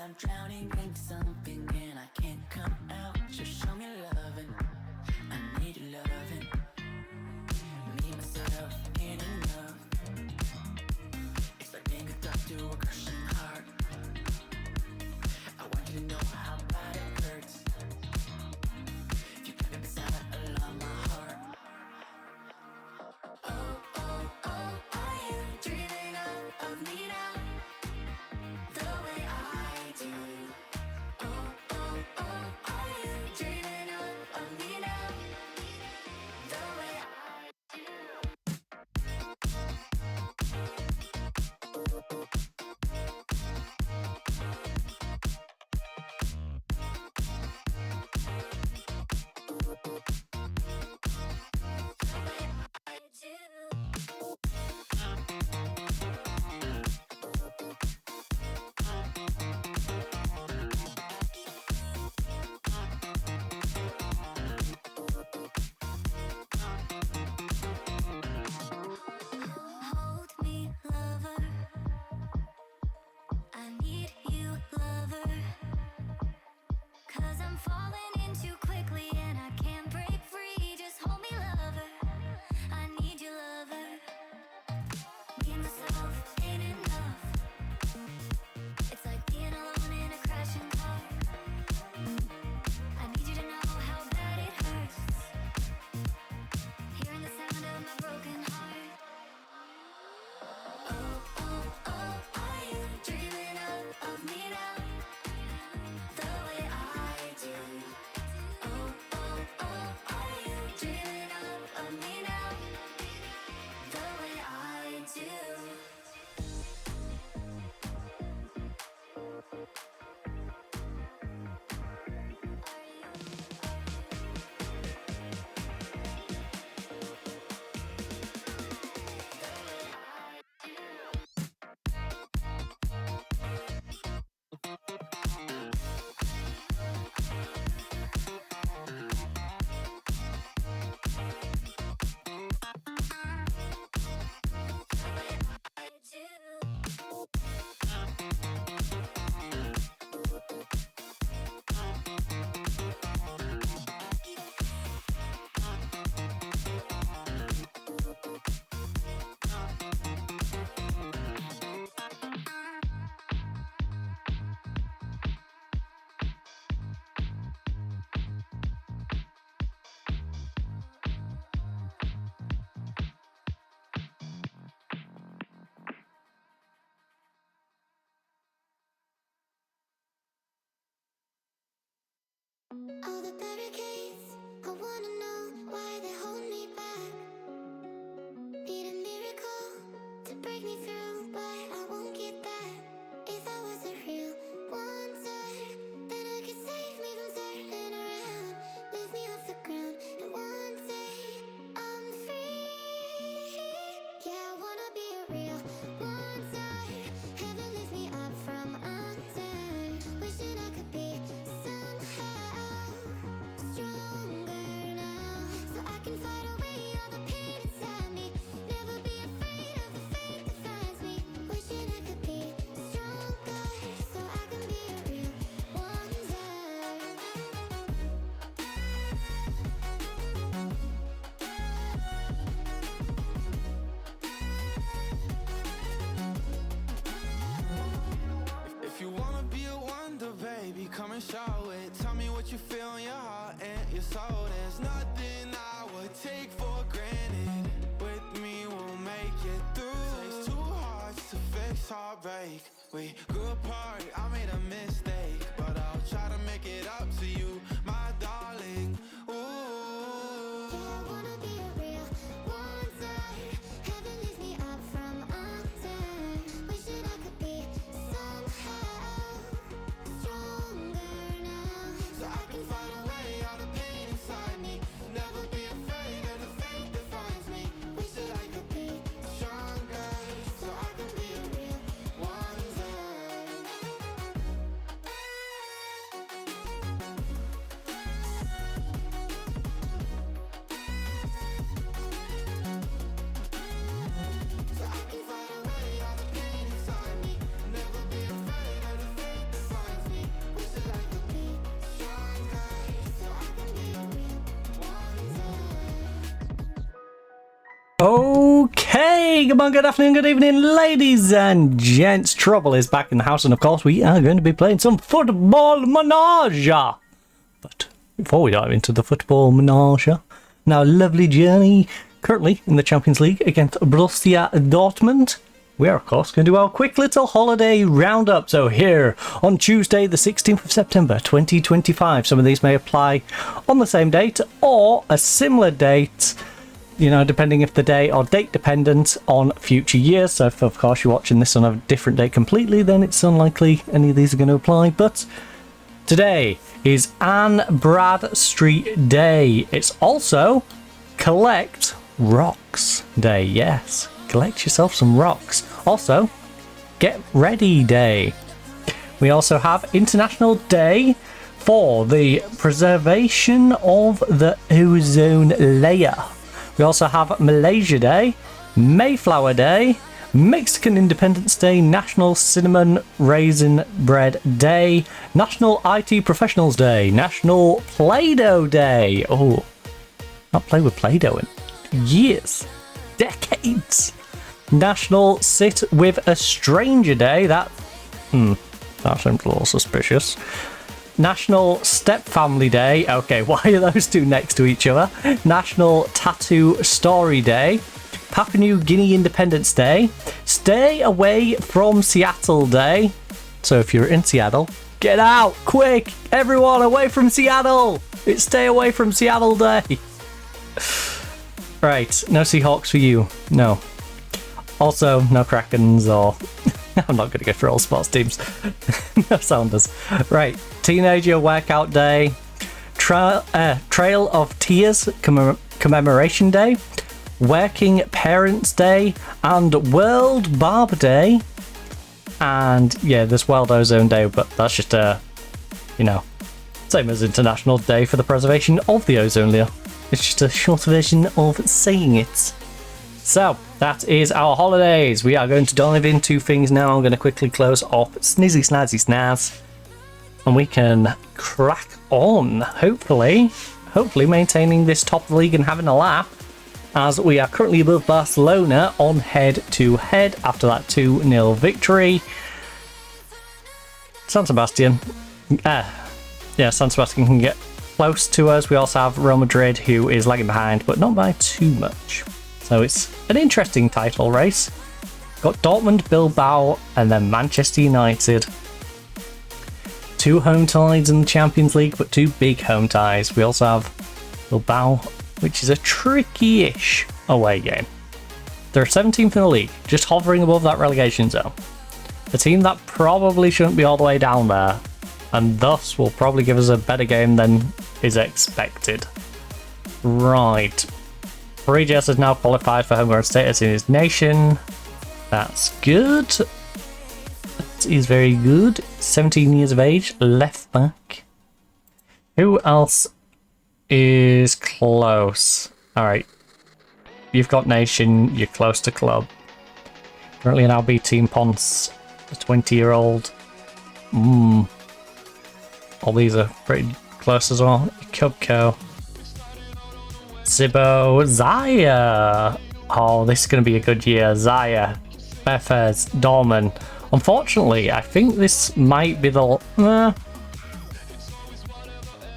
I'm drowning into something and I can't come out. So show me loving, I need your loving. Me, myself, ain't enough. It's like being hooked up to a crushing heart. I want you to know how bad it hurts. If you keep it beside along my heart. Oh, oh, oh, are you dreaming of me now? The way I do. Oh, oh, oh, are you dreaming of me now? The way I do. Hold me, lover. I need you, lover. 'Cause I'm falling in too quickly and I can't break free. Just hold me, lover. I need you, lover. Me and myself ain't enough. It's like being alone in a crashing car. I need you to know how bad it hurts. Hearing the sound of my broken heart. Oh, oh, oh, are you dreaming of me now? The way I do. Oh, oh, oh, are you dreaming of me now? The way I do. All the barricades, I wanna know why they hold me back. Need a miracle to break me through, but I won't get that. If I was a real wonder, then I could save me from turning around. Lift me off the ground, and one day I'm free. Yeah, I wanna be a real wonder. Heaven lift me up from under. Wishing I could be somehow stronger now, so I can fight away all the pain inside me. Never be afraid of the fate that finds me. Wishing I could be stronger, so I can be a real wonder. If you wanna be a wonder, baby, come and show it. Tell me what you feel in your heart and your soul. There's nothing I would take for granted. With me, we'll make it through. Takes two hearts to fix heartbreak. We grew apart, I made a mistake, but I'll try to make it up to you, my darling. Ooh. Yeah, I wanna be a real wonder. Heaven lift me up from under. Wishing I could be somehow stronger now, so I can fight away all the pain inside me. Never be afraid of the fate that finds me. Wish that I could be stronger, so I can be a real wonder. Okay, good morning, good afternoon, good evening, ladies and gents. Trouble is back in the house, and of course we are going to be playing some football menage. But before we dive into the football menage, now lovely Journey, currently in the Champions League against Borussia Dortmund. We are, of course, going to do our quick little holiday roundup. So here, on Tuesday, the 16th of September, 2025, some of these may apply on the same date or a similar date, you know, depending if the day or date dependent on future years. So if, of course, you're watching this on a different date completely, then it's unlikely any of these are going to apply. But today is Anne Bradstreet Day. It's also Collect Rocks Day. Yes, collect yourself some rocks. Also, Get Ready Day. We also have International Day for the preservation of the ozone layer. We also have Malaysia Day, Mayflower Day, Mexican Independence Day, National Cinnamon Raisin Bread Day, National IT Professionals Day, National Play-Doh Day. Oh, not played with Play-Doh in years, decades. National Sit with a Stranger Day. That seems a little suspicious. National Step Family Day. Okay, why are those two next to each other? National Tattoo Story Day. Papua New Guinea Independence Day. Stay Away from Seattle Day. So if you're in Seattle, get out quick, everyone away from Seattle. It's Stay Away from Seattle Day. Right, no Seahawks for you. No. Also, no Krakens or... I'm not going to go for all sports teams. No Sounders. Right, Teenager Workout Day. Trail of Tears Commemoration Day. Working Parents Day. And World Barb Day. And, yeah, there's World Ozone Day, but that's just you know, same as International Day for the Preservation of the Ozone Layer. It's just a short version of saying it. So, that is our holidays. We are going to dive into things now. I'm going to quickly close off Snizzy Snazzy Snaz. And we can crack on, hopefully maintaining this top of the league and having a laugh, as we are currently above Barcelona on head-to-head after that 2-0 victory. San Sebastian. Yeah, San Sebastian can get close to us. We also have Real Madrid, who is lagging behind, but not by too much. So it's an interesting title race. Got Dortmund, Bilbao, and then Manchester United. 2 home ties in the Champions League, but 2 big home ties. We also have Bilbao, which is a tricky-ish away game. They're 17th in the league, just hovering above that relegation zone. A team that probably shouldn't be all the way down there, and thus will probably give us a better game than is expected. Right. Regis has now qualified for homegrown status in his nation. That's good. That is very good. 17 years of age, left back. Who else is close? Alright. You've got nation, you're close to club. Currently an LB Team Ponce, a 20-year-old. All these are pretty close as well. Cubco. Zibo, Zaya. Oh, this is going to be a good year. Zaya, Befez, Dorman. Unfortunately, I think this might be the...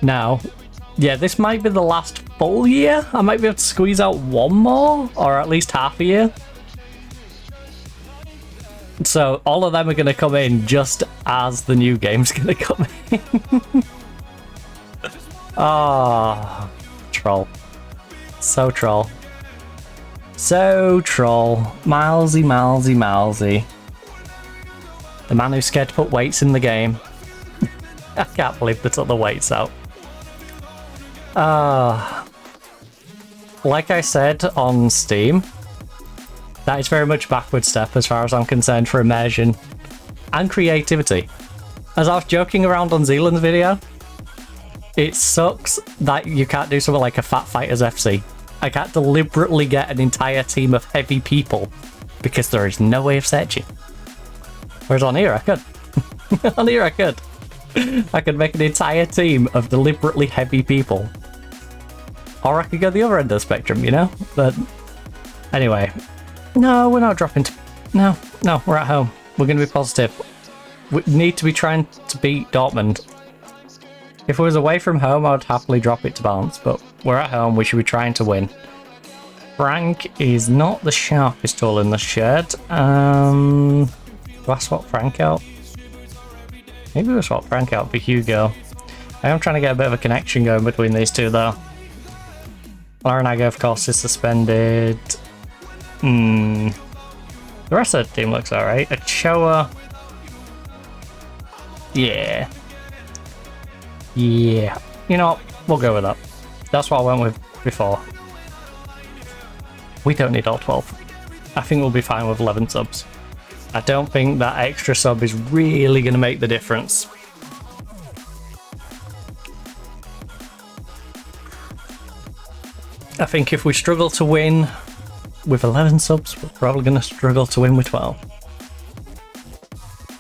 No. Yeah, this might be the last full year. I might be able to squeeze out one more, or at least half a year. So all of them are going to come in just as the new game's going to come in. Ah, troll. So troll. So troll. Milesy. The man who's scared to put weights in the game. I can't believe they took the weights out. Like I said on Steam, that is very much a backward step as far as I'm concerned for immersion and creativity. As I was joking around on Zealand's video, it sucks that you can't do something like a Fat Fighters FC. I can't deliberately get an entire team of heavy people because there is no way of searching. Whereas on here I could. On here I could. I could make an entire team of deliberately heavy people. Or I could go the other end of the spectrum, you know? But Anyway, no, we're not dropping to... No, we're at home. We're going to be positive. We need to be trying to beat Dortmund. If it was away from home, I would happily drop it to balance, but we're at home, we should be trying to win. Frank is not the sharpest tool in the shed. Do I swap Frank out? Maybe we'll swap Frank out for Hugo. I am trying to get a bit of a connection going between these two, though. Larinaga, of course, is suspended. The rest of the team looks alright. Ochoa. Yeah. You know what? We'll go with that. That's what I went with before. We don't need all 12. I think we'll be fine with 11 subs. I don't think that extra sub is really going to make the difference. I think if we struggle to win with 11 subs, we're probably going to struggle to win with 12.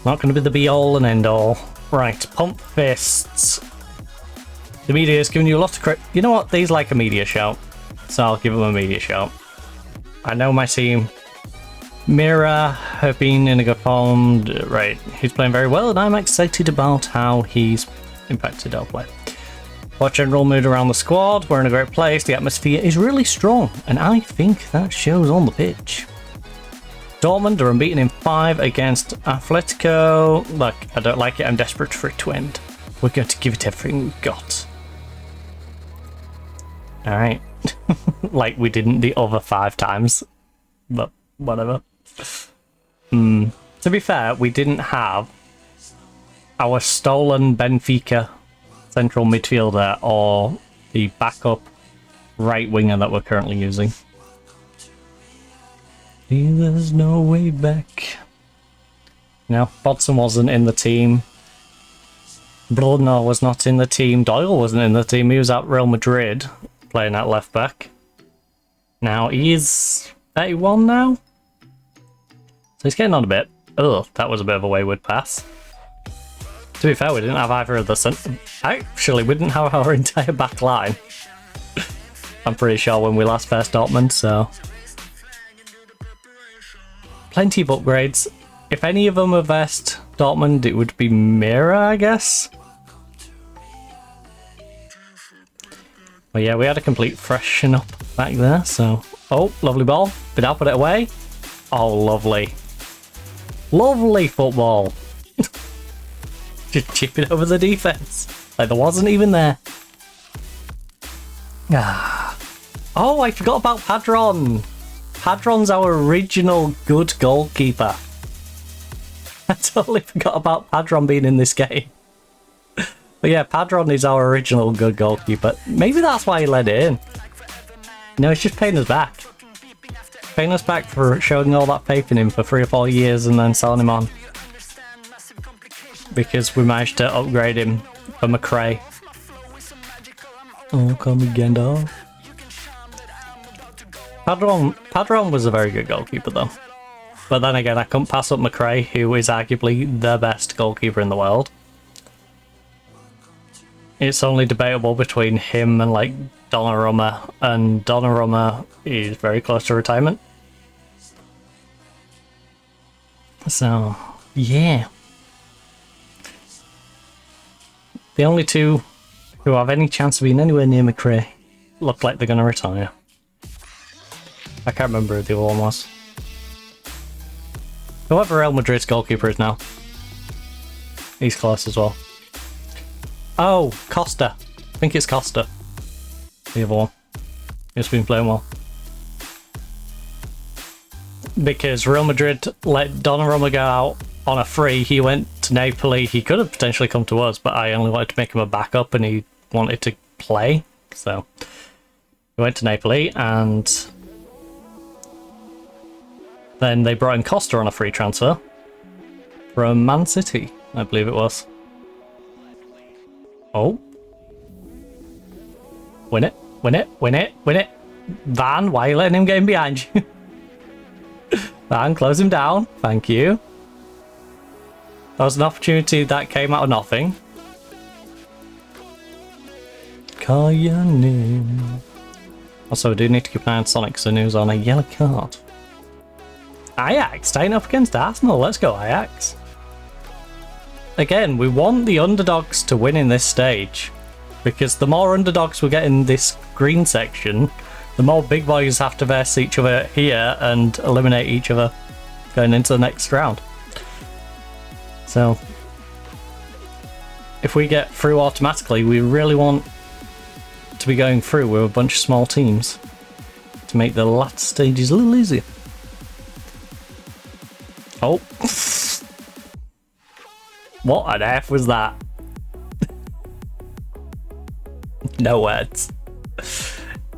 Not going to be the be-all and end-all. Right, pump fists. The media is giving you a lot of credit. You know what? These like a media shout, so I'll give them a media shout. I know my team. Mira have been in a good form. Right, he's playing very well, and I'm excited about how he's impacted our play. What general mood around the squad? We're in a great place. The atmosphere is really strong, and I think that shows on the pitch. Dortmund are unbeaten in 5 against Atletico. Look, I don't like it. I'm desperate for it to end. We're going to give it everything we've got. Alright. Like we didn't the other 5 times. But whatever. To be fair, we didn't have our stolen Benfica central midfielder or the backup right winger that we're currently using. There's no way back. No, Bodson wasn't in the team. Brunner was not in the team. Doyle wasn't in the team. He was at Real Madrid playing at left back. Now he's 31 now. So he's getting on a bit. Ugh, that was a bit of a wayward pass. To be fair, we didn't have either of the... Actually, we didn't have our entire back line. I'm pretty sure when we last faced Dortmund, so... Plenty of upgrades. If any of them were versed Dortmund, it would be Mira, I guess. Well, yeah, we had a complete freshen up back there, so... Oh, lovely ball. Vidal put it away. Oh, lovely. Lovely football. Just chip it over the defense. Like there wasn't even there. Ah. Oh, I forgot about Padron. Padron's our original good goalkeeper. I totally forgot about Padron being in this game. But yeah, Padron is our original good goalkeeper. Maybe that's why he let it in. No, it's just paying us back. Paying us back for showing all that faith in him for 3 or 4 years and then selling him on. Because we managed to upgrade him for McRae. Oh, come again, dog. Padron was a very good goalkeeper, though. But then again, I couldn't pass up McRae, who is arguably the best goalkeeper in the world. It's only debatable between him and, like, Donnarumma, and Donnarumma is very close to retirement. So, yeah. The only two who have any chance of being anywhere near McRae look like they're going to retire. I can't remember who the other one was. Whoever Real Madrid's goalkeeper is now. He's close as well. Oh, Costa. I think it's Costa. The other one. He's been playing well. Because Real Madrid let Donnarumma go out on a free. He went to Napoli. He could have potentially come to us, but I only wanted to make him a backup and he wanted to play. So he went to Napoli and then they brought in Costa on a free transfer from Man City, I believe it was. Oh. Win it, win it, win it, win it. Van, why are you letting him get in behind you? Van, close him down. Thank you. That was an opportunity that came out of nothing. Call your name. Also, I do need to keep an eye on Sonic, so he was on a yellow card. Ajax, staying up against Arsenal. Let's go, Ajax. Again, we want the underdogs to win in this stage, because the more underdogs we get in this green section, the more big boys have to verse each other here and eliminate each other going into the next round. So, if we get through automatically, we really want to be going through with a bunch of small teams to make the last stages a little easier. Oh. What on earth was that? No words.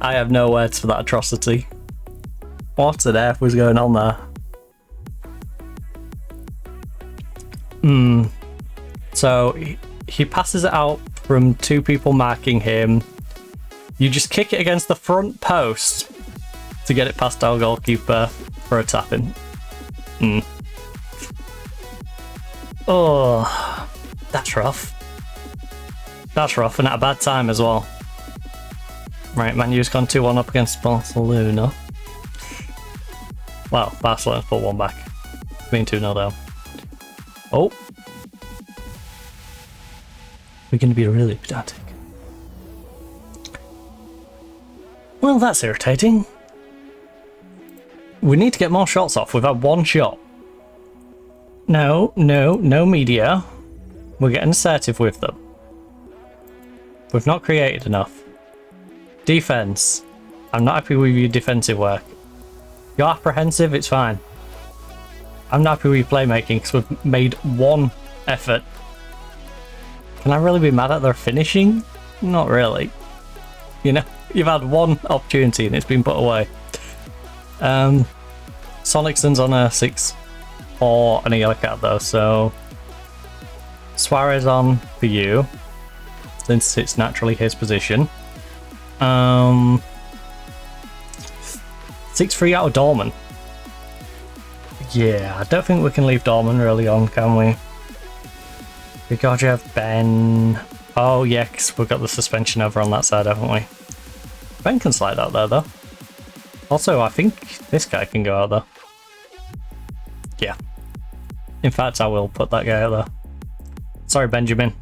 I have no words for that atrocity. What on earth was going on there? So he passes it out from two people marking him. You just kick it against the front post to get it past our goalkeeper for a tap-in. Oh, that's rough. That's rough, and at a bad time as well. Right, Man U's gone 2-1 up against Barcelona. Well, Barcelona's put one back. Being 2-0 down. Oh. We're going to be really pedantic. Well, that's irritating. We need to get more shots off. We've had one shot. No media. We're getting assertive with them. We've not created enough. Defense. I'm not happy with your defensive work. You're apprehensive, it's fine. I'm not happy with your playmaking because we've made one effort. Can I really be mad at their finishing? Not really. You know, you've had one opportunity and it's been put away. Sonicson's on a 6-4 and a yellow card though, so Suarez on for you, since it's naturally his position. 6-3 out of Dorman. Yeah, I don't think we can leave Dorman really on, can we? We gotta have Ben. Oh yeah, 'cause we've got the suspension over on that side, haven't we? Ben can slide out there though. Also, I think this guy can go out there. Yeah. In fact, I will put that guy out there. Sorry, Benjamin.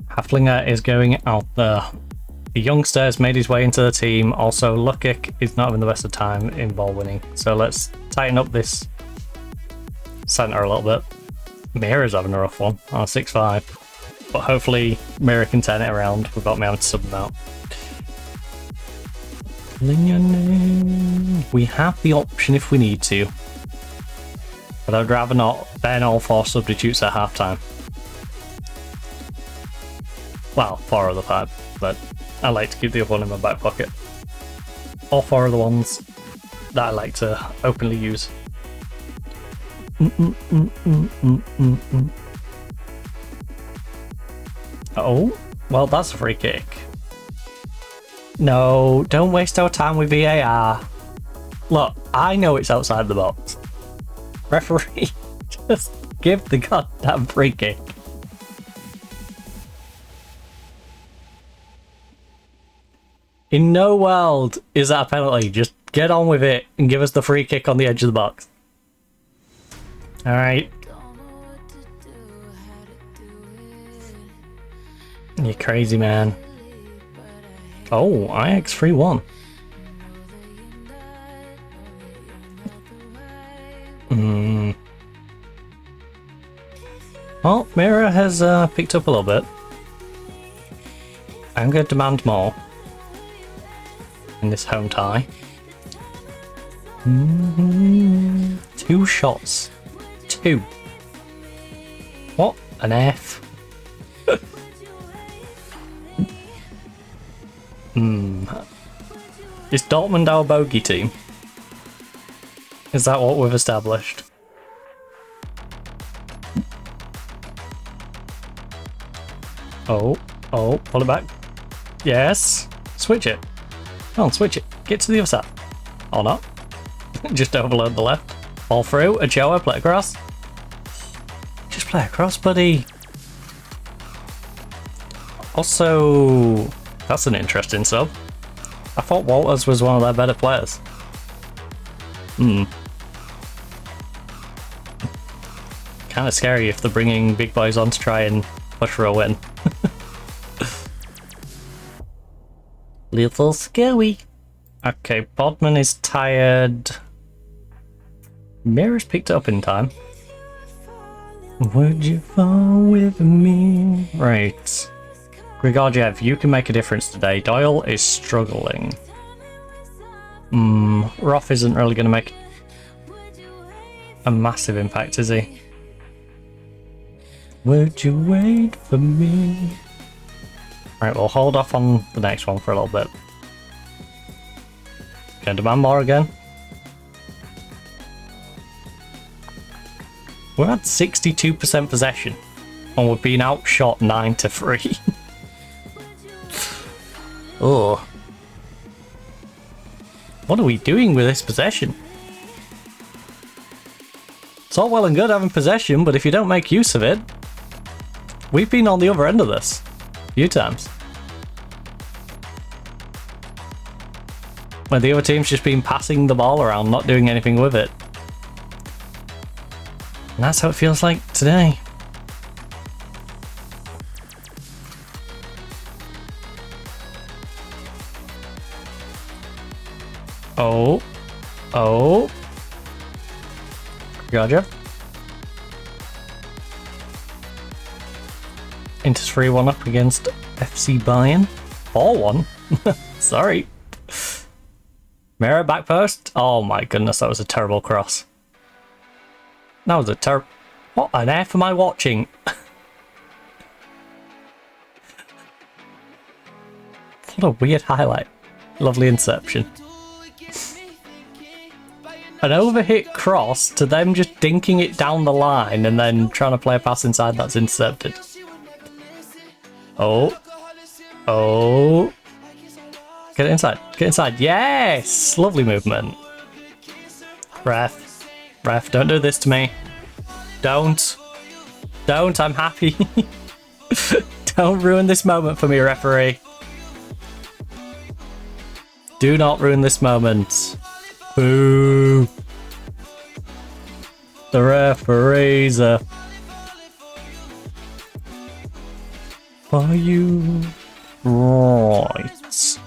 Haflinger is going out there. The youngster has made his way into the team. Also, Lukic is not having the best of time in ball winning. So let's tighten up this centre a little bit. Mira's having a rough one on a 6-5. But hopefully Mira can turn it around without me having to sub him out. We have the option if we need to. But I'd rather not burn all 4 substitutes at half time. Well, 4 of the 5, but I like to keep the other one in my back pocket. All 4 of the ones that I like to openly use. Oh, well, that's a free kick. No, don't waste our time with VAR. Look, I know it's outside the box. Referee, just give the goddamn free kick. In no world is that a penalty. Just get on with it and give us the free kick on the edge of the box. Alright. You're crazy, man. Oh, Ajax 3-1. Well, Mira has picked up a little bit. I'm going to demand more in this home tie. 2 shots. 2. What an F. Is Dortmund our bogey team? Is that what we've established? Oh, pull it back. Yes. Switch it. Come on, switch it. Get to the other side. Or not. Just overload the left. All through. Ochoa, play across. Just play across, buddy. Also, That's an interesting sub. I thought Walters was one of their better players. Kind of scary if they're bringing big boys on to try and push for a win. Little scary. Okay, Bodman is tired. Mira's picked it up in time. Would you fall with me? Right. Grigorgiev, you can make a difference today. Doyle is struggling. Roth isn't really going to make a massive impact, is he? Would you wait for me? Right, we'll hold off on the next one for a little bit. Can demand more again? We're at 62% possession, and we're being outshot 9-3. Oh. What are we doing with this possession? It's all well and good having possession, but if you don't make use of it, we've been on the other end of this a few times. Where the other team's just been passing the ball around, not doing anything with it. And that's how it feels like today. Oh. Gotcha. Inter's 3-1 up against FC Bayern. 4-1? Sorry. Mira back post? Oh my goodness, that was a terrible cross. That was a terrible... What on earth am I watching? What a weird highlight. Lovely inception. An overhit cross to them just dinking it down the line and then trying to play a pass inside that's intercepted. Oh. Get it inside. Get inside. Yes! Lovely movement. Ref, don't do this to me. Don't, I'm happy. Don't ruin this moment for me, referee. Do not ruin this moment. Boo. The referees are for you. Right.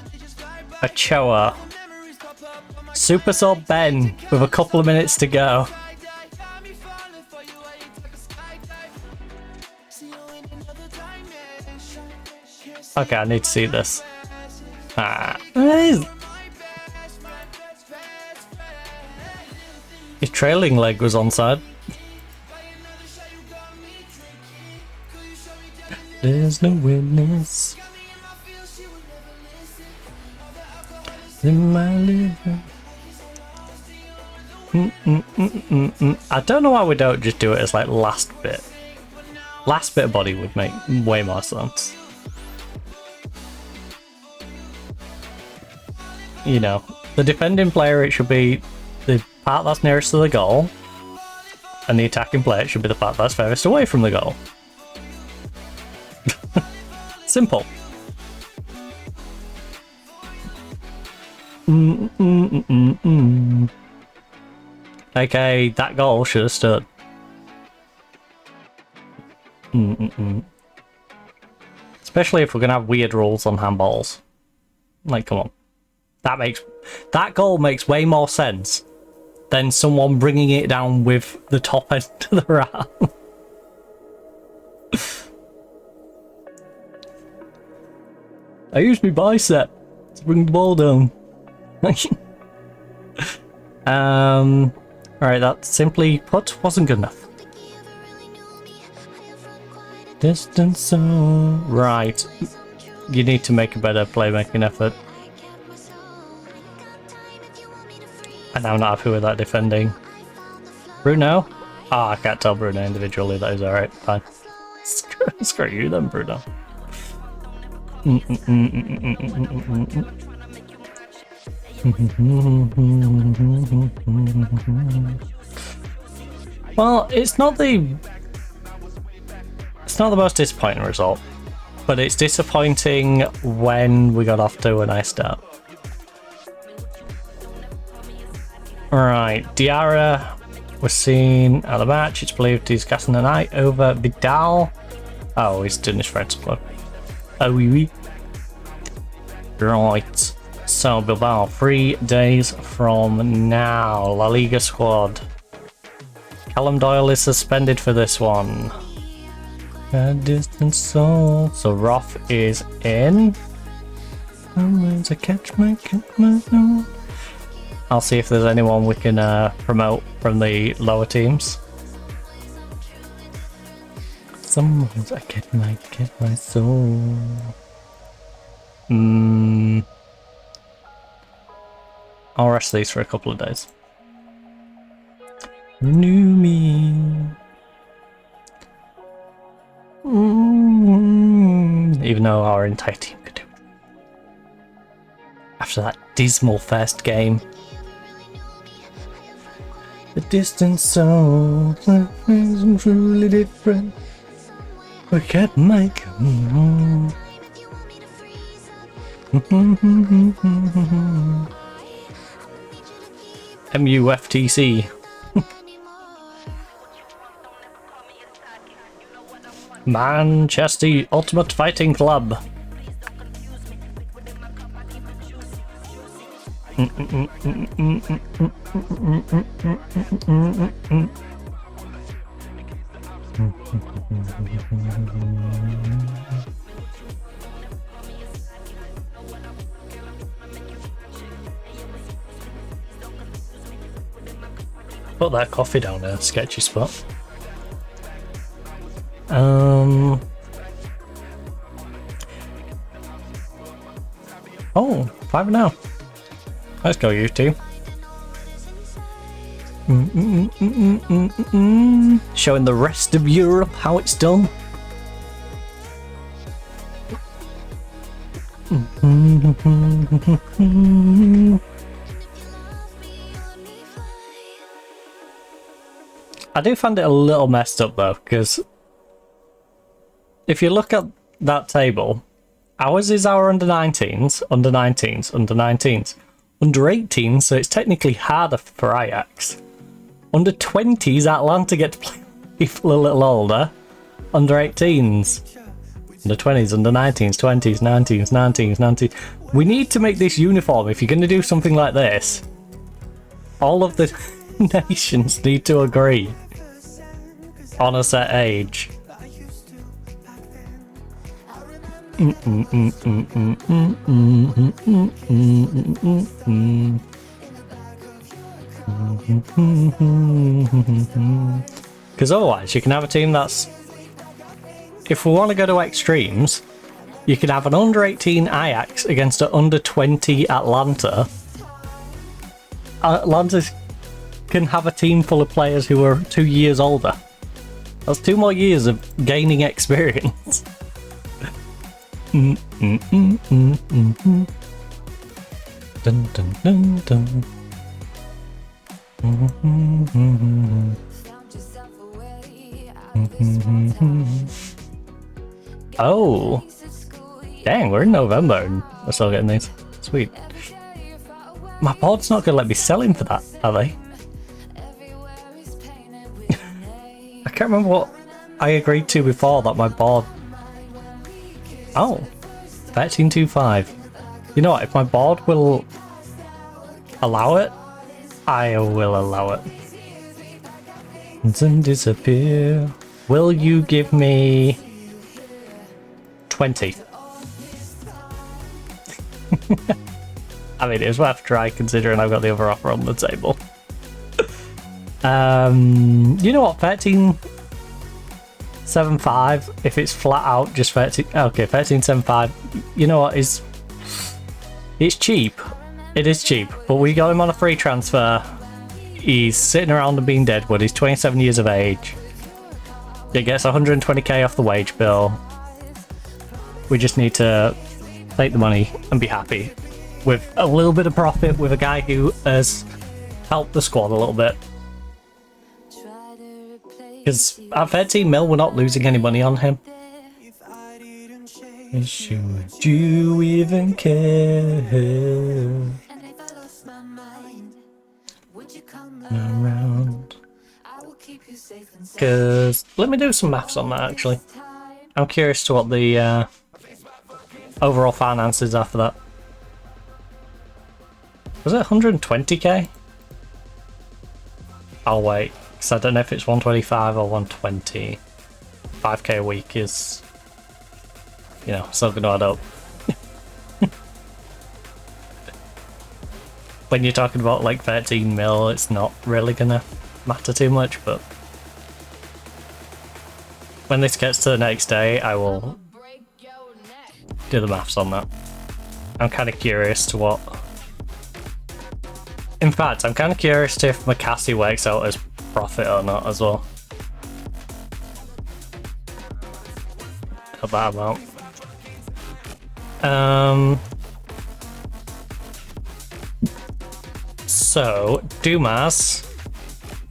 Ochoa. Super Sub Ben with a couple of minutes to go. Okay, I need to see this. His trailing leg was onside. There's no witness in my living. I don't know why we don't just do it as like last bit. Last bit of body would make way more sense. You know, the defending player, it should be the part that's nearest to the goal, and the attacking player, it should be the part that's furthest away from the goal. Simple. Okay, that goal should have stood. Especially if we're gonna have weird rules on handballs. Like, come on. That goal makes way more sense than someone bringing it down with the top end to the arm. I used my bicep to bring the ball down. Alright, that simply put wasn't good enough. Distance zone. Right. You need to make a better playmaking effort. And I'm not happy with that defending. Bruno? I can't tell Bruno individually, that is alright, fine. Screw you then, Bruno. Well, it's not the most disappointing result, but it's disappointing when we got off to a nice start. Right, Diarra was seen at the match. It's believed he's casting a night over Vidal. Oh, he's doing his friend's club. Oh, oui, oui. Right. So, Bilbao, 3 days from now. La Liga squad. Callum Doyle is suspended for this one. A distant soul. So, Roth is in. To catch my soul. I'll see if there's anyone we can promote from the lower teams. Someone's I get my soul. I'll rest these for a couple of days. Renew me. Even though our entire team could do it. After that dismal first game. The distant soul is truly different. We can't make MUFTC. Manchester Ultimate Fighting Club. Put that coffee down there, sketchy spot. Oh, 5-0. Let's go, you two. Showing the rest of Europe how it's done. I do find it a little messed up though, because if you look at that table, ours is our under 19s, under 19s, under 19s, under 18s, so it's technically harder for Ajax. Under 20s, Atlanta get to play people a little older. Under 18s, under 20s, under 19s, 20s, 19s, 19s, 19s. We need to make this uniform if you're going to do something like this. All of the nations need to agree on a set age. Because otherwise you can have a team that's, if we want to go to extremes, you can have an under 18 Ajax against an under 20 Atlanta. Atlanta can have a team full of players who are 2 years older. That's 2 more years of gaining experience. Dun, dun, dun, dun. Oh, dang, we're in November and we're still getting these. Sweet. My board's not gonna let me sell him for that, are they? I can't remember what I agreed to before that my board. Oh, 1325. You know what? If my board will allow it, I will allow it. And disappear. Will you give me 20? I mean, it was worth a try considering I've got the other offer on the table. You know what? 13.75. If it's flat out, just 13. Okay, 13.75. You know what? It's cheap. It is cheap, but we got him on a free transfer. He's sitting around and being deadwood. He's 27 years of age. He gets 120k off the wage bill. We just need to take the money and be happy with a little bit of profit with a guy who has helped the squad a little bit. Because at 13 mil, we're not losing any money on him. Would you even care? Around. Because let me do some maths on that actually. I'm curious to what the overall finances are for that. Was it 120k? I'll wait, because I don't know if it's 125 or 120. 5k a week is, you know, still gonna add up. When you're talking about like 13 mil, it's not really gonna matter too much, but when this gets to the next day, I will do the maths on that. I'm kind of curious to what... In fact, I'm kind of curious to if McCassie works out as profit or not as well. At that amount. So, Dumas,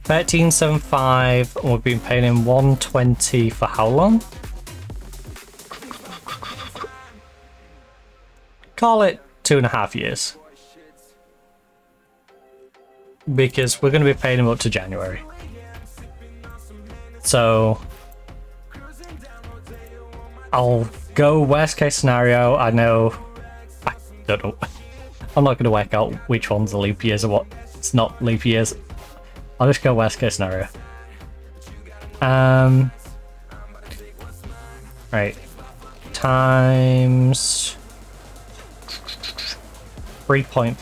1375, and we've been paying him 120 for how long? Call it 2.5 years. Because we're going to be paying him up to January. So, I'll go worst case scenario. I don't know. I'm not going to work out which one's the leap years or what it's not leap years. I'll just go worst case scenario. Right. Times 3 point...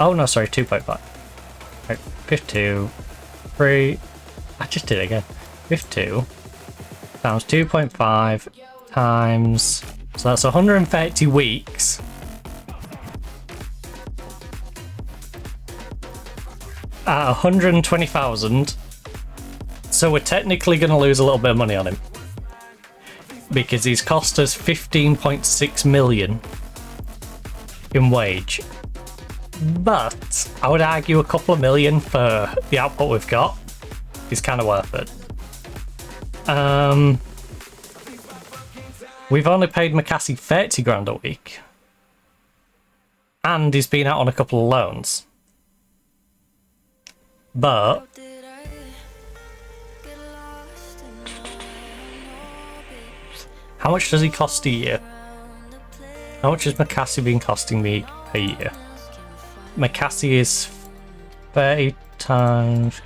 Oh no, sorry, 2.5. Right, 52. 3... I just did it again. 52 times 2.5 times... So that's 130 weeks. At 120,000. So we're technically going to lose a little bit of money on him. Because he's cost us 15.6 million in wage. But I would argue a couple of million for the output we've got is kind of worth it. We've only paid McCassie 30 grand a week. And he's been out on a couple of loans. But how much does he cost a year? How much has McCassie been costing me a year? McCassie is 30 times...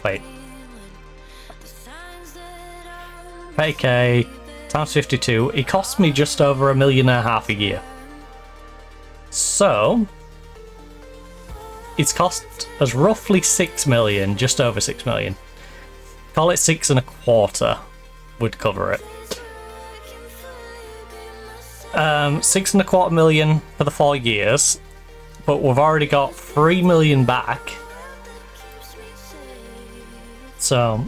Wait. 30k times 52. He costs me just over $1.5 million a year. So... it's cost us roughly 6 million, just over 6 million. Call it 6.25 would cover it. 6.25 million for the 4 years, but we've already got 3 million back. So,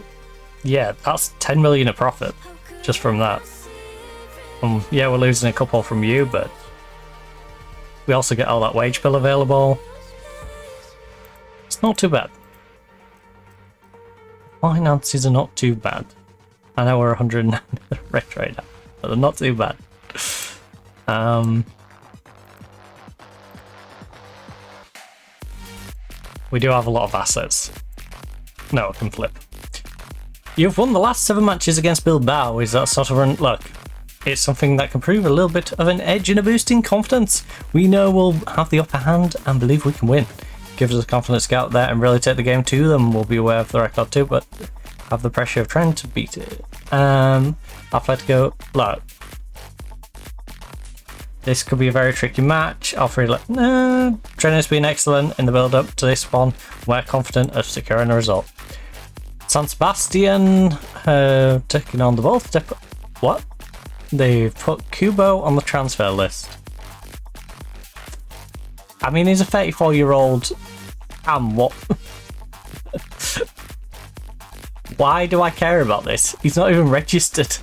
yeah, that's 10 million of profit just from that. Yeah, we're losing a couple from you, but we also get all that wage bill available. It's not too bad. Finances are not too bad. I know we're 109 rich right now, but they're not too bad. We do have a lot of assets. No, I can flip. You've won the last 7 matches against Bilbao. Is that sort of run? Look, it's something that can prove a little bit of an edge and a boost in confidence. We know we'll have the upper hand and believe we can win. Gives us confidence to get out there and really take the game to them. We'll be aware of the record too, but have the pressure of trying to beat it. Atletico, look. This could be a very tricky match. Alfred, like, nah. Training's been excellent in the build-up to this one. We're confident of securing a result. San Sebastian taking on the both. What? They've put Kubo on the transfer list. I mean, he's a 34-year-old. And what? Why do I care about this? He's not even registered.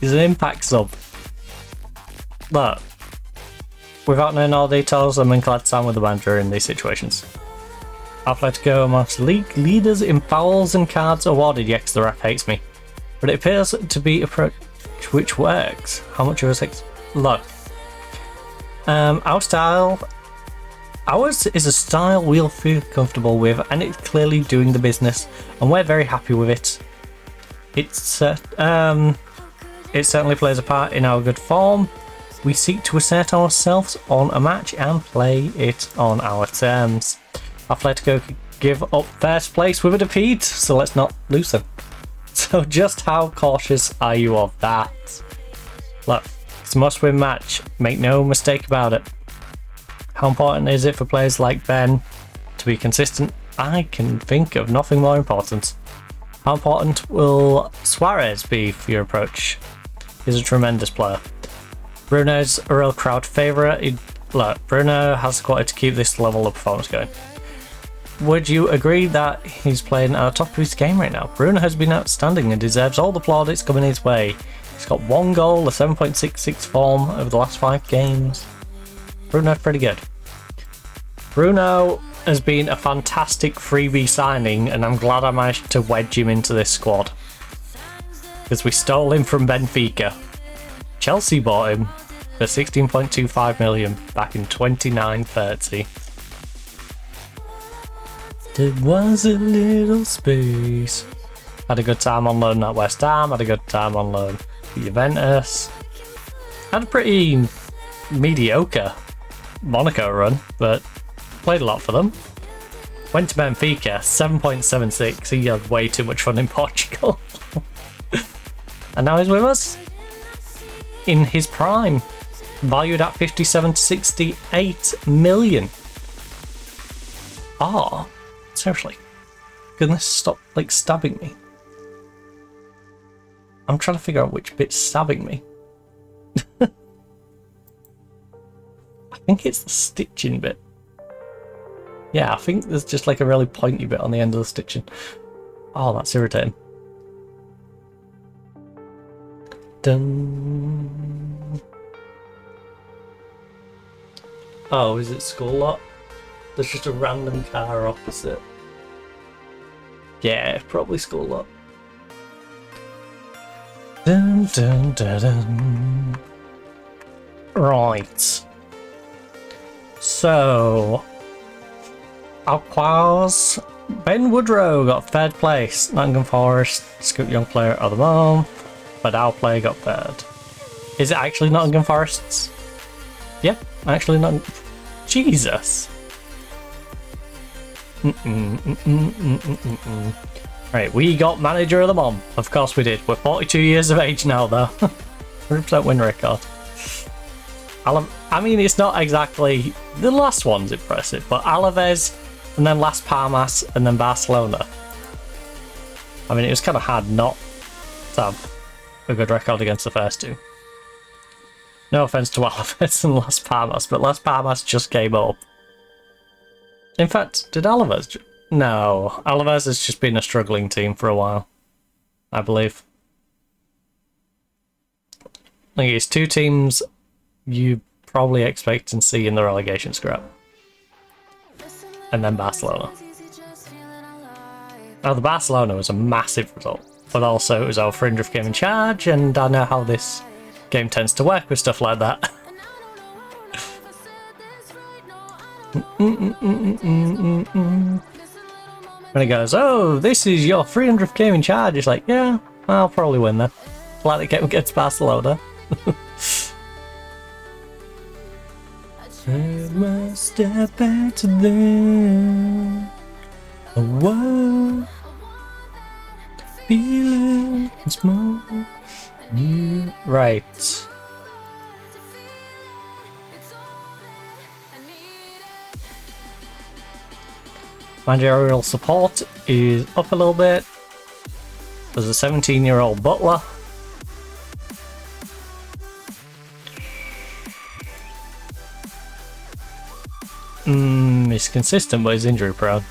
He's an impact sub. But without knowing all details, I'm glad to stand with the manager in these situations. Atletico amongst league leaders in fouls and cards awarded. Yeah, 'cause the ref hates me. but it appears to be approach which works. How much of us look? Ours is a style we'll feel comfortable with, and it's clearly doing the business, and we're very happy with it. It certainly plays a part in our good form. We seek to assert ourselves on a match and play it on our terms. Atletico give up first place with a defeat, so let's not lose them. So just how cautious are you of that? Look, it's a must-win match, make no mistake about it. How important is it for players like Ben to be consistent? I can think of nothing more important. How important will Suarez be for your approach? He's a tremendous player. Bruno's a real crowd favourite. Look, Bruno has the quality to keep this level of performance going. Would you agree that he's playing at the top of his game right now? Bruno has been outstanding and deserves all the plaudits coming his way. He's got 1 goal, a 7.66 form over the last 5 games. Bruno's pretty good. Bruno has been a fantastic freebie signing, and I'm glad I managed to wedge him into this squad. Because we stole him from Benfica. Chelsea bought him for 16.25 million back in 29/30. There was a little space. Had a good time on loan at West Ham, had a good time on loan at Juventus. Had a pretty mediocre Monaco run, but played a lot for them. Went to Benfica, 7.76. He had way too much fun in Portugal. And now he's with us. In his prime. Valued at 57 to 68 million. Ah, seriously. Goodness, stop stabbing me. I'm trying to figure out which bit's stabbing me. I think it's the stitching bit. Yeah, I think there's just a really pointy bit on the end of the stitching. Oh, that's irritating. Dun. Oh, is it school lot? There's just a random car opposite. Yeah, probably school lot. Dun, dun, dun, dun. Right. So, Alquaz, Ben Woodrow got 3rd place. Nottingham Forest, Scoop Young player of the month. But our player got 3rd. Is it actually Nottingham Forest's? Yep, actually not. Jesus. Right, we got manager of the month. Of course we did. We're 42 years of age now, though. 100% win record. I mean, it's not exactly the last one's impressive, but Alaves, and then Las Palmas, and then Barcelona. I mean, it was kind of hard not to have a good record against the first 2. No offense to Alaves and Las Palmas, but Las Palmas just came up. In fact, did Alaves? No, Alaves has just been a struggling team for a while, I believe. I think it's 2 teams you probably expect to see in the relegation scrap. And then Barcelona. Now, the Barcelona was a massive result, but also it was our 300th game in charge, and I know how this game tends to work with stuff like that. When it goes, oh, this is your 300th game in charge, it's like, yeah, I'll probably win then. Like the game against Barcelona. Take my step back to there. Oh, feeling small. Right. Managerial support is up a little bit. There's a 17-year-old butler. He's consistent, but he's injury prone.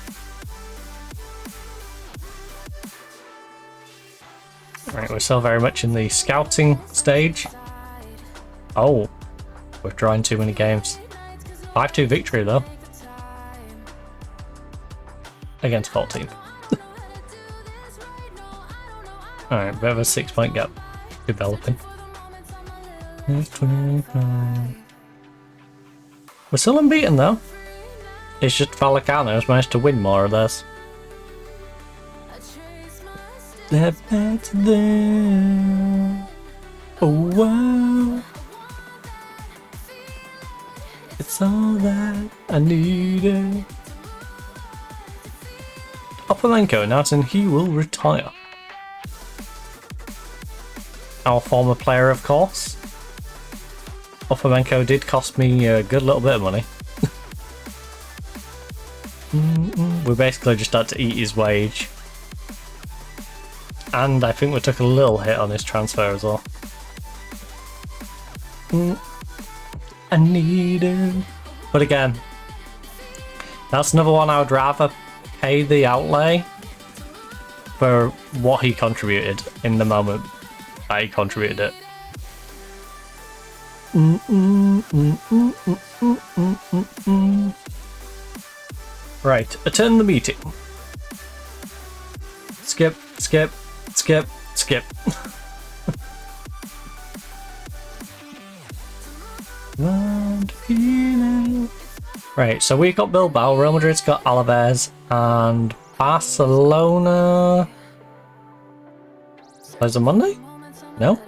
Right, we're still very much in the scouting stage. Oh, we're drawing too many games. 5-2 victory though. Against 14. Alright, bit of a 6-point gap developing. We're still unbeaten though. It's just Vallecano's managed to win more of this. Step back to there. Oh wow. It's all that I needed. Opomenko announced he will retire. Our former player, of course. Opomenko did cost me a good little bit of money. We basically just had to eat his wage. And I think we took a little hit on his transfer as well. I need him. But again, that's another one I would rather pay the outlay for what he contributed in the moment that he contributed it. Right, attend the meeting. Skip, skip, skip, skip. Right, so we got Bilbao, Real Madrid's got Alaves, and Barcelona plays on Monday? No?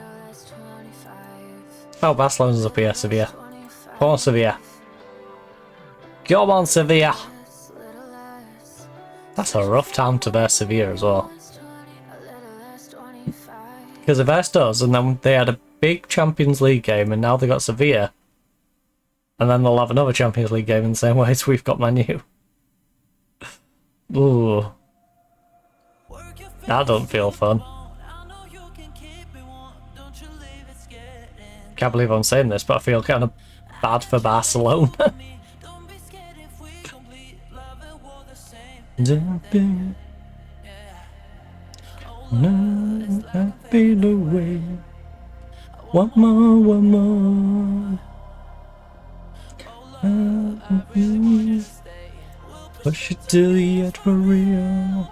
Oh, Barcelona's up here, Sevilla. Come on, Sevilla. Come on, Sevilla. That's a rough time to verse Sevilla as well. Because if Verse does, and then they had a big Champions League game, and now they got Sevilla, and then they'll have another Champions League game in the same way as we've got Man U. Ooh. That don't feel fun. Can't believe I'm saying this, but I feel kind of bad for Barcelona. I feel away. One more. Push it to the edge for real.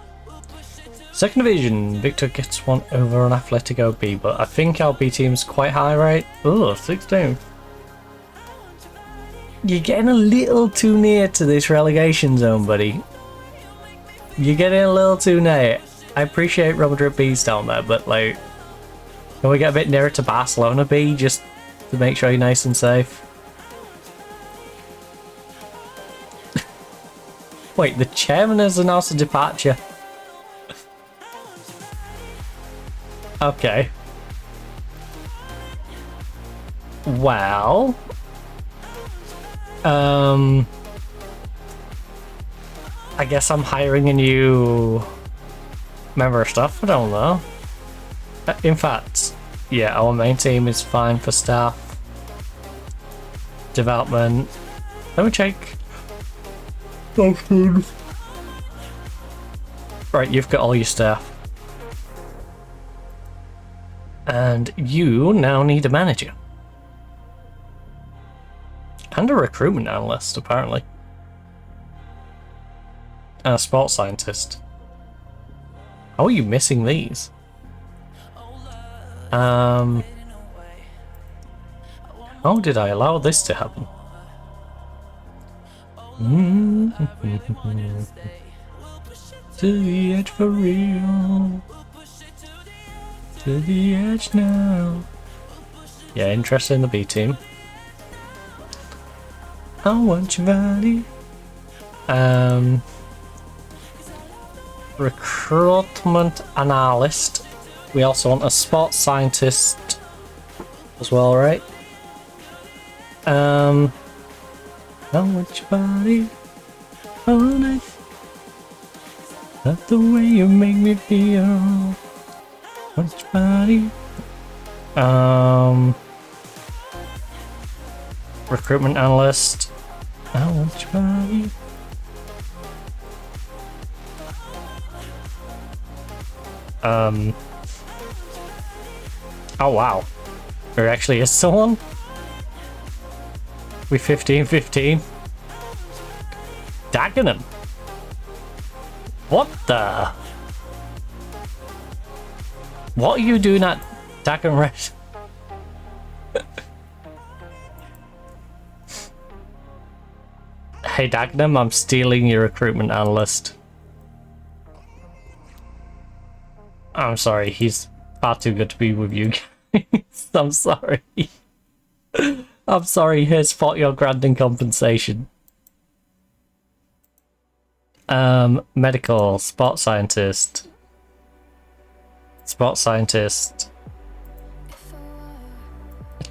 Second division, Victor gets one over on Atletico B, but I think our B team's quite high, right? Oh, 16. You're getting a little too near to this relegation zone, buddy. You're getting a little too near. I appreciate Real Madrid B's down there, but like, can we get a bit nearer to Barcelona B just to make sure you're nice and safe? Wait, the chairman has announced a departure. Okay. Well, I guess I'm hiring a new member of staff. I don't know. In fact, yeah, our main team is fine for staff development. Let me check. Right, you've got all your staff. And you now need a manager. And a recruitment analyst, apparently. And a sports scientist. How are you missing these? How did I allow this to happen? To the edge for real. To the edge now. Yeah, interested in the B team. I want your body. Recruitment analyst. We also want a sports scientist as well, right? I want your body on it. That's the way you make me feel. Want your body. Recruitment analyst. I want your body. Oh wow. There actually is someone? We 15-15. Dagenham. What the? What are you doing at Dagon Red? Hey Dagnum, I'm stealing your recruitment analyst. I'm sorry, he's far too good to be with you guys. I'm sorry. I'm sorry, here's 40 grand in compensation. Medical, sports scientist. Sports scientist.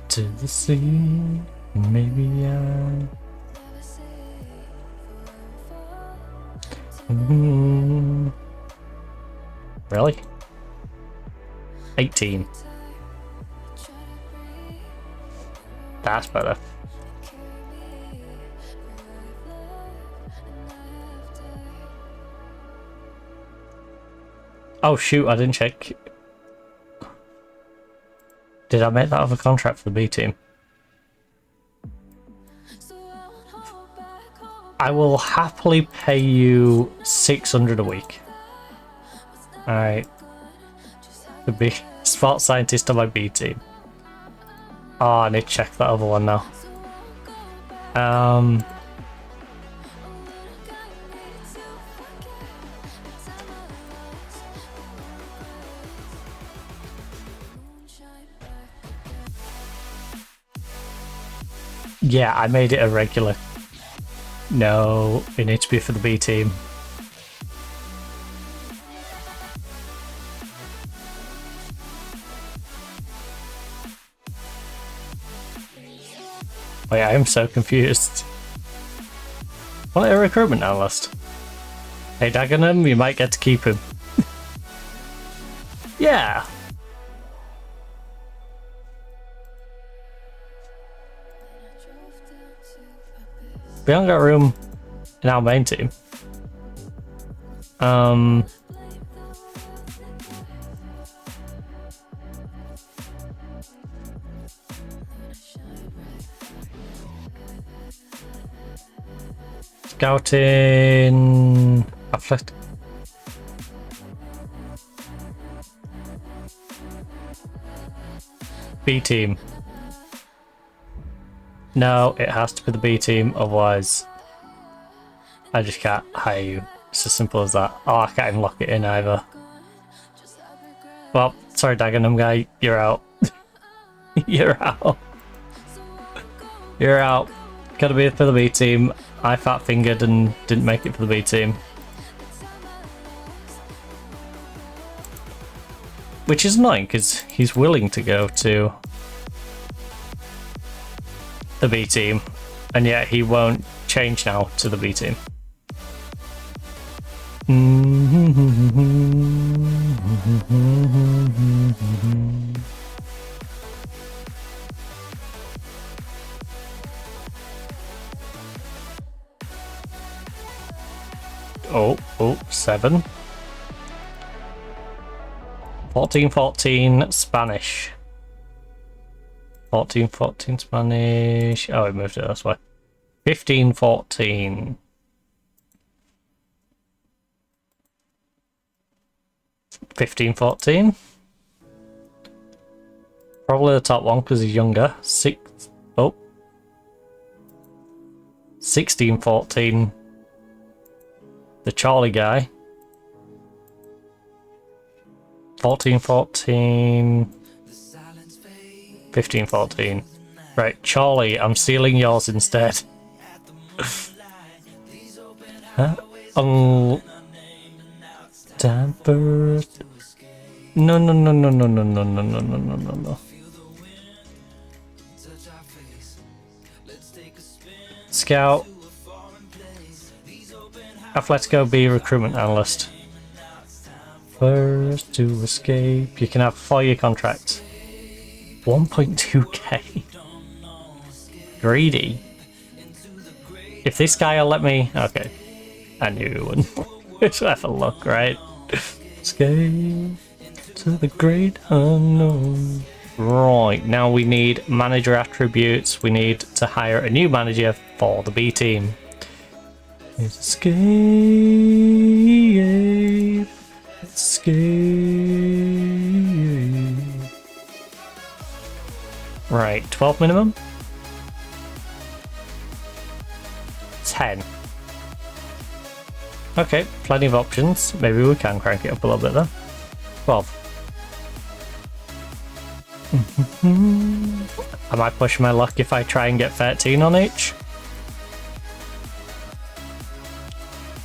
To the sea, maybe I... Really? 18. That's better. Oh shoot, I didn't check. Did I make that other contract for the B team? I will happily pay you 600 a week. Alright. To be sports scientist on my B team. Oh, I need to check that other one now. Yeah, I made it a regular. No, it needs to be for the B team. Oh yeah, I'm so confused. What a recruitment analyst. Hey Dagenham, you might get to keep him. Yeah. We haven't got room in our main team. Scouting, athletic. B team. No, it has to be the B team, otherwise I just can't hire you. It's as simple as that. Oh, I can't even lock it in either. Well, sorry Dagenham guy, you're out. You're out. You're out. Gotta be for the B team. I fat fingered and didn't make it for the B team. Which is annoying because he's willing to go to the B team, and yet he won't change now to the B team. Oh, 7. 14-14 Spanish. 14-14 Spanish. Oh, it moved it this way. 15-14. 15-14. Probably the top one because he's younger. 16-14. The Charlie guy. 14-14. 15-14. Right, Charlie, I'm stealing yours instead. Huh? Oh. Time for... No. Scout. Atletico B recruitment analyst. First to escape. You can have a 4-year contract. 1.2k. Greedy. If this guy will let me... Okay. I knew he wouldn't. Let's have a look, right? Escape to the great unknown. Right, now we need manager attributes. We need to hire a new manager for the B team. Escape. Escape. Right, 12 minimum? 10. Okay, plenty of options. Maybe we can crank it up a little bit then. 12. I might push my luck if I try and get 13 on each.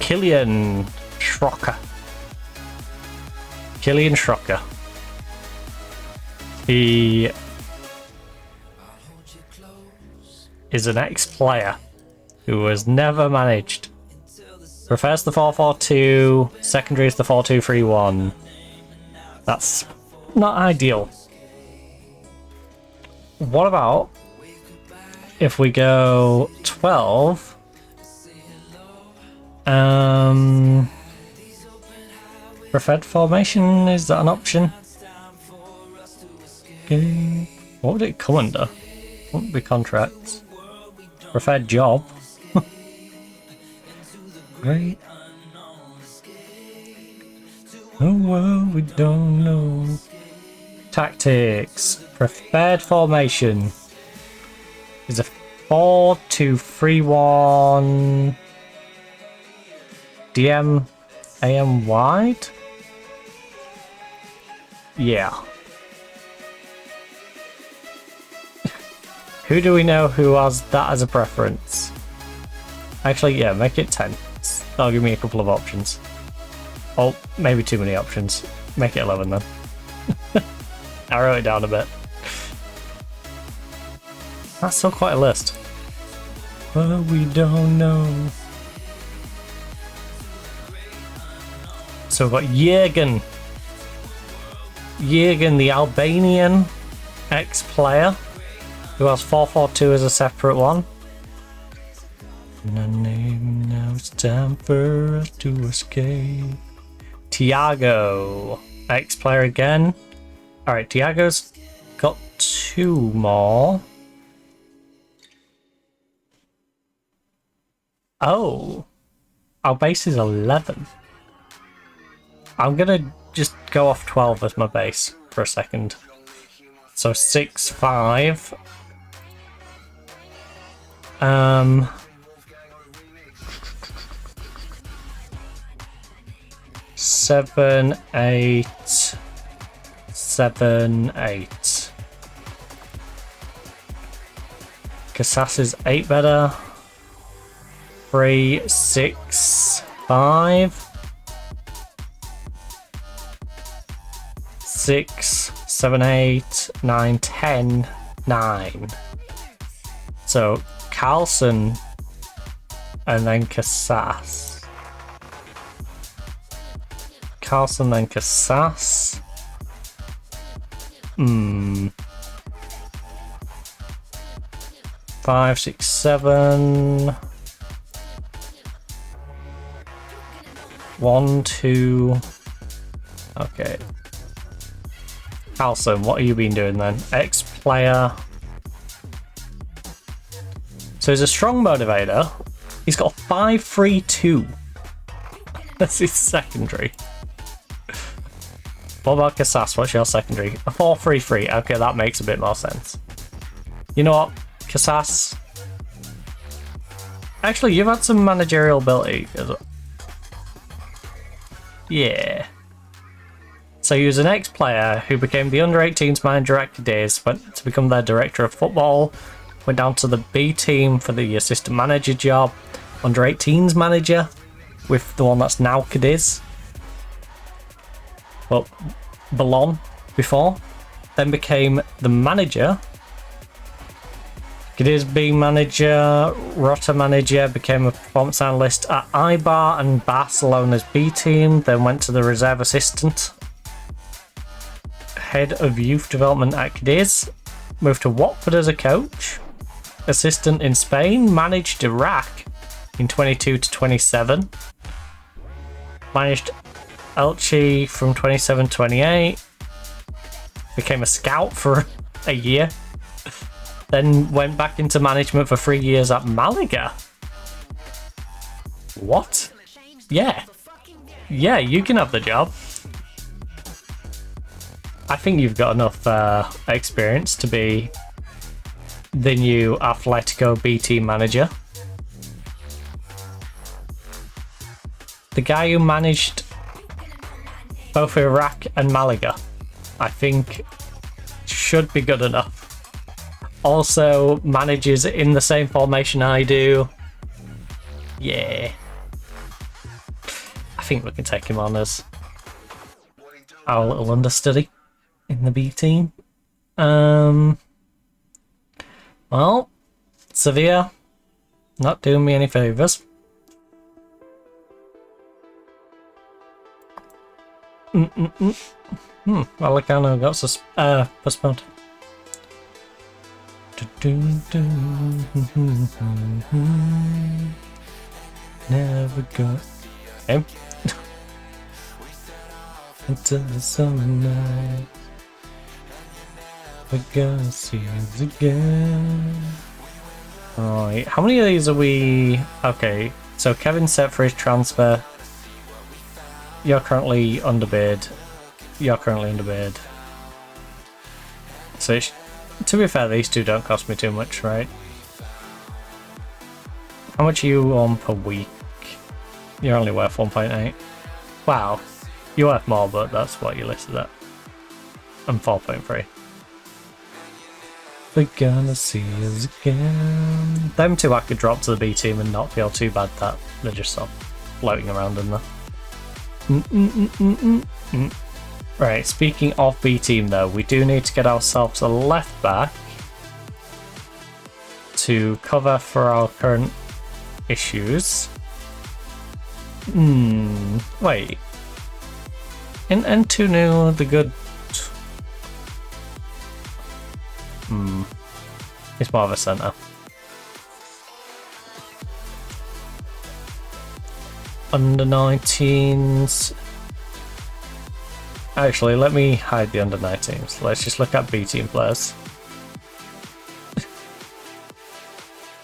Killian Schrocker. He is an ex-player who was never managed. Prefers the 4-4-2, secondary is the 4-2-3-1. That's not ideal. What about if we go 12? Preferred formation, is that an option? Okay. What would it come under? Wouldn't be contracts. Preferred job. Great. Oh well, we don't know. Tactics. Preferred formation is a 4-2-3-1. DM AM wide? Yeah. Who do we know who has that as a preference? Actually, yeah, make it 10. That'll give me a couple of options. Oh, maybe too many options. Make it 11 then. I wrote it down a bit. That's still quite a list. Well, we don't know. So we've got Jürgen. Jürgen, the Albanian ex-player, who has 4-4-2 as a separate one. Now it's time for us to escape. Tiago, ex-player again. Alright, Tiago's got 2 more. Oh, our base is 11. I'm gonna just go off 12 as my base for a second. So 6, 5. 7, 8, 7, 8. Casas is 8 better. 3, 6, 5. 6, 7, 8, 9, 10, 9. So Carlson and then Casas. Carlson then Casas. 5, 6, 7. 1, 2. Okay. Carlson, what have you been doing then? Ex-player. So he's a strong motivator. He's got a 5-3-2. That's his secondary. What about Casas? What's your secondary? A 4-3-3. Okay, that makes a bit more sense. You know what? Casas. Actually, you've had some managerial ability as well. Yeah. So he was an ex-player who became the under-18s manager at Cadiz, went to become their director of football, went down to the B team for the assistant manager job, under-18s manager with the one that's now Cadiz. Well, Ballon before, then became the manager. Cadiz B manager, Rota manager, became a performance analyst at Eibar and Barcelona's B team, then went to the reserve assistant. Head of youth development at Cadiz, moved to Watford as a coach, assistant in Spain, managed Iraq in 22 to 27, managed Elche from 27-28, became a scout for a year, then went back into management for 3 years at Malaga. What? Yeah, you can have the job. I think you've got enough experience to be the new Atletico B team manager. The guy who managed both Iraq and Malaga, I think, should be good enough. Also manages in the same formation I do. Yeah. I think we can take him on as our little understudy in the B team. Well, Sevilla, not doing me any favours. Vallecano got postponed. Never got him. Until the summer night, we're gonna see us again. Right, how many of these are we? Okay, so Kevin's set for his transfer. You're currently underbid. You're currently underbid. So, to be fair, these two don't cost me too much, right? How much are you on per week? You're only worth 1.8. Wow. You're worth more, but that's what you listed at. And 4.3. We're gonna see us again. Them two I could drop to the B team and not feel too bad that they're just sort of floating around in there. Right, speaking of B team though, we do need to get ourselves a left back to cover for our current issues. Wait. In N2 the good... It's more of a centre. Under 19s. Actually, let me hide the under 19s. Let's just look at B team players.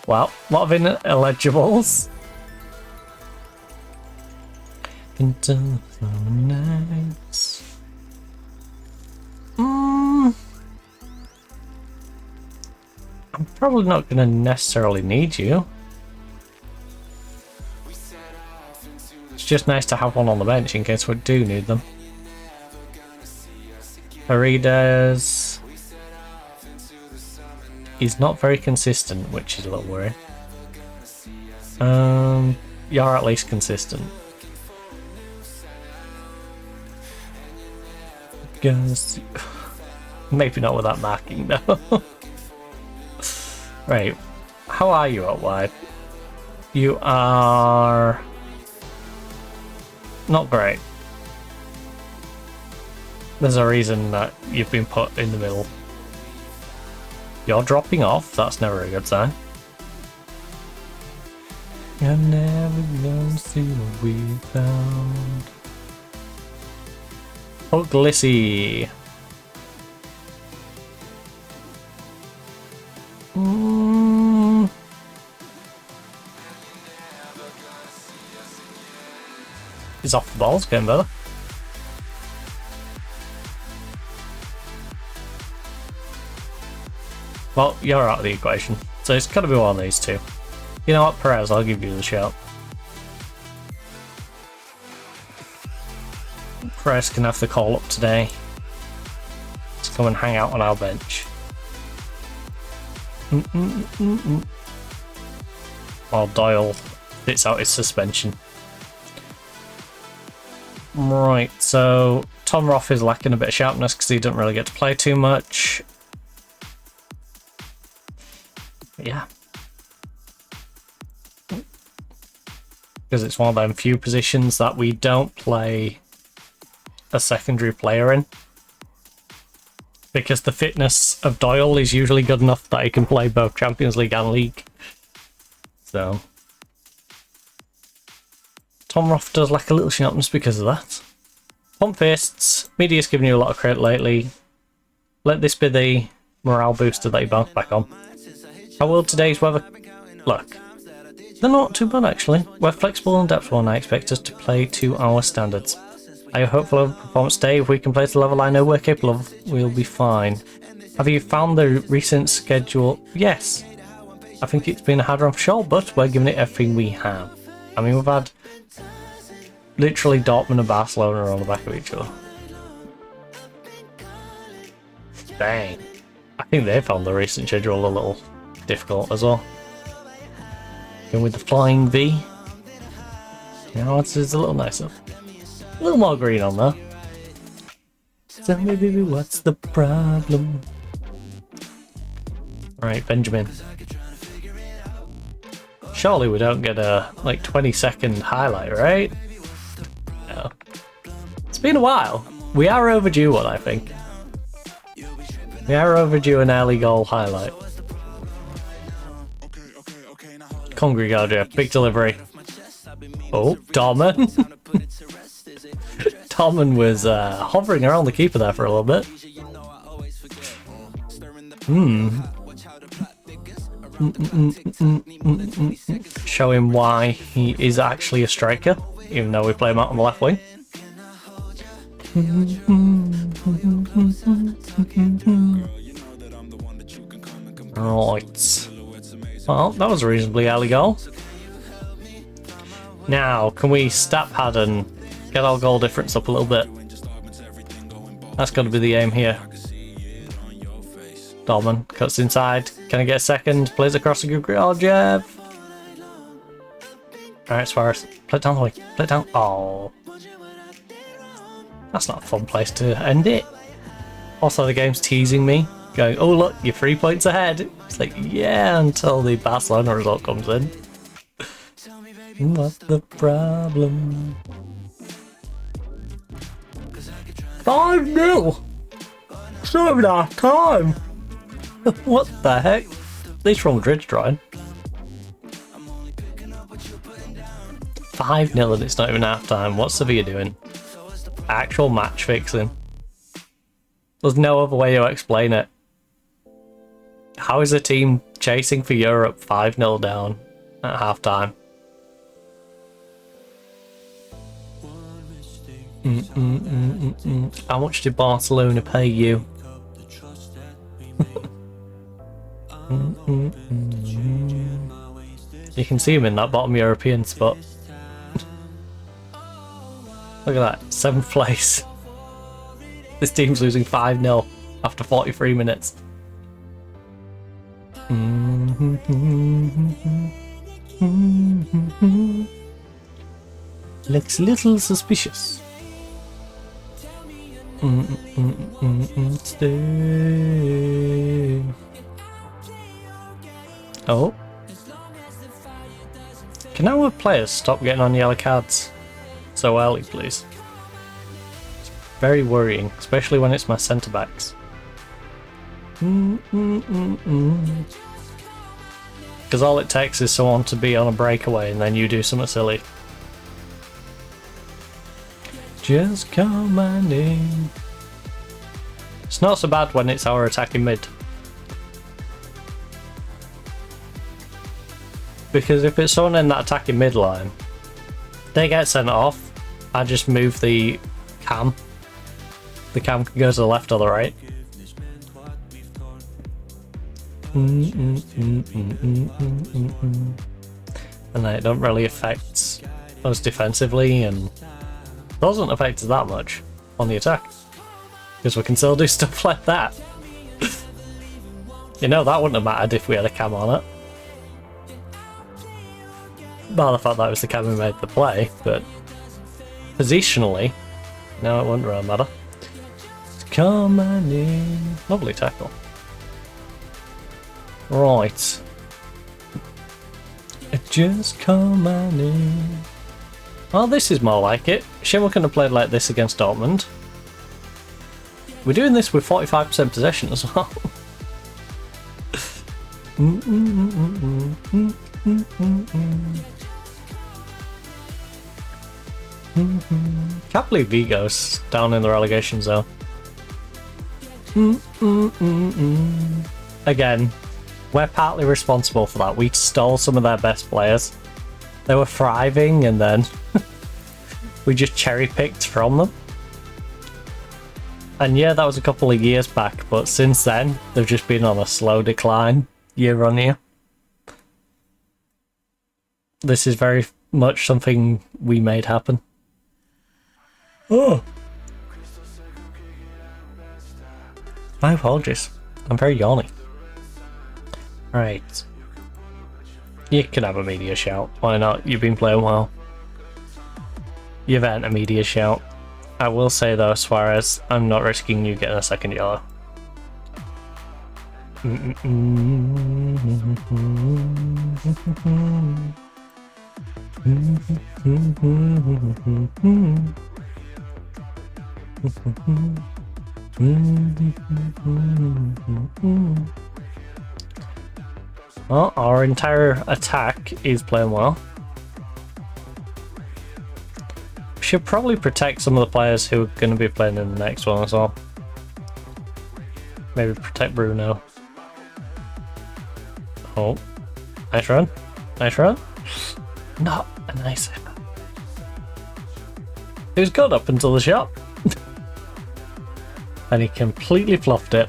Wow, a lot of ineligibles. Into the nights. I'm probably not going to necessarily need you. It's just nice to have one on the bench in case we do need them. Paredes is not very consistent, which is a little worrying. You're at least consistent. Maybe not with that marking though. Right, how are you out wide? You are not great. There's a reason that you've been put in the middle. You're dropping off, that's never a good sign. You're never gonna see what we found. Puglisi. He's off the ball, it's getting better. Well, you're out of the equation, so it's got to be one of these two. You know what, Perez, I'll give you the shout. Perez can have the call up today. Let's come and hang out on our bench. While Doyle sits out his suspension. Right, so Tom Roth is lacking a bit of sharpness because he doesn't really get to play too much. Yeah. Because it's one of them few positions that we don't play a secondary player in. Because the fitness of Doyle is usually good enough that he can play both Champions League and League. So Tom Roth does lack a little sharpness because of that. Pump fists. Media's given you a lot of credit lately. Let this be the morale booster that you bounce back on. How will today's weather look? They're not too bad actually. We're flexible and adaptable and I expect us to play to our standards. I hope for a performance today. If we can play to the level I know we're capable of, we'll be fine. Have you found the recent schedule? Yes. I think it's been harder, I'm sure, but we're giving it everything we have. I mean, we've had literally Dortmund and Barcelona on the back of each other. Dang. I think they found the recent schedule a little difficult as well. Going with the flying V. You know, it's a little nicer. A little more green on there. Tell me, baby, what's the problem? Right, Benjamin. Surely we don't get a, like, 20-second highlight, right? No. It's been a while. We are overdue one, I think. We are overdue an early goal highlight. Congregado, big delivery. Oh, Dorman. Dorman was hovering around the keeper there for a little bit. Show him why he is actually a striker, even though we play him out on the left wing. Right. Well, that was a reasonably early goal. Now, can we stat pad and get our goal difference up a little bit? That's got to be the aim here. Dorman cuts inside. Can I get a second? Plays across the Georgiev. Alright, Suarez. Play it down the way. Play it down. Oh. That's not a fun place to end it. Also, the game's teasing me. Going, oh look, you're 3 points ahead. It's like, yeah, until the Barcelona result comes in. What's the problem? 5-0! It's not even our time! What the heck? At least Real Madrid's trying. 5-0 and it's not even half time. What's Sevilla doing? Actual match fixing. There's no other way to explain it. How is a team chasing for Europe 5-0 down at half time? How much did Barcelona pay you? You can see him in that bottom European spot. Look at that, 7th place. This team's losing 5-0 after 43 minutes. Looks a little suspicious. Stay. Oh. Can our players stop getting on yellow cards so early, please? It's very worrying, especially when it's my centre backs. Because all it takes is someone to be on a breakaway and then you do something silly. Just call my name. It's not so bad when it's our attacking mid. Because if it's someone in that attacking mid line, they get sent off, I just move the cam. The cam can go to the left or the right. And then it don't really affect us defensively and doesn't affect us that much on the attack. Because we can still do stuff like that. You know, that wouldn't have mattered if we had a cam on it. Well, the fact that it was the cam who made the play, but positionally, no, it wouldn't really matter. Come on in. Lovely tackle. Right. Just come on in. Well, this is more like it. Shame we couldn't have played like this against Dortmund. We're doing this with 45% possession as well. Can't believe Vigo's down in the relegation zone. Again, we're partly responsible for that. We stole some of their best players. They were thriving and then we just cherry-picked from them. And yeah, that was a couple of years back, but since then, they've just been on a slow decline year on year. This is very much something we made happen. Oh! My apologies. I'm very yawny. Right. You can have a media shout. Why not? You've been playing well. You've earned a media shout. I will say though, Suarez, I'm not risking you getting a second yellow. Well, our entire attack is playing well. We should probably protect some of the players who are going to be playing in the next one as well. Maybe protect Bruno. Oh, nice run. Nice run. Not a nice hit. It was good up until the shot. And he completely fluffed it.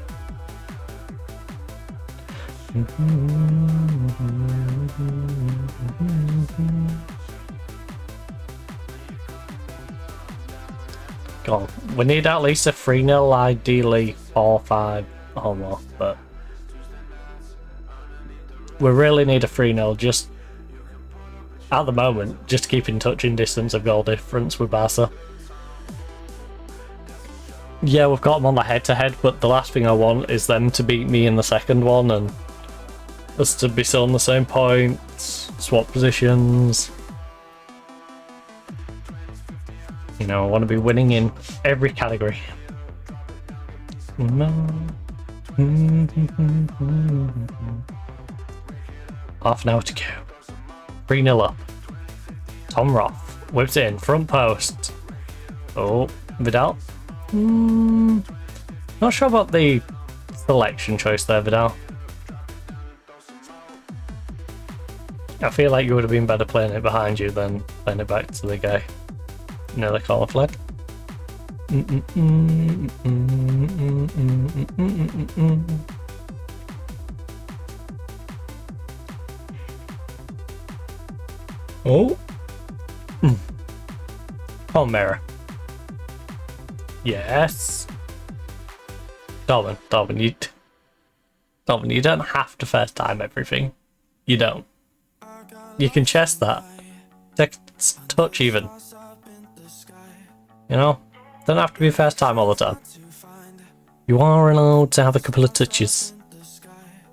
Go on. We need at least a 3-0, ideally 4-5 or more, but we really need a 3-0 just at the moment, just to keep in touching distance of goal difference with Barca. Yeah, we've got them on the head-to-head, but the last thing I want is them to beat me in the second one and us to be still on the same points, swap positions. You know, I want to be winning in every category. Half an hour to go. 3-0 up. Tom Roth whips it in, front post. Oh, Vidal. Not sure about the selection choice there, Vidal. I feel like you would have been better playing it behind you than playing it back to the guy near the corner flag. Oh. Oh, mirror. Yes. Darwin, you don't have to first time everything. You don't. You can chest that. Touch even. You know? Don't have to be first time all the time. You are allowed to have a couple of touches.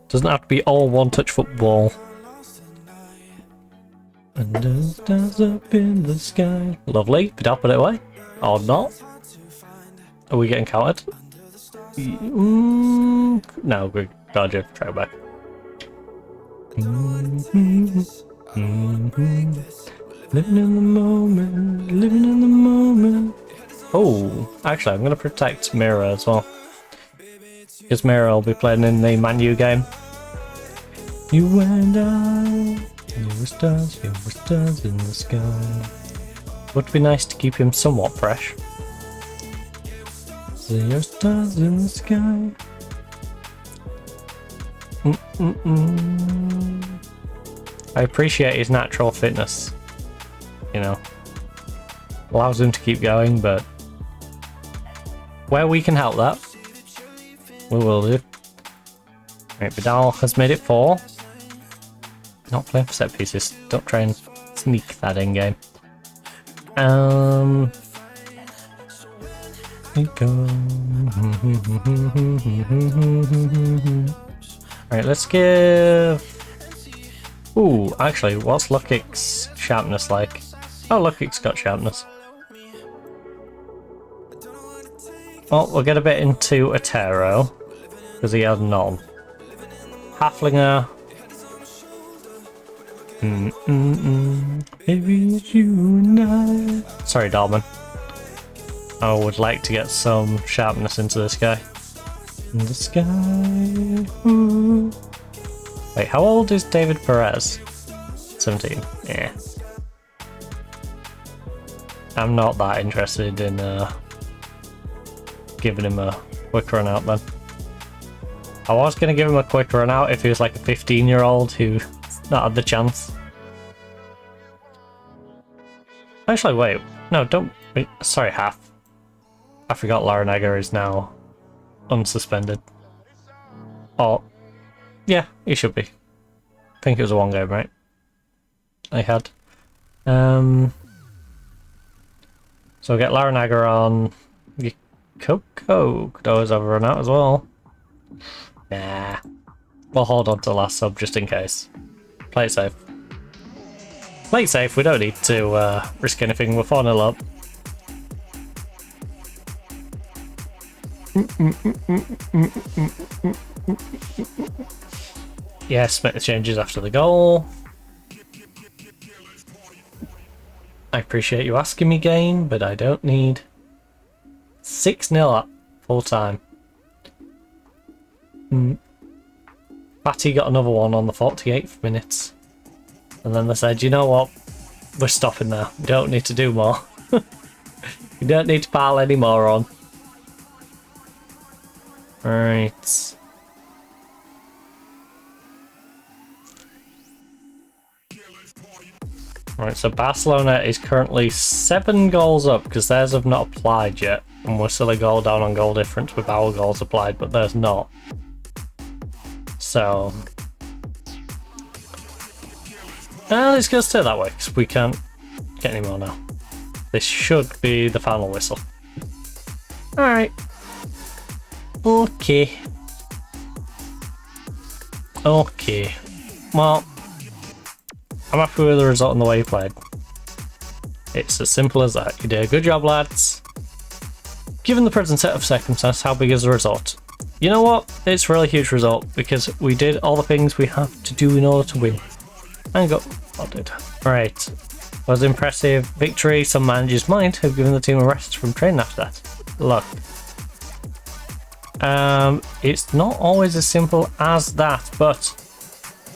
Doesn't have to be all one touch football. And there's stars up in the sky. Lovely. Vidal put it away. Or not. Are we getting counted? No, good. God, you try back. Living in the moment, living in the moment. Oh, actually, I'm going to protect Mira as well. Because Mira will be playing in the Man U game. You and I, you were stars in the sky. Would be nice to keep him somewhat fresh. There are stars in the sky. I appreciate his natural fitness. You know, allows him to keep going, but where we can help that, we will do. Right, Vidal has made it 4. Not playing for set pieces. Don't try and sneak that in game. Right, let's give. Ooh, actually, what's Lukic's sharpness like? Oh, Lukic's got sharpness. Well, we'll get a bit into Otero, because he had none. Haflinger. Maybe it's you and I. Sorry, Dalman. I would like to get some sharpness into this guy. In the sky. Ooh. Wait, how old is David Perez? 17. Yeah. I'm not that interested in giving him a quick run out then. I was going to give him a quick run out if he was like a 15-year-old who not had the chance. Actually, wait. No, don't... Wait, sorry, half. I forgot Larinaga is now unsuspended. Oh, yeah, he should be. I think it was a one game, right? I had. So we'll get Larinaga on. Coco could always have a run out as well. Nah. We'll hold on to the last sub just in case. Play it safe. Play it safe, we don't need to risk anything, we're 4-0 up. Yes, make the changes after the goal. I appreciate you asking me, game, but I don't need. 6-0 up, full time. Batty got another one on the 48th minute. And then they said, you know what? We're stopping now. We don't need to do more. We don't need to pile any more on. Right. Right, so Barcelona is currently 7 goals up because theirs have not applied yet. And we're still a goal down on goal difference with our goals applied, but theirs not. So... let's go stay that way because we can't get any more now. This should be the final whistle. Alright. Okay. Okay. Well, I'm happy with the result and the way you played. It's as simple as that. You did a good job, lads. Given the present set of circumstances, how big is the result? You know what? It's a really huge result because we did all the things we have to do in order to win. And got spotted. Right. Was impressive victory. Some managers might have given the team a rest from training after that. Look. It's not always as simple as that, but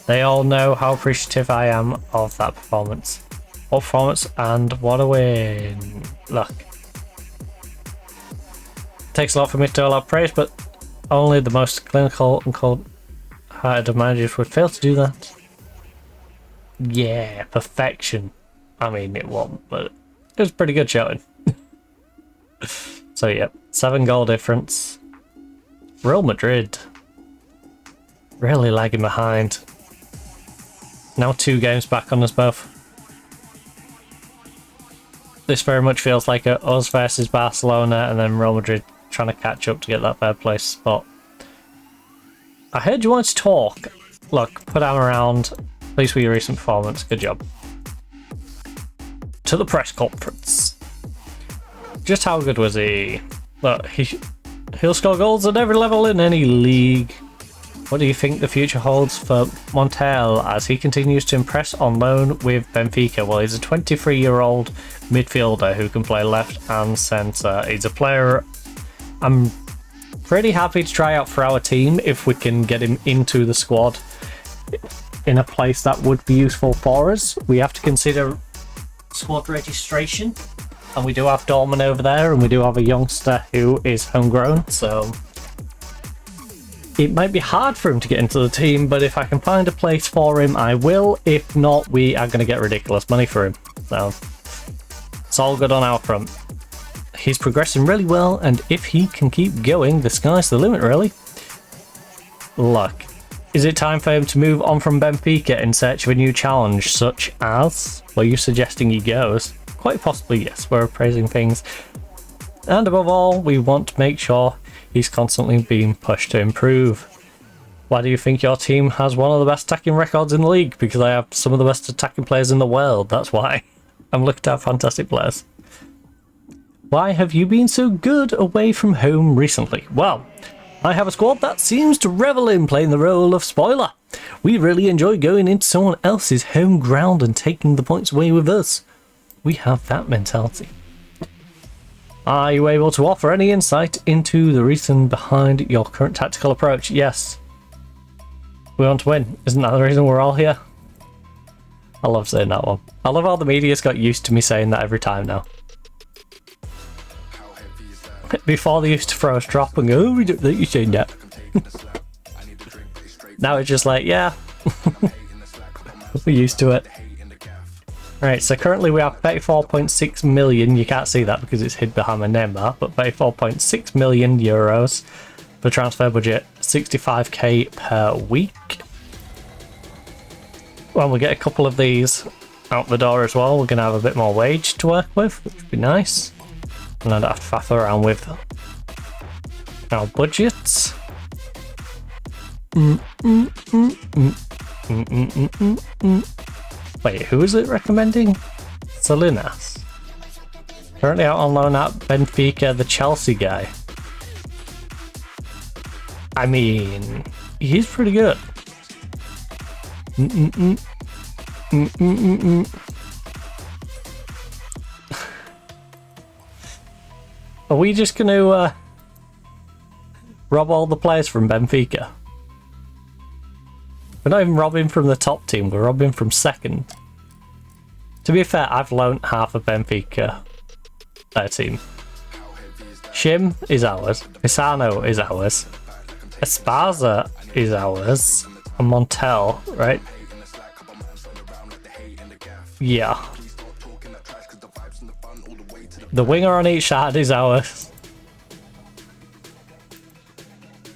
they all know how appreciative I am of that performance. What performance and what a win. Look. Takes a lot for me to do a lot of praise, but only the most clinical and cold-hearted of managers would fail to do that. Yeah, perfection. I mean, it wasn't, but it was pretty good showing. So, yeah, 7 goal difference. Real Madrid. Really lagging behind. Now 2 games back on us both. This very much feels like a us versus Barcelona and then Real Madrid trying to catch up to get that third place spot. I heard you wanted to talk. Look, put Am around. Pleased with your recent performance. Good job. To the press conference. Just how good was he? Look, he'll score goals at every level in any league. What do you think the future holds for Montiel as he continues to impress on loan with Benfica? Well, he's a 23-year-old midfielder who can play left and centre. He's a player I'm pretty happy to try out for our team if we can get him into the squad in a place that would be useful for us. We have to consider squad registration, and we do have Dorman over there, and we do have a youngster who is homegrown, so it might be hard for him to get into the team, but if I can find a place for him, I will. If not, we are going to get ridiculous money for him. So it's all good on our front. He's progressing really well, and if he can keep going, the sky's the limit, really. Look, is it time for him to move on from Benfica in search of a new challenge, such as... Well, you're suggesting he goes? Quite possibly, yes. We're appraising things. And above all, we want to make sure he's constantly being pushed to improve. Why do you think your team has one of the best attacking records in the league? Because I have some of the best attacking players in the world, that's why. I'm looking at fantastic players. Why have you been so good away from home recently? Well, I have a squad that seems to revel in playing the role of spoiler. We really enjoy going into someone else's home ground and taking the points away with us. We have that mentality. Are you able to offer any insight into the reason behind your current tactical approach? Yes. We want to win. Isn't that the reason we're all here? I love saying that one. I love how the media's got used to me saying that every time now. Before they used to throw us drop and go, oh, we don't let you say that. Now it's just like, yeah, we're used to it. Right, so currently we have 34.6 million. You can't see that because it's hid behind my name bar, but 34.6 million euros. The transfer budget, 65k per week. When we get a couple of these out the door as well, we're going to have a bit more wage to work with, which would be nice. And I don't have to faff around with our budgets. Wait, who is it recommending? Salinas. Currently out on loan at Benfica, the Chelsea guy. I mean, he's pretty good. Are we just going to rob all the players from Benfica? We're not even robbing from the top team, we're robbing from second. To be fair, I've loaned half of Benfica, their team. Shim is ours, Pisano is ours, Esparza is ours, and Montel, right? Yeah. The winger on each side is ours.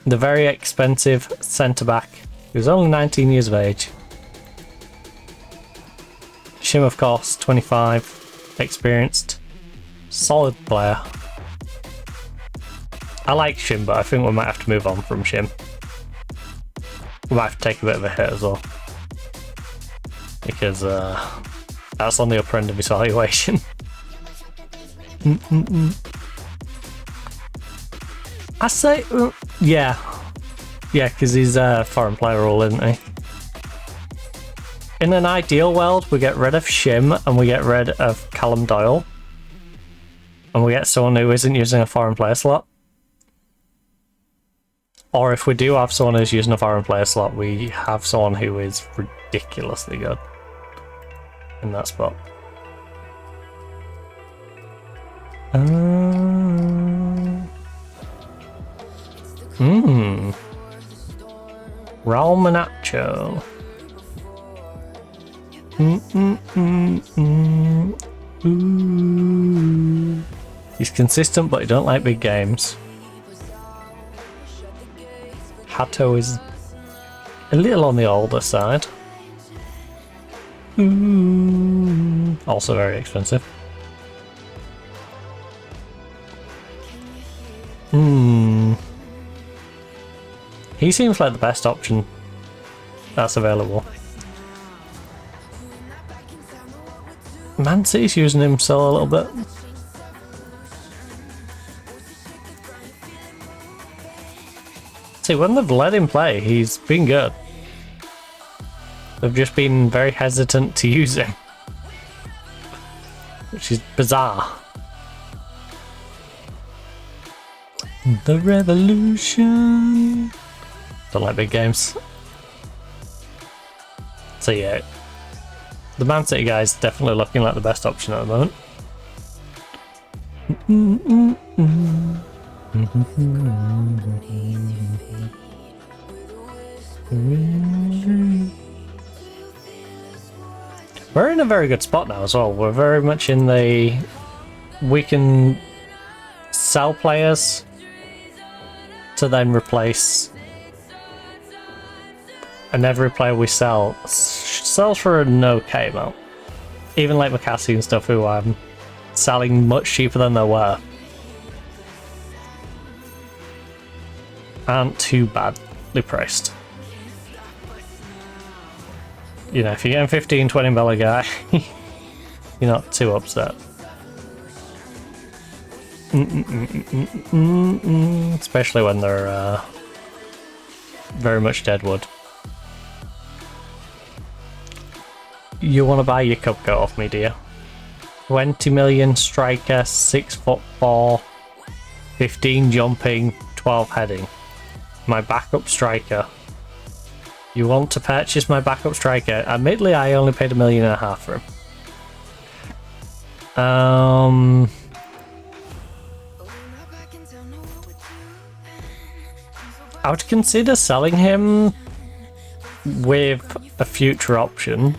The very expensive centre-back, who's only 19 years of age. Shim, of course, 25, experienced, solid player. I like Shim, but I think we might have to move on from Shim. We might have to take a bit of a hit as well, because that's on the upper end of his valuation. I say, yeah, because he's a foreign player rule, isn't he? In an ideal world, we get rid of Shim and we get rid of Callum Doyle, and we get someone who isn't using a foreign player slot. Or if we do have someone who's using a foreign player slot, we have someone who is ridiculously good in that spot. Raul Manacho. He's consistent, but he don't like big games. Hato is a little on the older side. Also very expensive. He seems like the best option that's available. Man City's using him still a little bit. See, when they've let him play, he's been good. They've just been very hesitant to use him, which is bizarre. The revolution. Don't like big games. So yeah, the Man City guy is definitely looking like the best option at the moment. We're in a very good spot now as well. We're very much in the... We can sell players to then replace, and every player we sell sells for an okay amount. Even like McCassie and stuff, who I'm selling much cheaper than they were, aren't too badly priced. You know, if you're getting $15-20 guy, you're not too upset. Especially when they're very much deadwood. You want to buy your cup go off me, do you? 20 million striker, 6'4", 15 jumping, 12 heading. My backup striker. You want to purchase my backup striker? Admittedly, I only paid $1.5 million for him. I would consider selling him with a future option.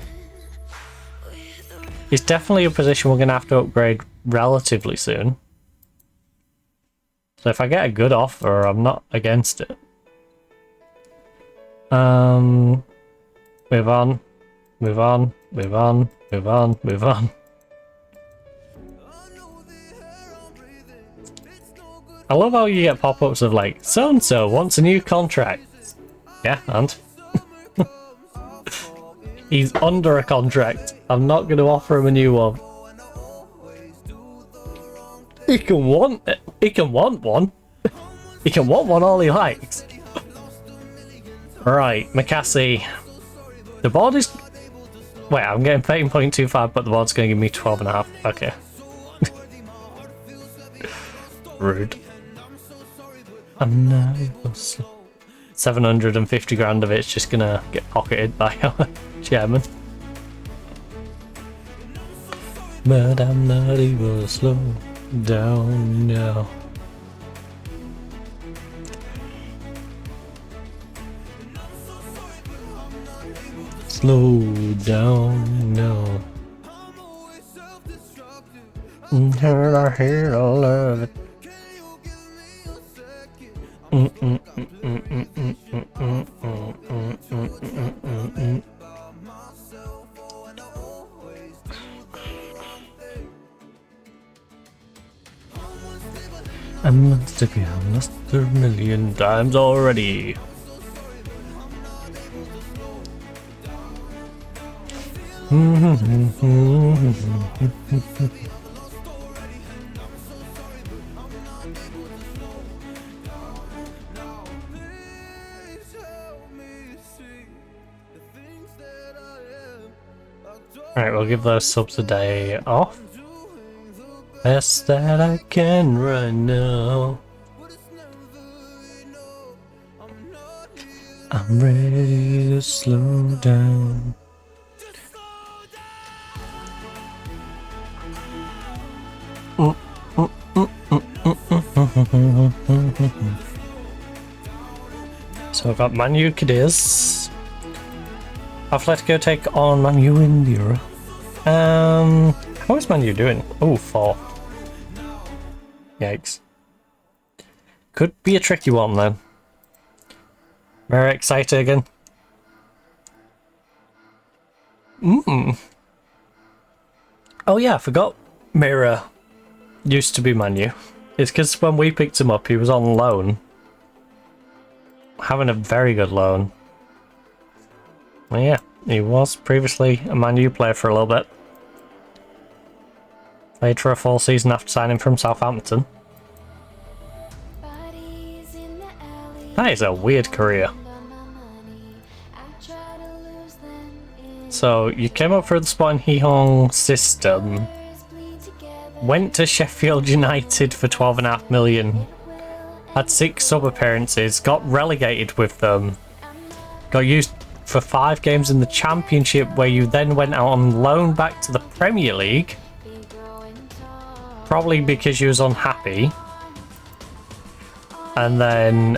He's definitely a position we're going to have to upgrade relatively soon. So if I get a good offer, I'm not against it. Move on. Move on. Move on. Move on. Move on. I love how you get pop-ups of like, so-and-so wants a new contract. Yeah, and? He's under a contract. I'm not going to offer him a new one. He can want it. He can want one. He can want one all he likes. Right, McCassie. The board is... Wait, I'm getting 13.25, but the board's going to give me 12.5. Okay. Rude. I'm nervous. 750 grand of it's just gonna get pocketed by our chairman. But I'm not able to slow down now. Slow down now. I hear I love it. I must have been lost a million times already. Alright, we'll give those subs a day off. Best that I can right now. I'm ready to slow down. So I've got Man U Cadiz. Atletico take on Man U India. How is Man U doing? Oh, 4. Yikes. Could be a tricky one then. Very excited again. Oh yeah, I forgot Mira used to be Man U. It's because when we picked him up, he was on loan. Having a very good loan. Well, yeah, he was previously a Man U player for a little bit. Played for a full season after signing from Southampton. That is a weird career. So, you came up through the Sporting Gijón system, went to Sheffield United for 12.5 million, had 6 sub-appearances, got relegated with them, got used for 5 games in the Championship, where you then went out on loan back to the Premier League, probably because you was unhappy, and then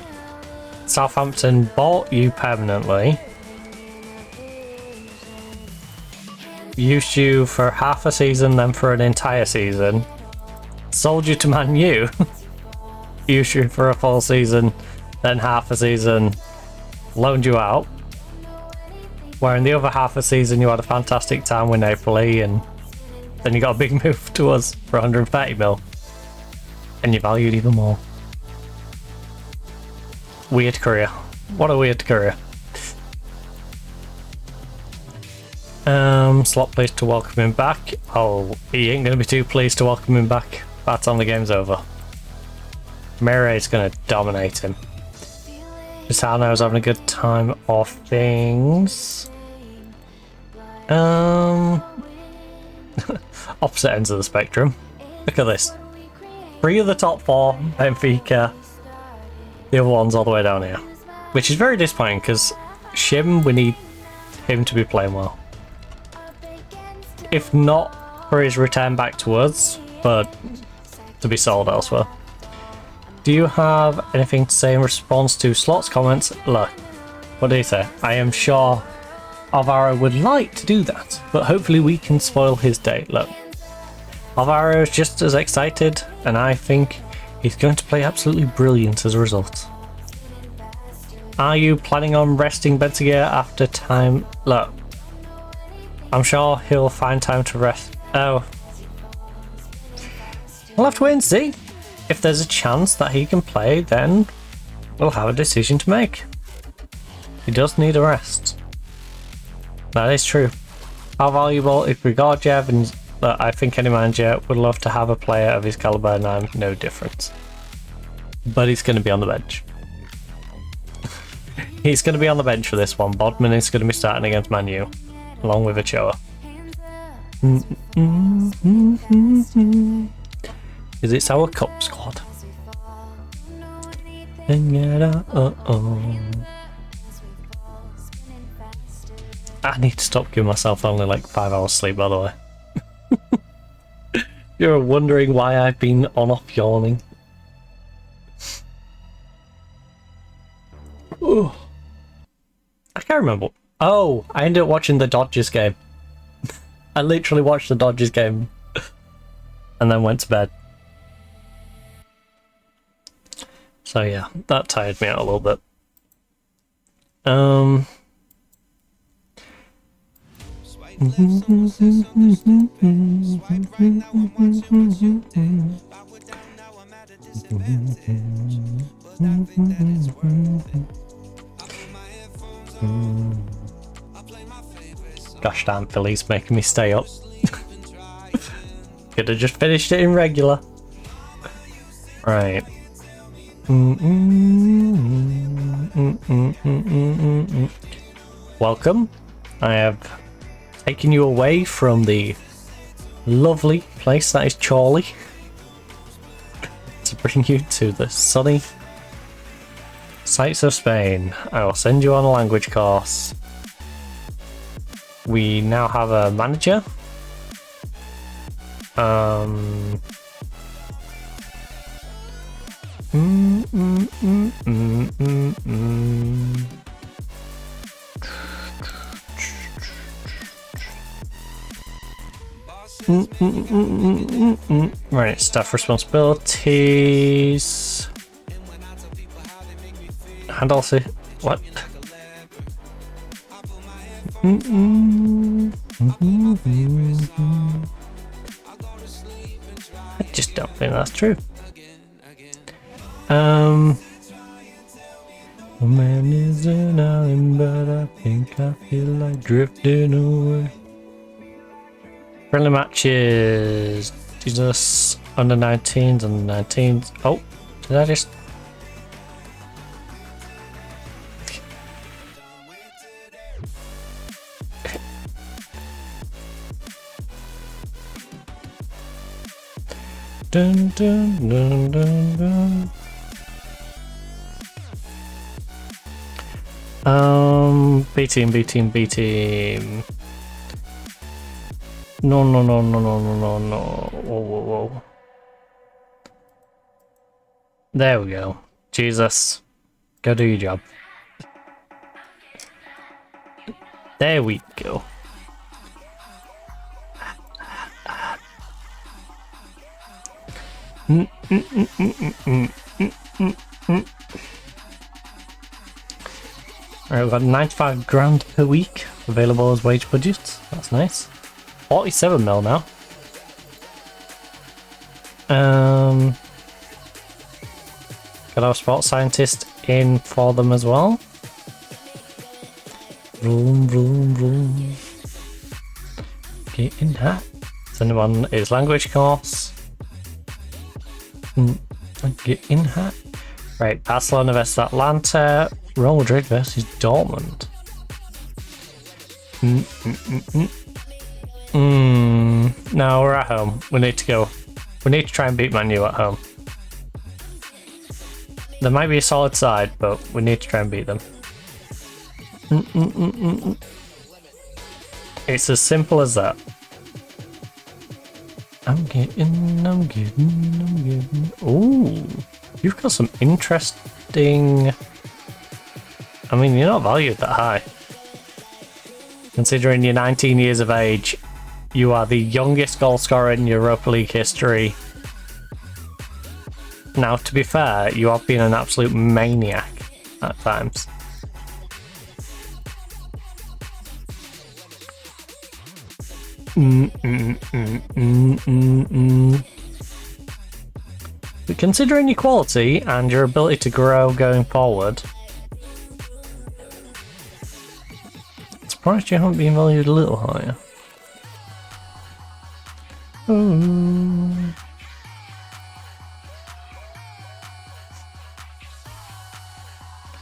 Southampton bought you permanently, used you for half a season, then for an entire season, sold you to Man U, used you for a full season, then half a season, loaned you out, where in the other half a season you had a fantastic time with Napoli, and then you got a big move to us for 130 mil, and you valued even more. Weird career. What a weird career. Slot pleased to welcome him back. Oh, he ain't gonna be too pleased to welcome him back. That's on the game's over. Mere's gonna dominate him. Pisano's having a good time of things. Opposite ends of the spectrum. Look at this. 3 of the top 4, Benfica. The other one's all the way down here. Which is very disappointing because Shim, we need him to be playing well. If not for his return back to us, but to be sold elsewhere. do you have anything to say in response to Slot's comments? Look, what did he say? I am sure Alvaro would like to do that, but hopefully we can spoil his day. Look, Alvaro is just as excited, and I think he's going to play absolutely brilliant as a result. Are you planning on resting Bentigear after time? Look, I'm sure he'll find time to rest. Oh. We'll have to wait and see. If there's a chance that he can play, then we'll have a decision to make. He does need a rest. That is true. How valuable is Grigorjev? And I think any manager would love to have a player of his caliber, and I'm no different. But he's going to be on the bench. He's going to be on the bench for this one. Bodman is going to be starting against Man U, along with Ochoa. Because it's our cup squad. I need to stop giving myself only like 5 hours sleep, by the way. You're wondering why I've been on off yawning. Ooh. I can't remember. Oh, I ended up watching the Dodgers game. I literally watched the Dodgers game and then went to bed. So yeah, that tired me out a little bit. Gosh damn, Philly's making me stay up. Could have just finished it in regular. Right. Welcome. I have taken you away from the lovely place that is Chorley to bring you to the sunny sights of Spain. I will send you on a language course. We now have a manager. Right, staff responsibilities. And also, what? I just don't think that's true. Man is an island, but I think I feel like drifting away. Friendly matches. Jesus. Under 19s, under 19s. Oh, did I just... Dun dun dun dun dun. B team, B team, B team. No, no, no, no, no, no, no, no. Whoa, whoa, whoa. There we go. Jesus. Go do your job. There we go. Alright, we've got 95 grand per week available as wage budget. That's nice. 47 mil now. Got our sports scientist in for them as well. Vroom, vroom, vroom. Getting hot. Send him on his language course. Getting hot. Right, Barcelona versus Atlanta. Real Madrid versus Dortmund. No, we're at home. We need to go. We need to try and beat Man U at home. There might be a solid side, but we need to try and beat them. It's as simple as that. I'm getting. Ooh. You've got some interesting... I mean, you're not valued that high. Considering you're 19 years of age, you are the youngest goal scorer in Europa League history. Now, to be fair, you have been an absolute maniac at times. But considering your quality and your ability to grow going forward, I'm surprised you haven't been valued a little higher.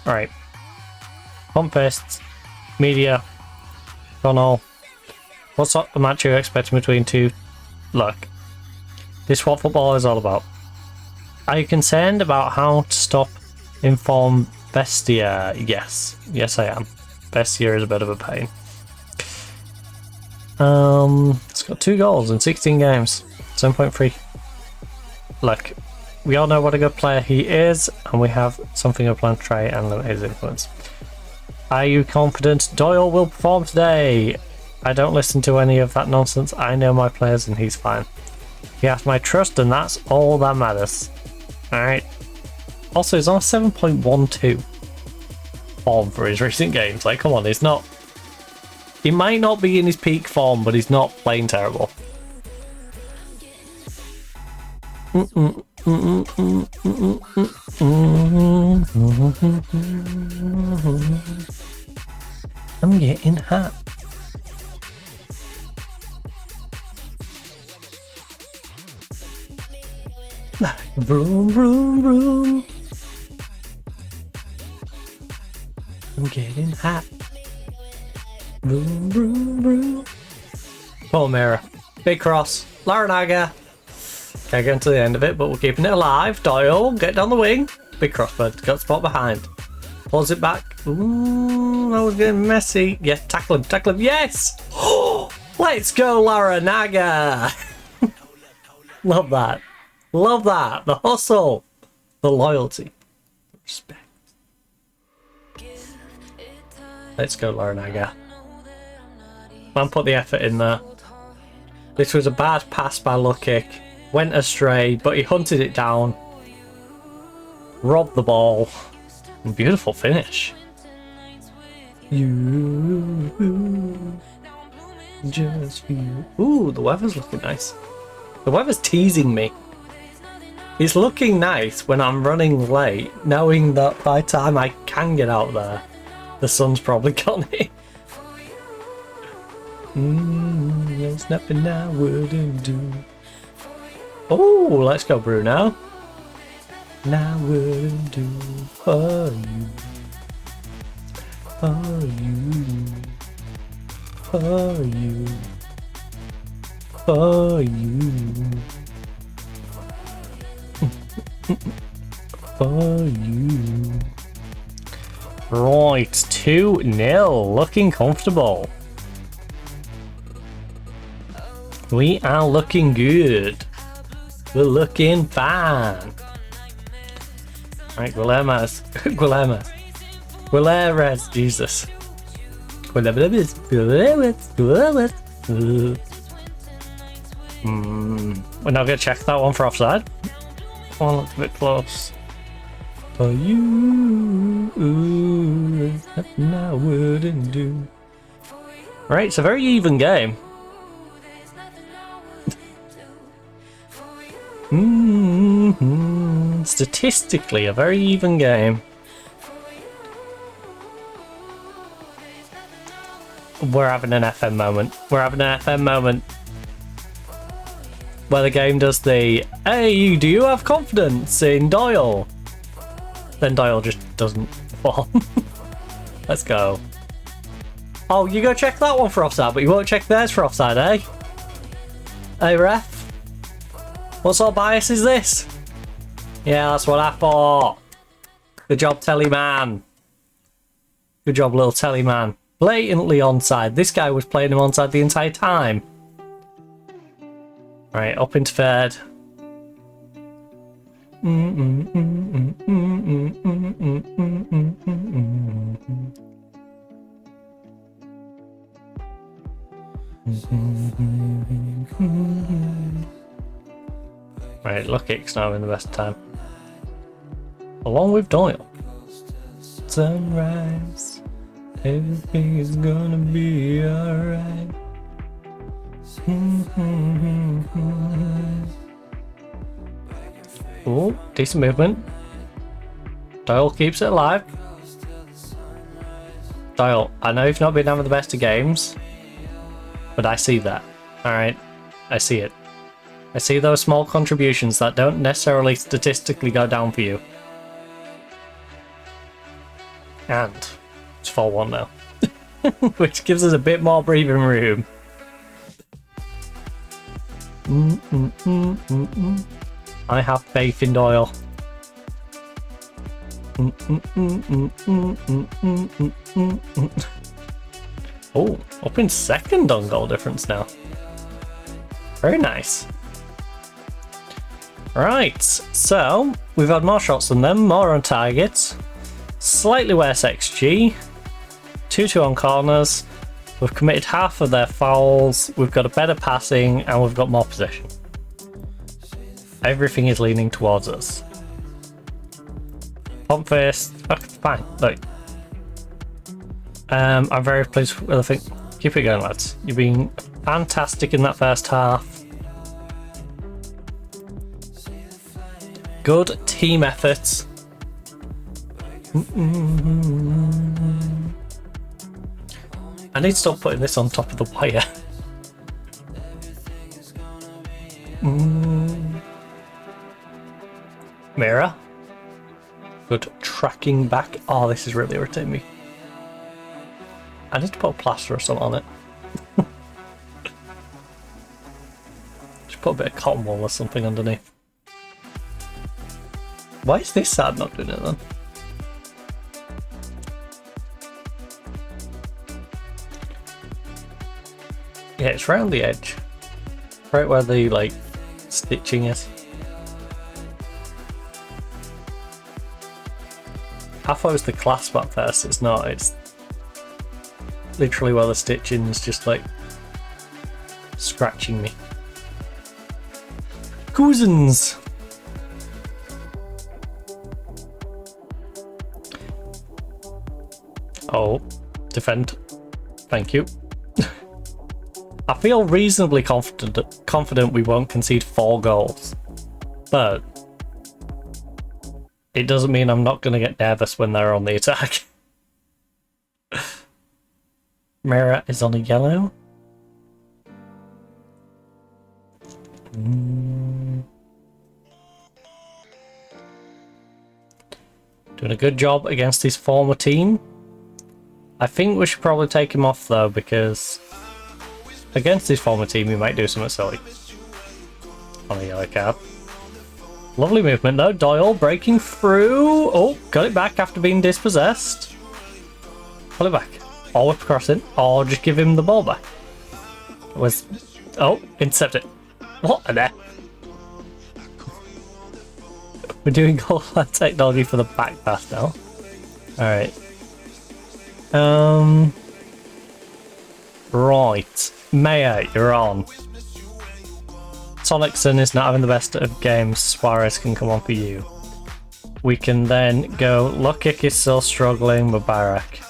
Alright. Pump fists. Media. Connell. What's up the match you're expecting between two? Look. This is what football is all about. Are you concerned about how to stop informed Bestia? Yes. Yes, I am. Bestia is a bit of a pain. It's got 2 goals in 16 games. 7.3. Look, we all know what a good player he is, and we have something of a plan to try and limit his influence. Are you confident Doyle will perform today? I don't listen to any of that nonsense. I know my players and he's fine. He has my trust and that's all that matters. Alright. Also, he's on a 7.12 form for his recent games. Like, come on, he's not... He might not be in his peak form, but he's not playing terrible. I'm getting hot. Vroom, vroom, vroom. I'm getting hot. Vroom, vroom, vroom. Palmera. Big cross. Larinaga. Can't get into the end of it, but we're keeping it alive. Doyle, get down the wing. Big crossbird. Got spot behind. Pulls it back. Ooh, that was getting messy. Yeah, tackle him. Tackle him. Yes! Let's go, Larinaga. Love that. Love that. The hustle. The loyalty. Respect. Let's go, Larinaga. Man put the effort in there. This was a bad pass by Lukic. Went astray, but he hunted it down. Robbed the ball. And beautiful finish. You. Just for you. Ooh, the weather's looking nice. The weather's teasing me. It's looking nice when I'm running late, knowing that by the time I can get out there, the sun's probably gone in. There's nothing I wouldn't do. Oh, let's go, Bruno. And I wouldn't do for you. For you. For you. For you. For you. Right, 2-0. Looking comfortable. We are looking good. We're looking fine. Right, Guilhermes. Guilhermes, Jesus. Guilhermes. We're not going to check that one for offside. One looks a bit close. For you, there's nothing I wouldn't do. Right, it's a very even game. Statistically, a very even game. We're having an FM moment. We're having an FM moment. Where the game does the, hey, do you have confidence in Doyle? Then Doyle just doesn't fall. Let's go. Oh, you go check that one for offside, but you won't check theirs for offside, eh? Hey, ref? What sort of bias is this? Yeah, that's what I thought. Good job, Telly Man. Good job, little Telly Man. Blatantly onside. This guy was playing him onside the entire time. Right, up into third. Right, look, it's now having the best time. Along with Doyle. Sunrise, everything is gonna be alright. Oh, decent movement. Doyle keeps it alive. Doyle, I know you've not been having the best of games, but I see that. Alright, I see it. I see those small contributions that don't necessarily statistically go down for you. And it's 4-1 now. Which gives us a bit more breathing room. I have faith in Doyle. Oh, up in second on goal difference now. Very nice. Right, so we've had more shots than them, more on targets, slightly worse XG, 2-2 on corners, we've committed half of their fouls, we've got a better passing, and we've got more possession. Everything is leaning towards us. Pump first. Okay, fine. Look. I'm very pleased with the thing. Keep it going, lads. You've been fantastic in that first half. Good team effort. I need to stop putting this on top of the wire. Mirror. Good tracking back. Oh, this is really irritating me. I need to put a plaster or something on it. Just put a bit of cotton wool or something underneath. Why is this side not doing it then? Yeah, it's round the edge. Right where the, like, stitching is. I thought it was the clasp at first, it's not, it's literally where the stitching is just like scratching me. Cousins! Oh, defend. Thank you. I feel reasonably confident we won't concede 4 goals, but it doesn't mean I'm not going to get nervous when they're on the attack. Mirror is on a yellow. Doing a good job against his former team. I think we should probably take him off though, because against his former team he might do something silly. On a yellow card. Lovely movement though, Doyle breaking through. Oh, got it back after being dispossessed. Pull it back. Or whip across it, or just give him the ball back. Oh, intercept it. What an F. We're doing goal line technology for the back pass now. Alright. Right. Mayor, you're on. Sonicson is not having the best of games. Suarez can come on for you. We can then go. Lukic is still struggling. Mubarak.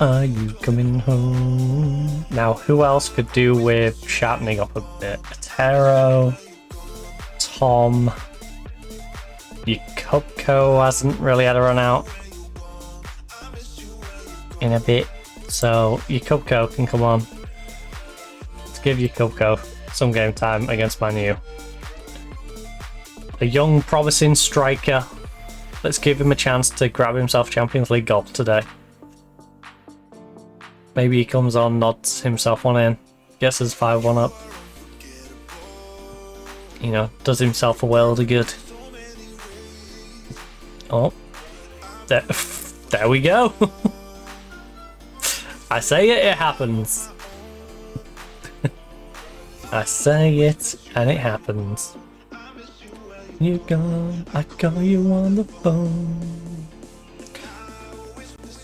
Are you coming home? Now, who else could do with sharpening up a bit? Atero, Tom, Yakubko hasn't really had a run out in a bit, so Yakubko can come on. Let's give Yakubko some game time against Man U. A young, promising striker. Let's give him a chance to grab himself Champions League goal today. Maybe he comes on, nods himself one in, gets us 5-1 up. You know, does himself a world of good. Oh. There we go. I say it, it happens. I say it, and it happens. you're gone, I call you on the phone.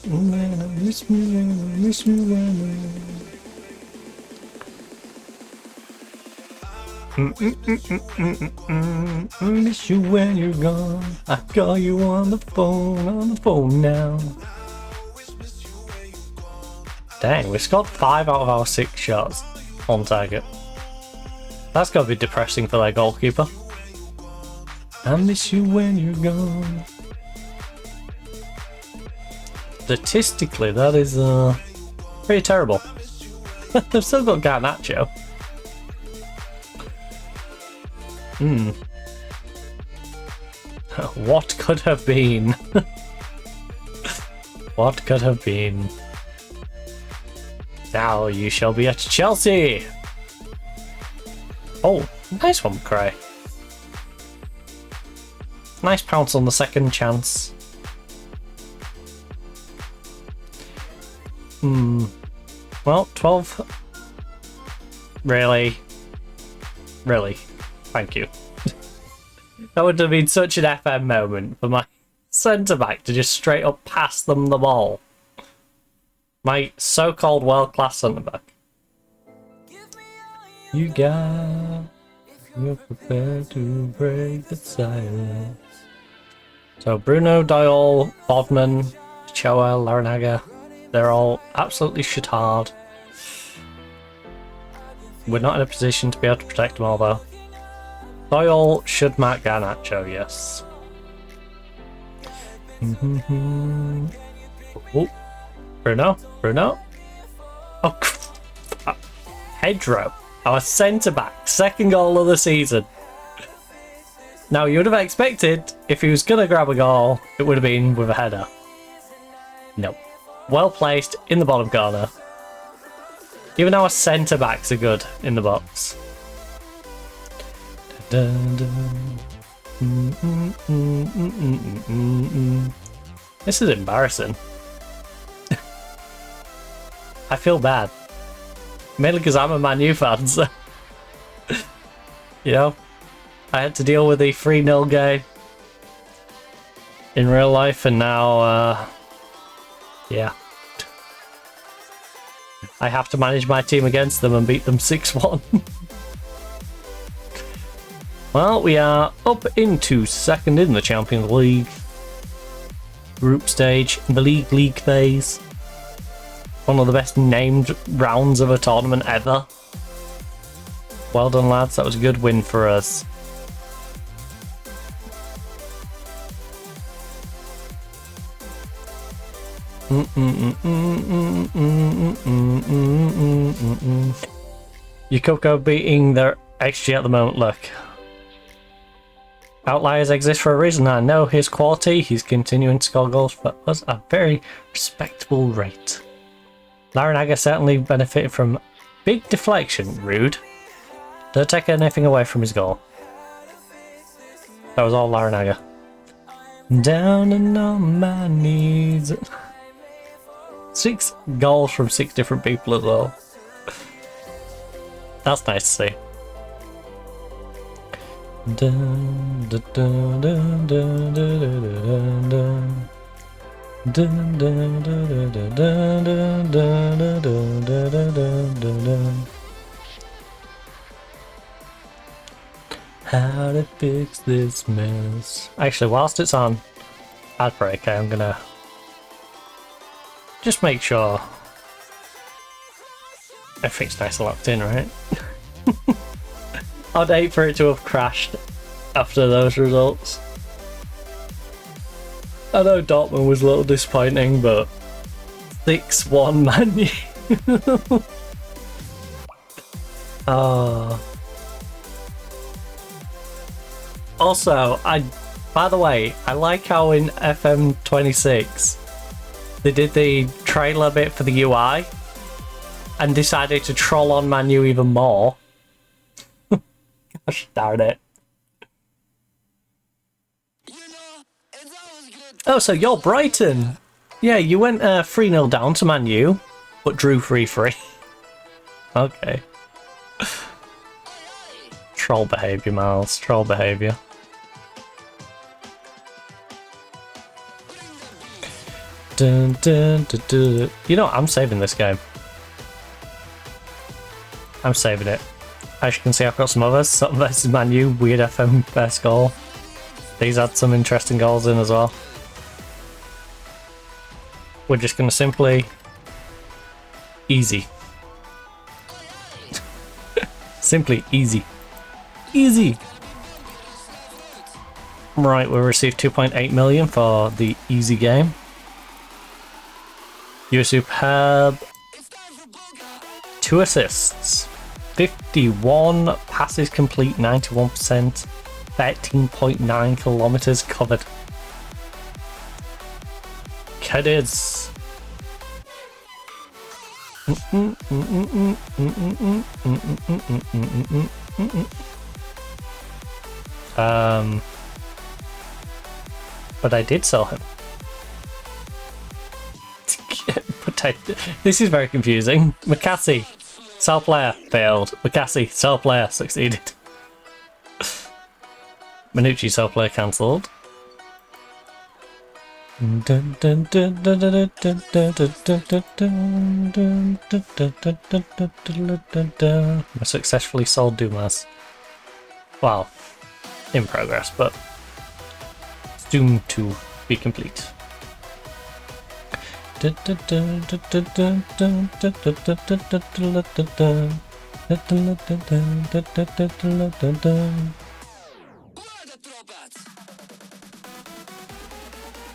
Man, I miss you when I miss you when you're gone. I call you on the phone now. Dang, we scored 5 out of our 6 shots on target. That's gotta be depressing for their goalkeeper. I miss you when you're gone. Statistically, that is pretty terrible. They've still got Garnacho. What could have been? What could have been? Now you shall be at Chelsea! Oh, nice one, Cray. Nice pounce on the second chance. Well, 12. Really? Really? Thank you. That would have been such an FM moment for my centre-back to just straight up pass them the ball. My so-called world-class centre-back. You got... You're prepared to break the silence. So Bruno, Doyle, Bodman, Choa, Larinaga, they're all absolutely shit hard. We're not in a position to be able to protect them all though. Doyle should mark Garnacho, yes. Oh, Bruno. Oh, Pedro, our centre-back, second goal of the season. Now, you would have expected, if he was going to grab a goal, it would have been with a header. Nope. Well placed in the bottom corner. Even our centre-backs are good in the box. This is embarrassing. I feel bad. Mainly because I'm a Man U fan, so... You know? I had to deal with the 3-0 game in real life, and now, yeah. I have to manage my team against them and beat them 6-1. Well, we are up into second in the Champions League group stage, the league phase. One of the best named rounds of a tournament ever. Well done, lads. That was a good win for us. Yukoko beating their XG at the moment, look. Outliers exist for a reason. I know his quality. He's continuing to score goals for us at a very respectable rate. Larinaga certainly benefited from big deflection. Rude. Don't take anything away from his goal. That was all Larinaga. Down and on my knees. 6 goals from 6 different people as well. That's nice to see. How to fix this mess. Actually, whilst it's on ad break, I'm gonna just make sure everything's nice and locked in, right? I'd hate for it to have crashed after those results. I know Dortmund was a little disappointing, but 6-1 Man U. Oh. Also, by the way, I like how in FM26 they did the trailer bit for the UI and decided to troll on Man U even more. Gosh darn it. Oh, so you're Brighton. Yeah, you went 3-0 down to Man U, but drew 3-3. Okay. Troll behaviour, Miles. Troll behaviour. dun, dun, dun, dun. You know what? I'm saving this game. I'm saving it. As you can see, I've got some others. Sutton versus Man U, weird FM first goal. These had some interesting goals in as well. We're just going to simply... easy. Simply easy. Easy! Right, we'll receive 2.8 million for the easy game. You're superb. 2 assists. 51 passes complete, 91%. 13.9 kilometers covered. Caddies. But I did sell him. This is very confusing. McCassie, sell player, failed. McCassie, sell player, succeeded. Minucci, sell player, cancelled. I successfully sold Dumas. Wow. In progress, but doomed to be complete.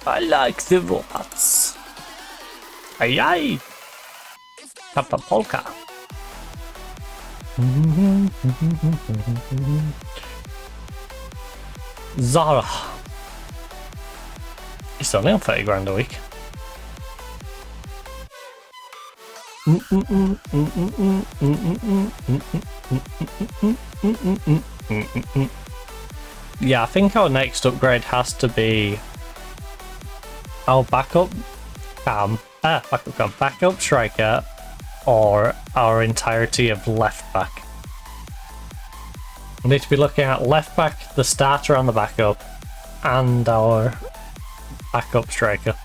I like the robots. Aye aye. Papa Polka. Zara. It's only on 30 grand a week. Yeah, I think our next upgrade has to be our backup striker, or our entirety of left back. We need to be looking at left back, the starter and the backup, and our backup striker.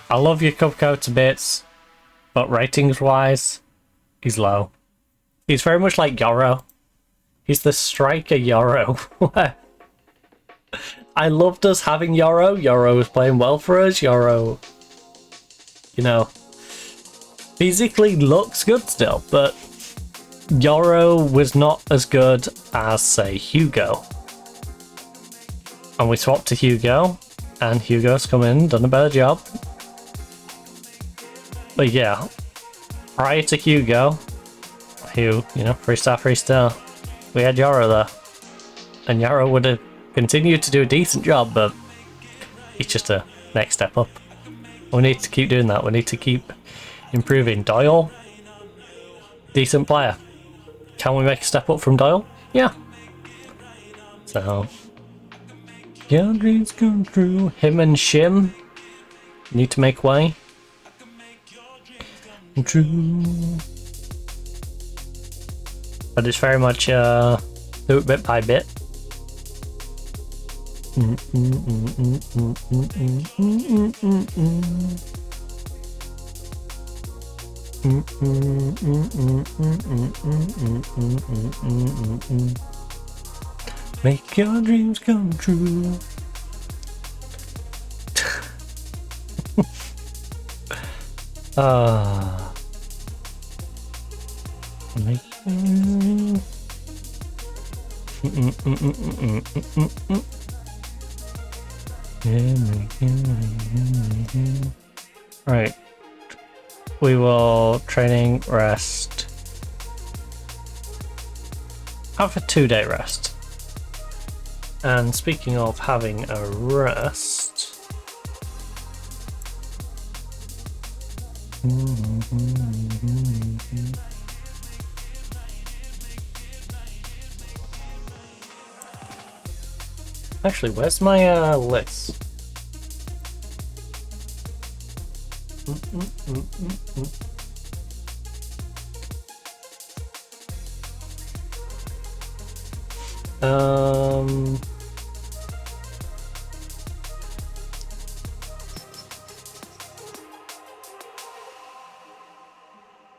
I love your Cupco to bits, but ratings wise, he's low. He's very much like Yoro. He's the striker Yoro. I loved us having Yoro. Yoro was playing well for us. Yoro, you know, physically looks good still, but Yoro was not as good as, say, Hugo. And we swapped to Hugo, and Hugo's come in, done a better job. But yeah, prior to Hugo, who, you know, free star, we had Yoro there. And Yoro would have continued to do a decent job, but he's just a next step up. We need to keep doing that. We need to keep improving. Doyle, decent player. Can we make a step up from Doyle? Yeah. So, your dreams come true. Him and Shim need to make way. True. But it's very much do it bit by bit. Make your dreams come true. Right. We will training rest. Have a 2-day rest. And speaking of having a rest, actually, where's my list?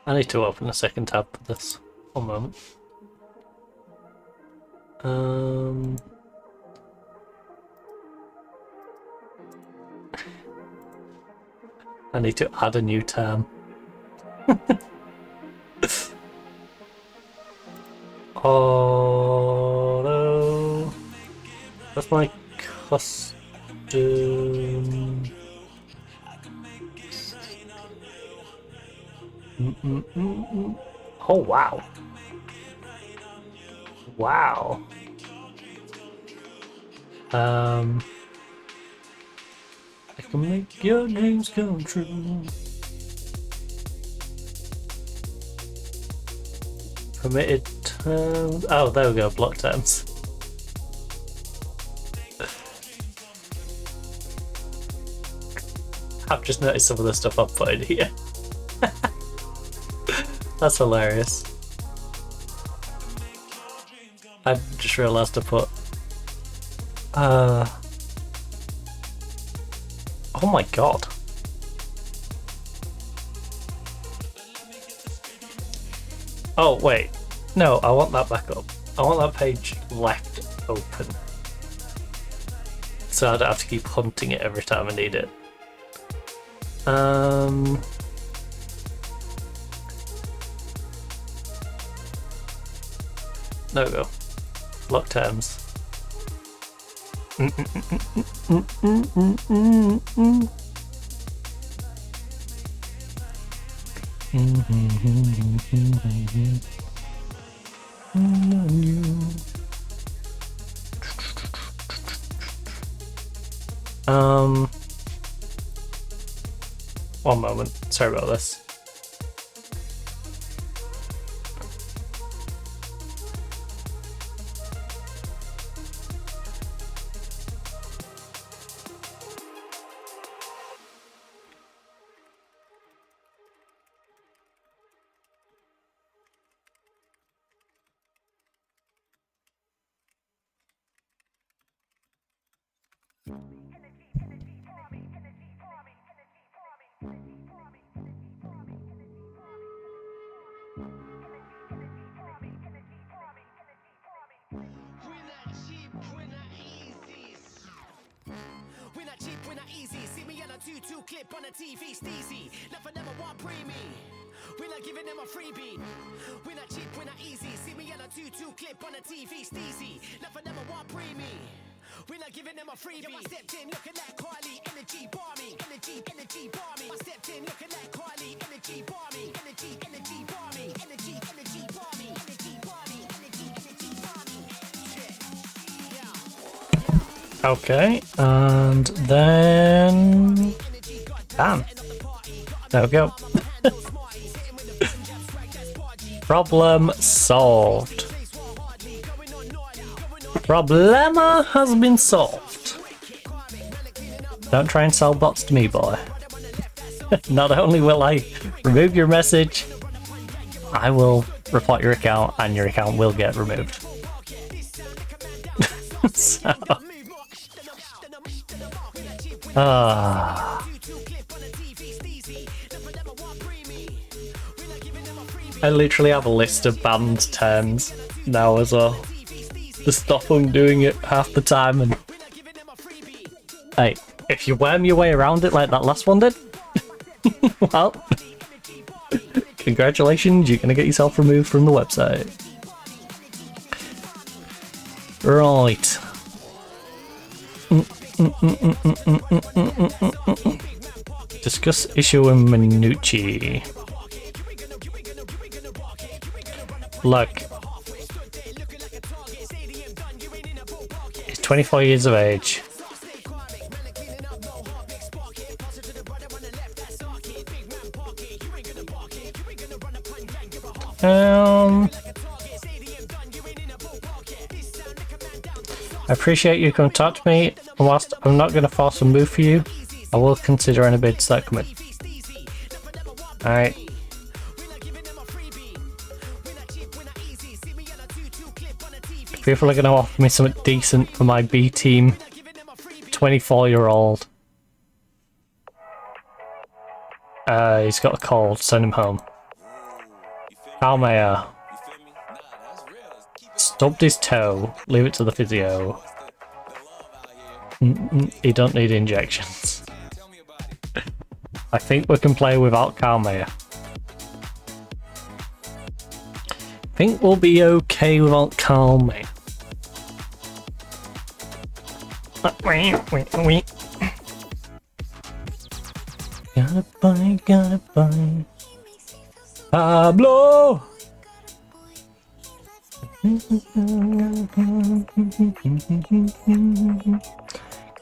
I need to open a second tab for this. One moment. I need to add a new term. Oh no. That's my custom. Oh wow. Wow. I can make your dreams come true. Permitted terms. Oh, there we go. Block terms. I've just noticed some of the stuff I've put in here. That's hilarious. I just realised to put. Oh my god. Oh wait, no, I want that back up. I want that page left open. So I don't have to keep hunting it every time I need it. There we go. Block terms. One moment. Sorry about this. Clip on the TV, steezy. Nothing ever want preemie. We're not giving them a freebie. We're not cheap, we're not easy. See me on a 2-2 clip on the TV, steezy. Nothing ever want preemie. We're not giving them a freebie. I stepped in looking like Carly, energy barmy, energy barmy. I stepped in looking like Carly, energy barmy, energy barmy, energy barmy, energy barmy. Yeah. Okay, and then. Damn. There we go. Problem solved. Problema has been solved. Don't try and sell bots to me, boy. Not only will I remove your message, I will report your account and your account will get removed. So. I literally have a list of banned terms now as well. To stop them doing it half the time, and hey, if you worm your way around it like that last one did, well, congratulations, you're gonna get yourself removed from the website. Right. Discuss issue in Minucci. Look, he's 24 years of age. I appreciate you coming to talk to me, and whilst I'm not going to force a move for you, I will consider any bids that come in. Alright. People are going to offer me something decent for my B team 24-year-old. He's got a cold, send him home. Kalmaya stubbed his toe. Leave it to the physio. He don't need injections. I think we can play without Kalmaya. I think we'll be okay without Kalmaya. Gotta buy. Pablo!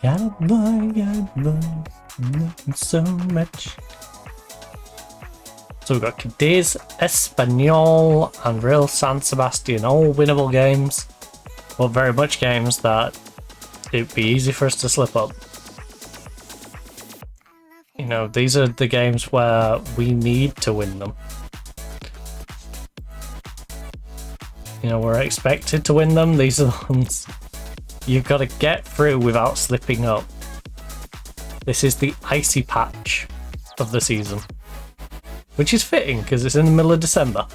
Gotta buy. So much. So we've got Cadiz, Espanyol, and Real San Sebastian, all winnable games. Well, very much games that it'd be easy for us to slip up. You know, these are the games where we need to win them. You know, we're expected to win them. These are the ones you've got to get through without slipping up. This is the icy patch of the season. Which is fitting, because it's in the middle of December.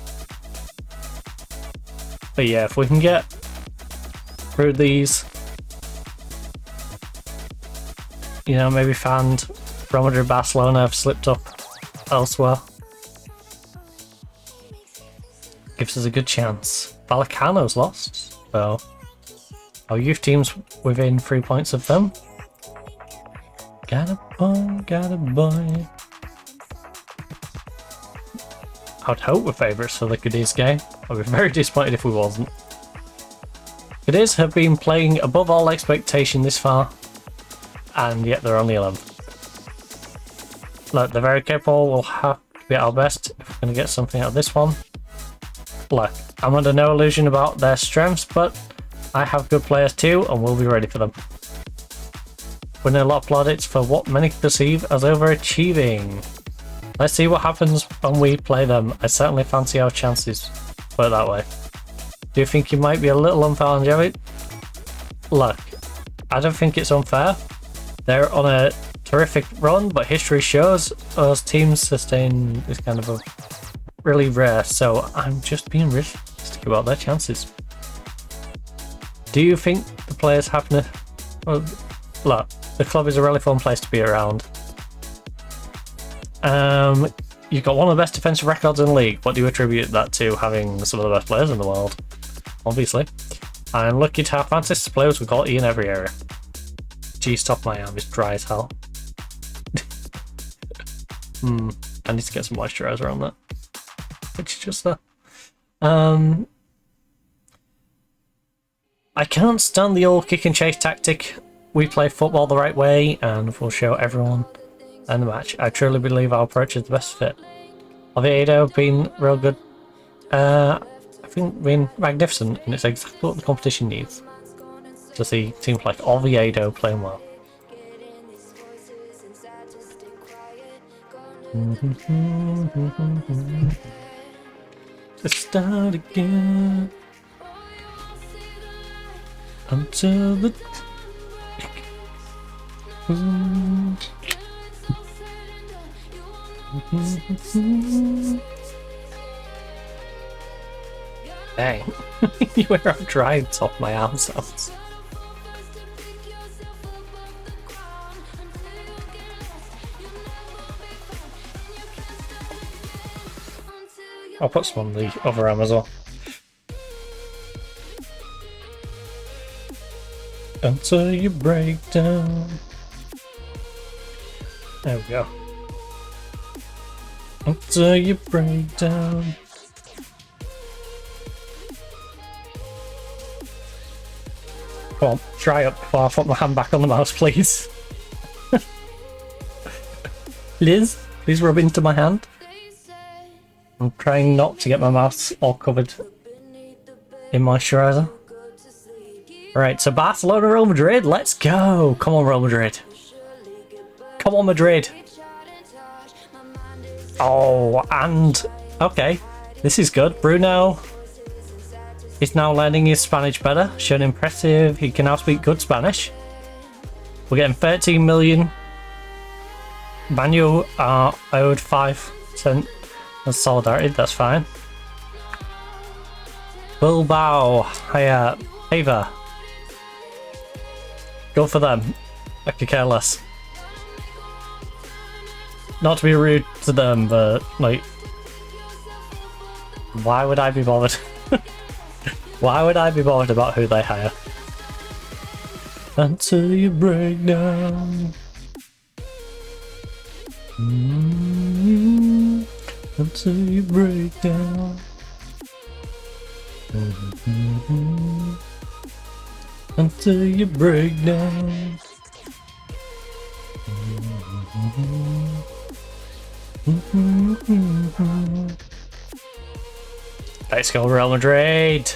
But yeah, if we can get through these, you know, maybe find Real Madrid, Barcelona have slipped up elsewhere. Gives us a good chance. Vallecano's lost, so our youth team's within 3 points of them. Gotta buy. I'd hope we're favourites for the Cadiz game. I'd be very disappointed if we wasn't. Cadiz have been playing above all expectation this far, and yet they're only 11th. Look, they're very capable. We'll have to be at our best if we're going to get something out of this one. Look, I'm under no illusion about their strengths, but I have good players too, and we'll be ready for them. Winning a lot of plaudits for what many perceive as overachieving. Let's see what happens when we play them. I certainly fancy our chances, put it that way. Do you think you might be a little unfair on Javid? Look, I don't think it's unfair. They're on a terrific run, but history shows us teams sustain this kind of a really rare, so I'm just being realistic about their chances. Do you think the players have to... Well, look, the club is a really fun place to be around. You've got one of the best defensive records in the league. What do you attribute that to? Having some of the best players in the world, obviously. I'm lucky to have fantastic players with quality in every area. Geez, top of my arm is dry as hell. I need to get some moisturiser on that. Which is just that. I can't stand the old kick and chase tactic. We play football the right way, and we'll show everyone in the match. I truly believe our approach is the best fit. Oviedo have been real good. I think been magnificent, and it's exactly what the competition needs. To see teams like Oviedo playing well. Let's start again until the dang. You were out drying top my arm sounds. I'll put some on the other arm as well. Until you break down. There we go. Until you break down. Come on, dry up before I put my hand back on the mouse, please. Liz, please rub into my hand. I'm trying not to get my mouth all covered in moisturiser. Alright, so Barcelona, Real Madrid, let's go! Come on, Real Madrid. Come on, Madrid. Oh, and... okay, this is good. Bruno is now learning his Spanish better. Shown impressive. He can now speak good Spanish. We're getting 13 million. Manu are owed 5% of solidarity, that's fine. Bilbao. Hiya. Ava. Go for them. I could care less. Not to be rude to them, but, like... Why would I be bothered? Why would I be bothered about who they hire? Until you break down. Until you break down. Until you break down. Let's go Real Madrid.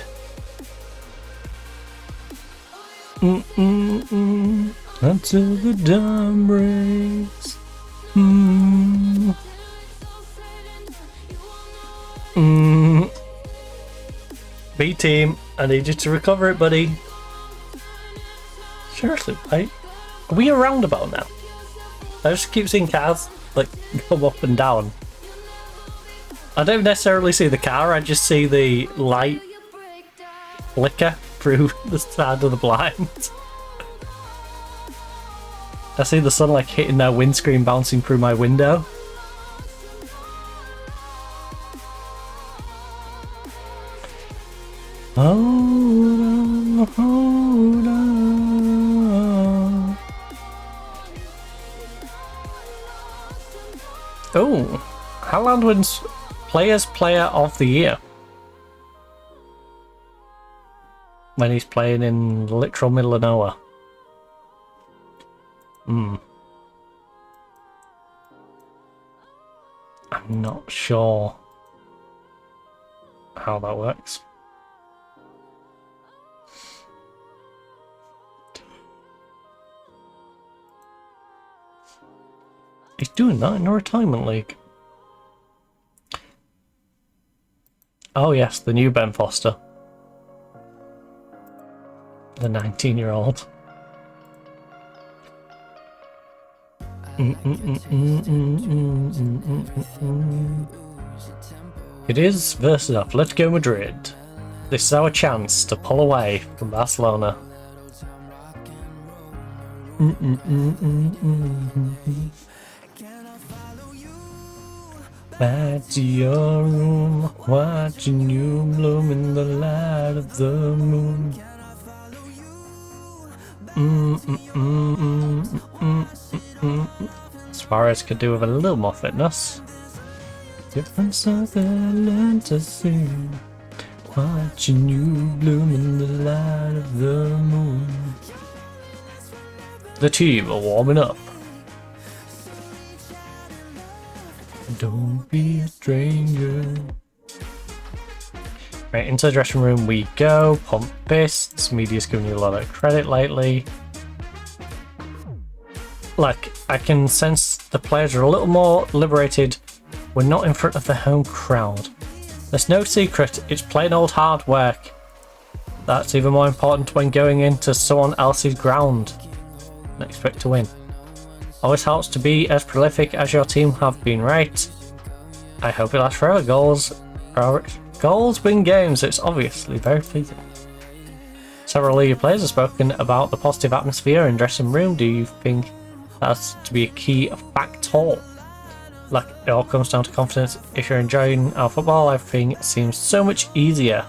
Until the dawn breaks. B team, I need you to recover it, buddy. Seriously, right? Are we a roundabout now? I just keep seeing cars like come up and down. I don't necessarily see the car, I just see the light flicker through the side of the blind. I see the sun like hitting their windscreen bouncing through my window. Hold on, hold on. Oh, Haaland wins Player of the Year when he's playing in literal middle of nowhere. I'm not sure how that works. He's doing that in a retirement league. Oh yes, the new Ben Foster. The 19-year-old. It is versus Atletico Madrid. This is our chance to pull away from Barcelona. Back to your room, watching you bloom in the light of the moon. Suarez could do with a little more fitness. Different stuff that I learned to see. Watching you bloom in the light of the moon. The team are warming up. Don't be a stranger. Right, into the dressing room we go. Pump fists. Media's giving you a lot of credit lately. Like, I can sense the players are a little more liberated. We're not in front of the home crowd. There's no secret, it's plain old hard work. That's even more important when going into someone else's ground and expect to win. Always helps to be as prolific as your team have been, right? I hope it lasts forever. Goals win games, it's obviously very pleasing. Several of your players have spoken about the positive atmosphere in dressing room. Do you think that's to be a key factor? Like, it all comes down to confidence. If you're enjoying our football, everything seems so much easier.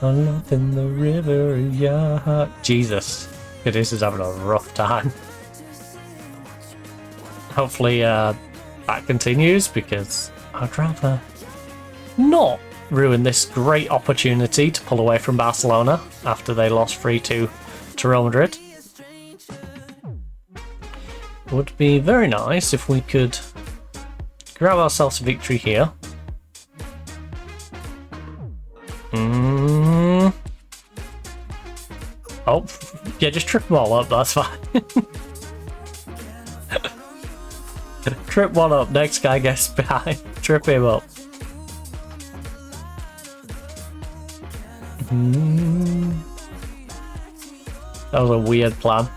A lump in the river of your heart. Jesus, this is having a rough time. Hopefully that continues, because I'd rather not ruin this great opportunity to pull away from Barcelona after they lost 3-2 to Real Madrid. It would be very nice if we could grab ourselves a victory here. Oh, yeah, just trip them all up, that's fine. Trip one up, next guy gets behind. Trip him up. That was a weird plan.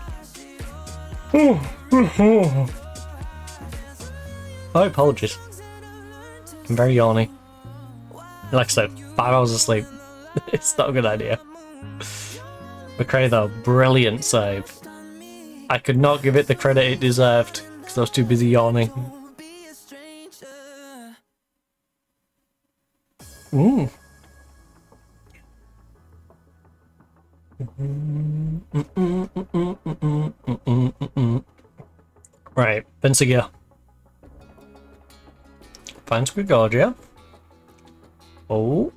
My apologies. I'm very yawny. Like I said, 5 hours of sleep. It's not a good idea. McRae though, brilliant save. I could not give it the credit it deserved because I was too busy yawning. Right, Bensigia. Finds Gregoria. Oh.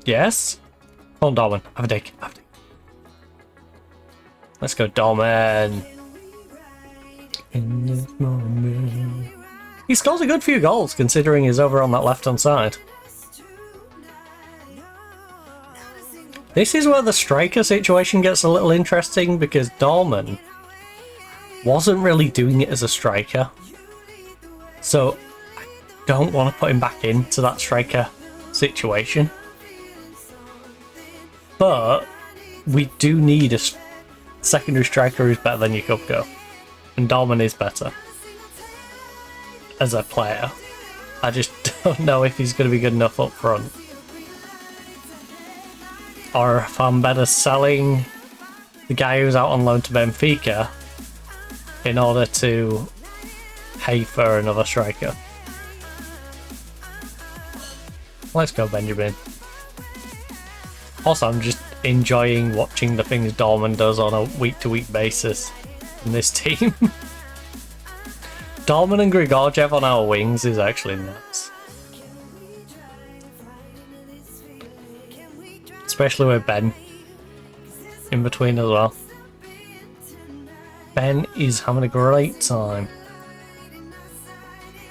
Yes. Come on, Darwin. Have a dig. Have a dig. Let's go, Darwin. In this moment. He scores a good few goals considering he's over on that left-hand side. This is where the striker situation gets a little interesting because Dorman wasn't really doing it as a striker. So I don't want to put him back into that striker situation. But we do need a secondary striker who's better than Yakubko. And Dorman is better as a player. I just don't know if he's going to be good enough up front. Or if I'm better selling the guy who's out on loan to Benfica in order to pay for another striker. Let's go, Benjamin. Also, I'm just enjoying watching the things Dorman does on a week-to-week basis in this team. Dorman and Grigorjev on our wings is actually nuts. Especially with Ben in between as well. Ben is having a great time.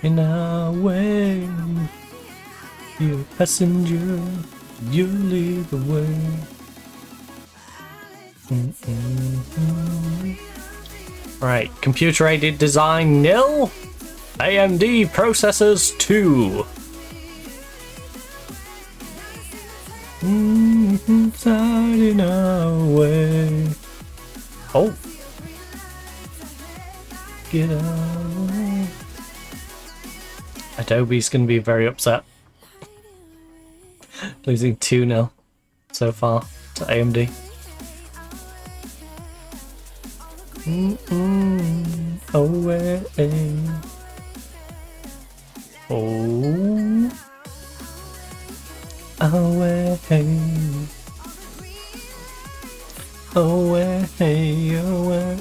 In our way, you passenger, you lead the way. Right, computer aided design nil, AMD processors 2. Sliding away. Oh. Get away. Adobe's going to be very upset. Losing 2-0 so far to AMD. Away. Oh. Away, away, away.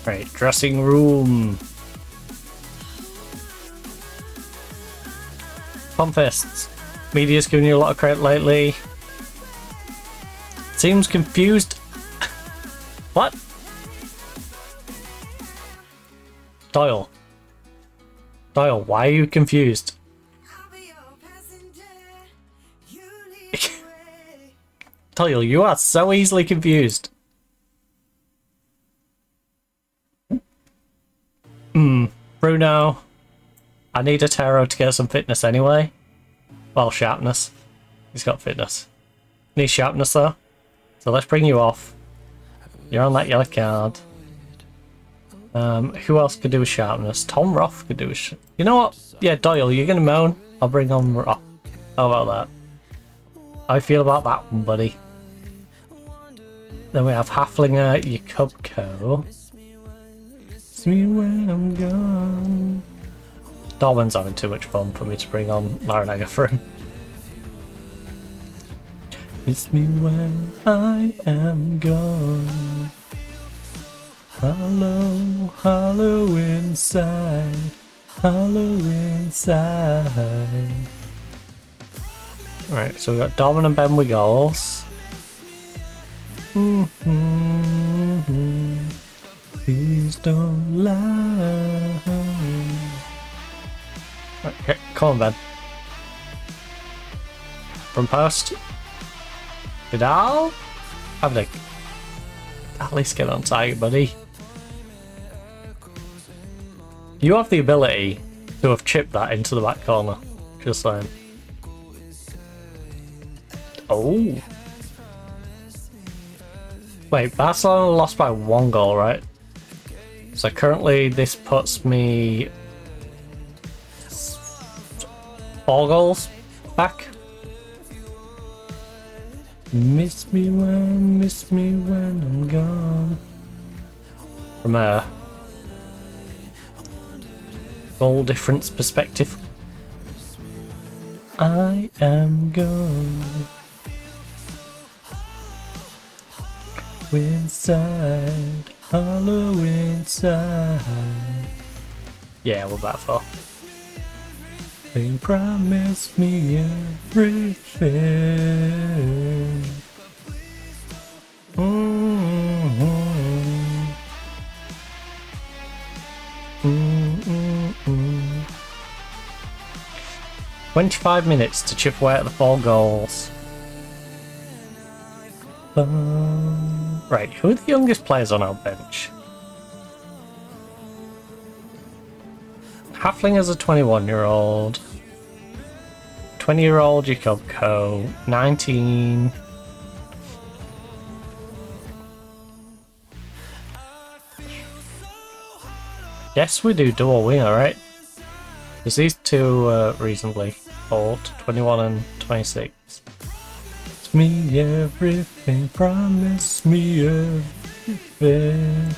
Right, dressing room. Pumfists. Media's giving you a lot of credit lately. Seems confused. What? Doyle. Doyle, why are you confused? Doyle, you are so easily confused. Bruno. I need a tarot to get some fitness anyway. Well, sharpness. He's got fitness. Needs sharpness though. So let's bring you off. You're on that yellow card. Who else could do a sharpness? Tom Roth could do a You know what? Yeah, Doyle, you're gonna moan. I'll bring on Roth. How about that? How do you feel about that one, buddy? Then we have Haflinger, Yakubko. It's me when I'm gone. Darwin's having too much fun for me to bring on Larinaga for him. It's me when I am gone. Hollow, hollow inside. Hollow inside. Right, so we've got Darwin and Ben with goals. Please don't lie. Okay, come on, Ben. From post. Vidal? Have a at least get on target, buddy. You have the ability to have chipped that into the back corner. Just saying. Oh. Wait, Barcelona lost by 1 goal, right? So currently this puts me 4 goals back. Miss me when I'm gone. From a goal difference perspective. I am gone. Inside, hollow inside. Yeah, we're back for. They promised me everything. Mm-hmm. Mm-hmm. 25 minutes to chip away at the 4 goals. Right, who are the youngest players on our bench? Halfling is a 21-year-old. 20-year-old Jacob Coe. 19. Yes, we do double winger, right? Because these two are reasonably old. 21 and 26. Me everything, promise me everything.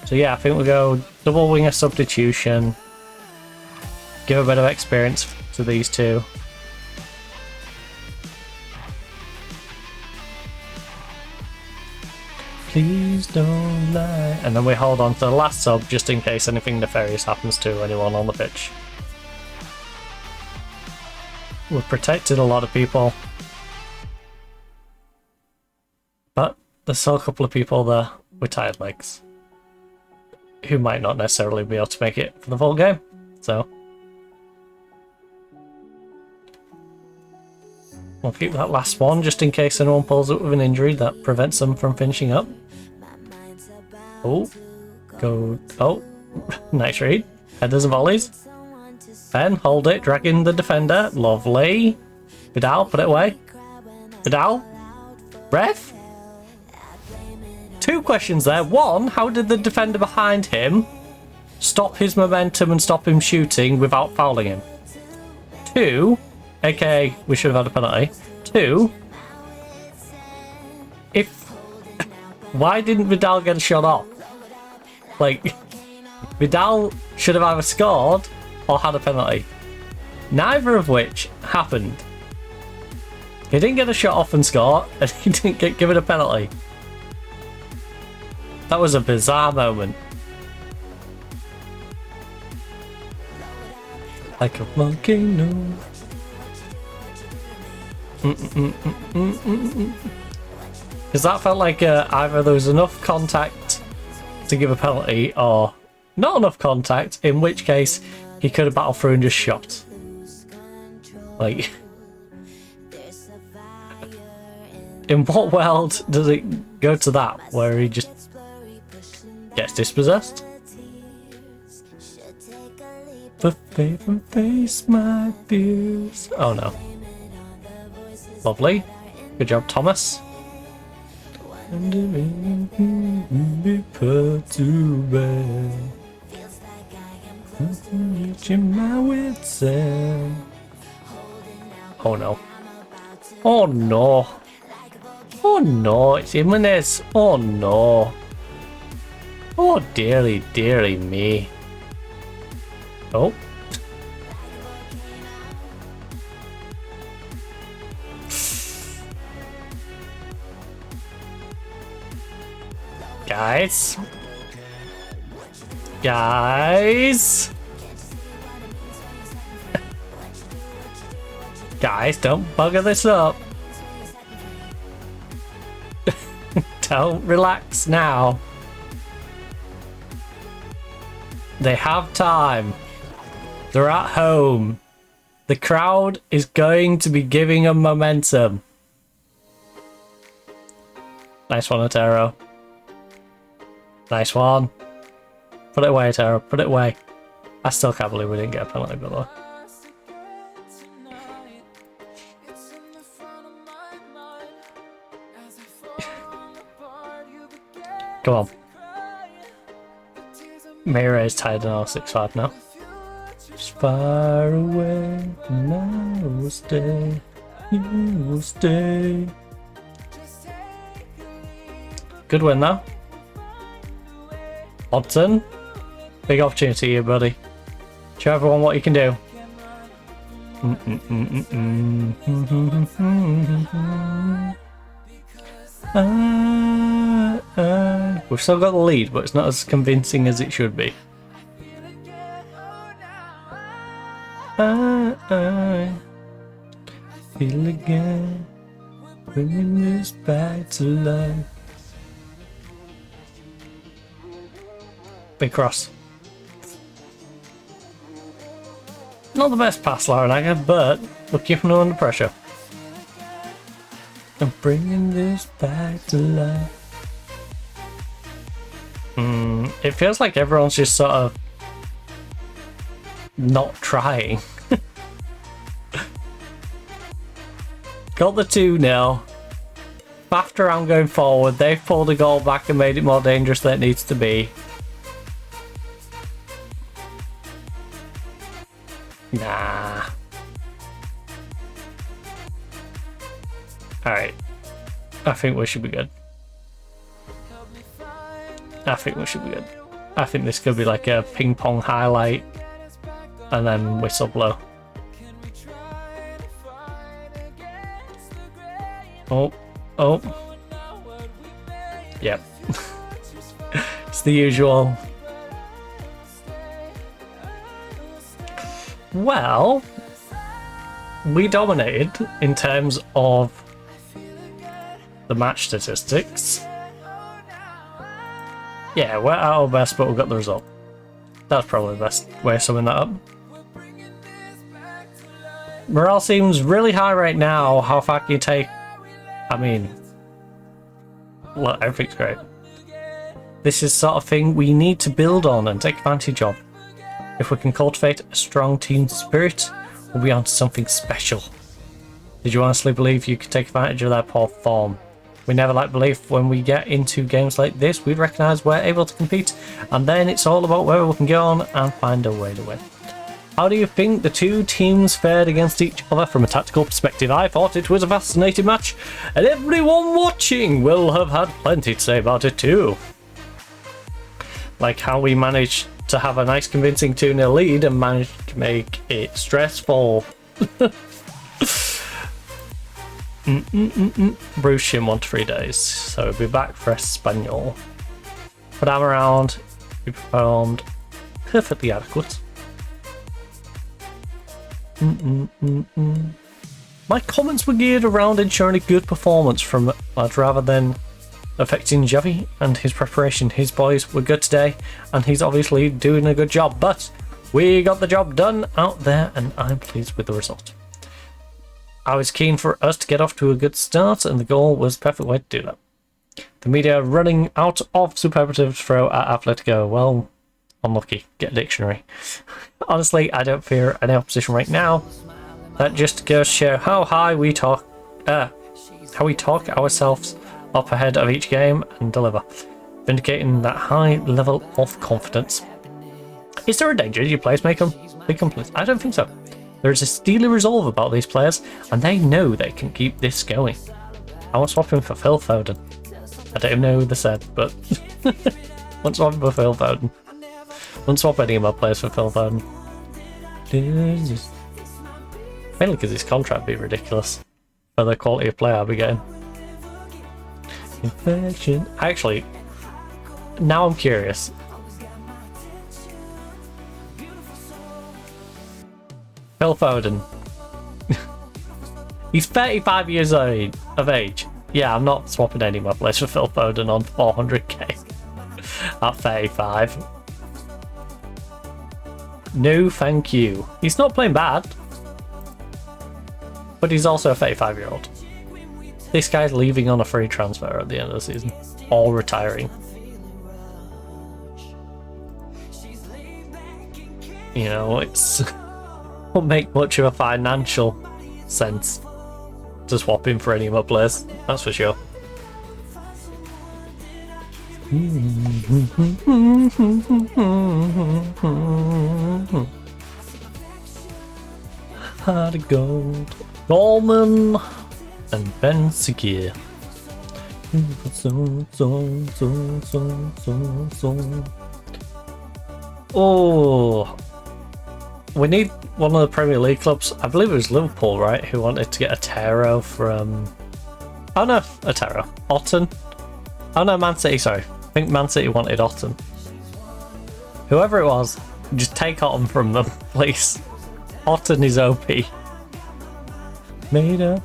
So yeah, I think we'll go double winger substitution. Give a bit of experience to these two. Please don't lie. And then we hold on to the last sub just in case anything nefarious happens to anyone on the pitch. We've protected a lot of people. But there's still a couple of people there with tired legs who might not necessarily be able to make it for the full game. So we'll keep that last one just in case anyone pulls up with an injury that prevents them from finishing up. Oh, go. Oh, nice read. Headers and volleys. Ben, hold it, dragging the defender. Lovely. Vidal, put it away. Vidal. Ref. 2 questions there. 1, how did the defender behind him stop his momentum and stop him shooting without fouling him? 2, aka we should have had a penalty. 2, why didn't Vidal get a shot off? Like, Vidal should have either scored or had a penalty. Neither of which happened. He didn't get a shot off and score, and he didn't get given a penalty. That was a bizarre moment. Like a volcano. Because that felt like either there was enough contact to give a penalty or not enough contact, in which case he could have battled through and just shot. Like, in what world does it go to that, where he just gets dispossessed? The faith and face my fears. Oh no. Lovely. Good job, Thomas. Be put to bed. Reaching my wits end. Oh no. Oh no. Oh no, it's Jimenez. Oh no. Oh dearly, dearly me. Oh. Guys. Guys. Guys, don't bugger this up. Don't relax now. They have time. They're at home. The crowd is going to be giving them momentum. Nice one, Otero. Nice one. Put it away, Otero. Put it away. I still can't believe we didn't get a penalty, by the way. Come on. Mayra is tied on 6-5 now. Just far away, and I will stay. You will stay. Good win though. Hobson. Big opportunity here, buddy. Show everyone what you can do. We've still got the lead, but it's not as convincing as it should be. I feel again, bringing this back to life. Big cross. Not the best pass, Larinaga, but we're keeping them under pressure. I'm bringing this back to life. It feels like everyone's just sort of not trying. Got the 2-0. After I'm going forward, they've pulled a goal back and made it more dangerous than it needs to be. Nah. Alright. I think we should be good. I think we should be good. I think this could be like a ping pong highlight and then whistle blow. Oh. Yep. It's the usual. Well, we dominated in terms of the match statistics. Yeah, we're at our best, but we got the result. That's probably the best way of summing that up. Morale seems really high right now. How far can you take? I mean, look, everything's great. This is sort of thing we need to build on and take advantage of. If we can cultivate a strong team spirit, we'll be on to something special. Did you honestly believe you could take advantage of their poor form? We never lack belief when we get into games like this. We recognise we're able to compete, and then it's all about where we can go on and find a way to win. How do you think the two teams fared against each other from a tactical perspective? I thought it was a fascinating match, and everyone watching will have had plenty to say about it too. Like how we managed to have a nice convincing 2-0 lead and managed to make it stressful. Bruce in 1 to 3 days, so we'll be back for Espanol. But I'm around, we performed perfectly adequate. My comments were geared around ensuring a good performance from lads rather than affecting Javi and his preparation. His boys were good today and he's obviously doing a good job, but we got the job done out there and I'm pleased with the result. I was keen for us to get off to a good start and the goal was the perfect way to do that. The media running out of superlatives to throw at Atletico. Well, unlucky. Get a dictionary. Honestly, I don't fear any opposition right now. That just goes to show how high we talk, how we talk ourselves up ahead of each game and deliver, vindicating that high level of confidence. Is there a danger your players make them big compliments? I don't think so. There is a steely resolve about these players, and they know they can keep this going. I won't swap him for Phil Foden. I don't even know who they said, but won't swap him for Phil Foden. Won't swap any of my players for Phil Foden. Mainly because his contract would be ridiculous for the quality of player I'll be getting. Infection. Actually, now I'm curious. Phil Foden. He's 35 years of age. Yeah, I'm not swapping any of my players for Phil Foden on 400k at 35. No, thank you. He's not playing bad, but he's also a 35-year-old. This guy's leaving on a free transfer at the end of the season, or retiring. you know, it's won't make much of a financial sense to swap in for any of my players, that's for sure. Heart of gold, Gorman and Ben Secure. Oh, we need one of the Premier League clubs. I believe it was Liverpool, right? Who wanted to get Otero from. Oh no, Otero. Otten. Oh no, Man City, sorry. I think Man City wanted Otten. Whoever it was, just take Otten from them, please. Otten is OP. Made up.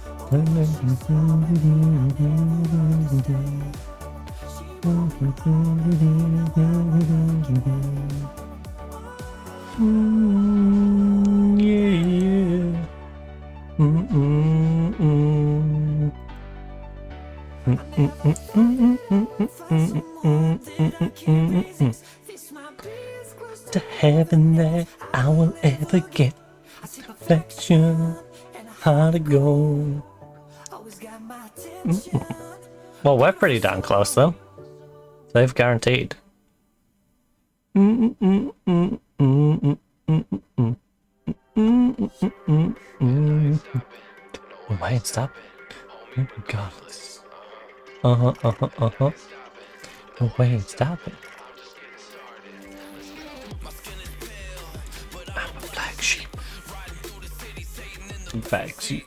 To heaven that I will ever get perfection, how to go. Well, we're pretty damn close then. They've guaranteed. We ain't stopping. Regardless. We ain't stopping. I'm a black sheep. Black sheep.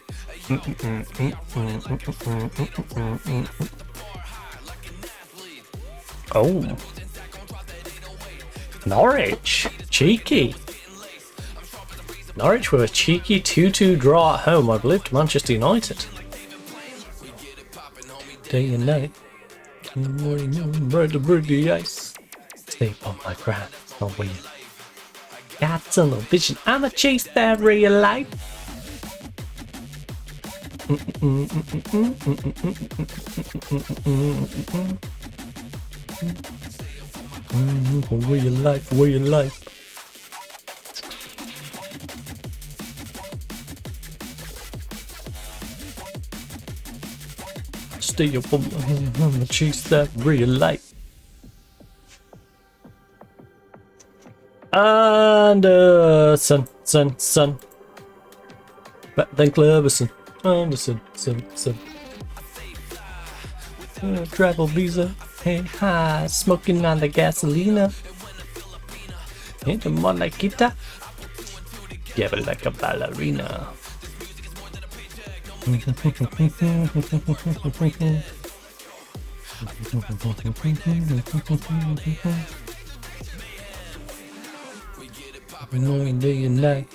Oh. Norwich. Cheeky. Norwich with a cheeky 2-2 draw at home, I believe, to Manchester United. Day and night. Bread to break the ice. Stay on my ground. Oh, we got tunnel vision. I'ma chase that real life. Where your life, where your life. Stay up on my chase that real life. Anderson, son. Back then Cleverson. Anderson. Travel visa. Hey, hi, smoking on the gasolina. Hit him on like guitar. Give it like a ballerina. Knowing day and night.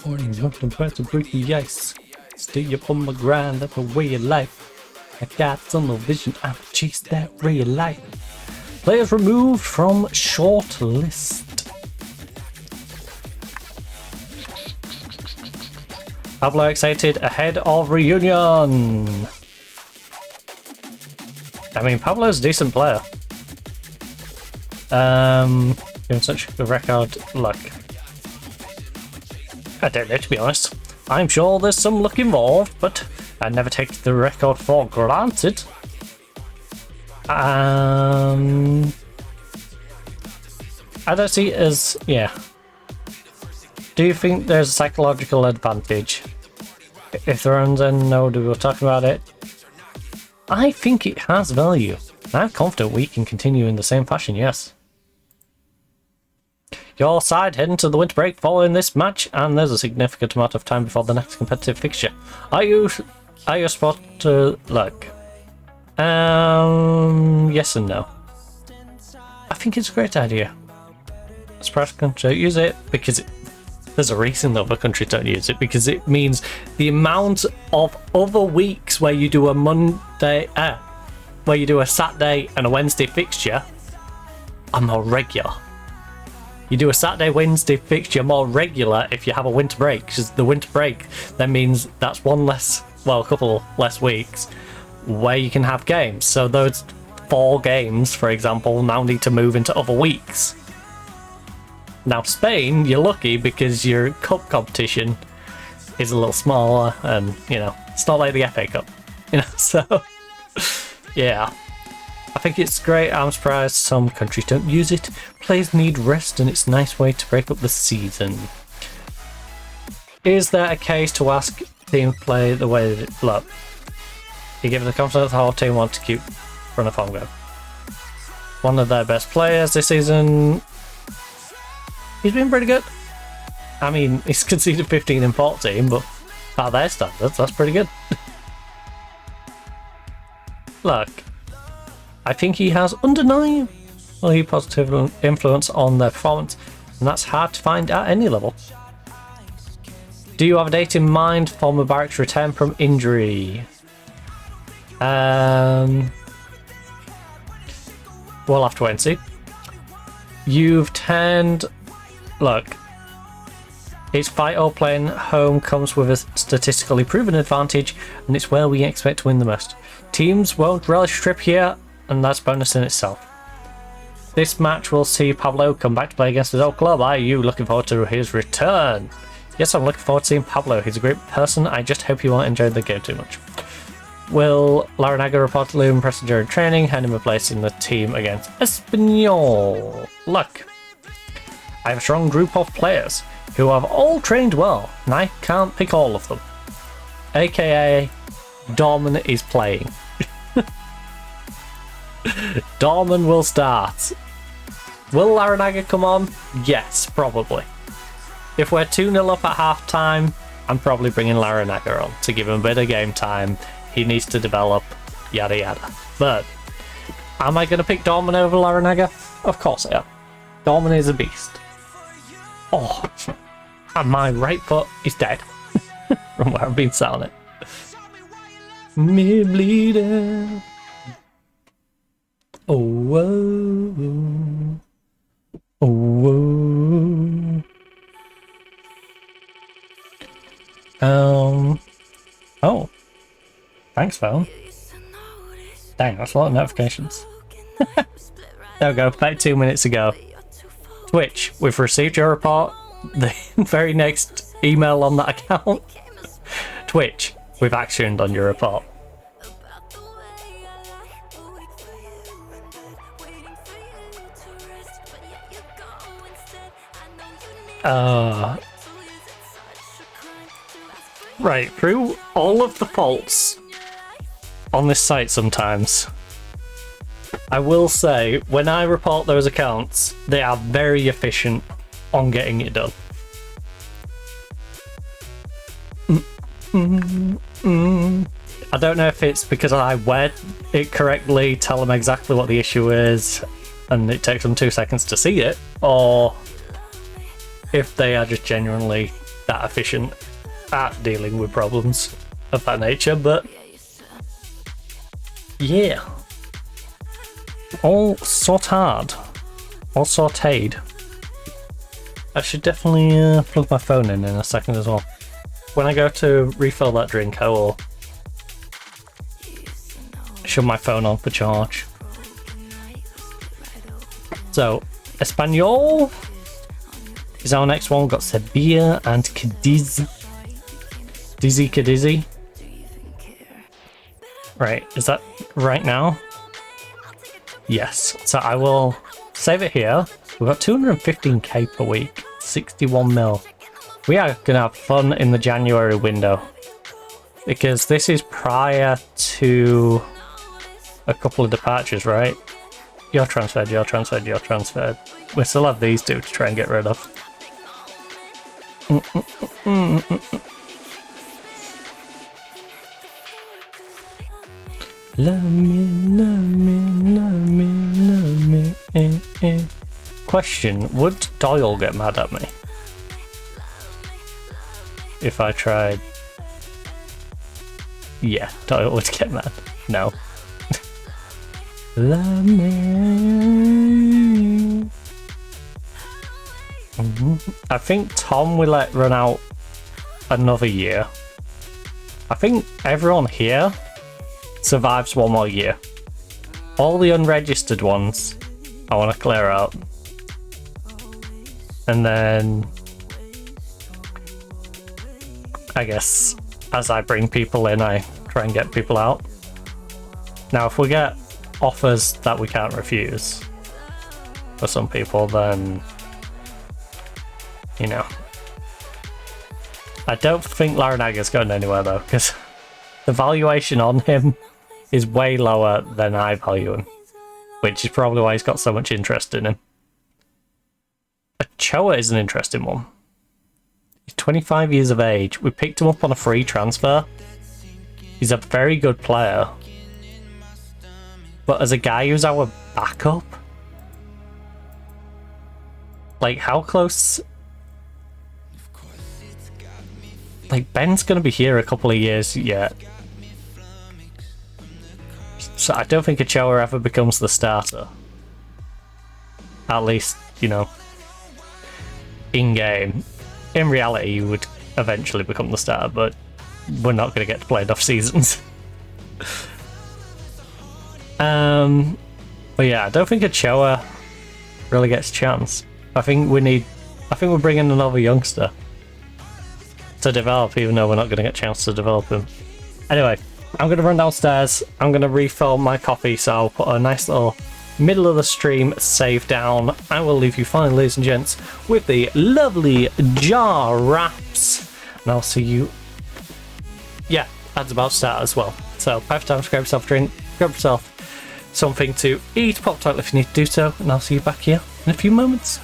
Morning, nothing but to break the ice. Stay up on my grind, that's the way of life. I got tunnel vision, I'ma chase that real life. Players removed from short list. Pablo excited ahead of reunion. I mean, Pablo's a decent player. Given such a record, luck. I don't know, to be honest. I'm sure there's some luck involved, but I never take the record for granted. I don't see it as, yeah. Do you think there's a psychological advantage? If there aren't, then no, we were talking about it. I think it has value. I'm confident we can continue in the same fashion, yes. Your side heading to the winter break following this match, and there's a significant amount of time before the next competitive fixture. Are you spot to look? Yes and no. I think it's a great idea. As per country, use it because there's a reason that other countries don't use it, because it means the amount of other weeks where you do a Monday, where you do a Saturday and a Wednesday fixture are more regular. You do a Saturday, Wednesday fixture more regular if you have a winter break, because the winter break then means that's a couple less weeks where you can have games. So those 4 games, for example, now need to move into other weeks. Now Spain, you're lucky because your cup competition is a little smaller, and you know it's not like the FA Cup, you know. So yeah, I think it's great. I'm surprised some countries don't use it. Players need rest, and it's a nice way to break up the season. Is there a case to ask teams play the way that look? You give the confidence the whole team want to keep run of home game. One of their best players this season. He's been pretty good. I mean, he's conceded 15 in 14, but by their standards, that's pretty good. Look, I think he has undeniably positive influence on their performance, and that's hard to find at any level. Do you have a date in mind for Mubarak's return from injury? We'll have to wait and see. You've turned... Look, it's vital playing home comes with a statistically proven advantage, and it's where we expect to win the most. Teams won't relish trip here, and that's bonus in itself. This match will see Pablo come back to play against his old club. Are you looking forward to his return? Yes, I'm looking forward to seeing Pablo. He's a great person. I just hope you won't enjoy the game too much. Will Larinaga reportedly impress during training, hand him a place in the team against Espanyol? Look, I have a strong group of players who have all trained well, and I can't pick all of them. AKA, Dorman is playing. Dorman will start. Will Larinaga come on? Yes, probably. If we're 2-0 up at half time, I'm probably bringing Larinaga on to give him a bit of game time. He needs to develop, yada yada. But am I going to pick Dorman over Larinaga? Of course I am. Dorman is a beast. Oh, and my right foot is dead from where I've been sat on it. Me bleeding. Oh, whoa. Oh, whoa. Oh. Thanks, phone. Dang, that's a lot of notifications. There we go, about 2 minutes ago. Twitch, we've received your report. The very next email on that account. Twitch, we've actioned on your report. Right, through all of the faults on this site sometimes, I will say, when I report those accounts, they are very efficient on getting it done. I don't know if it's because I read it correctly, tell them exactly what the issue is, and it takes them 2 seconds to see it, or if they are just genuinely that efficient at dealing with problems of that nature, but yeah. All sorted. All sauteed. I should definitely plug my phone in a second as well. When I go to refill that drink, I will shove my phone on for charge. So, Espanyol is our next one. We've got Sevilla and Cadiz. Dizzy. Right, is that right now? Yes, so I will save it here. We've got 215k per week, 61 mil. We are going to have fun in the January window, because this is prior to a couple of departures, right? You're transferred. We still have these two to try and get rid of. Love me. Question, would Doyle get mad at me if I tried? Yeah, Doyle would get mad. No. Love me. I think Tom will let run out another year. I think everyone here survives one more year. All the unregistered ones I want to clear out. And then I guess as I bring people in, I try and get people out. Now, if we get offers that we can't refuse for some people, then, you know. I don't think Laranaga's going anywhere though, because the valuation on him is way lower than I value him, which is probably why he's got so much interest in him. Ochoa is an interesting one. He's 25 years of age. We picked him up on a free transfer. He's a very good player. But as a guy who's our backup, like, how close? Like, Ben's going to be here a couple of years yet. So I don't think Ochoa ever becomes the starter. At least, you know, in-game. In reality, he would eventually become the starter, but we're not going to get to play enough seasons. But yeah, I don't think Ochoa really gets a chance. I think we're bringing another youngster to develop, even though we're not going to get a chance to develop him. Anyway, I'm going to run downstairs. I'm going to refill my coffee, so I'll put a nice little middle of the stream save down. I will leave you finally, ladies and gents, with the lovely jar wraps, and I'll see you. Yeah, that's about to start as well. So, by the time to grab yourself a drink, grab yourself something to eat, pop title if you need to do so, and I'll see you back here in a few moments.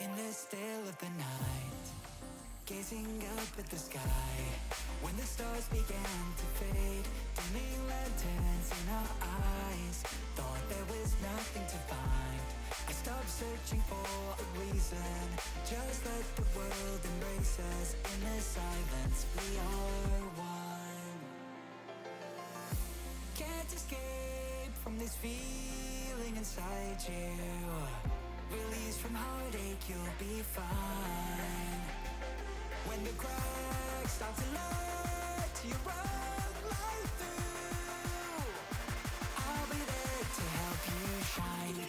In the still of the night, gazing up at the sky, when the stars began to fade, dimming lanterns in our eyes, thought there was nothing to find. I stopped searching for a reason, just let the world embrace us. In the silence, we are one. Can't escape from this feeling inside you. Release from heartache, you'll be fine. When the cracks start to let you run right through, I'll be there to help you shine.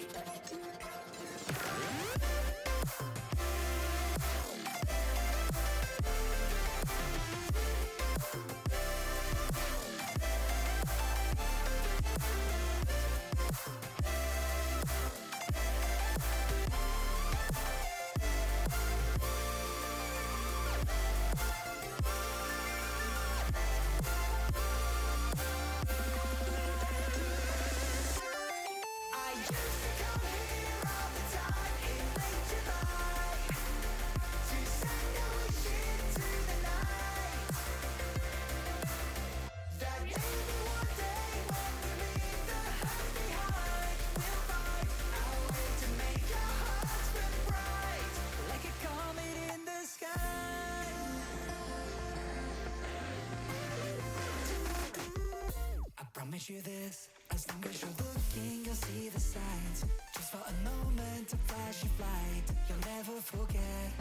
promise you this, as long as you're looking, you'll see the signs. Just for a moment, a flash of light, you'll never forget.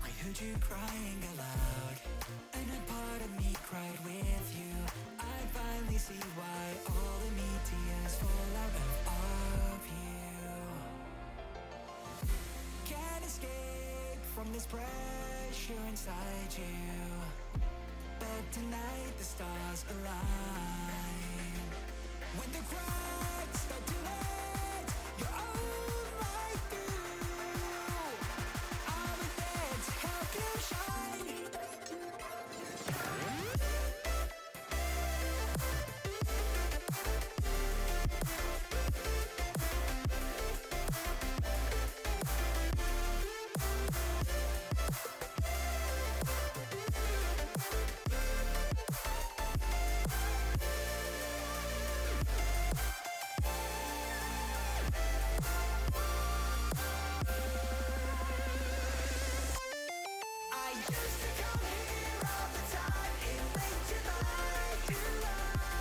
I heard you crying aloud, and a part of me cried with you. I finally see why all the need tears fall out of you. Can't escape from this pressure inside you, but tonight the stars align. When the cracks start to let your own light through, I'll be there to help you shine. I used to come here all the time in late July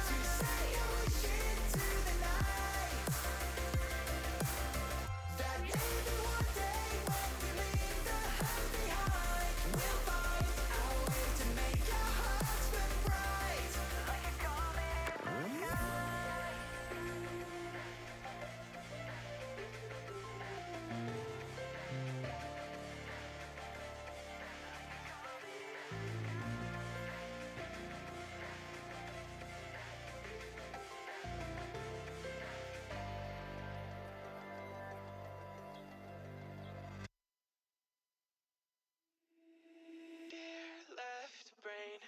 to say your wish into the night. That maybe one day when we leave the hurt behind, we'll find our way to make our hearts burn bright like a comet. Left brain.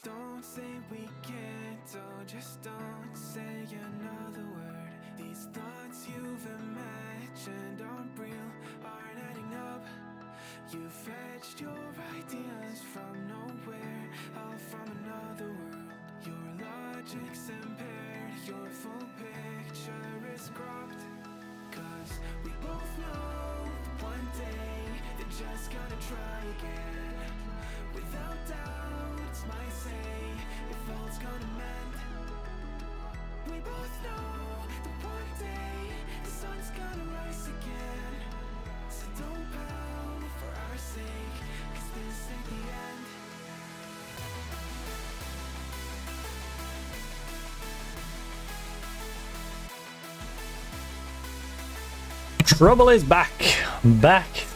Don't say we can't, oh, just don't say another word. These thoughts you've imagined aren't real, aren't adding up. You fetched your ideas from nowhere, all from another world. Your logic's impaired, your full picture is cropped. Cause we both know one day they're just gonna try again. Without doubt, might say if all's gonna mend. We both know that one day the sun's gonna rise again. So don't pout for our sake, cause this ain't the end. Trouble is back. Back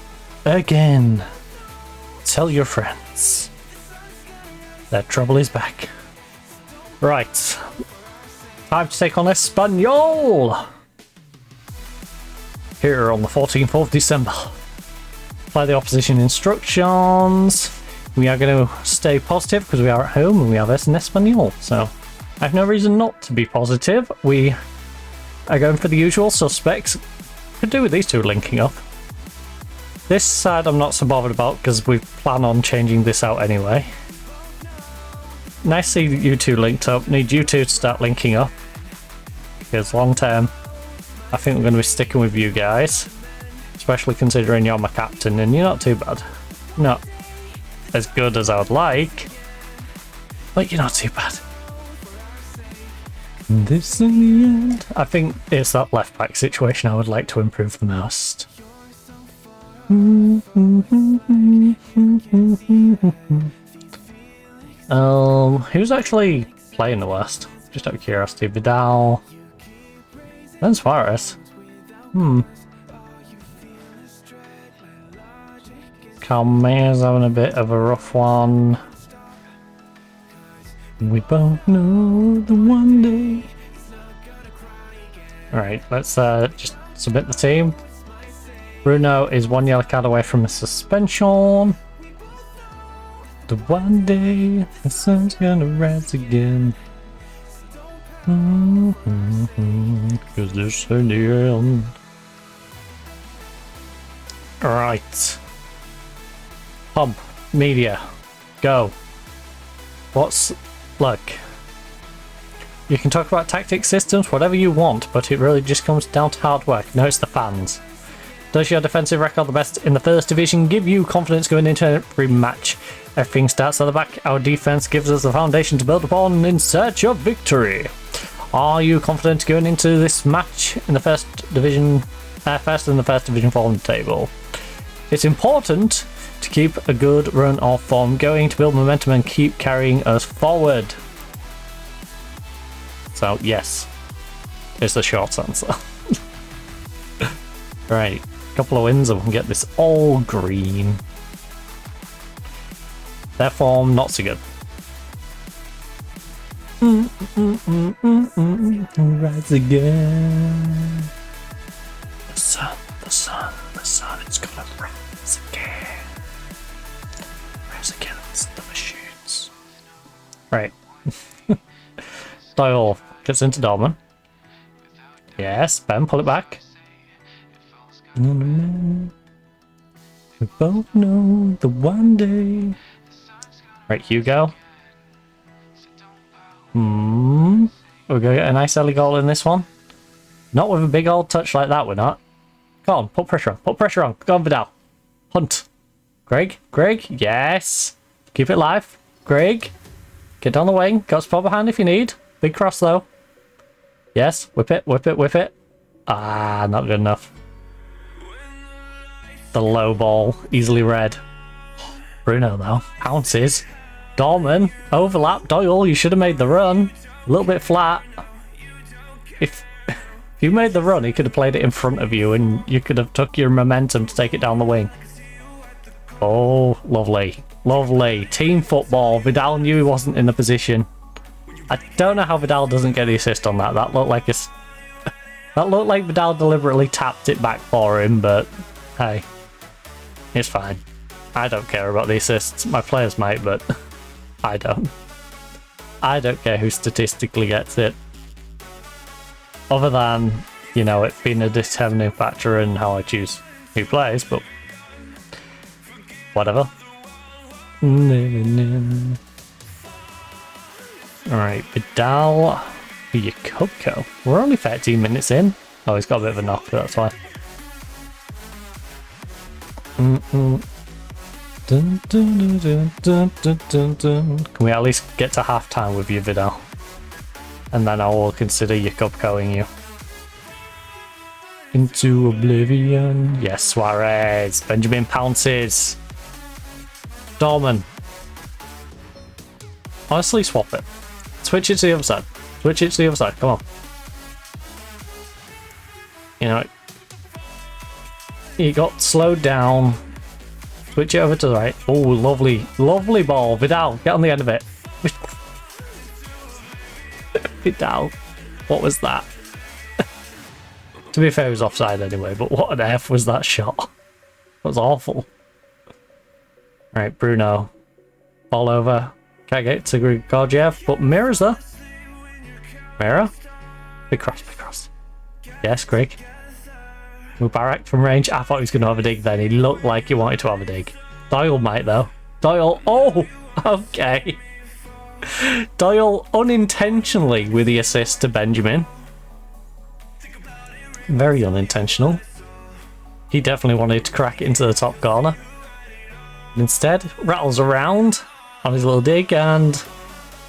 again. Tell your friends that trouble is back. Right. Time to take on Espanol. Here on the 14th of December. Apply the opposition instructions. We are going to stay positive because we are at home and we have an Espanol. So I have no reason not to be positive. We are going for the usual suspects. Could do with these two linking up. This side I'm not so bothered about because we plan on changing this out anyway. Nice to see you two linked up. Need you two to start linking up. Because long term, I think we're going to be sticking with you guys. Especially considering you're my captain and you're not too bad. Not as good as I would like. But you're not too bad. This in the end. I think it's that left back situation I would like to improve the most. Who's actually playing the worst? Just out of curiosity. Vidal. Then Suarez. Calmeir's having a bit of a rough one. We both know the one day. Alright, let's just submit the team. Bruno is 1 yellow card away from a suspension. The one day the sun's gonna rise again. Cause this in the end. Alright. Pump. Media. Go. Look. You can talk about tactics, systems, whatever you want, but it really just comes down to hard work. No, it's the fans. Does your defensive record, the best in the first division, give you confidence going into every match? Everything starts at the back. Our defense gives us the foundation to build upon in search of victory. Are you confident going into this match in the first division, first in the first division form table? It's important to keep a good run of form going to build momentum and keep carrying us forward. So yes, is the short answer. Right, a couple of wins and we can get this all green. Their form not so good. Rise again. The sun, the sun, the sun, it's gonna rise again. Rise against the machines. Right. Doyle gets into Dorman. Yes, Ben, pull it back. We both know the one day. Right, Hugo. We're gonna get a nice early goal in this one. Not with a big old touch like that, we're not. Come on, put pressure on, put pressure on. Go on, Vidal. Hunt. Greg, yes. Keep it live. Greg. Get down the wing. Got spot behind if you need. Big cross though. Yes, whip it, whip it, whip it. Ah, not good enough. The low ball, easily read. Bruno though, pounces. Dorman, overlap. Doyle, you should have made the run. A little bit flat. If you made the run, he could have played it in front of you and you could have took your momentum to take it down the wing. Oh, lovely. Lovely. Team football. Vidal knew he wasn't in the position. I don't know how Vidal doesn't get the assist on that. That looked like that looked like Vidal deliberately tapped it back for him, but hey, it's fine. I don't care about the assists. My players might, but I don't. I don't care who statistically gets it. Other than, you know, it being a determining factor in how I choose who plays, but whatever. Alright, Vidal for your Coco. We're only 13 minutes in. Oh, he's got a bit of a knock, that's why. Dun, dun, dun, dun, dun, dun, dun. Can we at least get to half time with you, Vidal? And then I will consider Jakubkoing you. Into oblivion. Yes, Suarez. Benjamin pounces. Dorman. Honestly, swap it. Switch it to the other side. Switch it to the other side. Come on. You know, he got slowed down. Switch it over to the right. Oh, lovely. Lovely ball. Vidal, get on the end of it. Vidal. What was that? To be fair, he was offside anyway, but what on earth was that shot? That was awful. Right, Bruno. Ball over. Can't get to Grigorgiev, but Mira's there. Mira. Big cross, big cross. Yes, Greg. Mubarak from range. I thought he was going to have a dig then. He looked like he wanted to have a dig. Doyle might though. Doyle. Oh, okay. Doyle unintentionally with the assist to Benjamin. Very unintentional. He definitely wanted to crack it into the top corner. Instead, rattles around on his little dig and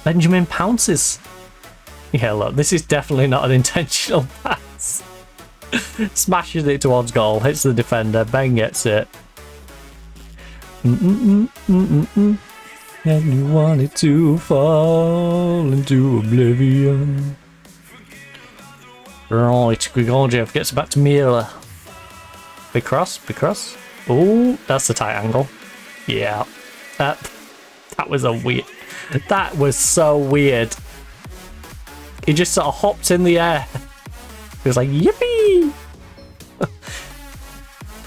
Benjamin pounces. Yeah, look, this is definitely not an intentional pass. Smashes it towards goal, hits the defender, Ben gets it. And you wanted to fall into oblivion. Right, Grigorgiev gets it back to Mila. Big cross, big cross. Oh, that's the tight angle. Yeah, that was a weird. That was so weird. He just sort of hopped in the air. He was like, yippee!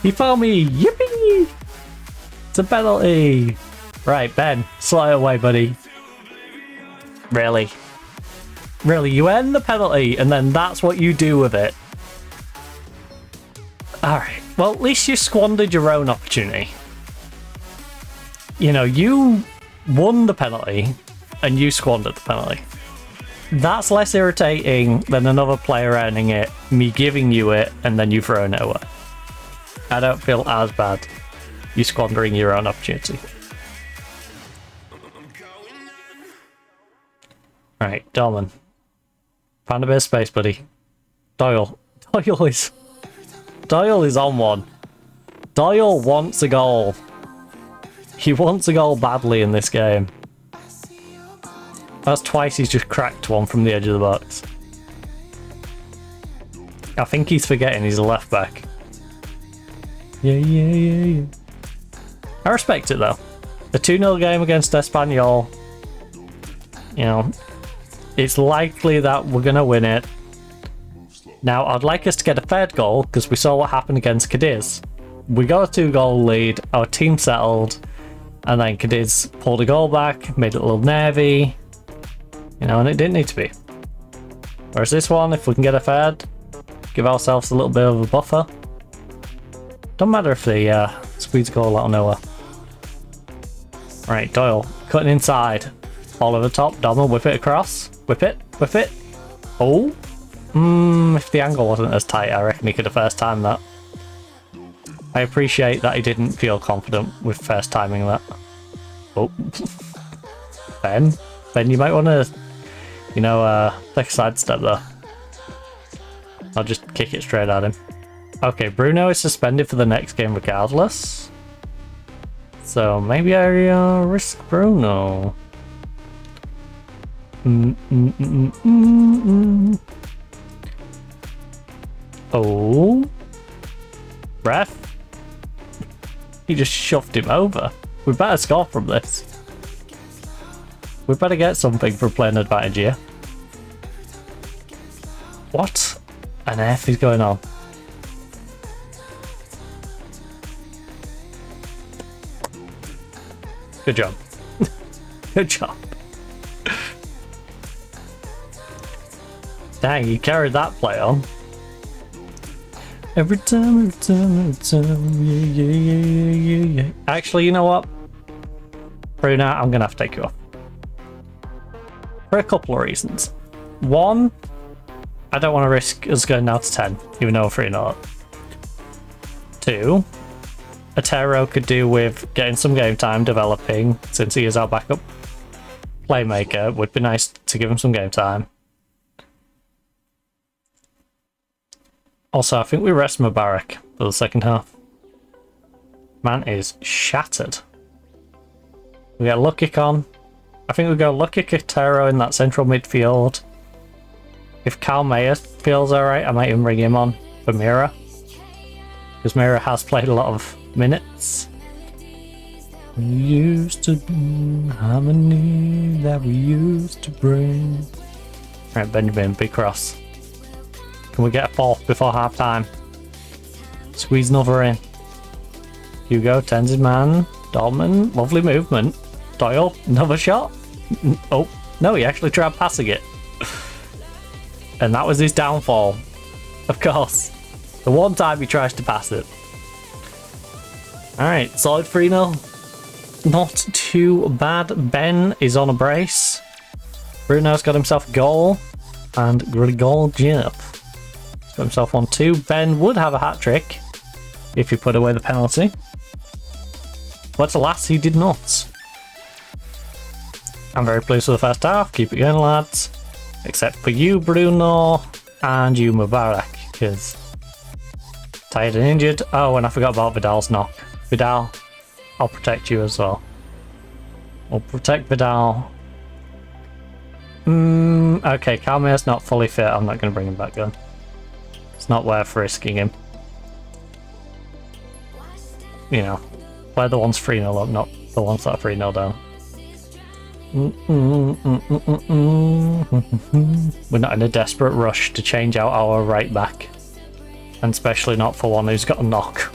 He found me, yippee! It's a penalty. Right, Ben, slide away, buddy. Really? Really, you end the penalty and then that's what you do with it. Alright, well, at least you squandered your own opportunity. You know, you won the penalty and you squandered the penalty. That's less irritating than another player earning it, me giving you it, and then you throwing it away. I don't feel as bad you squandering your own opportunity. Right, Dorman. Find a bit of space, buddy. Doyle. Doyle is on one. Doyle wants a goal. He wants a goal badly in this game. That's twice he's just cracked one from the edge of the box. I think he's forgetting he's a left back. Yeah. I respect it though. The 2-0 game against Espanyol. You know, it's likely that we're going to win it. Now, I'd like us to get a third goal because we saw what happened against Cadiz. We got a 2-goal lead, our team settled, and then Cadiz pulled a goal back, made it a little nervy. You know, and it didn't need to be. Whereas this one, if we can get a third, give ourselves a little bit of a buffer. Don't matter if they squeeze a goal out of nowhere. Right, Doyle, cutting inside. All over the top, Dom will whip it across. Whip it. Oh! If the angle wasn't as tight, I reckon he could have first timed that. I appreciate that he didn't feel confident with first timing that. Oh. Ben, you might want to, you know, take a sidestep there. I'll just kick it straight at him. Okay, Bruno is suspended for the next game regardless. So maybe I risk Bruno. Oh. Ref. He just shoved him over. We better score from this. We better get something for playing advantage here. What on earth is going on? Good job. Good job. Dang, you carried that play on. Every time, yeah. Actually, you know what? Bruno, I'm gonna have to take you off. For a couple of reasons. One, I don't want to risk us going down to 10, even though we're 3-0. Two, Otero could do with getting some game time developing, since he is our backup playmaker. Would be nice to give him some game time. Also, I think we rest Mubarak for the second half. Man is shattered. We get Lukic on. I think we go Lukic, Otero in that central midfield. If Carl Mayer feels alright, I might even bring him on for Mira. Because Mira has played a lot of minutes. We used to do harmony that we used to bring. Right, Benjamin, big cross. Can we get a fourth before half time? Squeeze another in. Hugo, Tenzin man. Dolman, lovely movement. Doyle, another shot. Oh, no, he actually tried passing it. And that was his downfall. Of course. The one time he tries to pass it. Alright, solid 3-0. Not too bad. Ben is on a brace. Bruno's got himself a goal. And Grigorgiev got himself on 2. Ben would have a hat-trick if he put away the penalty. But alas, he did not. I'm very pleased with the first half. Keep it going, lads. Except for you, Bruno, and you, Mubarak, because tired and injured. Oh, and I forgot about Vidal's knock. Vidal, I'll protect you as well. We'll protect Vidal. Okay, Calmeir's not fully fit. I'm not going to bring him back then. It's not worth risking him. You know, we're the ones 3-0 up, not the ones that are 3-0 down. We're not in a desperate rush to change out our right back. And especially not for one who's got a knock.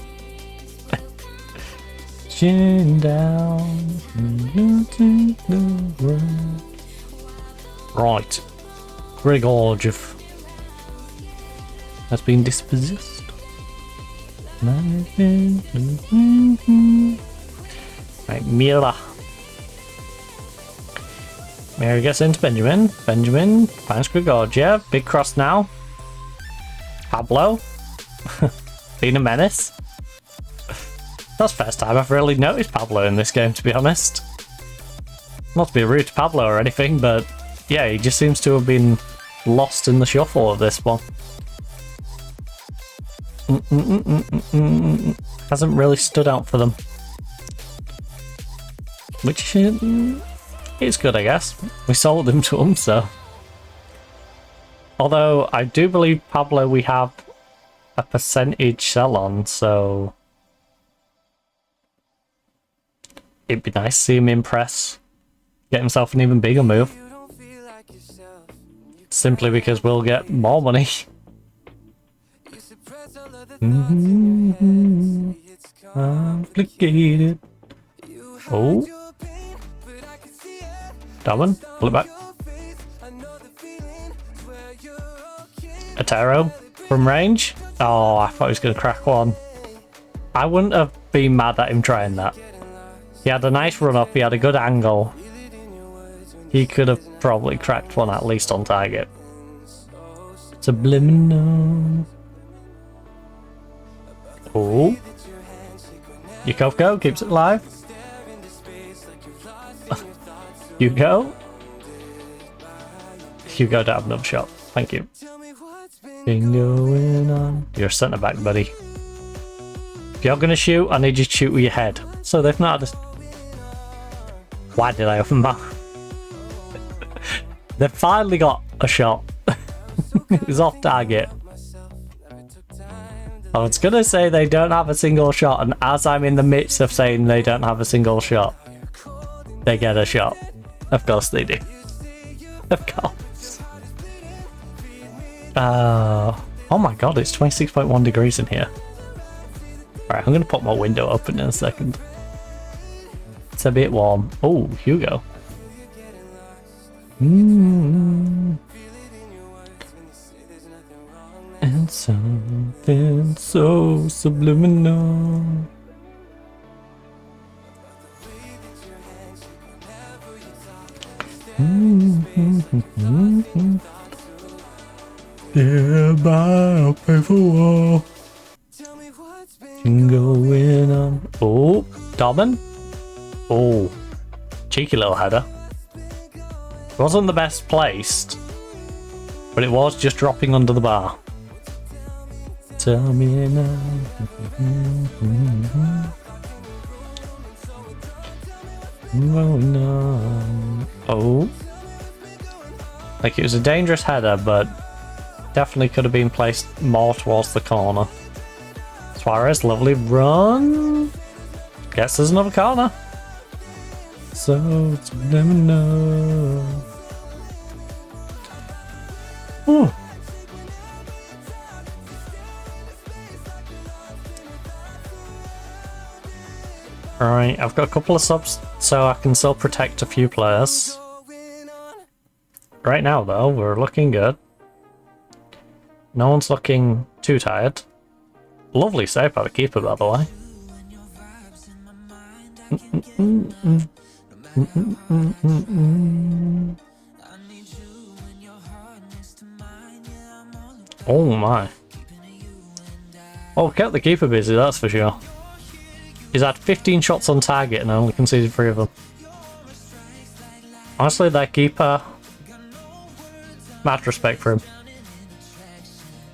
Chin down. Right. Grigorgiev has been dispossessed. Right, Mira. Mira gets into Benjamin. Benjamin finds Grigorgiev. Big cross now. Pablo. Being a menace. That's the first time I've really noticed Pablo in this game, to be honest. Not to be rude to Pablo or anything, but yeah, he just seems to have been lost in the shuffle of this one. Hasn't really stood out for them. Which is good, I guess. We sold him to them, so. Although, I do believe, Pablo, we have a percentage sell on, so. It'd be nice to see him impress. Get himself an even bigger move. Simply because we'll get more money. Complicated. Oh. Darwin, pull it back. A tarot from range. Oh, I thought he was going to crack one. I wouldn't have been mad at him trying that. He had a nice run up, he had a good angle. He could have probably cracked one at least on target. Subliminal. Oh. Yukovko keeps it alive. Hugo. Hugo don't have another shot. Thank you. Been going on. You're a centre back, buddy. If you're gonna shoot, I need you to shoot with your head. So they've not had a... Why did I open that? They've finally got a shot. It was off target. I was gonna say they don't have a single shot, and as I'm in the midst of saying they don't have a single shot, they get a shot. Of course they do. Of course. Oh my god, it's 26.1 degrees in here. Alright, I'm gonna put my window open in a second. It's a bit warm. Oh, Hugo. And something so subliminal. Yeah, I'll pay for all. Going on. Oh, Dobbin. Oh, cheeky little header. Wasn't the best placed, but it was just dropping under the bar. Tell me now. Going on. Oh, like it was a dangerous header, but definitely could have been placed more towards the corner. Suarez, lovely run. Guess there's another corner. So it's never know. Ooh. Alright, I've got a couple of subs so I can still protect a few players. Right now though, we're looking good. No one's looking too tired. Lovely save by the keeper, by the way. Oh my. Oh, kept the keeper busy, that's for sure. He's had 15 shots on target and only conceded 3 of them. Honestly, that keeper, mad respect for him.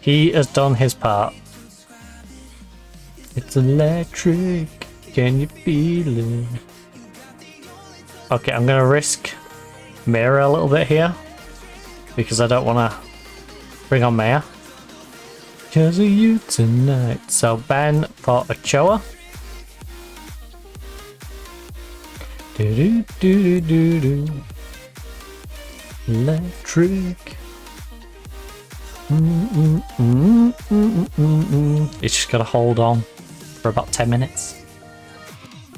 He has done his part. It's electric, can you feel it? Okay, I'm gonna risk Mira a little bit here because I don't want to bring on Maya. Because of you tonight. So Ben for Ochoa. Do do do do do. Electric. It's just gotta hold on for about 10 minutes.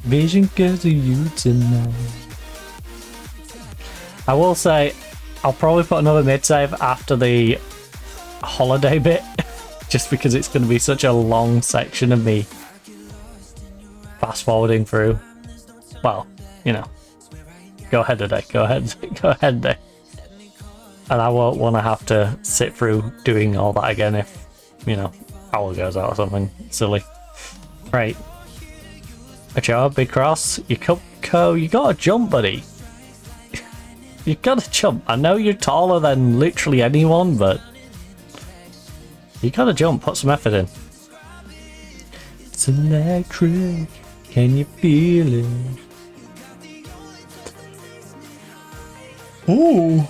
Vision because of you tonight. I will say I'll probably put another mid save after the holiday bit, just because it's going to be such a long section of me fast forwarding through. Well, you know, go ahead today, go ahead today. And I won't want to have to sit through doing all that again if, you know, hour goes out or something silly. Right. Ochoa, big cross. You got a jump, buddy. You gotta jump. I know you're taller than literally anyone, but you gotta jump. Put some effort in. It's electric. Can you feel it? Ooh,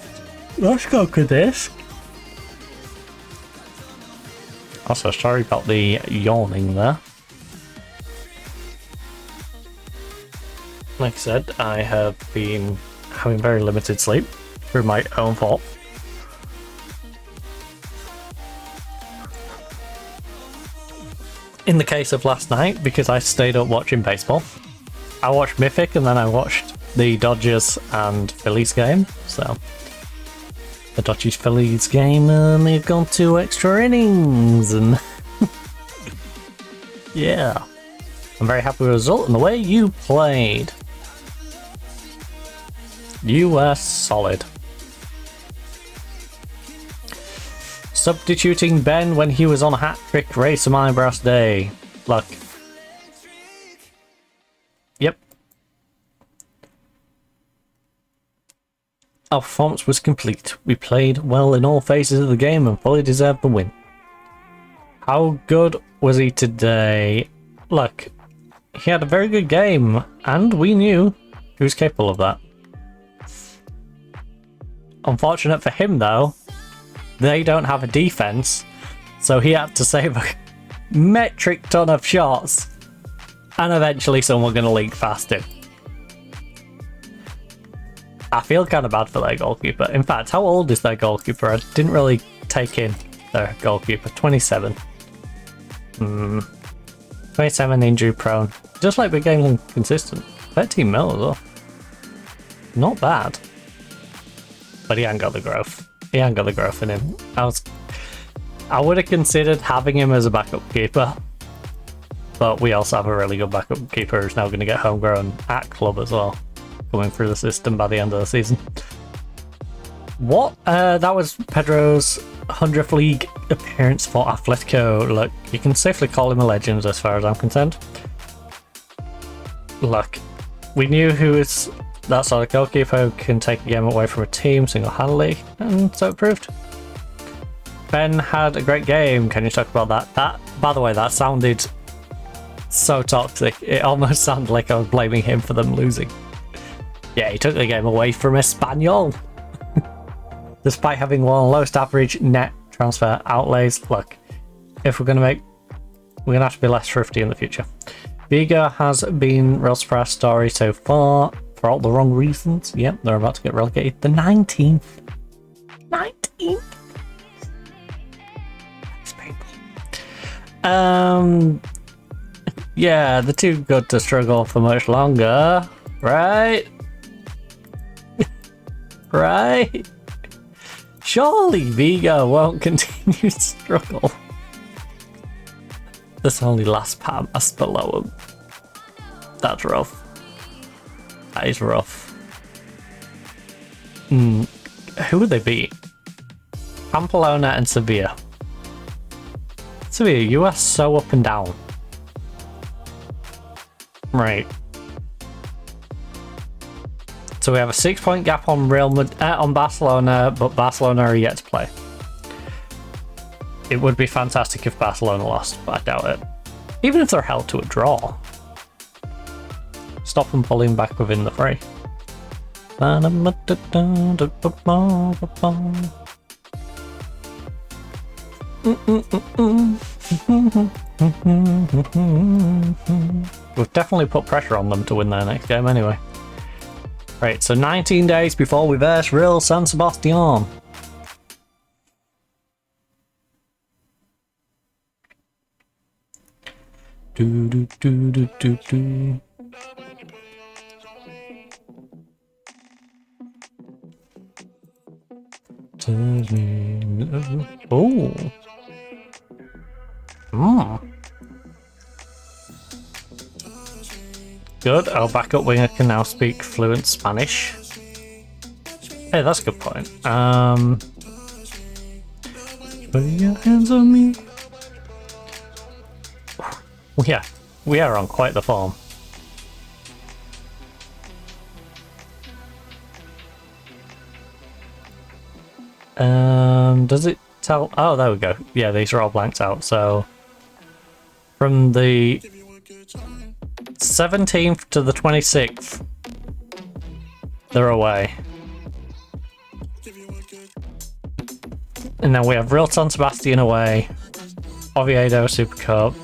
let's go with this. Also, sorry about the yawning there. Like I said, I have been having very limited sleep through my own fault. In the case of last night, because I stayed up watching baseball, I watched Mythic and then I watched the Dodgers and Phillies game. So the Dodgers Phillies game may have gone 2 extra innings, and yeah, I'm very happy with the result and the way you played. You were solid. Substituting Ben when he was on a hat-trick race on my birthday. Look. Yep. Our performance was complete. We played well in all phases of the game and fully deserved the win. How good was he today? Look, he had a very good game, and we knew he was capable of that. Unfortunate for him, though, they don't have a defense, so he had to save a metric ton of shots, and eventually someone going to leak past him. I feel kind of bad for their goalkeeper. In fact, how old is their goalkeeper? I didn't really take in their goalkeeper. 27. 27, injury prone. Just like we're getting consistent. 13 mil as well. Not bad. But he ain't got the growth. He ain't got the growth in him. I would have considered having him as a backup keeper, but we also have a really good backup keeper who's now going to get homegrown at club as well, coming through the system by the end of the season. What? That was Pedro's 100th league appearance for Atletico. Look, you can safely call him a legend as far as I'm concerned. Look, we knew who is that sort of goalkeeper who can take a game away from a team single-handedly, and so it proved. Ben had a great game. Can you talk about that? That, by the way, that sounded so toxic. It almost sounded like I was blaming him for them losing. Yeah, he took the game away from Espanyol. Despite having one of the lowest average net transfer outlays. Look, if we're gonna have to be less thrifty in the future. Vigo has been real surprise story so far for all the wrong reasons. Yep, they're about to get relegated. The 19th. 19th. It's painful. Yeah, they're too good to struggle for much longer, right? Right? Surely Vigo won't continue to struggle. This only last pass below him. That's rough. That is rough. Who would they beat? Pamplona and Sevilla. Sevilla, you are so up and down. Right. So we have a 6-point gap on on Barcelona, but Barcelona are yet to play. It would be fantastic if Barcelona lost, but I doubt it. Even if they're held to a draw. Stop them pulling back within the fray. We've definitely put pressure on them to win their next game anyway. Right, so 19 days before we verse Real San Sebastian. Do do do do do do. Oh. Good, our backup winger can now speak fluent Spanish. Hey, that's a good point. Put your hands on me. Yeah, we are on quite the form. Does it tell? Oh, there we go. Yeah, these are all blanked out. So from the 17th to the 26th, they're away. And then we have Real San Sebastian away, Oviedo Super Cup.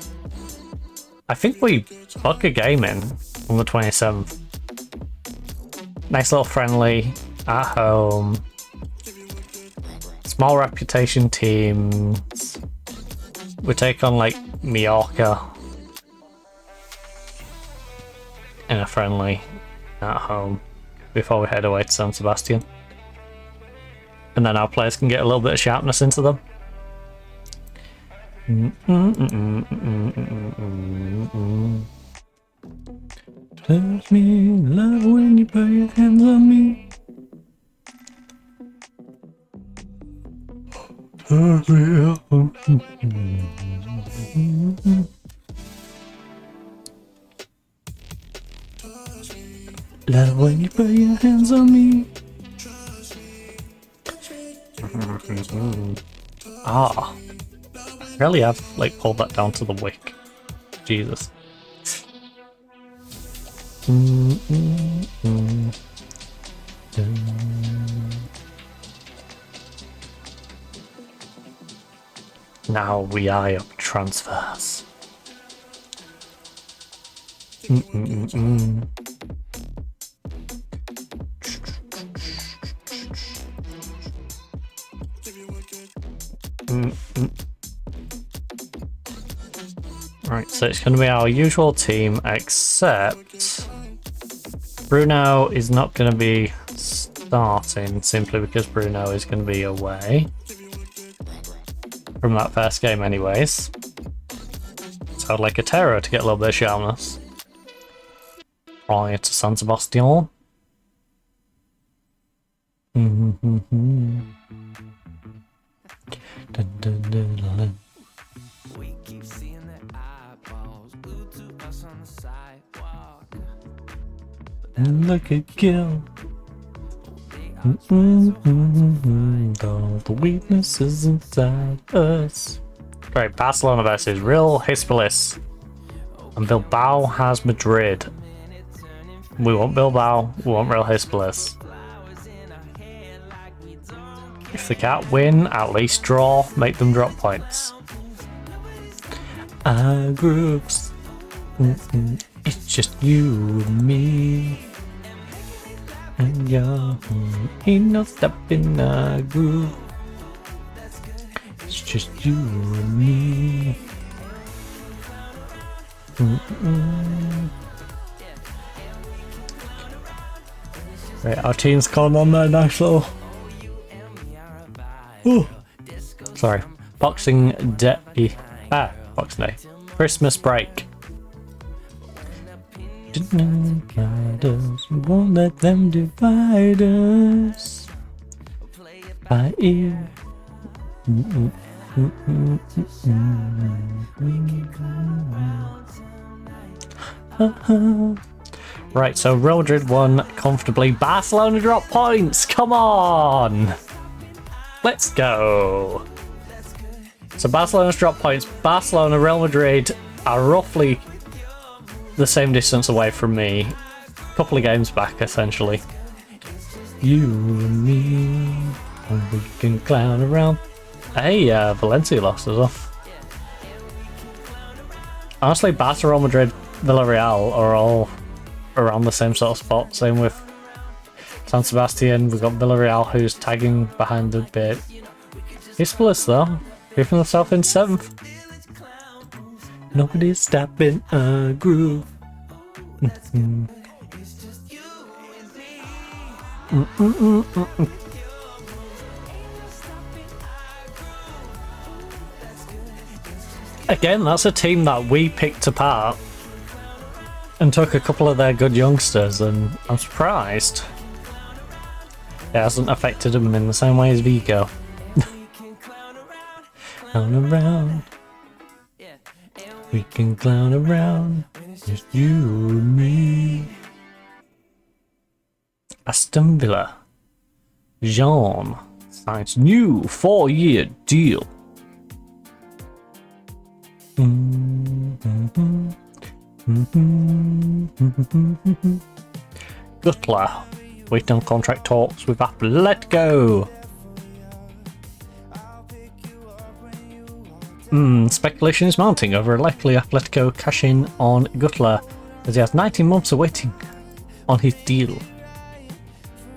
I think we book a game in on the 27th. Nice little friendly at home. Small reputation teams. We take on like Mallorca in a friendly at home before we head away to San Sebastian. And then our players can get a little bit of sharpness into them. Touch me, love when you put your hands on me. Touch me. Love when you put your hands on me. Ah, really have like pulled that down to the wick. Jesus. Now we eye up transfers. Right, so it's going to be our usual team, except Bruno is not going to be starting simply because Bruno is going to be away from that first game anyways. So I'd like a terror to get a little bit of sharpness prior to San Sebastian. We keep seeing their eyeballs glued to us on the sidewalk. Look at you. All the weaknesses inside us. Right, Barcelona versus Real Hispalis. And Bilbao has Madrid. We want Bilbao, we want Real Hispalis. If they can't win, at least draw, make them drop points. Our groups, it's just you and me. And you're ain't no stopping our group. It's just you and me. Right, our team's calling on there, nice little. Ooh. Sorry, Boxing Day. Boxing Day. Christmas break. Won't let them divide us by ear. Right, so Real Madrid won comfortably. Barcelona dropped points. Come on, let's go. So Barcelona's dropped points. Barcelona, Real Madrid are roughly the same distance away from me. A couple of games back, essentially. You and me, and we can clown around. Hey, Valencia lost as well. Honestly, Barca, Real Madrid, Villarreal are all around the same sort of spot. Same with San Sebastian. We've got Villarreal who's tagging behind a bit. Hispalis though, keeping themselves in 7th. Nobody's stopping a groove. Again, that's a team that we picked apart and took a couple of their good youngsters, and I'm surprised it hasn't affected them in the same way as Vigo. Clown around. We can clown around. Just you and me. Aston Villa. Jean. Signs new 4-year deal. Gutler. Waiting on contract talks with Atletico. Speculation is mounting over a likely Atletico cash in on Gutler as he has 19 months of waiting on his deal.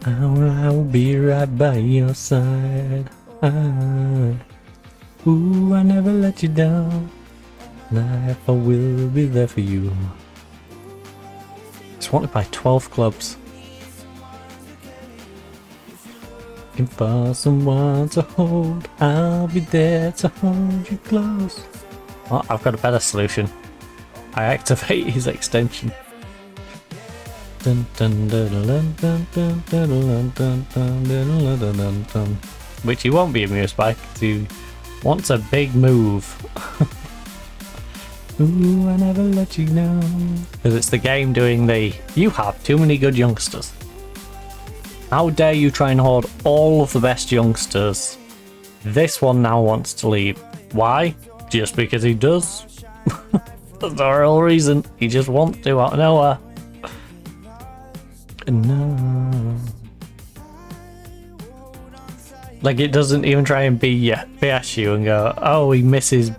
I'll be right by your side. Ooh, I never let you down. Life, I will be there for you. It's wanted by 12 clubs. Looking for someone to hold. I'll be there to hold you close. Oh, I've got a better solution. I activate his extension. Dun, dun, dun, dun, dun, dun, dun, dun, dun, dun, dun, dun. Which he won't be amused by because he wants a big move. Ooh, I never let you know. Because it's the game doing the you have too many good youngsters. How dare you try and hold all of the best youngsters? This one now wants to leave. Why? Just because he does. That's the real reason. He just wants to out of nowhere. No. Like it doesn't even try and BS you and go, oh, he misses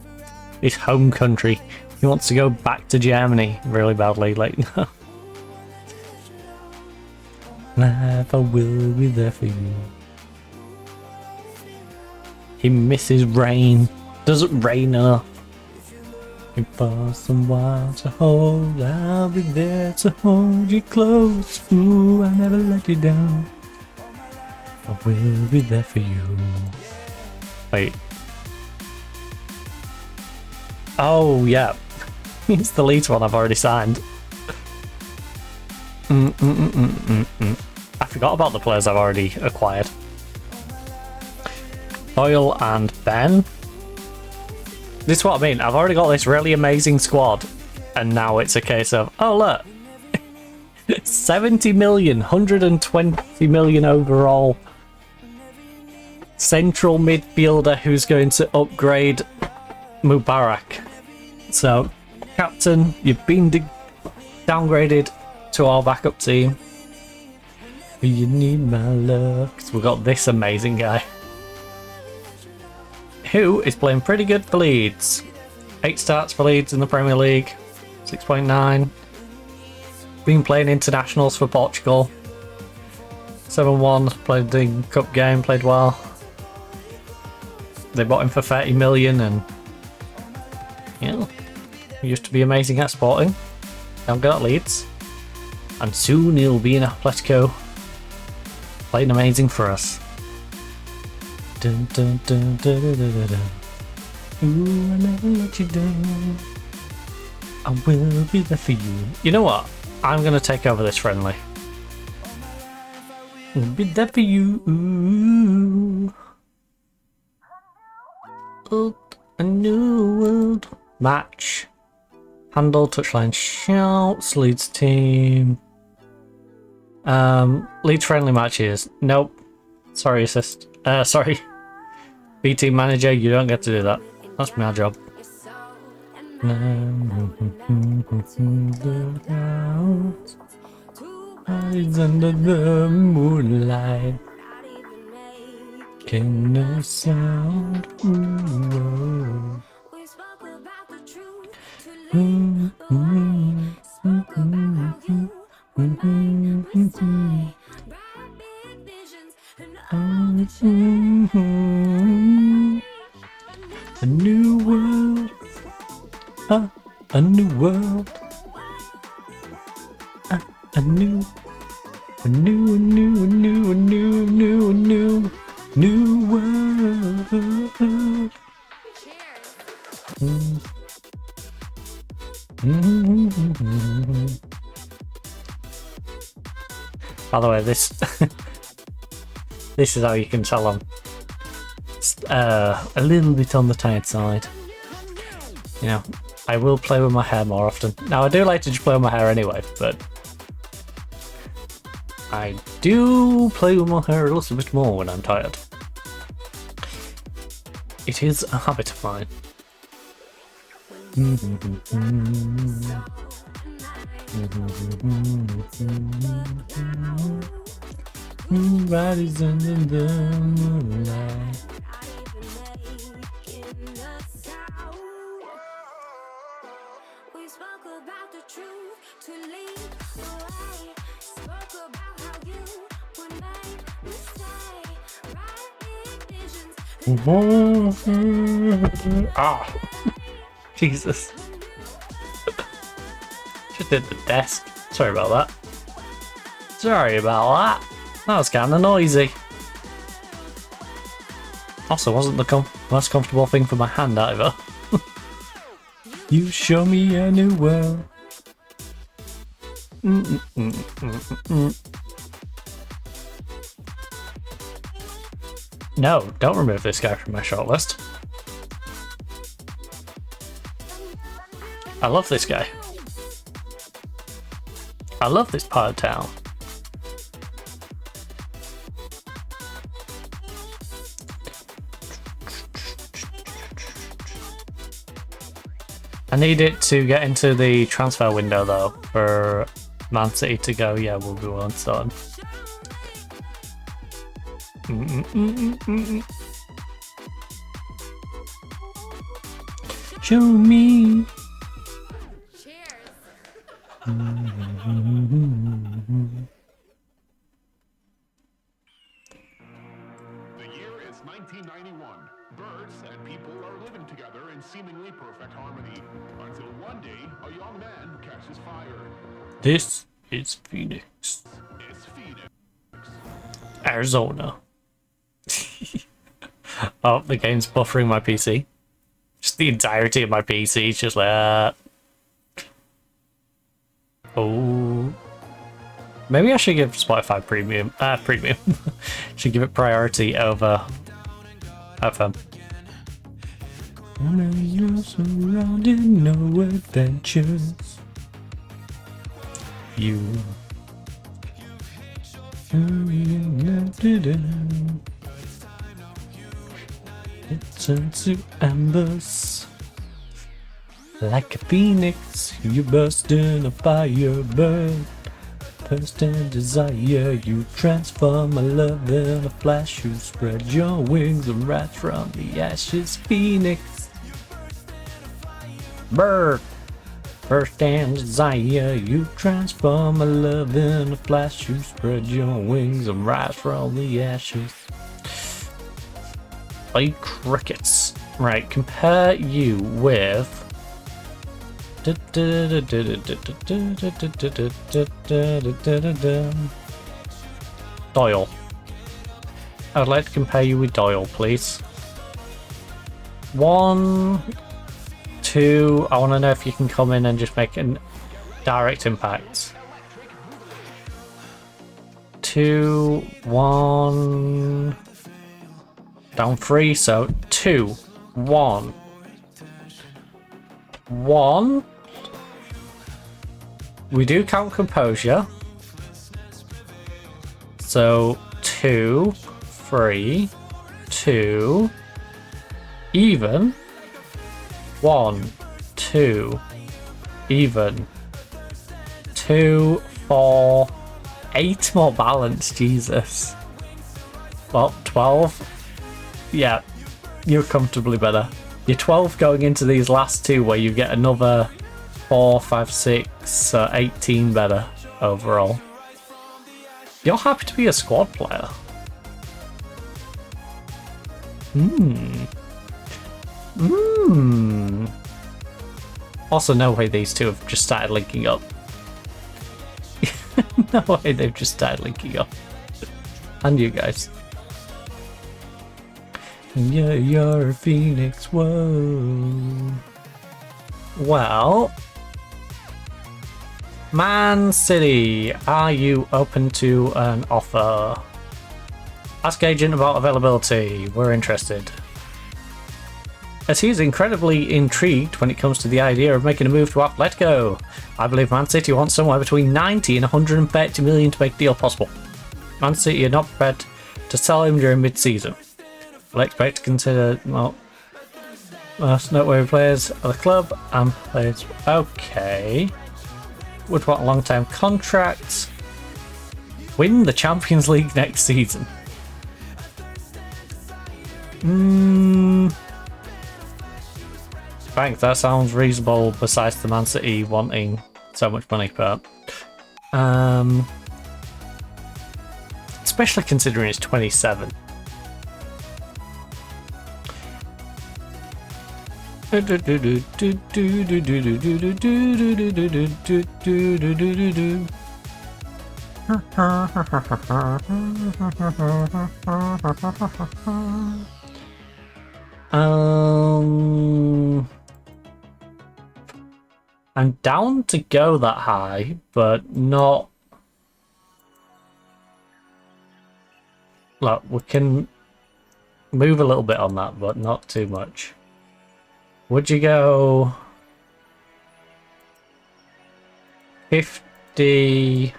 his home country. He wants to go back to Germany really badly. Like, no. Life, I will be there for you. He misses rain. Doesn't rain enough. Looking for someone to hold. I'll be there to hold you close. Ooh, I never let you down. I will be there for you. Wait. Oh, yeah. It's the Leeds one I've already signed. I forgot about the players I've already acquired. Doyle and Ben. This is what I mean. I've already got this really amazing squad. And now it's a case of, oh, look. 70 million, 120 million overall. Central midfielder who's going to upgrade Mubarak. So, captain, you've been downgraded to our backup team. You need my love. Because we've got this amazing guy. Who is playing pretty good for Leeds. 8 starts for Leeds in the Premier League. 6.9. Been playing internationals for Portugal. 7-1. Played the cup game. Played well. They bought him for 30 million and... yeah. He used to be amazing at Sporting. Now got Leeds. And soon he'll be in Atletico. Playing amazing for us. Dun, dun, dun, dun, dun, dun, dun. Ooh, I never let you down. I will be there for you. You know what? I'm going to take over this friendly. I'll be there for you. Ooh. Oh, a new world. Match. Handle, touchline, shouts, Leeds team. Leeds friendly matches. Nope. Sorry, assist. Sorry. B team manager, you don't get to do that. That's my job. Eyes under the moonlight. Can no sound. Ooh. A new world, a new world, a new world. By the way, this this is how you can tell I'm a little bit on the tired side. You know, I will play with my hair more often. Now, I do like to just play with my hair anyway, but I do play with my hair a little bit more when I'm tired. It is a habit of mine. Everybody's under the moonlight. We spoke about the truth to lead away. Spoke about how you would make me stay. Right visions. Ah, Jesus. Just did the desk. Sorry about that. Sorry about that. That was kind of noisy. Also, wasn't the most comfortable thing for my hand either. You show me a new world. No, don't remove this guy from my shortlist. I love this guy. I love this part of town. I need it to get into the transfer window though for Man City to go, yeah, we'll be on on. Show me. The year is 1991. Birds and people are living together in seemingly perfect harmony. Until one day, a young man catches fire. This is Phoenix, It's Phoenix. Arizona. Oh, the game's buffering my PC. Just the entirety of my PC is just like... Oh. Maybe I should give Spotify premium. Should give it priority over FM. You're surrounded, no adventures. You. It turns to embers. Like a phoenix, you burst in a fire, burn. Thirst and desire, you transform my love in a flash. You spread your wings and rise from the ashes, phoenix. Bird. Thirst and desire, you transform my love in a flash. You spread your wings and rise from the ashes. Play crickets. Right, compare you with... Doyle. I would like to compare you with Doyle, please. 1, 2. I want to know if you can come in and just make a direct impact. 2, 1. Down 3, so 2, 1. 1. We do count composure. So 2, 3, 2. Even. 1, 2. Even. 2, 4. 8 more balance, Jesus. Well, 12. Yeah, you're comfortably better. You're 12 going into these last two where you get another 4, 5, 6, 18 better overall. You're happy to be a squad player. Also, no way these two have just started linking up. No way they've just started linking up. And you guys. Yeah, you're a phoenix, whoa. Well, Man City, are you open to an offer? Ask agent about availability, we're interested. As he is incredibly intrigued when it comes to the idea of making a move to Atletico. I believe Man City wants somewhere between 90 and 130 million to make the deal possible. Man City are not prepared to sell him during mid-season. We'll expect to consider, well, Most noteworthy players of the club and players. Okay. Would want a long-term contract. Win the Champions League next season. Thanks, that sounds reasonable besides the Man City wanting so much money, but especially considering it's 27. I'm down to go that high, but not. Look, we can move a little bit on that, but not too much. Would you go 50?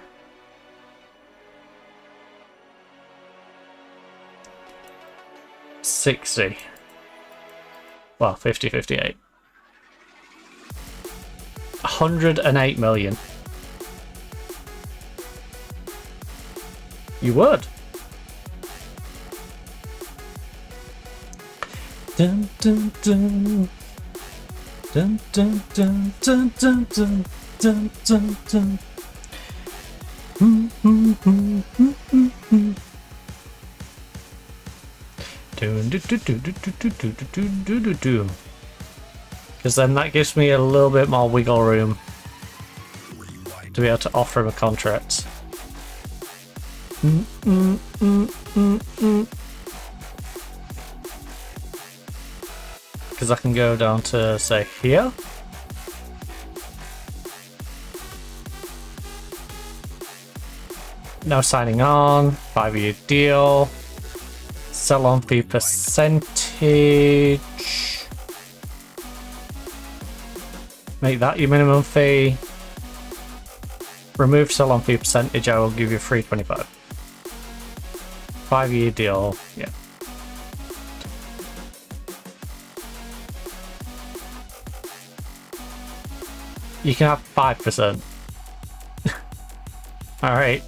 $60. Well, 50, 58. 108 million. You would. Dun dun dun. Dun dun dun dun dun dun dun dun dun. Because then that gives me a little bit more wiggle room to be able to offer him a contract. Because I can go down to, say, here. No signing on, 5-year deal. Sell on fee percentage. Make that your minimum fee. Remove sell on fee percentage, I will give you free 25. 5-year deal, yeah. You can have 5%. Alright.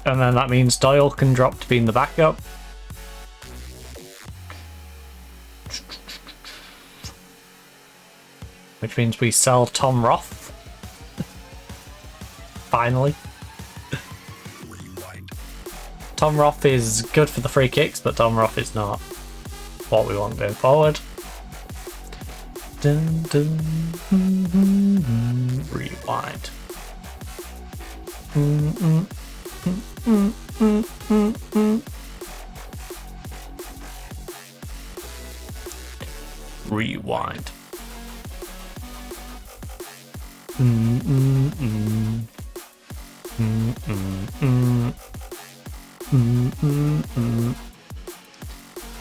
And then that means Doyle can drop to being the backup. Which means we sell Tom Roth. Finally. Tom Roth is good for the free kicks, but Tom Roth is not what we want going forward. Dun, dun, rewind. Rewind.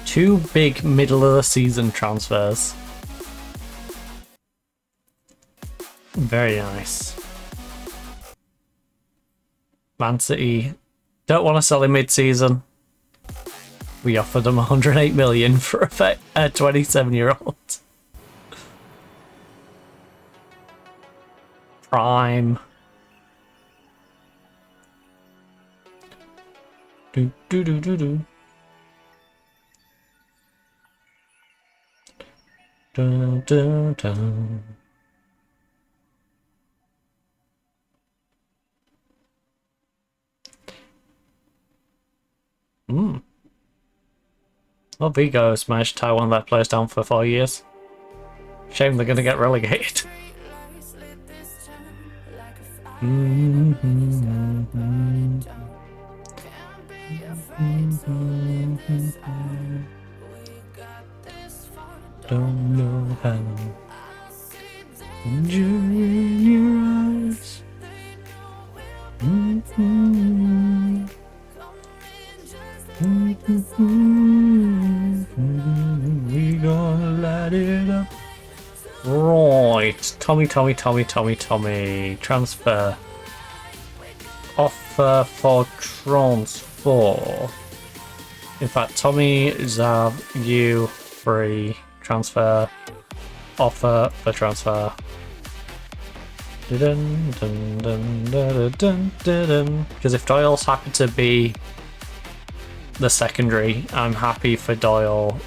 Two big middle of the season transfers. Very nice. Man City don't want to sell him mid-season. We offered him 108 million for a 27-year-old. Prime. Do do do do do. Dun dun dun. Well, Vigo's managed to tie one of their players down for 4 years. Shame they're going to get relegated. Don't know how. And you're in your eyes. We gonna light it up. Right, Tommy. Transfer. Offer for transfer. In fact, Tommy, Zav, you, free, transfer. Offer for transfer. Because if Doyle's happy to be the secondary, I'm happy for Doyle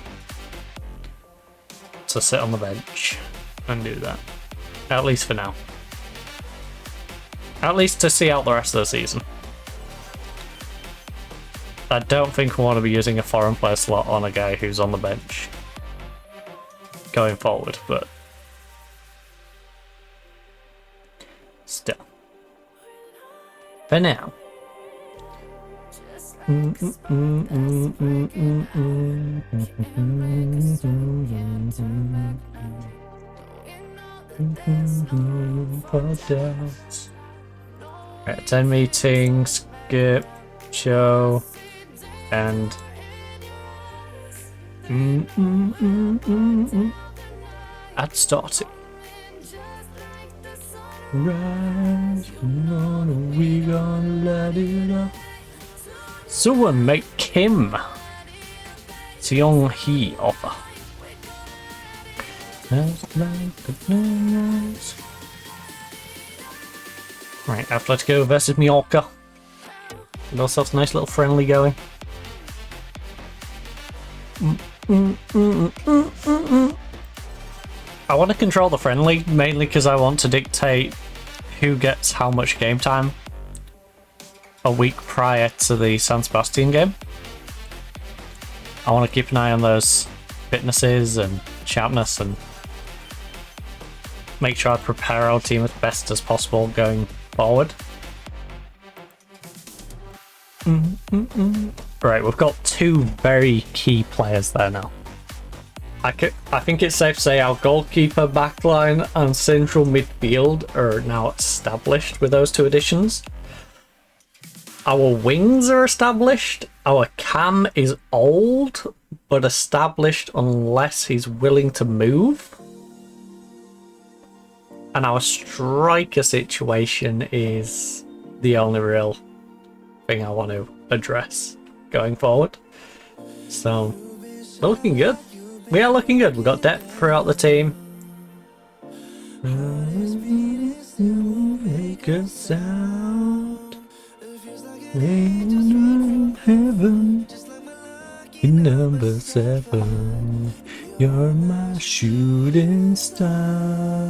to sit on the bench and do that. At least for now. At least to see out the rest of the season. I don't think we want to be using a foreign player slot on a guy who's on the bench going forward, but still. For now. Attend meetings, skip, show, and add starting. Right, we gonna let it up. Someone make Kim Seong Hee offer. Right, Atletico versus Mallorca. Got ourselves a nice little friendly going. I want to control the friendly, mainly because I want to dictate who gets how much game time a week prior to the San Sebastian game. I want to keep an eye on those fitnesses and sharpness and make sure I prepare our team as best as possible going forward. Right, we've got two very key players there now. I think it's safe to say our goalkeeper, backline, and central midfield are now established with those two additions. Our wings are established. Our cam is old, but established unless he's willing to move. And our striker situation is the only real thing I want to address going forward. So, we're looking good. We are looking good. We've got depth throughout the team. Make a sound in heaven. In number 7, you're my shooting star.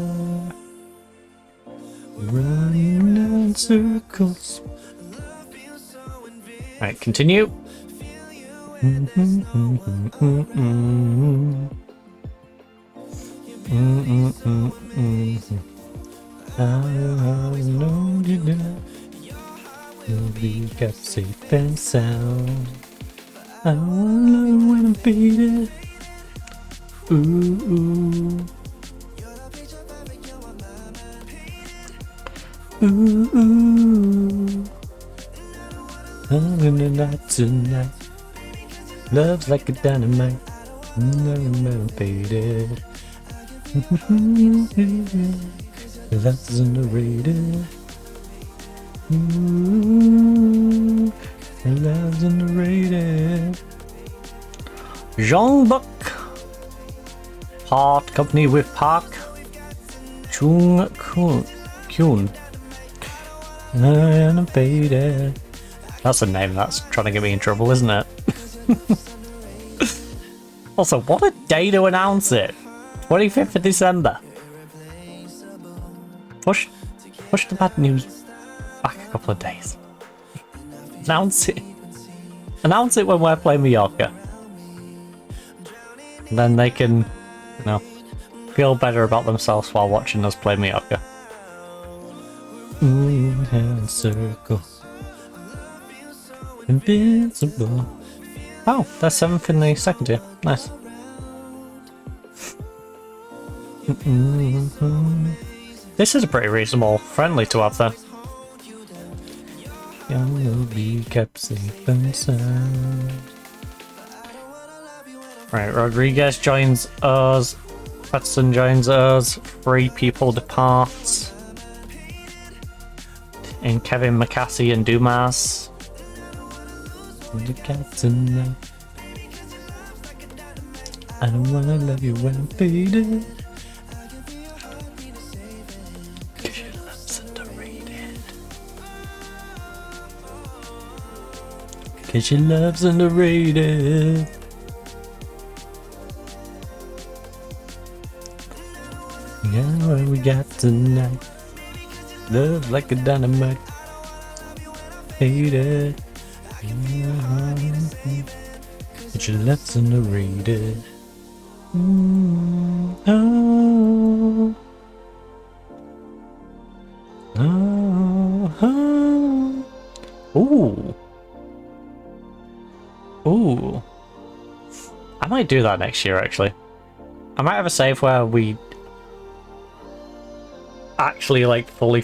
Running in circles. Alright, continue. I know you know you'll be kept safe and sound. I wanna learn when I'm faded. Ooh. I'm gonna night tonight. Love's like a dynamite. I'm faded. That's underrated. Love's underrated. Jean Buck. Part company with Park. Chung Kyun. And I'm faded. That's a name that's trying to get me in trouble, isn't it? Also, what a day to announce it! 25th of December. Push the bad news back a couple of days. Announce it. Announce it when we're playing Mallorca. And then they can, you know, feel better about themselves while watching us play Mallorca. Hand circle. Invincible. Oh, they're 7th in the second tier. Nice. This is a pretty reasonable friendly to have then. You'll be kept safe and sound. Right, Rodriguez joins us Patterson joins us. 3 people depart. And Kevin McCassie and Dumas. The captain. I don't wanna love you when I'm faded. 'Cause your love's underrated. 'Cause your love's underrated. Yeah, what we got tonight? Love like a dynamite. Hate it. But your love's underrated. Oh. Oh. Ooh. Ooh. I might do that next year, actually. I might have a save where we actually, like, fully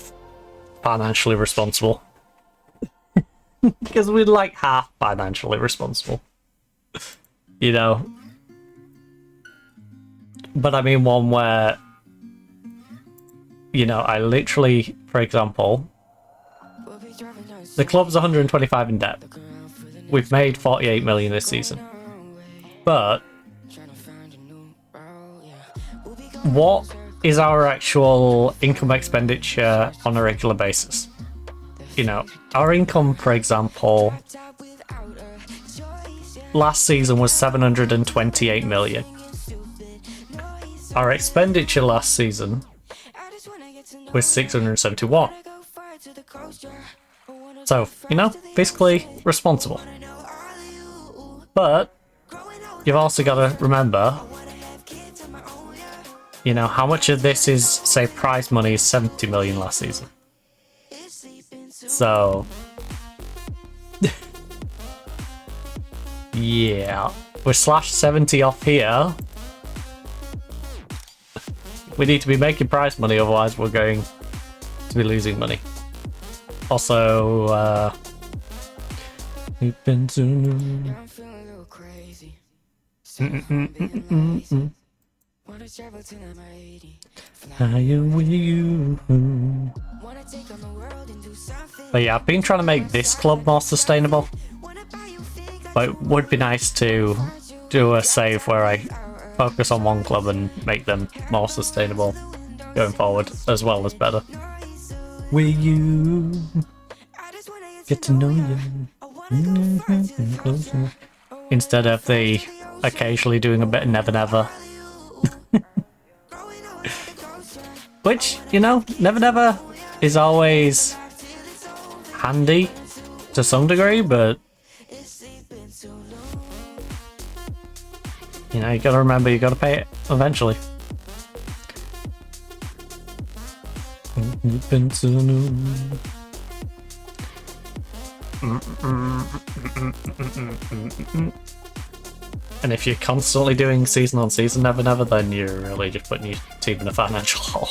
financially responsible. Because we're, like, half financially responsible. You know? But I mean one where, you know, I literally, for example, the club's 125 in debt. We've made 48 million this season. But what is our actual income expenditure on a regular basis? You know, our income, for example, last season was 728 million. Our expenditure last season was 671. So, you know, basically responsible. But you've also got to remember, you know, how much of this is, say, prize money is 70 million last season. So, yeah, we're slash 70 off here. We need to be making prize money, otherwise we're going to be losing money. Also, we've been to... Higher with you. But yeah, I've been trying to make this club more sustainable. But it would be nice to do a save where I focus on one club and make them more sustainable going forward, as well as better. Will you get to know you instead of the occasionally doing a bit of Never Never? Which, you know, Never Never is always handy to some degree, but you know, you gotta remember, you gotta pay it eventually. And if you're constantly doing season on season Never Never, then you're really just putting your team in a financial hole.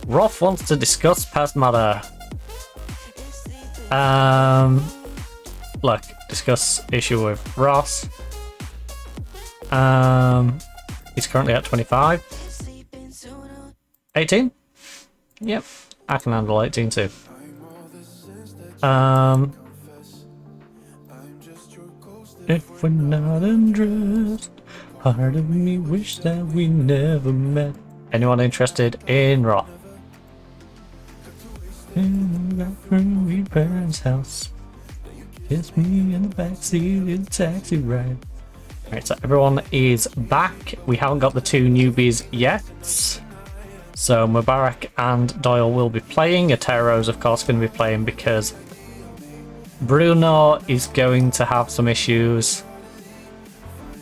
Roth wants to discuss past matter. Look, discuss issue with Ross. He's currently at 25. 18? Yep, I can handle 18 too. If we're not undressed, part of me wish that we never met. Anyone interested in Raw? In my parents' house. Kiss me in the backseat in the taxi ride. Alright, so everyone is back. We haven't got the 2 newbies yet. So Mubarak and Doyle will be playing. Otero's of course going to be playing because Bruno is going to have some issues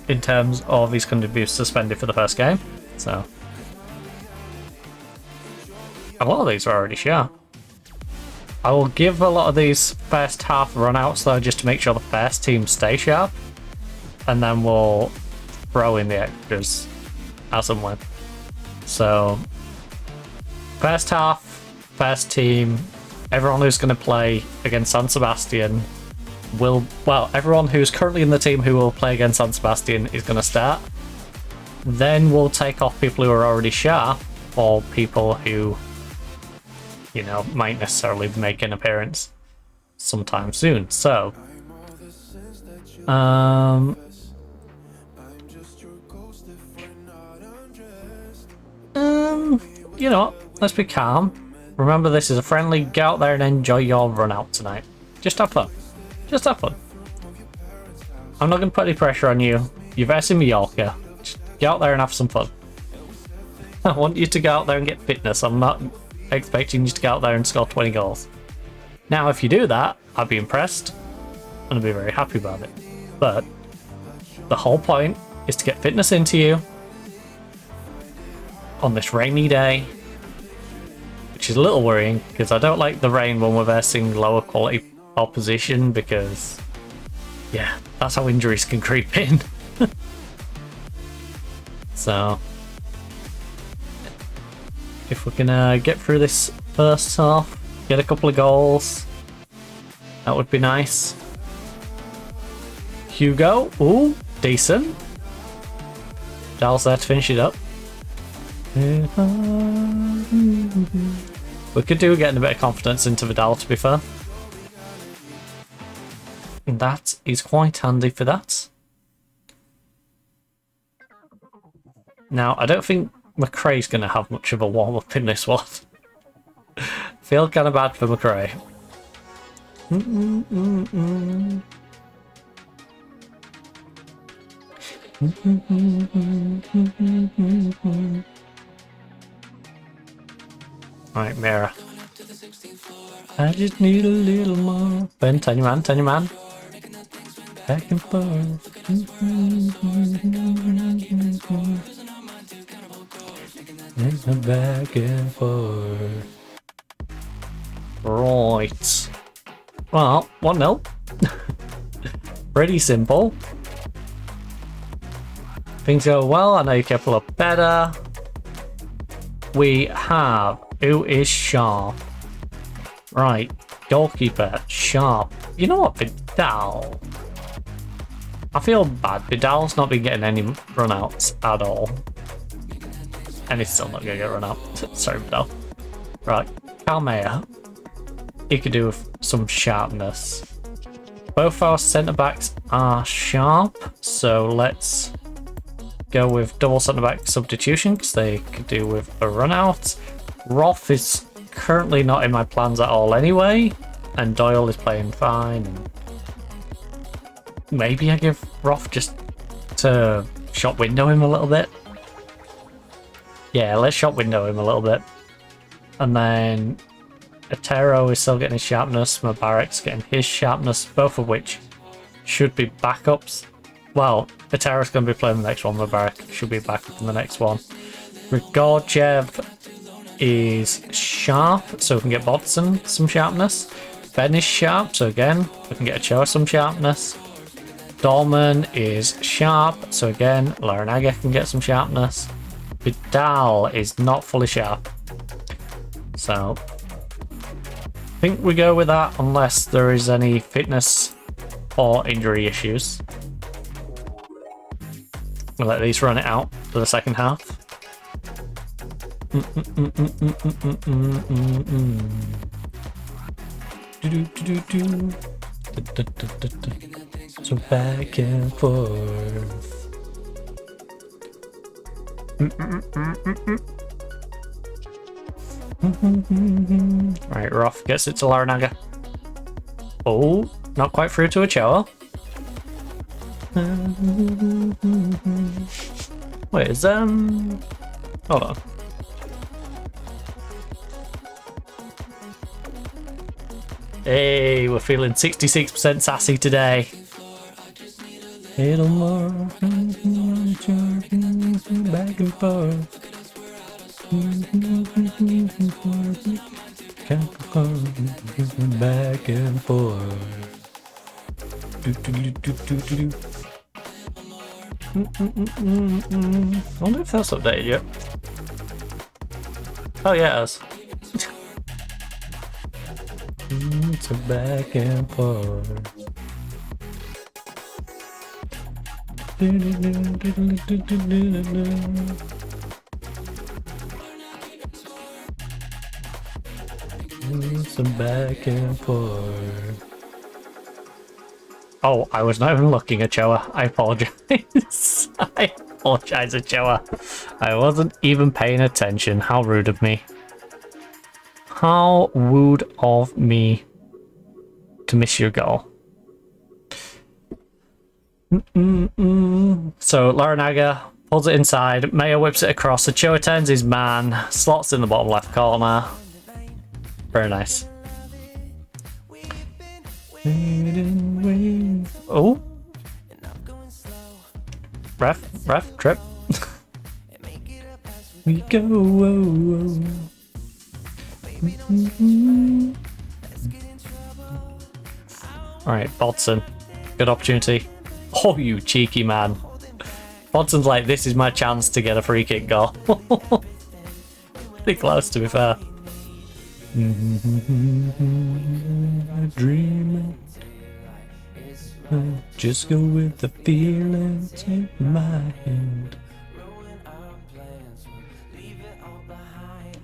in terms of he's going to be suspended for the first game. So a lot of these are already shot. I will give a lot of these first half runouts though, just to make sure the first team stay sharp, and then we'll throw in the extras as and when. So first half, first team, everyone who's going to play against San Sebastian will, well, everyone who's currently in the team who will play against San Sebastian is going to start. Then we'll take off people who are already sharp, or people who, you know, might necessarily make an appearance sometime soon. So, you know what? Let's be calm. Remember, this is a friendly. Get out there and enjoy your run out tonight. Just have fun. Just have fun. I'm not going to put any pressure on you. You're versing Mallorca. Just get out there and have some fun. I want you to go out there and get fitness. I'm not expecting you to go out there and score 20 goals. Now, if you do that, I'd be impressed and I'd be very happy about it. But the whole point is to get fitness into you on this rainy day, which is a little worrying because I don't like the rain when we're versing lower quality opposition, because yeah, that's how injuries can creep in. So if we can get through this first half, get a couple of goals, that would be nice. Hugo, ooh, decent. Dal's there to finish it up. We could do getting a bit of confidence into Vidal, to be fair. And that is quite handy for that. Now, I don't think McRae's going to have much of a warm-up in this one. Feel kind of bad for McRae. Right, Mira. I just need a little more. Ben, turn your man, turn your man. Back and forth. Back and forth. Right. Well, 1-0. Pretty simple. Things go well. I know you're capable of better. We have who is sharp. Right, goalkeeper sharp. You know what, Vidal? I feel bad. Vidal's not been getting any run-outs at all. And he's still not going to get run out. Sorry, Vidal. Right, Calmea. He could do with some sharpness. Both our centre-backs are sharp, so let's go with double centre-back substitution, because they could do with a run-out. Roth is currently not in my plans at all anyway, and Doyle is playing fine. And maybe I give Roth just to shot window him a little bit. Yeah, let's shot window him a little bit. And then Otero is still getting his sharpness, Mubarak's getting his sharpness, both of which should be backups. Well, Otero's going to be playing the next one, Mubarak should be back up in the next one. Grigorjev is sharp, so we can get Bodson some sharpness. Ben is sharp, so again, we can get Ochoa some sharpness. Dolman is sharp, so again, Larinaga can get some sharpness. Vidal is not fully sharp. So, I think we go with that unless there is any fitness or injury issues. We'll let these run it out for the second half. So back and forth. Right, Roth gets it to Larinaga. Oh, not quite through to Ochoa. Wait, is hold on. Hey, we're feeling 66% sassy today. Little more back and forth. Back and forth. I wonder if that's updated yet. Oh yeah, it is. So back and forth. Some back and forth. Oh, I was not even looking at Choa. I apologize. I apologize at Choa. I wasn't even paying attention. How rude of me. How rude of me to miss your goal. So Larinaga pulls it inside. Mayo whips it across. So Choa turns his man. Slots in the bottom left corner. Very nice. Oh. Ref, trip. We go. Alright, Bodson. Good opportunity. Oh, you cheeky man. Bodson's like, this is my chance to get a free kick goal. Pretty close, to be fair. Dreaming. Just go with the feeling, take my hand.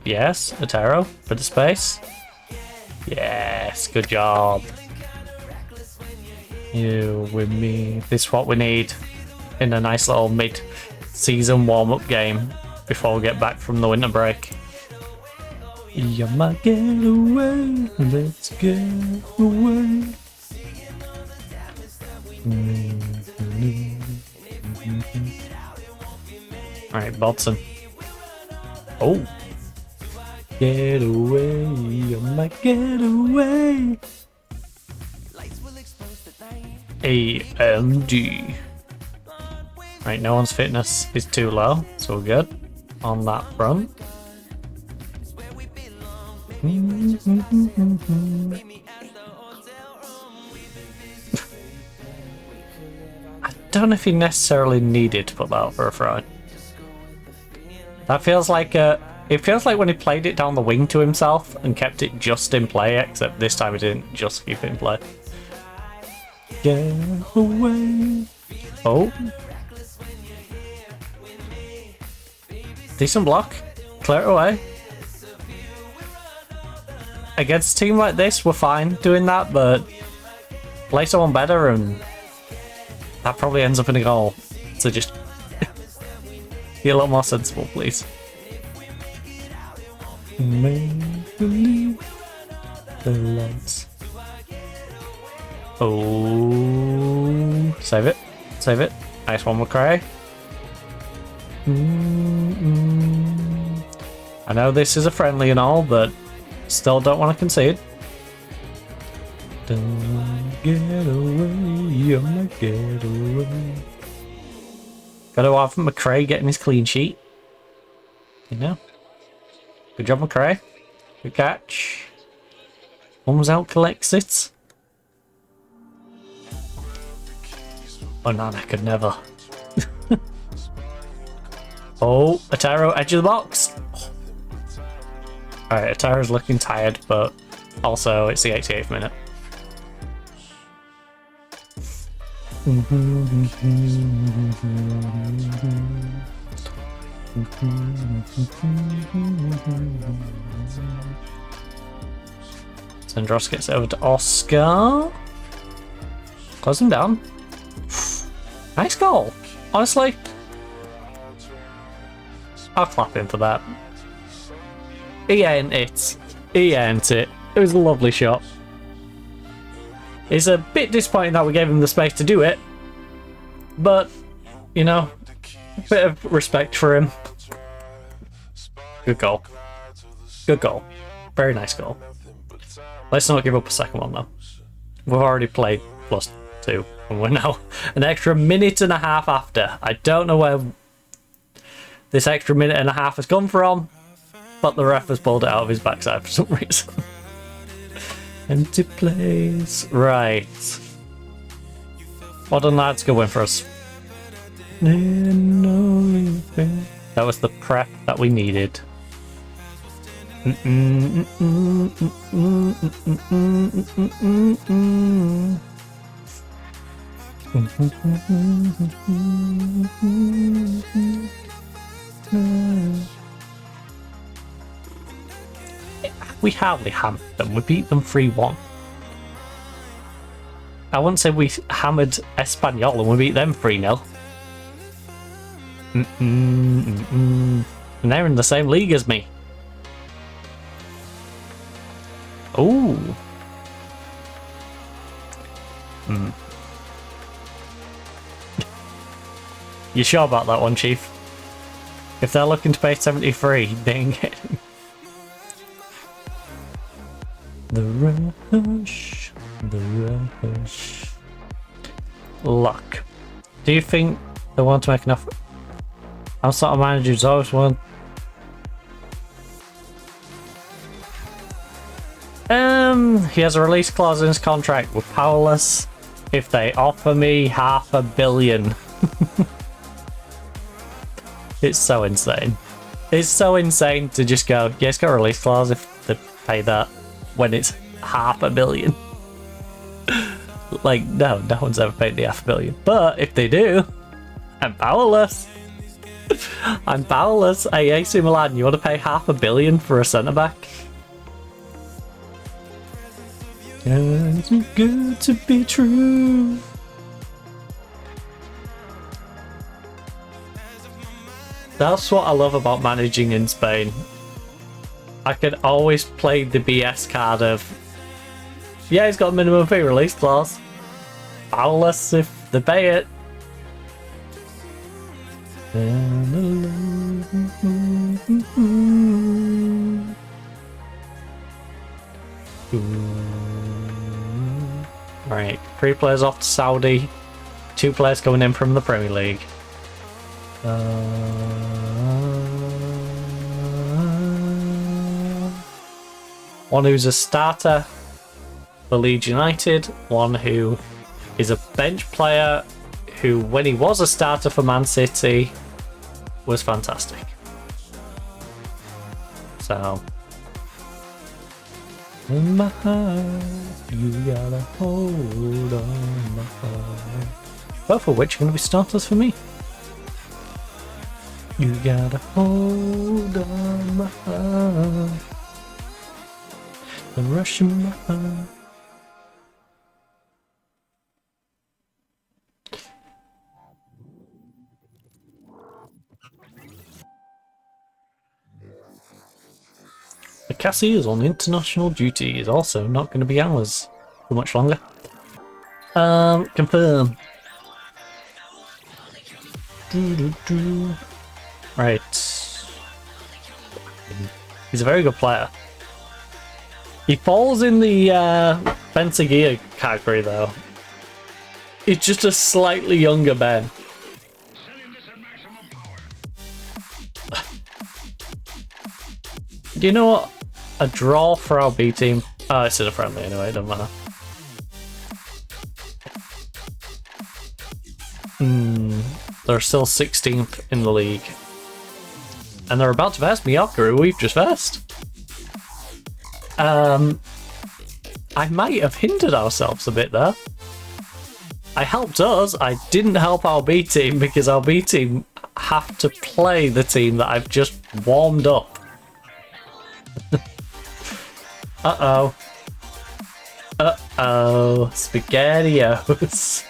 Yes, Otero for the space. Yes, good job. You with me. This is what we need in a nice little mid-season warm-up game before we get back from the winter break. You're my getaway, let's get away. Alright, Bodson. Oh! Get away, you're my getaway. AMG. Right, no one's fitness is too low, so we're good on that front. I don't know if he necessarily needed to put that out for a throw. That feels like it feels like when he played it down the wing to himself and kept it just in play, except this time he didn't just keep it in play. Get away. Oh. Decent block. Clear it away. Against a team like this, we're fine doing that, but play someone better and that probably ends up in a goal. So just be a little more sensible, please. Make believe the lights. Oh, save it, save it. Nice one, McRae. I know this is a friendly and all, but still don't want to concede. Don't get away, you're my getaway. Got to have McRae getting his clean sheet. You know. Good job, McRae. Good catch. Comes out, collects it. Oh, Nana could never. Oh, Otero, edge of the box. Alright, Otero's looking tired, but also it's the 88th minute. Zendros gets over to Oscar. Close him down. Nice goal. Honestly, I'll clap him for that. He ain't it. He ain't it. It was a lovely shot. It's a bit disappointing that we gave him the space to do it, but, you know, a bit of respect for him. Good goal. Good goal. Very nice goal. Let's not give up a second one, though. We've already played +2, and we're now an extra minute and a half after. I don't know where this extra minute and a half has come from, but the ref has pulled it out of his backside for some reason. Empty place. Right. Well done, lads. Good win for us. That was the prep that we needed. We hardly hammered them. We beat them 3-1. I wouldn't say we hammered Espanyol and we beat them 3-0. And they're in the same league as me. Ooh. You sure about that one, Chief? If they're looking to pay 73, they ain't getting. The rush. The rush. Luck. Do you think they want to make enough? I'm sort of managers always want. He has a release clause in his contract. We're powerless if they offer me $500 million. It's so insane. It's so insane to just go, yeah, it's got a release clause if they pay that when it's $500 million. Like, no one's ever paid the $500 million. But if they do, I'm powerless. I'm powerless. Hey, AC Milan, you want to pay $500 million for a centre back? It's good to be true. That's what I love about managing in Spain. I can always play the BS card of, yeah, he's got a minimum fee release clause. Powerless if they pay it. Right, 3 players off to Saudi, 2 players coming in from the Premier League. One who's a starter for Leeds United, one who is a bench player who, when he was a starter for Man City, was fantastic. So, in my heart, you gotta hold on my heart. Both of which are going to be starters for me. You gotta hold on my heart. The rush in my heart. The Cassie is on international duty is also not going to be ours for much longer. Confirm. Right. He's a very good player. He falls in the Benseguia category though. He's just a slightly younger Ben. Do you know what? A draw for our B team. Oh, it's in a friendly anyway, it doesn't matter. They're still 16th in the league. And they're about to vest Mallorca, who we've just vest. I might have hindered ourselves a bit there. I helped us, I didn't help our B team because our B team have to play the team that I've just warmed up. Uh-oh. Uh-oh. SpaghettiOs.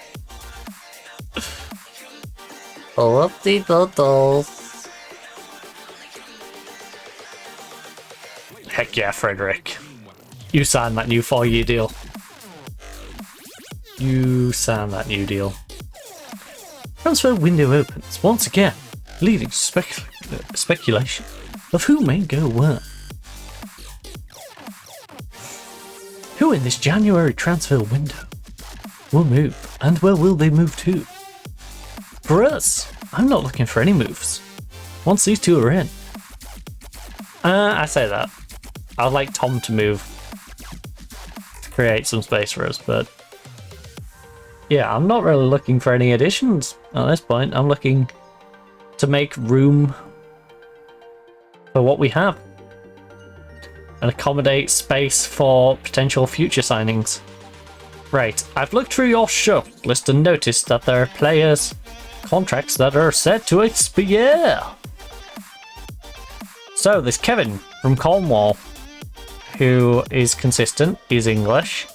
Whoopsie-doodles. Heck yeah, Frederick. You signed that new 4-year deal. You signed that new deal. Transfer window opens once again, leading to speculation of who may go where. Who in this January transfer window will move, and where will they move to? For us, I'm not looking for any moves. Once these two are in. I say that. I'd like Tom to move to create some space for us, but yeah, I'm not really looking for any additions at this point. I'm looking to make room for what we have and accommodate space for potential future signings. Right, I've looked through your show list and noticed that there are players' contracts that are set to expire. So there's Kevin from Cornwall, who is consistent, he's English.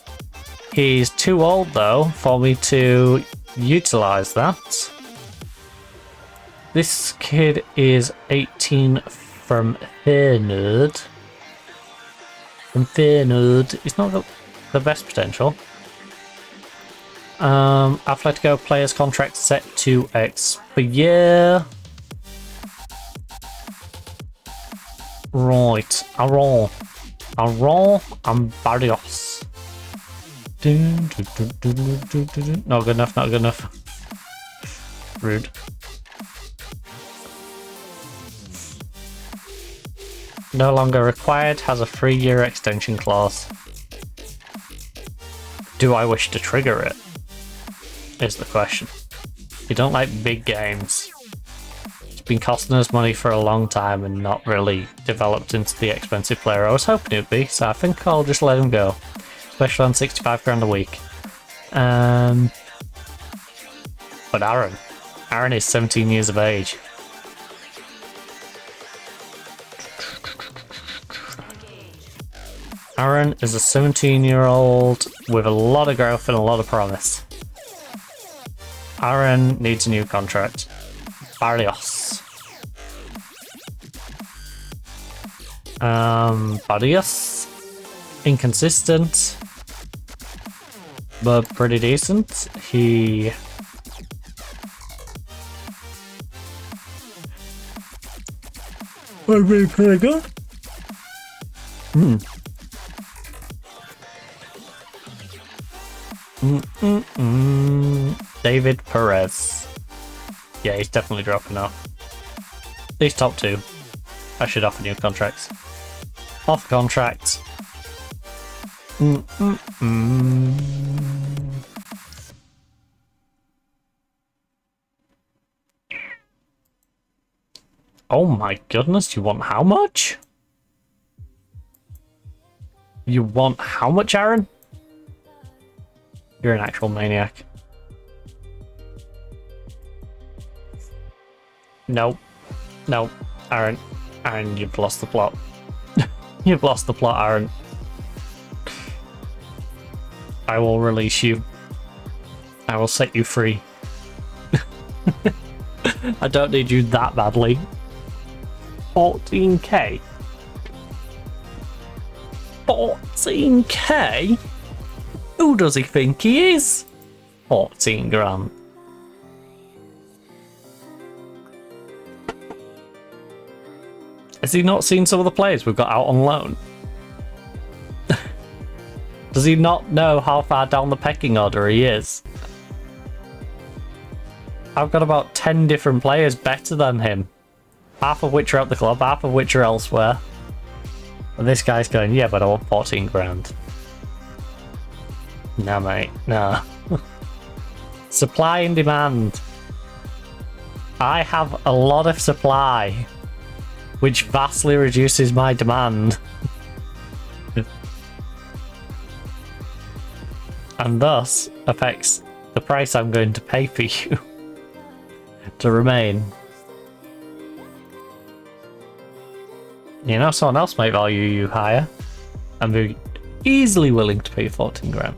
He's too old though for me to utilise that. This kid is 18 from Feyenoord. From Feyenoord, he's not got the best potential. Atletico players contract set to expire. Right, Aaron and Barrios. Not good enough, not good enough. Rude. No longer required, has a 3-year extension clause. Do I wish to trigger it? Is the question. You don't like big games. It's been costing us money for a long time and not really developed into the expensive player I was hoping it would be, so I think I'll just let him go. Especially on 65 grand a week. But Aaron is 17 years of age. Aaron is a 17-year-old with a lot of growth and a lot of promise. Aaron needs a new contract. Barrios. Barrios. Inconsistent. But pretty decent. He... would be pretty good. David Perez. Yeah, he's definitely dropping off. These top two. I should offer new contracts. Off contract. Oh my goodness, you want how much? You want how much, Aaron? You're an actual maniac. No. No. Aaron. Aaron, you've lost the plot. You've lost the plot, Aaron. I will release you. I will set you free. I don't need you that badly. 14k? 14k? Who does he think he is? 14 grand. Has he not seen some of the players we've got out on loan? Does he not know how far down the pecking order he is? I've got about 10 different players better than him. Half of which are at the club, half of which are elsewhere. And this guy's going, yeah, but I want 14 grand. No, mate, no. Supply and demand. I have a lot of supply, which vastly reduces my demand. And thus affects the price I'm going to pay for you to remain. You know, someone else might value you higher and be easily willing to pay 14 grand.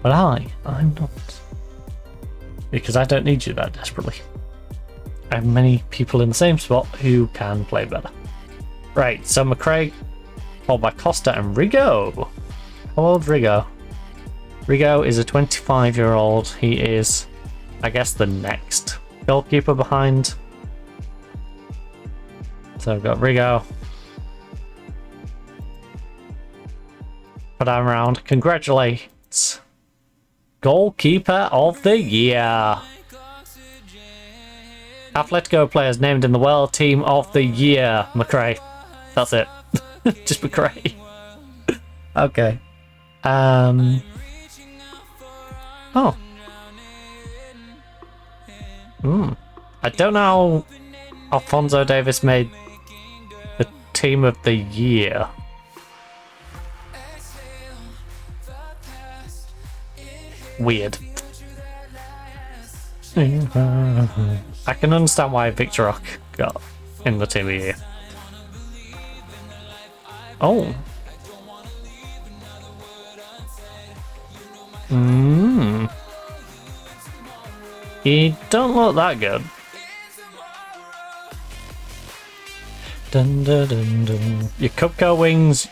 But I'm not. Because I don't need you that desperately. I have many people in the same spot who can play better. Right, so McCraig, followed by Costa and Rigo. How old Rigo? Rigo is a 25-year-old. He is, I guess, the next goalkeeper behind. So I've got Rigo. Put him around. Congratulations. Goalkeeper of the Year. Atletico players named in the World Team of the Year. McRae. That's it. Just McRae. Okay. Oh. I don't know how Alphonso Davies made the Team of the Year. weird. I can understand why Victor Rock got in the team of the year. Oh. You don't look that good. Dun, dun, dun, dun. Your Cupco wings.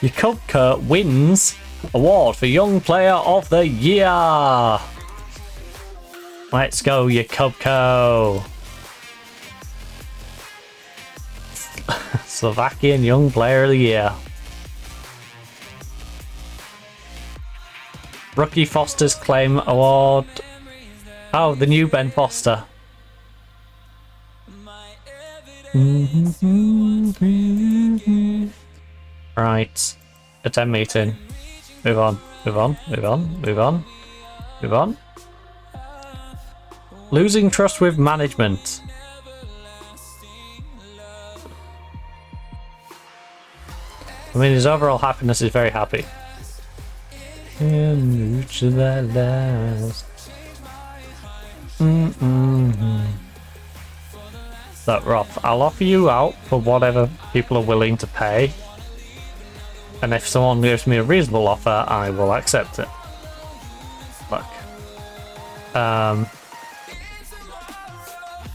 Your Cupco wins award for Young Player of the Year. Let's go, your Cupco. Slovakian Young Player of the Year. Rookie Foster's Claim Award. Oh, the new Ben Foster. Right. Attend meeting. Move on. Move on. Move on. Move on. Move on. Losing trust with management. I mean, his overall happiness is very happy. And to that last. That Roth, I'll offer you out for whatever people are willing to pay. And if someone gives me a reasonable offer, I will accept it. Look.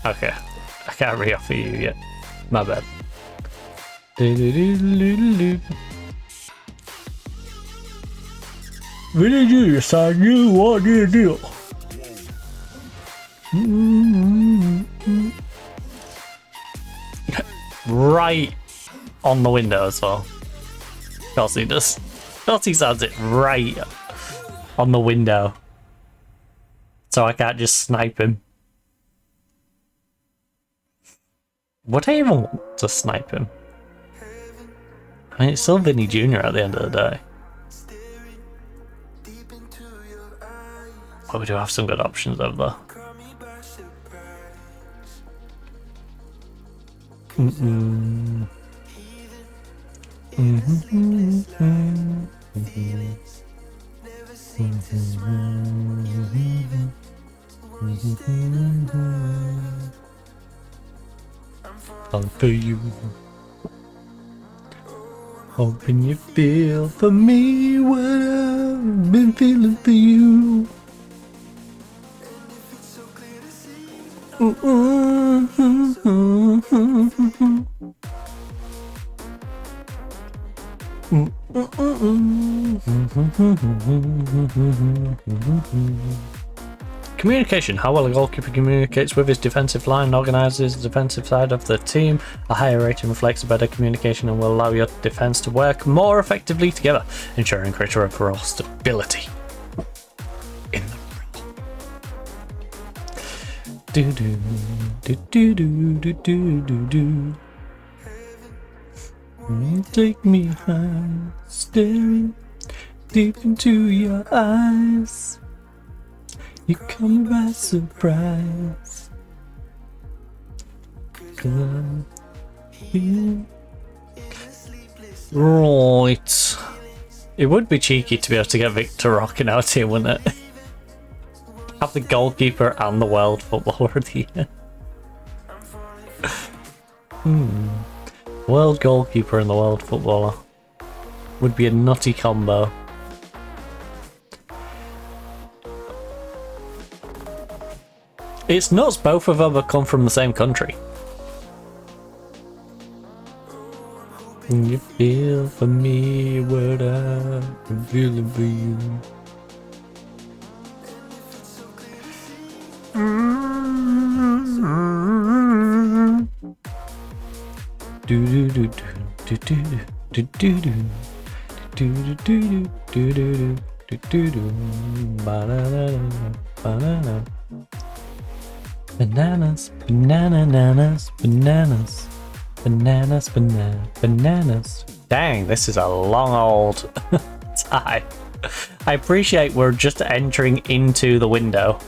Okay. I can't re-offer you yet. My bad. What did you decide you want to do? Right on the window as well. Of course he does. Of course he sounds it right on the window. So I can't just snipe him. Would I even want to snipe him? I mean, it's still Vinny Jr. at the end of the day. Well, we do have some good options over there. All for you. Hoping you feel for me what I've been feeling for you. Communication. How well a goalkeeper communicates with his defensive line and organises the defensive side of the team. A higher rating reflects a better communication and will allow your defence to work more effectively together, ensuring greater overall stability. In the do do do do do do do do. Take me high, staring deep into your eyes. You come by surprise. Right. It would be cheeky to be able to get Victor Rock in our team, wouldn't it? Have the goalkeeper and the world footballer of the year. World goalkeeper and the world footballer would be a nutty combo. It's nuts, both of them have come from the same country. You feel for me what I'm feeling for you. Do do do do do do do do do do do do do do do banana. Bananas, bananas, bananas, bananas, bananas. Dang, this is a long old time. I appreciate we're just entering into the window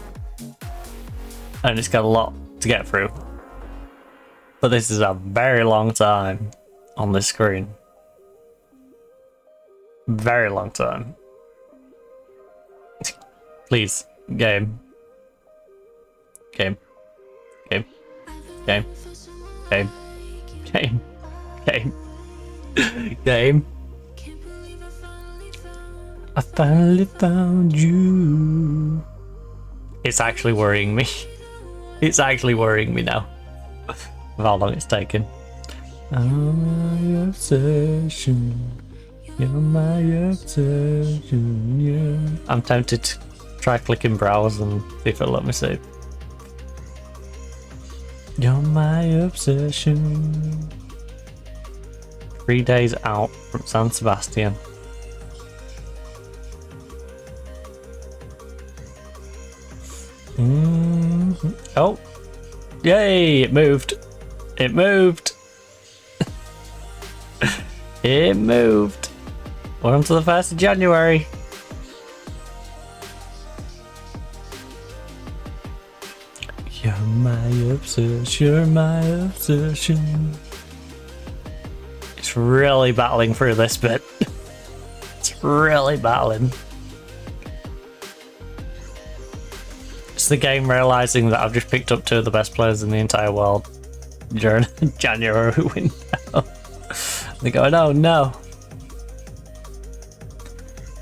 and it's got a lot to get through. But this is a very long time on this screen. Very long time. Please. Game. Game. Game. Game. Game. Game. Game. Game. I finally found you. It's actually worrying me. It's actually worrying me now. Of how long it's taken. I'm my obsession. You're my obsession, yeah. I'm tempted to try clicking browse and see if it'll let me save. You're my obsession. 3 days out from San Sebastian. Oh, yay! It moved. It moved. It moved. We're on to the 1st of January. You're my obsession. You're my obsession. It's really battling through this bit. It's really battling. It's the game realizing that I've just picked up 2 of the best players in the entire world during January window. They're going, oh no.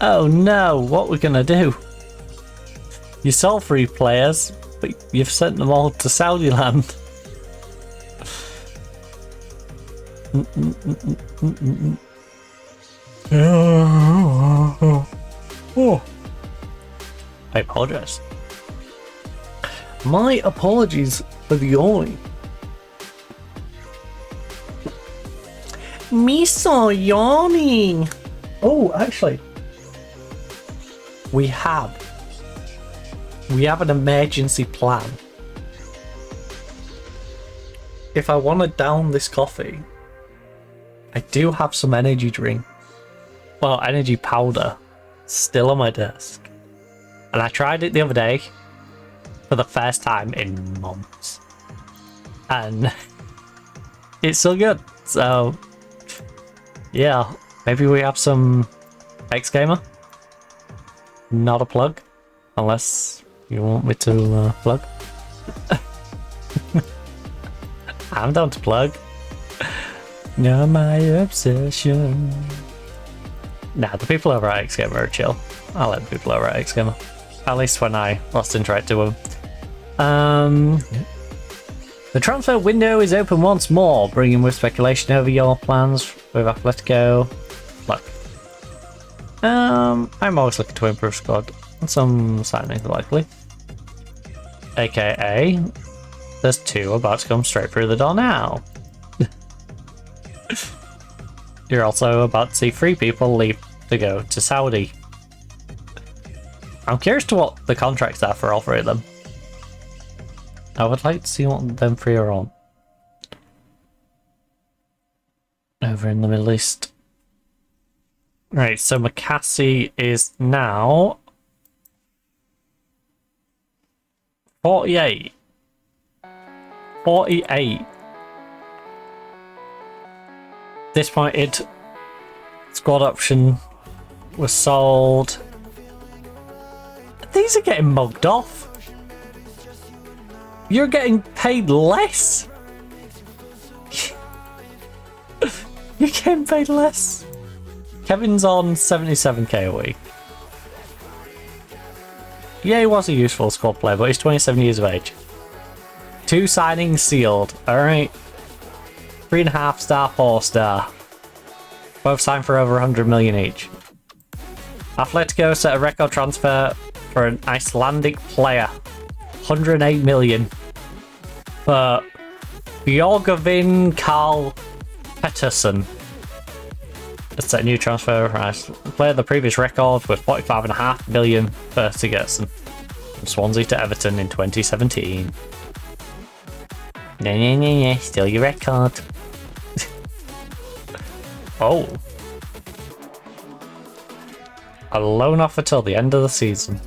Oh no, what we're gonna do? You sold 3 players, but you've sent them all to Saudi land. I apologize. My apologies for the yawning. Me so yawning. Oh, actually, we have an emergency plan. If I want to down this coffee, I do have some energy drink, well, energy powder, still on my desk, and I tried it the other day for the first time in months, and it's so good. So yeah, maybe we have some X Gamer. Not a plug, unless you want me to plug. I'm down to plug. You're my obsession. Nah, the people over at X Gamer are chill. I like the people over at X Gamer. At least when I last interacted with them. The transfer window is open once more, bringing with speculation over your plans with Atletico. Look, I'm always looking to improve squad, and some signings are likely. AKA, there's 2 about to come straight through the door now. You're also about to see 3 people leave to go to Saudi. I'm curious to what the contracts are for all 3 of them. I would like to see what them 3 are on. Over in the Middle East. Right, so McCassie is now 48. 48. Disappointed. Squad option was sold. These are getting mugged off. You're getting paid less. You're getting paid less. Kevin's on 77k a week. Yeah, he was a useful squad player, but he's 27 years of age. 2 signings sealed. Alright. 3.5 star, 4 star. Both signed for over 100 million each. Atletico set a record transfer for an Icelandic player. 108 million. For Björgvin Karl Pettersson. It's a new transfer price. Player the previous record with 45.5 million for Sigurdsson from Swansea to Everton in 2017. No, still your record. Oh. A loan offer till the end of the season.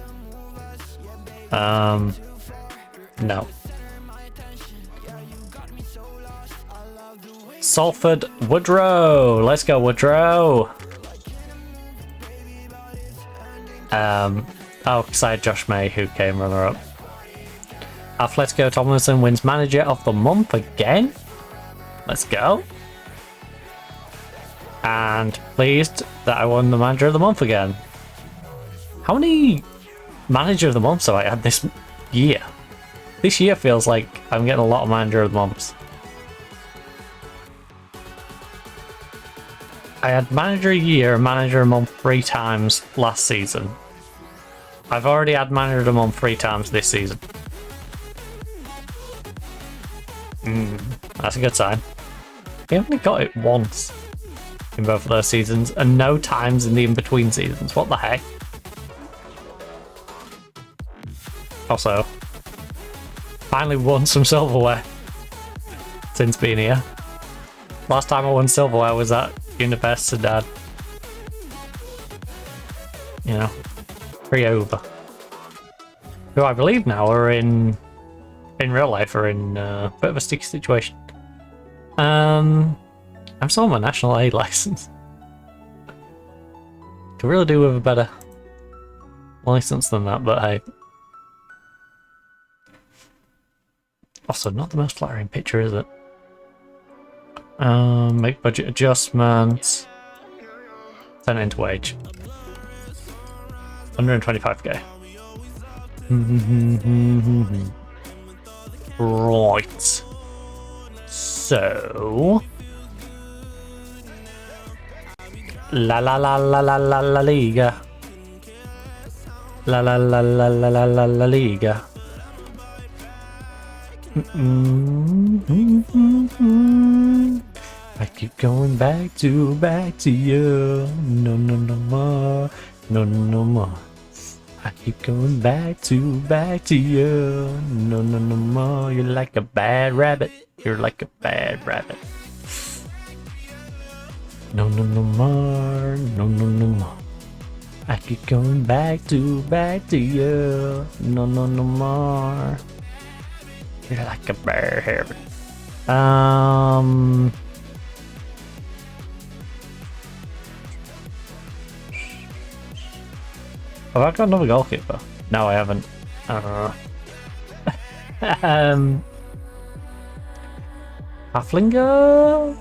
No. Salford Woodrow. Let's go, Woodrow. Oh, because I had Josh May who came runner-up. Atletico Tomlinson wins Manager of the Month again. Let's go. And pleased that I won the Manager of the Month again. How many Manager of the Months have I had this year? This year feels like I'm getting a lot of Manager of the Months. I had Manager a year and Manager a month 3 times last season. I've already had Manager of the Month 3 times this season. That's a good sign. We only got it once in both of those seasons and no times in the in-between seasons. What the heck? Also, finally won some silverware since being here. Last time I won silverware was at Universidad. You know, pre-over. Who I believe now are in real life are in a bit of a sticky situation. I'm still on my national aid license. Could really do with a better license than that, but hey. Also, not the most flattering picture, is it? Make budget adjustments. Turn it into wage. 125k. Right. So... La la la la la la la liga. La la la la la la la la liga. I keep going back to you. No more. No more. I keep going back to you. No more. You're like a bad rabbit. You're like a bad rabbit. No more. No more. I keep going back to you. No more. You're like a bear rabbit. Have I got another goalkeeper? No, I haven't. Haflinger?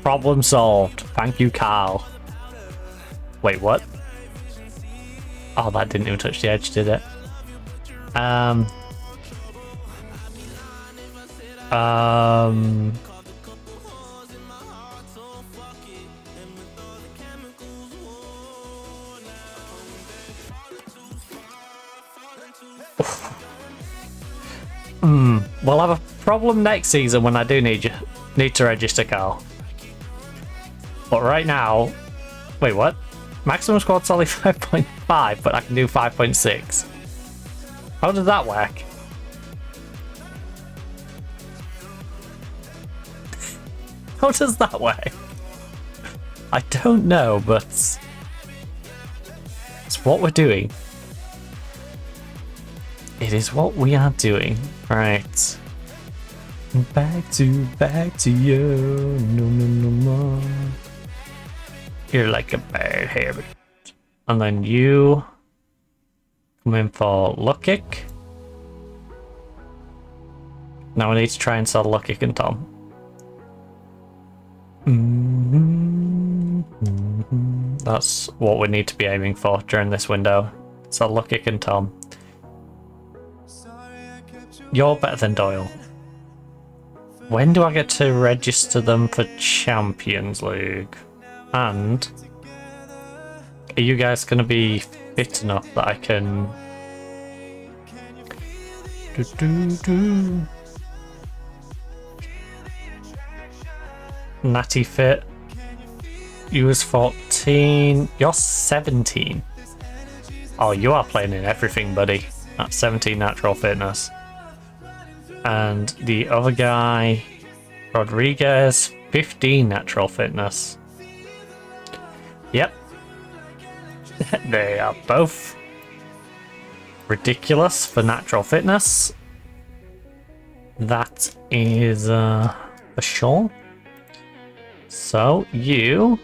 Problem solved. Thank you, Carl. Wait, what? Oh, that didn't even touch the edge, did it? We'll have a problem next season when I do need to register Carl. But right now, wait, what? Maximum squad's only 5.5, but I can do 5.6. How does that work? How does that work? I don't know, but it's what we're doing. It is what we are doing. Right. Back to you. No more. You're like a bad habit. And then you come in for luck kick. Now we need to try and sell luck kick and Tom. That's what we need to be aiming for during this window. Sell luck kick and Tom. You're better than Doyle. When do I get to register them for Champions League? And are you guys going to be fit enough that I can... Natty fit. You was 14. You're 17. Oh, you are playing in everything, buddy. That's 17 natural fitness. And the other guy, Rodriguez, 15 natural fitness. Yep. They are both ridiculous for natural fitness. That is for sure. So you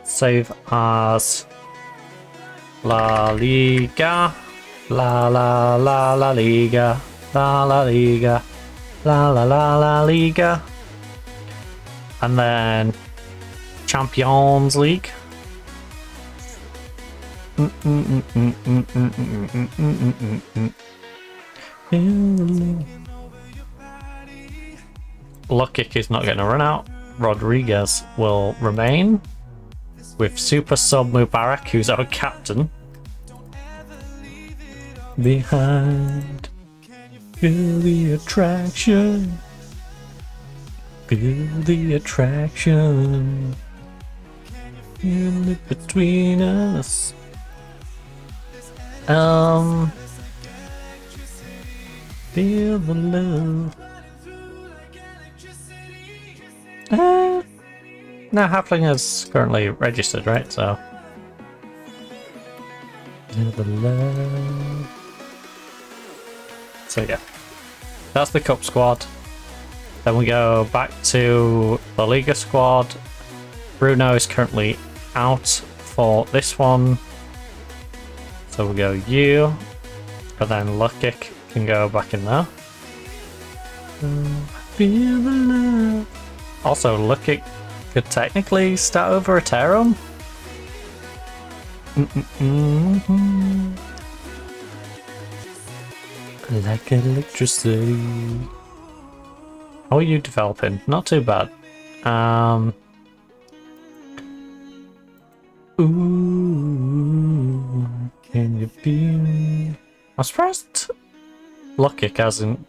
Save as La Liga. La la la la Liga. La la Liga. La la la la Liga. And then Champions League. Lukic is not going to run out. Rodriguez will remain with Super Sub Mubarak, who's our captain. Behind, feel the attraction. Feel the attraction. Feel it between us. Feel the love. No, Halfling is currently registered, right? So. Feel the love. So yeah, that's the Cup squad. Then we go back to the Liga squad. Bruno is currently out for this one. So we go you, and then Lukic can go back in there. Feel the love. Also, Lukic could technically start over a Terum. Like electricity. How are you developing? Not too bad. Ooh, can you be? I'm surprised Lukic hasn't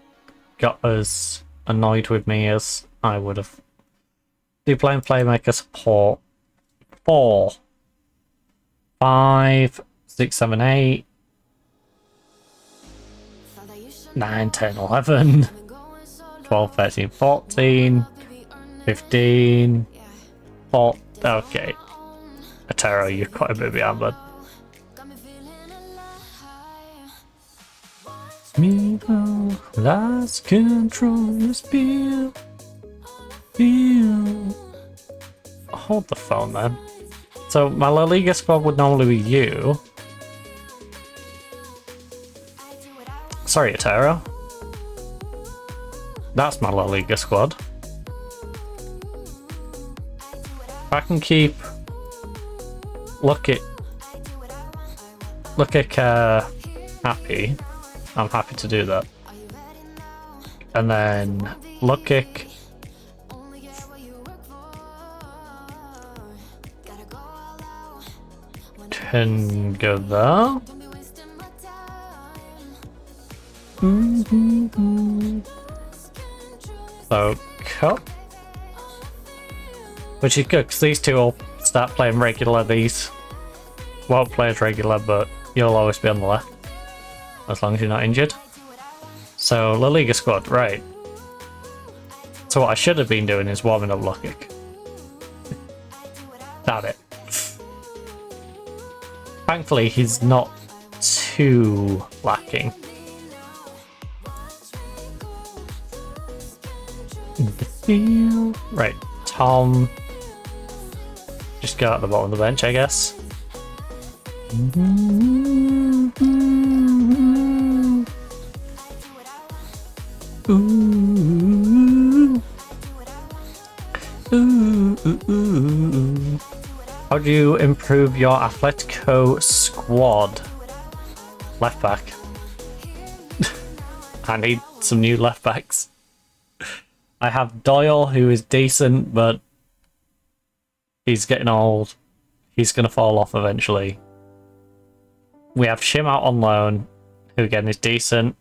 got as annoyed with me as I would have. Do you play Playmaker support? 4, 5, 6, 7, 8, 9, 10, 11, 12, 13, 14, 15, 4. Okay. Atero, you're quite a bit behind, bud. Me lost control, feel. Hold the phone, man. So my La Liga squad would normally be you. Sorry, Atero. That's my La Liga squad. If I can keep Lukic happy, I'm happy to do that. And then Lukic can go there. So Cup, which is good because these two will start playing regular. These won't play as regular, but you'll always be on the left as long as you're not injured. So La Liga squad, right? So what I should have been doing is warming up Lukic. Damn it. Thankfully, he's not too lacking. Right, Tom. Just go at the bottom of the bench, I guess. How do you improve your Atletico squad? Left back. I need some new left backs. I have Doyle, who is decent, but he's getting old. He's going to fall off eventually. We have Shim out on loan, who again is decent,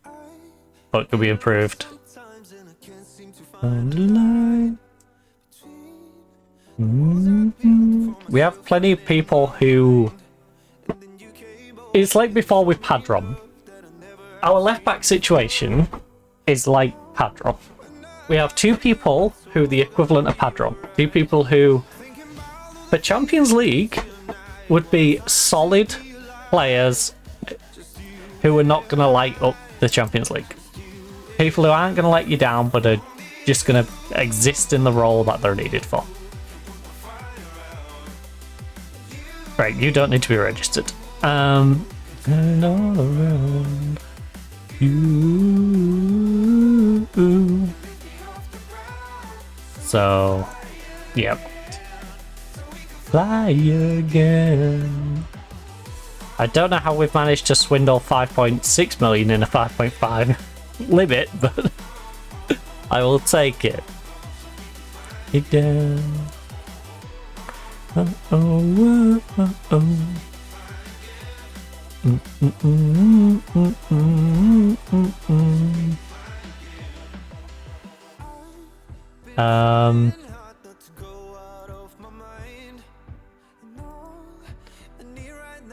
but could be improved. We have plenty of people who... It's like before with Padron. Our left back situation is like Padron. We have two people who are the equivalent of Padron. Two people who, for Champions League, would be solid players who are not going to light up the Champions League. People who aren't going to let you down, but are just going to exist in the role that they're needed for. Right, you don't need to be registered. And all around you. So, yep. Fly again. I don't know how we've managed to swindle 5.6 million in a 5.5 limit, but I will take it. It down.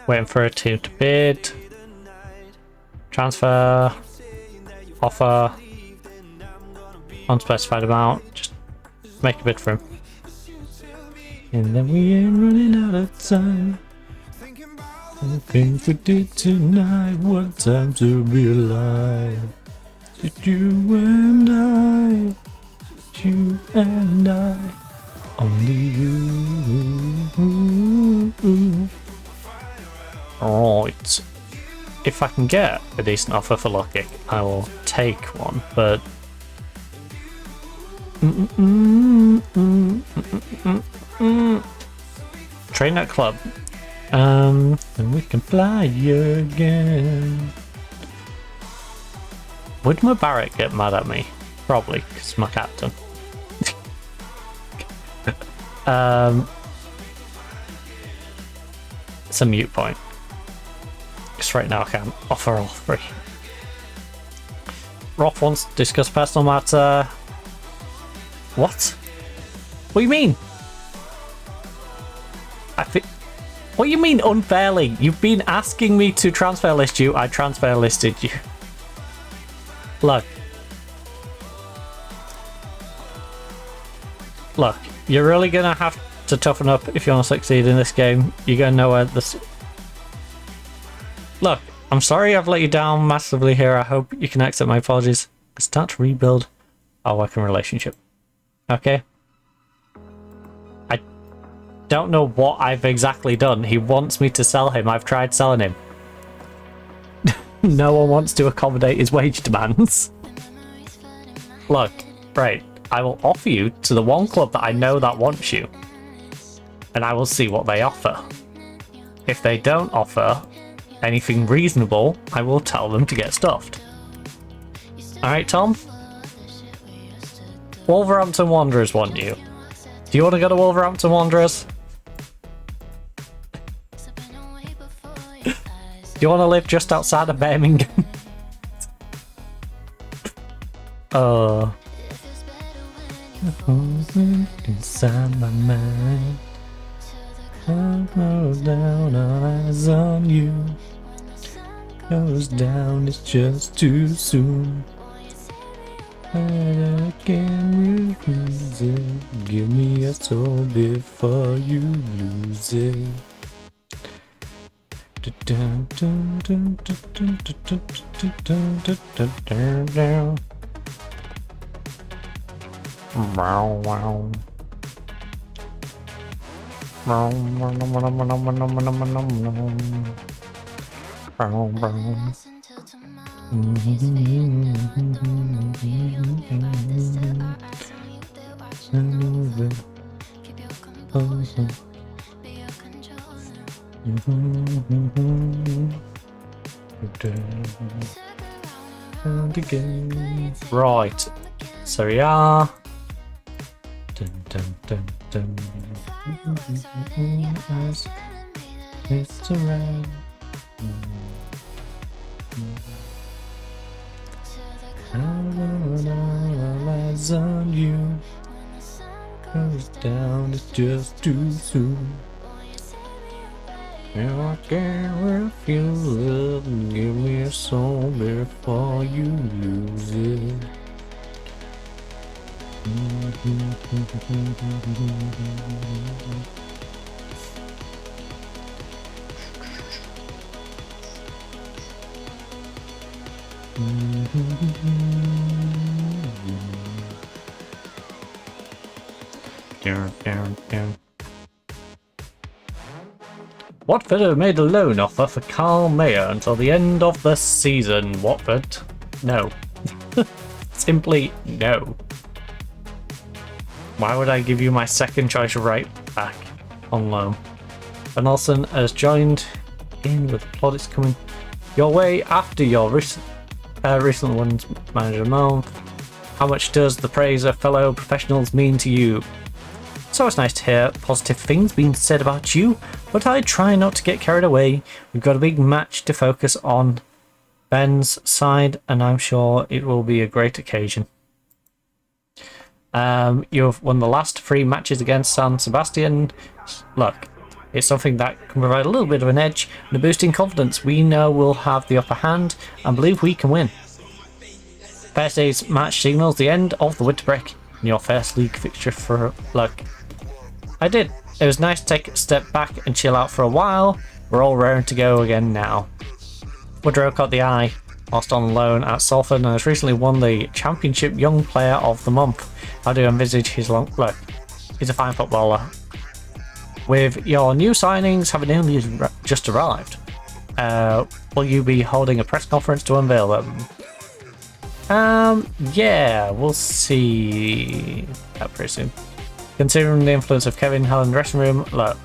Waiting for a team to bid. Transfer. Offer. Unspecified amount. Just make a bid for him. And then we ain't running out of time. The things we did tonight. What a time to be alive. Just you and I. Just you and I. Only you. Right. If I can get a decent offer for Lucky, I will take one, but train at club. And we can fly again. Would my Barrett get mad at me? Probably, because my captain. It's a mute point. Because right now I can't offer all three. Roth wants to discuss personal matter. What? What do you mean? What do you mean unfairly? You've been asking me to transfer list you. I transfer listed you. Look. Look, you're really gonna have to toughen up if you want to succeed in this game. You're gonna know where this. Look, I'm sorry I've let you down massively here. I hope you can accept my apologies. Let's start to rebuild our working relationship. Okay? I don't know what I've exactly done. He wants me to sell him. I've tried selling him. No one wants to accommodate his wage demands. Look, right. I will offer you to the one club that I know that wants you. And I will see what they offer. If they don't offer anything reasonable, I will tell them to get stuffed. Alright, Tom? Wolverhampton Wanderers want you. Do you want to go to Wolverhampton Wanderers? Do you want to live just outside of Birmingham? Inside my mind, I go down, all eyes on you. Goes down, it's just too soon. I can't refuse it. Give me a soul before you lose it. Wow, wow. Right, so we are. Dun, dun, dun, dun. It's around. All eyes on you. Goes down, it's just too soon. Now I can't refuse it. Give me a soul before you lose it. Down, down, down. Watford have made a loan offer for Carl Mayer until the end of the season. Watford? No. Simply no. Why would I give you my second choice right back on loan? Van Olsen has joined in with plaudits coming your way after your recent one's manager month. How much does the praise of fellow professionals mean to you? So it's nice to hear positive things being said about you, but I try not to get carried away. We've got a big match to focus on Ben's side, and I'm sure it will be a great occasion. You've won the last 3 matches against San Sebastian. Look, it's something that can provide a little bit of an edge and a boost in confidence. We know we'll have the upper hand and believe we can win. Thursday's match signals the end of the winter break in your first league fixture for luck. I did. It was nice to take a step back and chill out for a while. We're all raring to go again now. Woodrow caught the eye whilst on loan at Salford and has recently won the Championship Young Player of the Month. How do you envisage his long look? He's a fine footballer. With your new signings having only just arrived, will you be holding a press conference to unveil them? Yeah, we'll see that pretty soon. Considering the influence of Kevin Hall in the dressing room, look,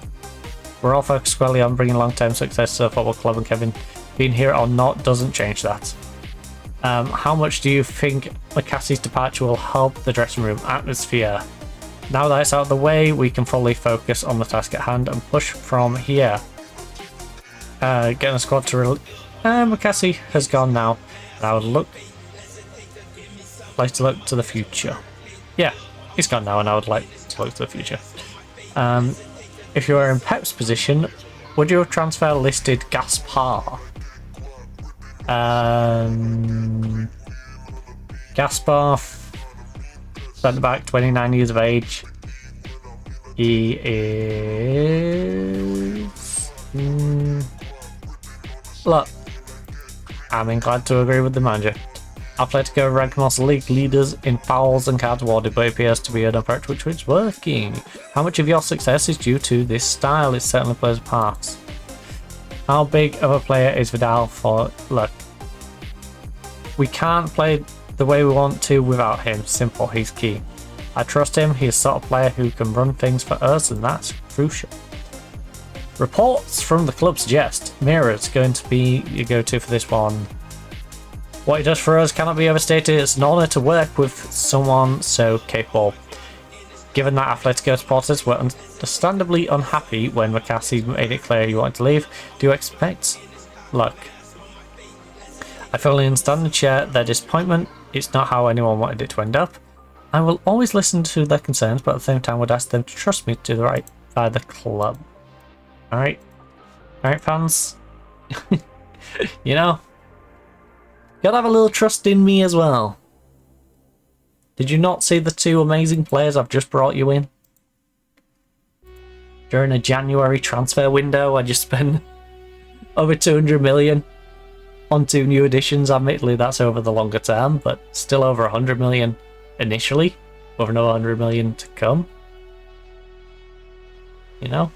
we're all focused squarely on bringing long-term success to the football club, and Kevin being here or not doesn't change that. How much do you think McCassie's departure will help the dressing room atmosphere? Now that it's out of the way, we can fully focus on the task at hand and push from here. Getting a squad to McCassie has gone now, and I would like to look to the future. Yeah, he's gone now, and I would like to look to the future. If you were in Pep's position, would you have transfer listed Gaspar? Gaspar, centre back, 29 years of age. He is. Look, I'm inclined to agree with the manager. Atletico rank amongst league leaders in fouls and cards awarded, but it appears to be an approach which is working. How much of your success is due to this style? It certainly plays a part. How big of a player is Vidal for? Look, we can't play the way we want to without him. Simple, he's key. I trust him. He's the sort of player who can run things for us, and that's crucial. Reports from the club suggest Mira's going to be your go-to for this one. What he does for us cannot be overstated. It's an honour to work with someone so capable. Given that Atletico supporters were understandably unhappy when McCassie made it clear he wanted to leave, do you expect? Look, I fully understand and share their disappointment. It's not how anyone wanted it to end up. I will always listen to their concerns, but at the same time would ask them to trust me to do the right by the club. Alright? Alright, fans? You know, gotta have a little trust in me as well. Did you not see the 2 amazing players I've just brought you in? During a January transfer window, I just spent over 200 million on 2 new additions. Admittedly, that's over the longer term, but still over 100 million initially, with another 100 million to come. You know?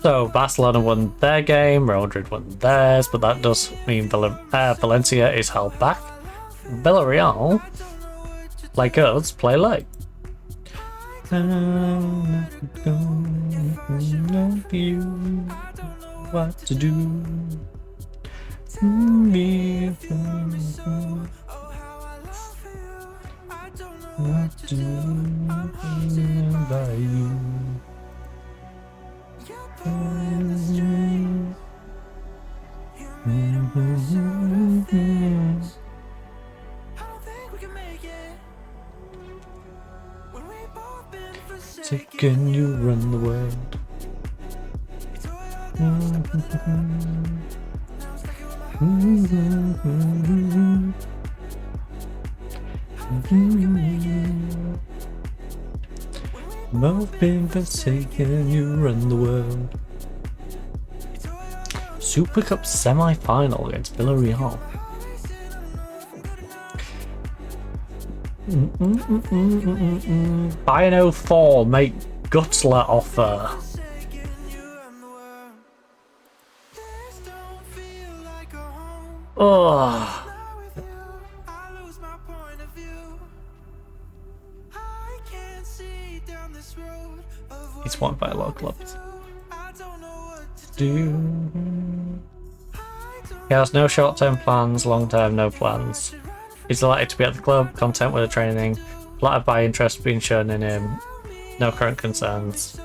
So Barcelona won their game, Real Madrid won theirs, but that does mean Valencia is held back. Villarreal, like us, play late. What to do? What to do by you? Say, can you run the world? Both been forsaken, you run the world. Super Cup semi-final against Villarreal. Bino 4, make Gutler offer. Oh. He's wanted by a lot of clubs. He has no short-term plans, long-term no plans. He's delighted to be at the club, content with the training, flattered by interest being shown in him, no current concerns.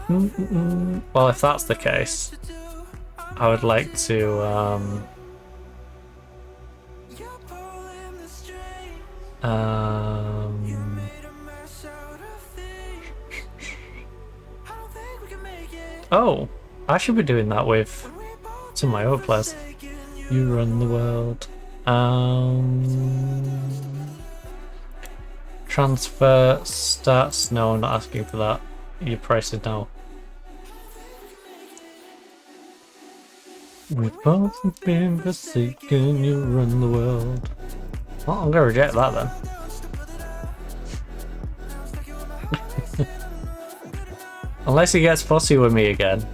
Well, if that's the case, I would like to oh, I should be doing that with some of my other players. You run the world. Transfer stats. No, I'm not asking for that. Your price is now. We've both been forsaken. You run the world. Well, I'm gonna reject that then. Unless he gets fussy with me again.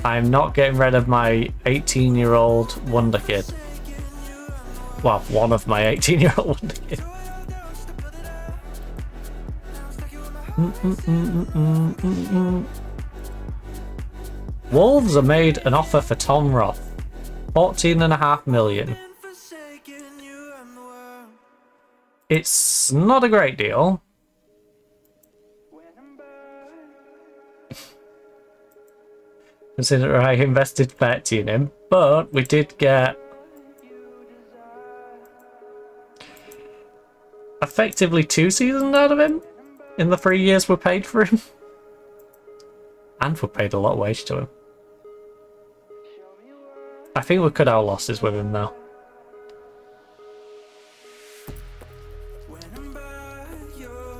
I'm not getting rid of my 18-year-old wonder kid. Well, one of my 18-year-old wonder kid. Wolves have made an offer for Tom Roth. 14.5 million. It's not a great deal. Consider I invested 30 in him, but we did get effectively 2 seasons out of him in the 3 years we paid for him. And we paid a lot of wage to him. I think we cut our losses with him though.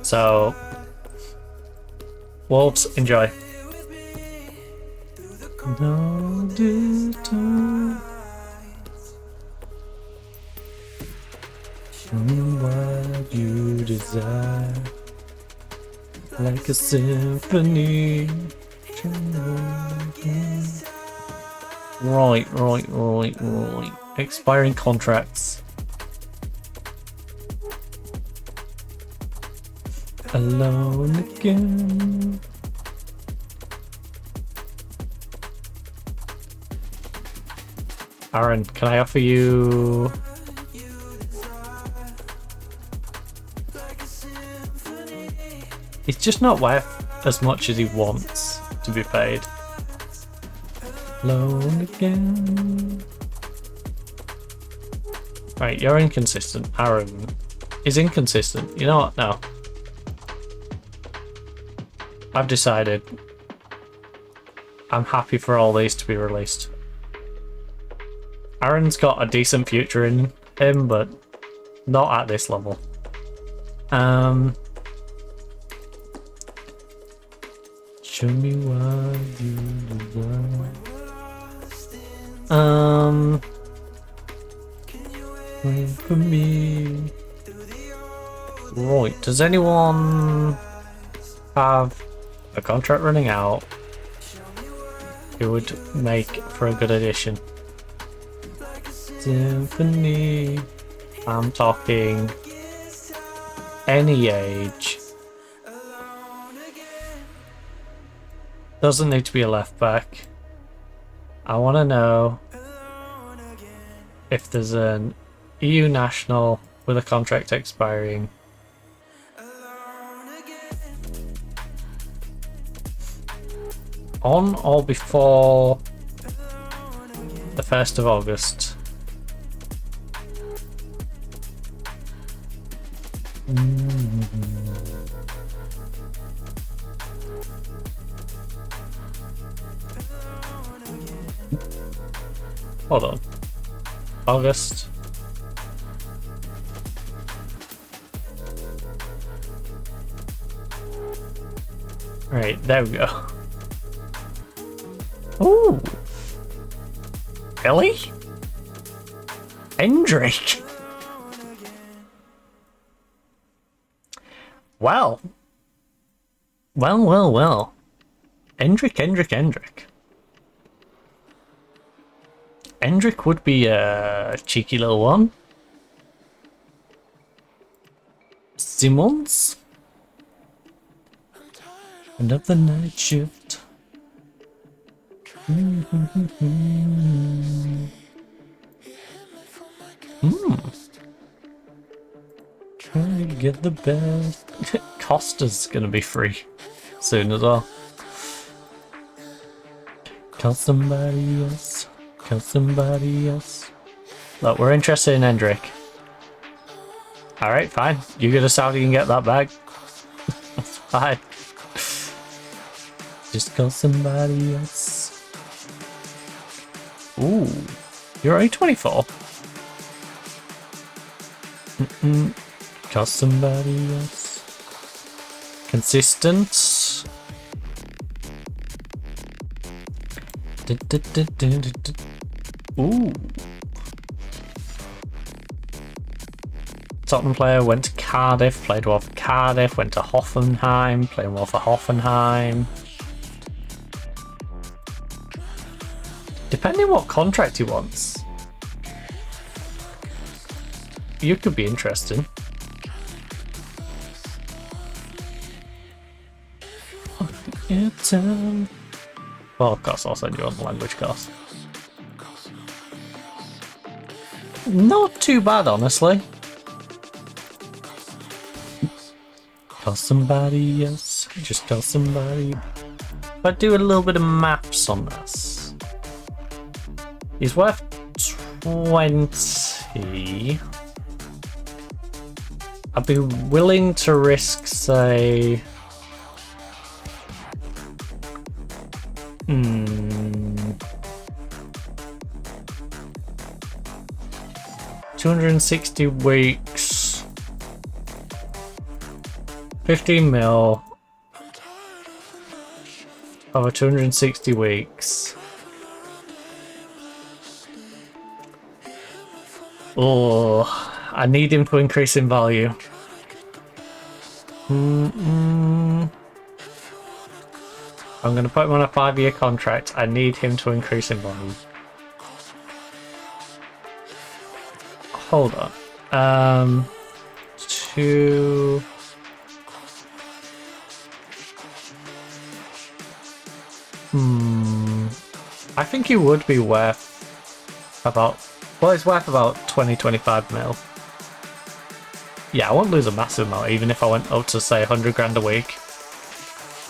So, Wolves, enjoy. No time. Show me what you desire, like a symphony. Right. Expiring contracts. Alone again. Aaron, can I offer you... It's just not worth as much as he wants to be paid. Alone again. Right, you're inconsistent. Aaron is inconsistent. You know what? No. I've decided. I'm happy for all these to be released. Aaron's got a decent future in him, but not at this level. Show me what you desire. Wait for me. Right, does anyone have a contract running out who would make for a good addition? Symphony. I'm talking any age. Doesn't need to be a left back. I want to know if there's an EU national with a contract expiring. On or before the 1st of August. Hold on. August. Right, there we go. Ooh. Really? Hendrick. Well. Well. Endrick. Endrick would be a cheeky little one. Simmons? Another night shift. Trying to get the best. Costa's gonna be free soon as well. Call somebody else. Look, we're interested in Endrick. Alright, fine. You get us out, you can get that bag. That's fine. Just call somebody else. Ooh. You're only 24. Call somebody else. Consistent. Ooh. Tottenham player went to Cardiff, played well for Cardiff, went to Hoffenheim, playing well for Hoffenheim. Depending what contract he wants, you could be interesting. Well, of course, I'll send you on the language course. Not too bad, honestly. Call somebody else. Just call somebody. If I do a little bit of maths on this, he's worth 20. I'd be willing to risk, say, 260 weeks, 15 mil over 260 weeks. Oh, I need him to increase in value. I'm going to put him on a 5-year contract. I need him to increase in value. Hold on. I think he would be worth about... Well, he's worth about 20-25 mil. Yeah, I won't lose a massive amount, even if I went up to, say, 100 grand a week.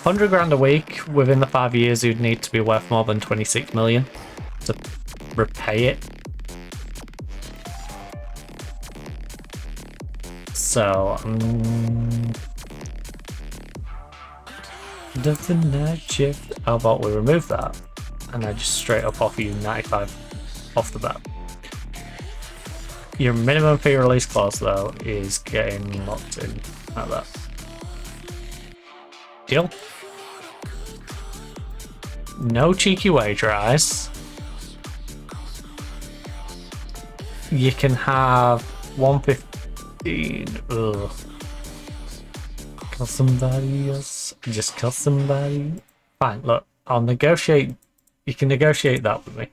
100 grand a week within the 5 years, you'd need to be worth more than 26 million to repay it. So, does the night shift? How about we remove that? And I just straight up offer you 95 off the bat. Your minimum fee release clause, though, is getting locked in like that. Deal? No cheeky wage rise. You can have 115. Ugh. Call somebody else. Just call somebody. Fine, look, I'll negotiate. You can negotiate that with me.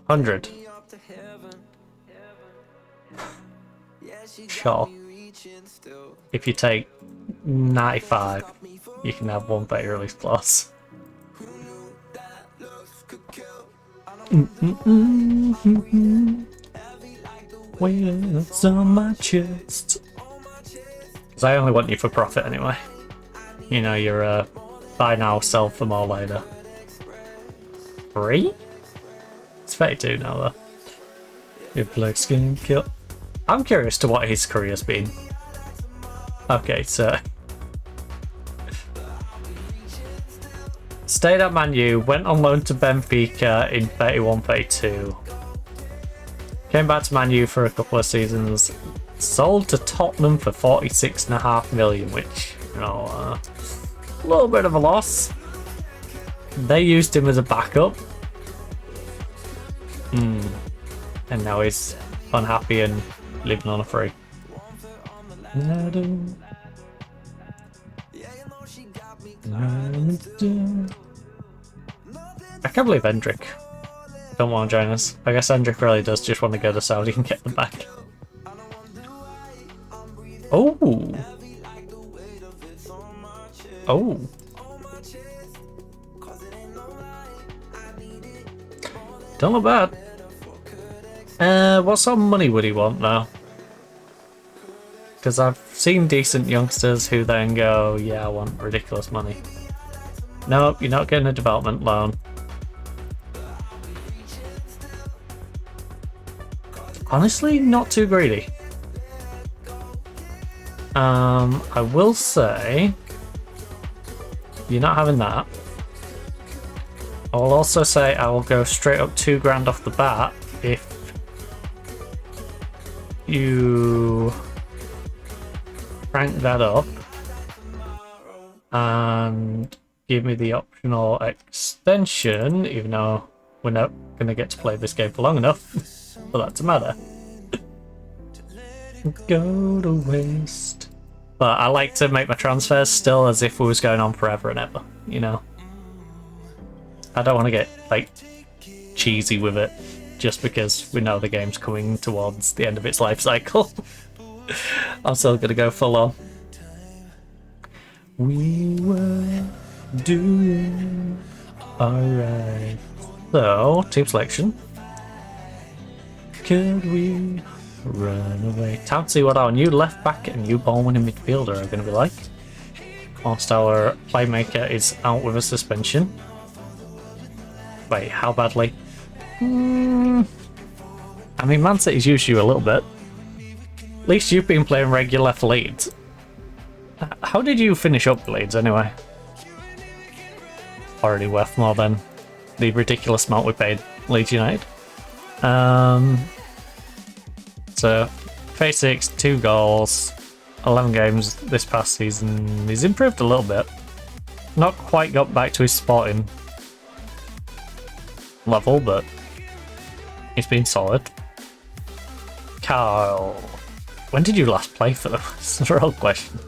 100. Sure. If you take 95, you can have one better release clause. Weights on my chest. Because I only want you for profit anyway. You know, you're a buy now, sell for more later. 3? It's 32 now though. Your black skin kill. I'm curious to what his career's been. Okay, so stayed at Man U, went on loan to Benfica in 31-32. Came back to Man U for a couple of seasons. Sold to Tottenham for 46.5 million, which, you know, a little bit of a loss. They used him as a backup. And now he's unhappy and living on a free. I can't believe Hendrik don't want to join us. I guess Hendrik really does just want to go to Saudi and get them back. Oh! Oh! Don't look bad. What sort of money would he want now? Because I've seen decent youngsters who then go, yeah, I want ridiculous money. Nope, you're not getting a development loan. Honestly, not too greedy. I will say, you're not having that. I'll also say I will go straight up £2,000 off the bat if you crank that up and give me the optional extension, even though we're not going to get to play this game for long enough for that to matter. Go to waste. But I like to make my transfers still as if we was going on forever and ever, you know? I don't want to get, like, cheesy with it just because we know the game's coming towards the end of its life cycle. I'm still going to go full on. We were doing alright. So, team selection. Could we run away? Time to see what our new left back and new ball winning midfielder are going to be like. Whilst our playmaker is out with a suspension. Wait, how badly? I mean, Man City's used you a little bit. At least you've been playing regular for Leeds. How did you finish up Leeds anyway? Already worth more than the ridiculous amount we paid Leeds United. So, phase 6, 2 goals, 11 games this past season. He's improved a little bit. Not quite got back to his Sporting level, but he's been solid. Carl, when did you last play for them? It's a real question.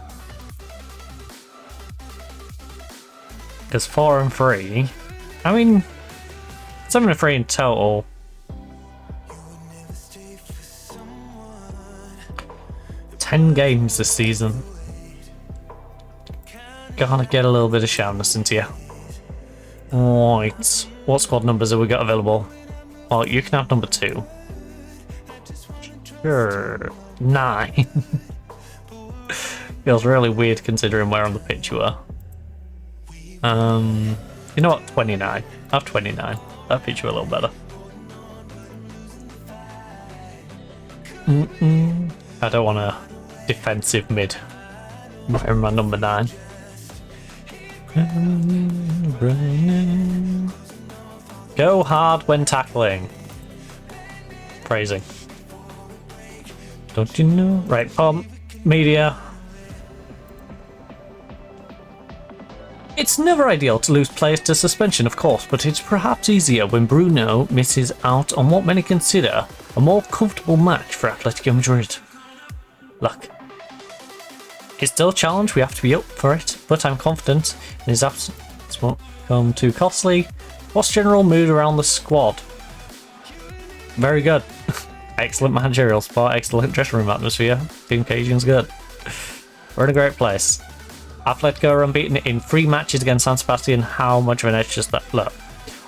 Because 4 and 3, I mean, 7 and 3 in total. Ten games this season. Gotta get a little bit of sharpness into you. Right. What squad numbers have we got available? Well, you can have number 2. Sure. 9. Feels really weird considering where on the pitch you are. You know what? 29. I have 29. That fits you a little better. I don't want a defensive mid. I'm my number 9. Go hard when tackling. Phrasing. Don't you know? Right, media. It's never ideal to lose players to suspension, of course, but it's perhaps easier when Bruno misses out on what many consider a more comfortable match for Atletico Madrid. Luck. It's still a challenge, we have to be up for it, but I'm confident in his absence won't come too costly. What's general mood around the squad? Very good. Excellent managerial support, excellent dressing room atmosphere. Team cohesion's good. We're in a great place. Atletico are unbeaten in 3 matches against San Sebastian. How much of an edge does that look?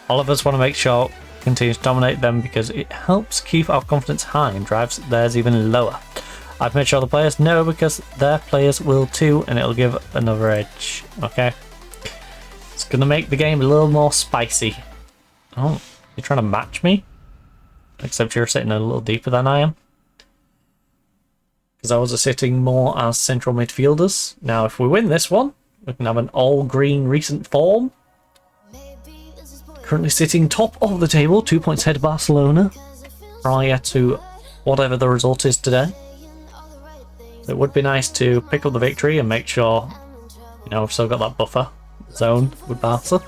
All of us want to make sure we continue to dominate them because it helps keep our confidence high and drives theirs even lower. I've made sure the players know because their players will too, and it'll give another edge. Okay? It's going to make the game a little more spicy. Oh, you're trying to match me? Except you're sitting a little deeper than I am. Because I was sitting more as central midfielders. Now, if we win this one, we can have an all-green recent form. Currently sitting top of the table, 2 points ahead of Barcelona. Prior to whatever the result is today. It would be nice to pick up the victory and make sure, you know, we've still got that buffer zone with Barca.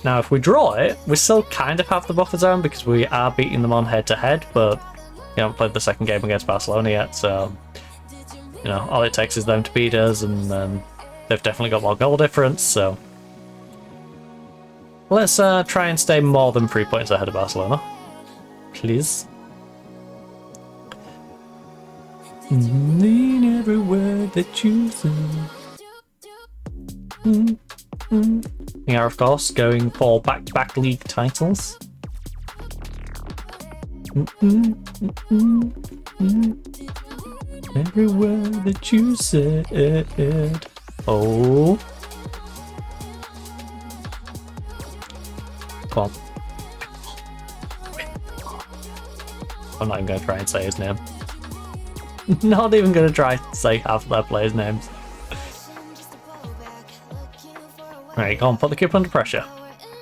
Now, if we draw it, we still kind of have the buffer zone because we are beating them on head-to-head, but we haven't played the second game against Barcelona yet, so You know, all it takes is them to beat us, and they've definitely got more goal difference, so... Let's try and stay more than 3 points ahead of Barcelona. Please. Mean every word that you say. Yeah, of course, going for back-to-back league titles. Every word that you said. Oh. Come on. I'm not even going to try and say his name. Not even going to try to say half of their players' names. Right, go on, put the keeper under pressure.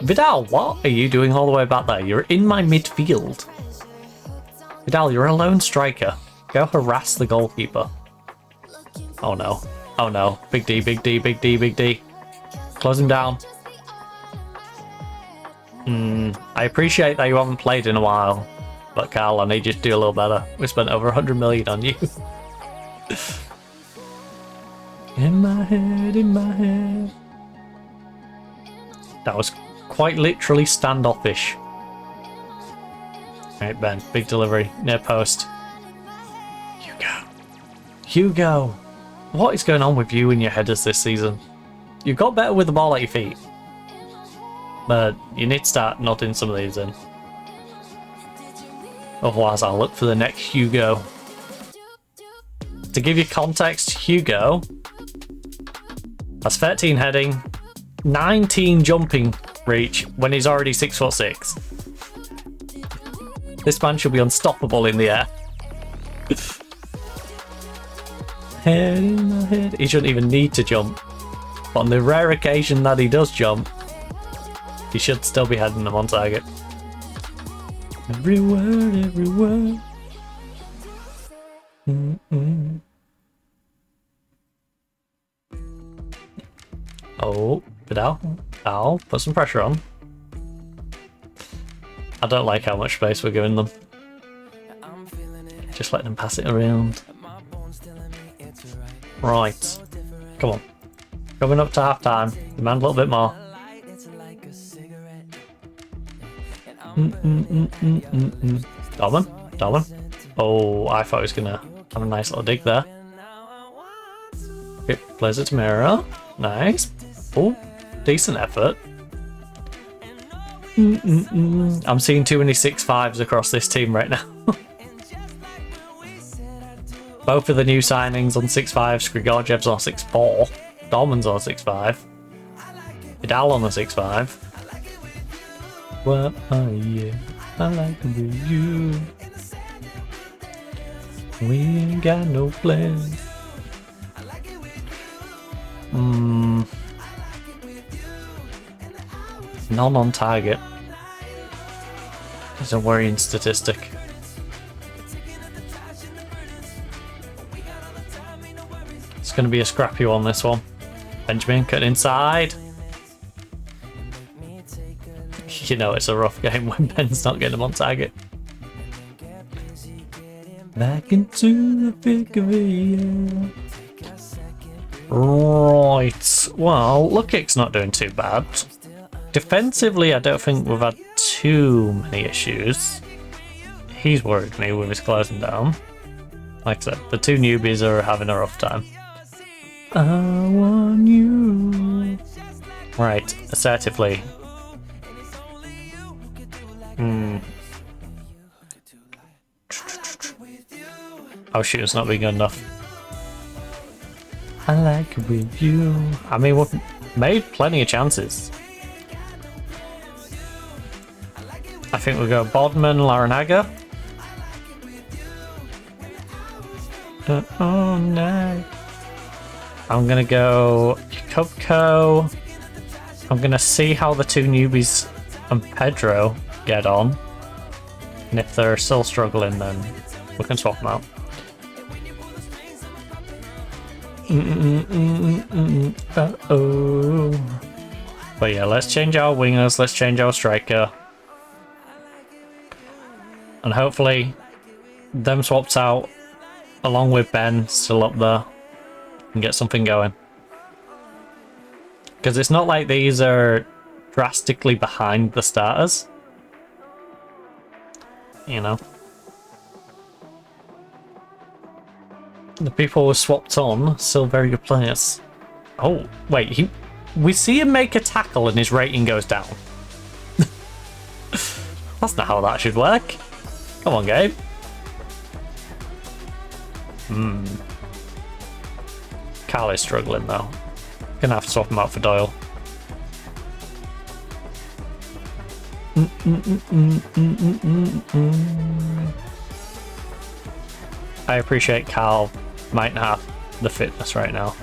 Vidal, what are you doing all the way back there? You're in my midfield. Vidal, you're a lone striker. Go harass the goalkeeper. Oh no. Oh no. Big D, big D, big D, big D. Close him down. I appreciate that you haven't played in a while. But Carl, I need you to do a little better. We spent over 100 million on you. In my head, in my head. That was quite literally standoffish. Right, Ben, big delivery, near post. Hugo. Hugo! What is going on with you and your headers this season? You've got better with the ball at your feet. But you need to start nodding some of these in. Otherwise, I'll look for the next Hugo. To give you context, Hugo has 13 heading, 19 jumping reach when he's already 6'6". This man should be unstoppable in the air. Head in my head. He shouldn't even need to jump. But on the rare occasion that he does jump, he should still be heading them on target. Every word, every word. Oh, Vidal. Al, put some pressure on. I don't like how much space we're giving them. Just let them pass it around. Right. Come on. Coming up to half time. Demand a little bit more. Darwin. Oh, I thought he was gonna have a nice little dig there. Okay, plays it to Mira. Nice. Oh, decent effort. I'm seeing too many 6'5s across this team right now. Both of the new signings on 6'5, Grigorjev's on 6'4, Dolman's on 6'5, Vidal on the 6'5. Well, yeah, I like it with you. We ain't got no plans. None on target. It's a worrying statistic. It's going to be a scrappy one, this one. Benjamin, cut inside. You know it's a rough game when Ben's not getting them on target. Back into the thick of it. Right. Well, look kick's not doing too bad. Defensively, I don't think we've had too many issues. He's worried me with his closing down. Like I said, the two newbies are having a rough time. I want you. Right, assertively. Oh shoot, it's not been good enough. I like it with you. I mean, we've made plenty of chances. I think we'll go Bodman, Laranaga. Oh no. I'm gonna go Jakubko. I'm gonna see how the two newbies and Pedro get on. And if they're still struggling, then we can swap them out. Uh-oh. But yeah, let's change our wingers, let's change our striker. And hopefully them swapped out along with Ben, still up there, and get something going. Because it's not like these are drastically behind the starters. You know. The people who swapped on, still very good players. Oh, wait, we see him make a tackle and his rating goes down. That's not how that should work. Come on, Gabe. Carl is struggling though. Gonna have to swap him out for Doyle. I appreciate Carl might not have the fitness right now.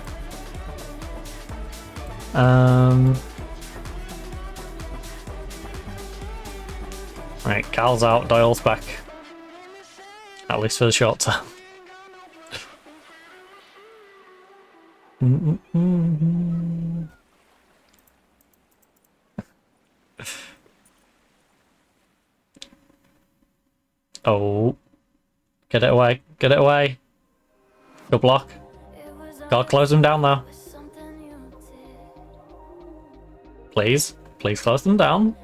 Right, Carl's out, Doyle's back. At least for the short term. Oh. Get it away. Get it away. Good block. Gotta close them down though. Please. Please close them down.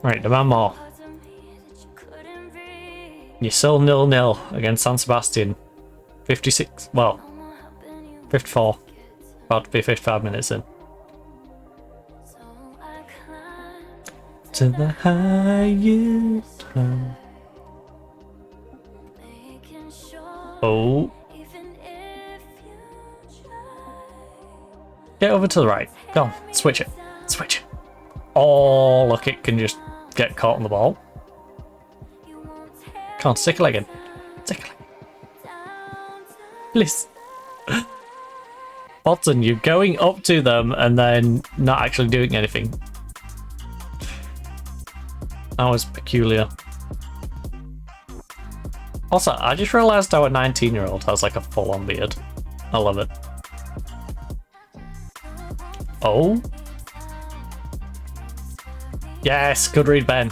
Right, demand more. You're still 0-0 against San Sebastian. 56, well, 54. About to be 55 minutes in. To the highest high. Oh. Get over to the right. Go on, switch it. Switch it. Oh, look, it can just get caught on the ball. Come on, stick a leg in. Stick a leg. Please. Botton, you're going up to them and then not actually doing anything. That was peculiar. Also, I just realised our 19-year-old has like a full-on beard. I love it. Oh. Yes, good read, Ben.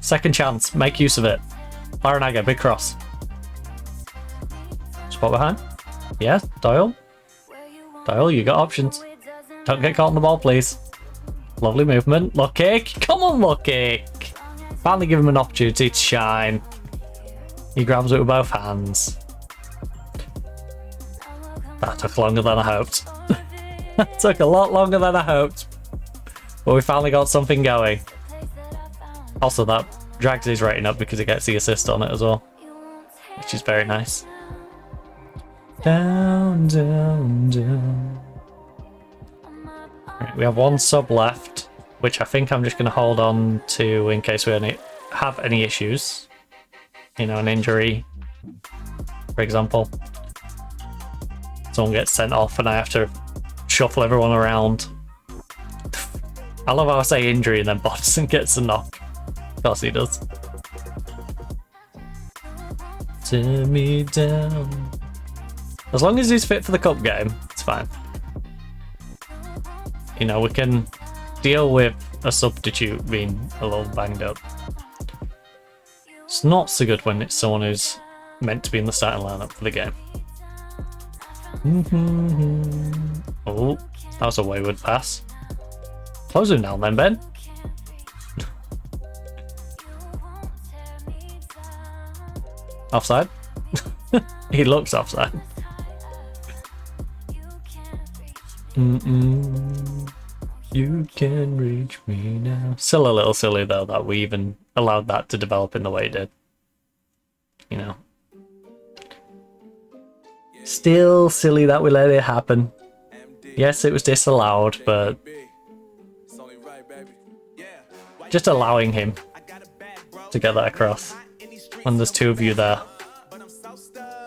Second chance, make use of it. Larinaga, big cross. Spot behind. Yeah, Doyle. Doyle, you got options. Don't get caught on the ball, please. Lovely movement. Lucky. Come on, Lucky. Finally give him an opportunity to shine. He grabs it with both hands. That took longer than I hoped. That took a lot longer than I hoped. But we finally got something going. Also, that drags his rating up because he gets the assist on it as well. Which is very nice. Down, down, down. Right, we have one sub left, which I think I'm just going to hold on to in case we have any issues. You know, an injury, for example. Someone gets sent off and I have to shuffle everyone around. I love how I say injury and then Bodson gets a knock. Of course he does. Turn me down. As long as he's fit for the cup game, it's fine. You know, we can deal with a substitute being a little banged up. It's not so good when it's someone who's meant to be in the starting lineup for the game. Oh, that was a wayward pass. Close him down then, Ben. Offside? He looks offside. You can reach me now. Still a little silly though that we even allowed that to develop in the way it did. You know. Still silly that we let it happen. Yes, it was disallowed, but just allowing him to get that across when there's two of you there.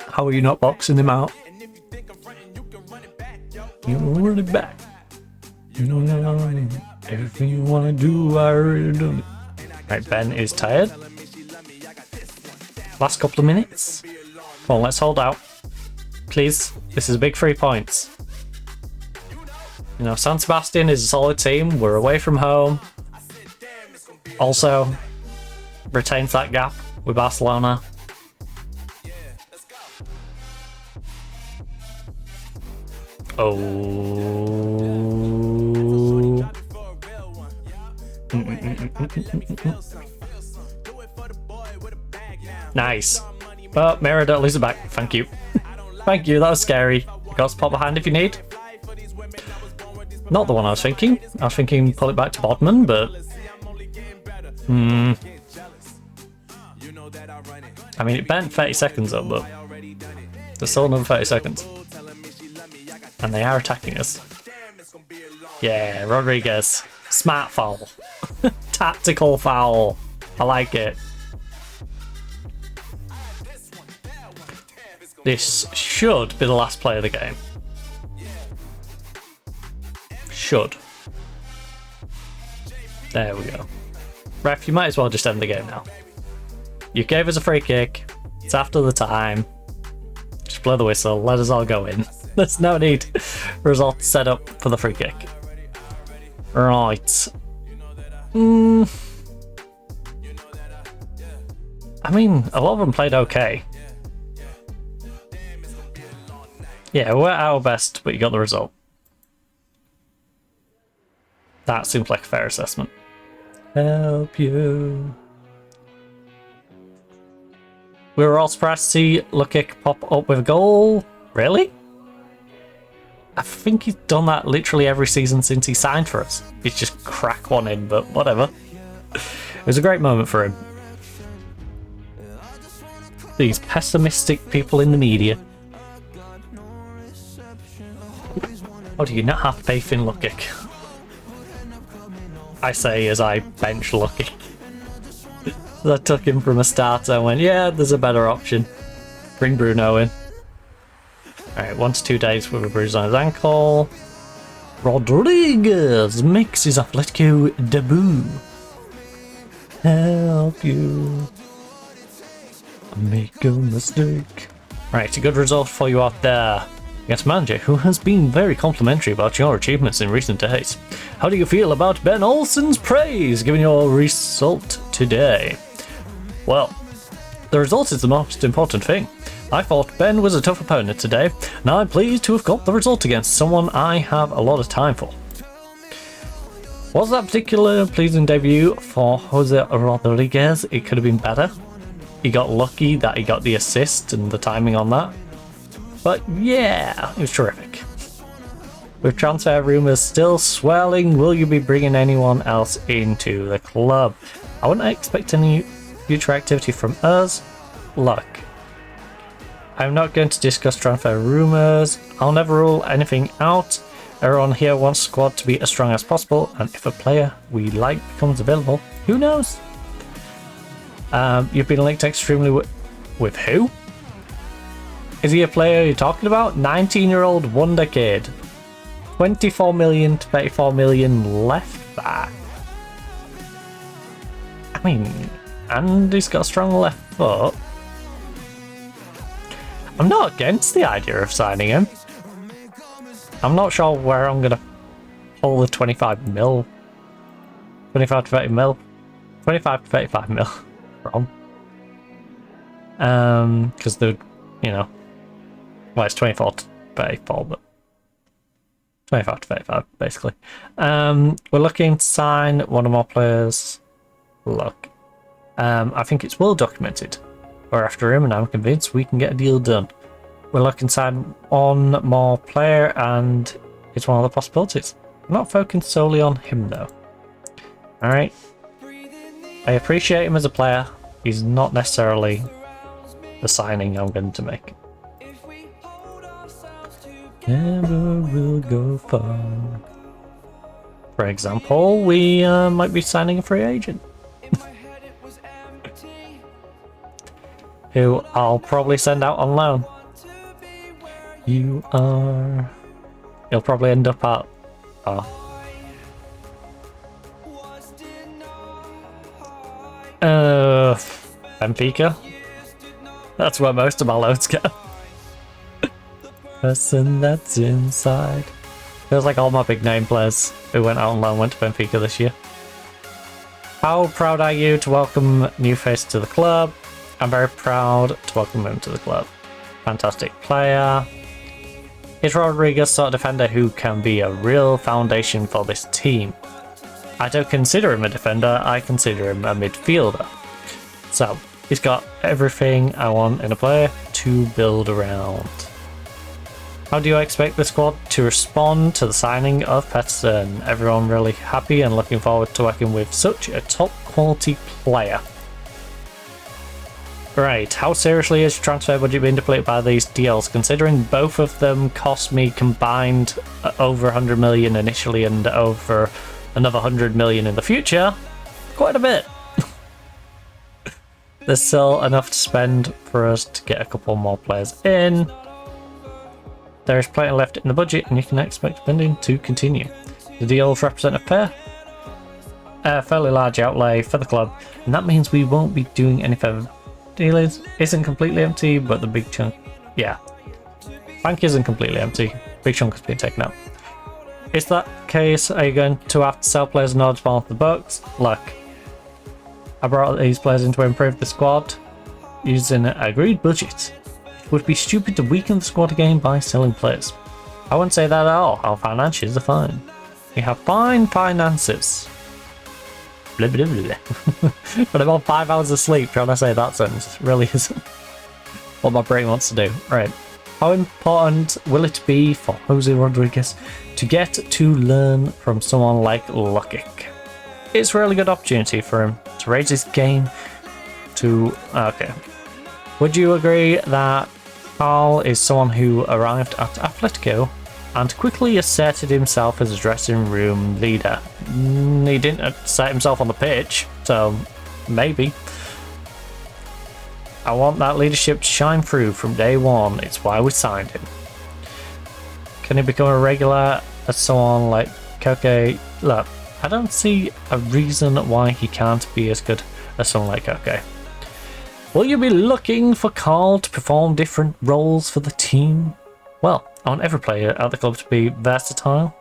How are you not boxing him out? You run it back. You know everything you want to do, I already done it. Right, Ben is tired. Last couple of minutes. Come on, let's hold out. Please, this is a big 3 points. You know, San Sebastian is a solid team. We're away from home. Also, retains that gap with Barcelona. Oh. Nice. But Mira, don't lose it back. Thank you. Thank you, that was scary. You got to pop behind if you need. Not the one I was thinking. I was thinking pull it back to Bodman, but... I mean, it bent 30 seconds up, but... There's still another 30 seconds. And they are attacking us. Yeah, Rodriguez. Smart foul. Tactical foul. I like it. This should be the last play of the game. Should. There we go. Ref, you might as well just end the game now. You gave us a free kick. It's after the time. Just blow the whistle. Let us all go in. There's no need for us all to set up for the free kick. Right. I mean, a lot of them played okay. Yeah, we're at our best, but you got the result. That seems like a fair assessment. Help you. We were all surprised to see Lukic pop up with a goal. Really? I think he's done that literally every season since he signed for us. He's just crack one in, but whatever. It was a great moment for him. These pessimistic people in the media. Oh, do you not have faith in Lukic? I say as I bench Lukic. I took him from a starter and went, yeah, there's a better option. Bring Bruno in. Alright, 1 to 2 days with a bruise on his ankle. Rodriguez makes his Atletico debut. Help you. Make a mistake. Right, a good result for you out there. Yes, manager, who has been very complimentary about your achievements in recent days. How do you feel about Ben Olsen's praise given your result today? Well, the result is the most important thing. I thought Ben was a tough opponent today, and I'm pleased to have got the result against someone I have a lot of time for. Was that particular pleasing debut for Jose Rodriguez? It could have been better. He got lucky that he got the assist and the timing on that. But yeah, it was terrific. With transfer rumours still swelling, will you be bringing anyone else into the club? I wouldn't expect any future activity from us. Look, I'm not going to discuss transfer rumours. I'll never rule anything out. Everyone here wants the squad to be as strong as possible, and if a player we like becomes available, who knows? You've been linked extremely with who? Is he a player you're talking about? 19-year-old wonder kid. 24 million to 34 million left back. I mean, and he's got a strong left foot. I'm not against the idea of signing him. I'm not sure where I'm going to pull the 25 mil. 25 to 30 mil. 25 to 35 mil from. Because the, you know, well, it's 24 to 34, but 25 to 35, basically. We're looking to sign one or more players. Look, I think it's well documented. We're after him, and I'm convinced we can get a deal done. We're looking to sign one more player, and it's one of the possibilities. I'm not focusing solely on him, though. Alright. I appreciate him as a player. He's not necessarily the signing I'm going to make. Never will go far. For example, we might be signing a free agent. Who I'll probably send out on loan. You are... He'll probably end up at... Benfica. That's where most of my loans go. Person that's inside. Feels like all my big name players who went out on loan went to Benfica this year. How proud are you to welcome new face to the club? I'm very proud to welcome him to the club. Fantastic player. Is Rodriguez sort of defender who can be a real foundation for this team? I don't consider him a defender, I consider him a midfielder. So, he's got everything I want in a player to build around. How do you expect the squad to respond to the signing of Pettersson? Everyone really happy and looking forward to working with such a top quality player. Right, how seriously is transfer budget being depleted by these deals? Considering both of them cost me combined over 100 million initially and over another 100 million in the future, quite a bit. There's still enough to spend for us to get a couple more players in. There is plenty left in the budget and you can expect spending to continue. The deals represent a fairly large outlay for the club, and that means we won't be doing any further dealings. Isn't completely empty, but the big chunk, yeah. Bank isn't completely empty, big chunk has been taken out. Is that the case? Are you going to have to sell players in order to balance the books? Look, I brought these players in to improve the squad using an agreed budget. It would be stupid to weaken the squad again by selling players. I wouldn't say that at all. Our finances are fine. We have fine finances. Blah, blah, blah. But I'm on 5 hours of sleep trying to say that sentence. It really isn't what my brain wants to do. Right. How important will it be for Jose Rodriguez to get to learn from someone like Lukic? It's a really good opportunity for him to raise his game to... Okay. Would you agree that Carl is someone who arrived at Atletico and quickly asserted himself as a dressing room leader? He didn't assert himself on the pitch, so maybe. I want that leadership to shine through from day one. It's why we signed him. Can he become a regular as someone like Koke? Look, I don't see a reason why he can't be as good as someone like Koke. Will you be looking for Carl to perform different roles for the team? Well, I want every player at the club to be versatile.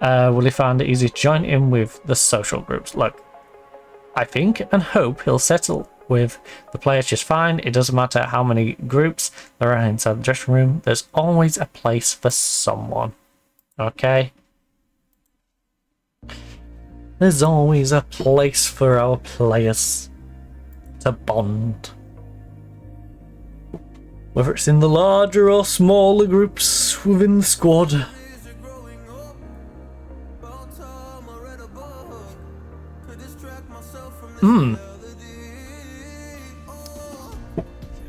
Will he find it easy to join in with the social groups? Look, I think and hope he'll settle with the players just fine. It doesn't matter how many groups there are inside the dressing room. There's always a place for someone. Okay? There's always a place for our players to bond. Whether it's in the larger or smaller groups within the squad.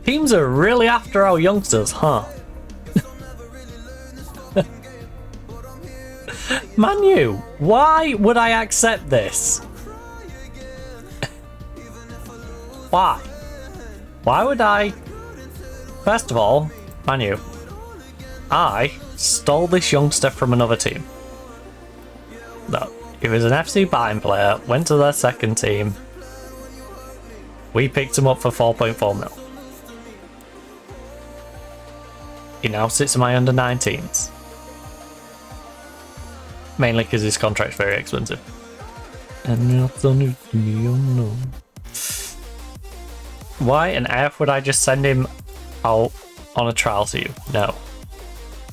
Teams are really after our youngsters, huh? Manu, why would I accept this? Why? Why would I? First of all, Manu, I stole this youngster from another team. No, he was an FC Bayern player, went to their second team. We picked him up for 4.4 mil. He now sits in my under-19s. Mainly because his contract's very expensive. And that's only me unknown. Why on earth would I just send him out on a trial to you? No.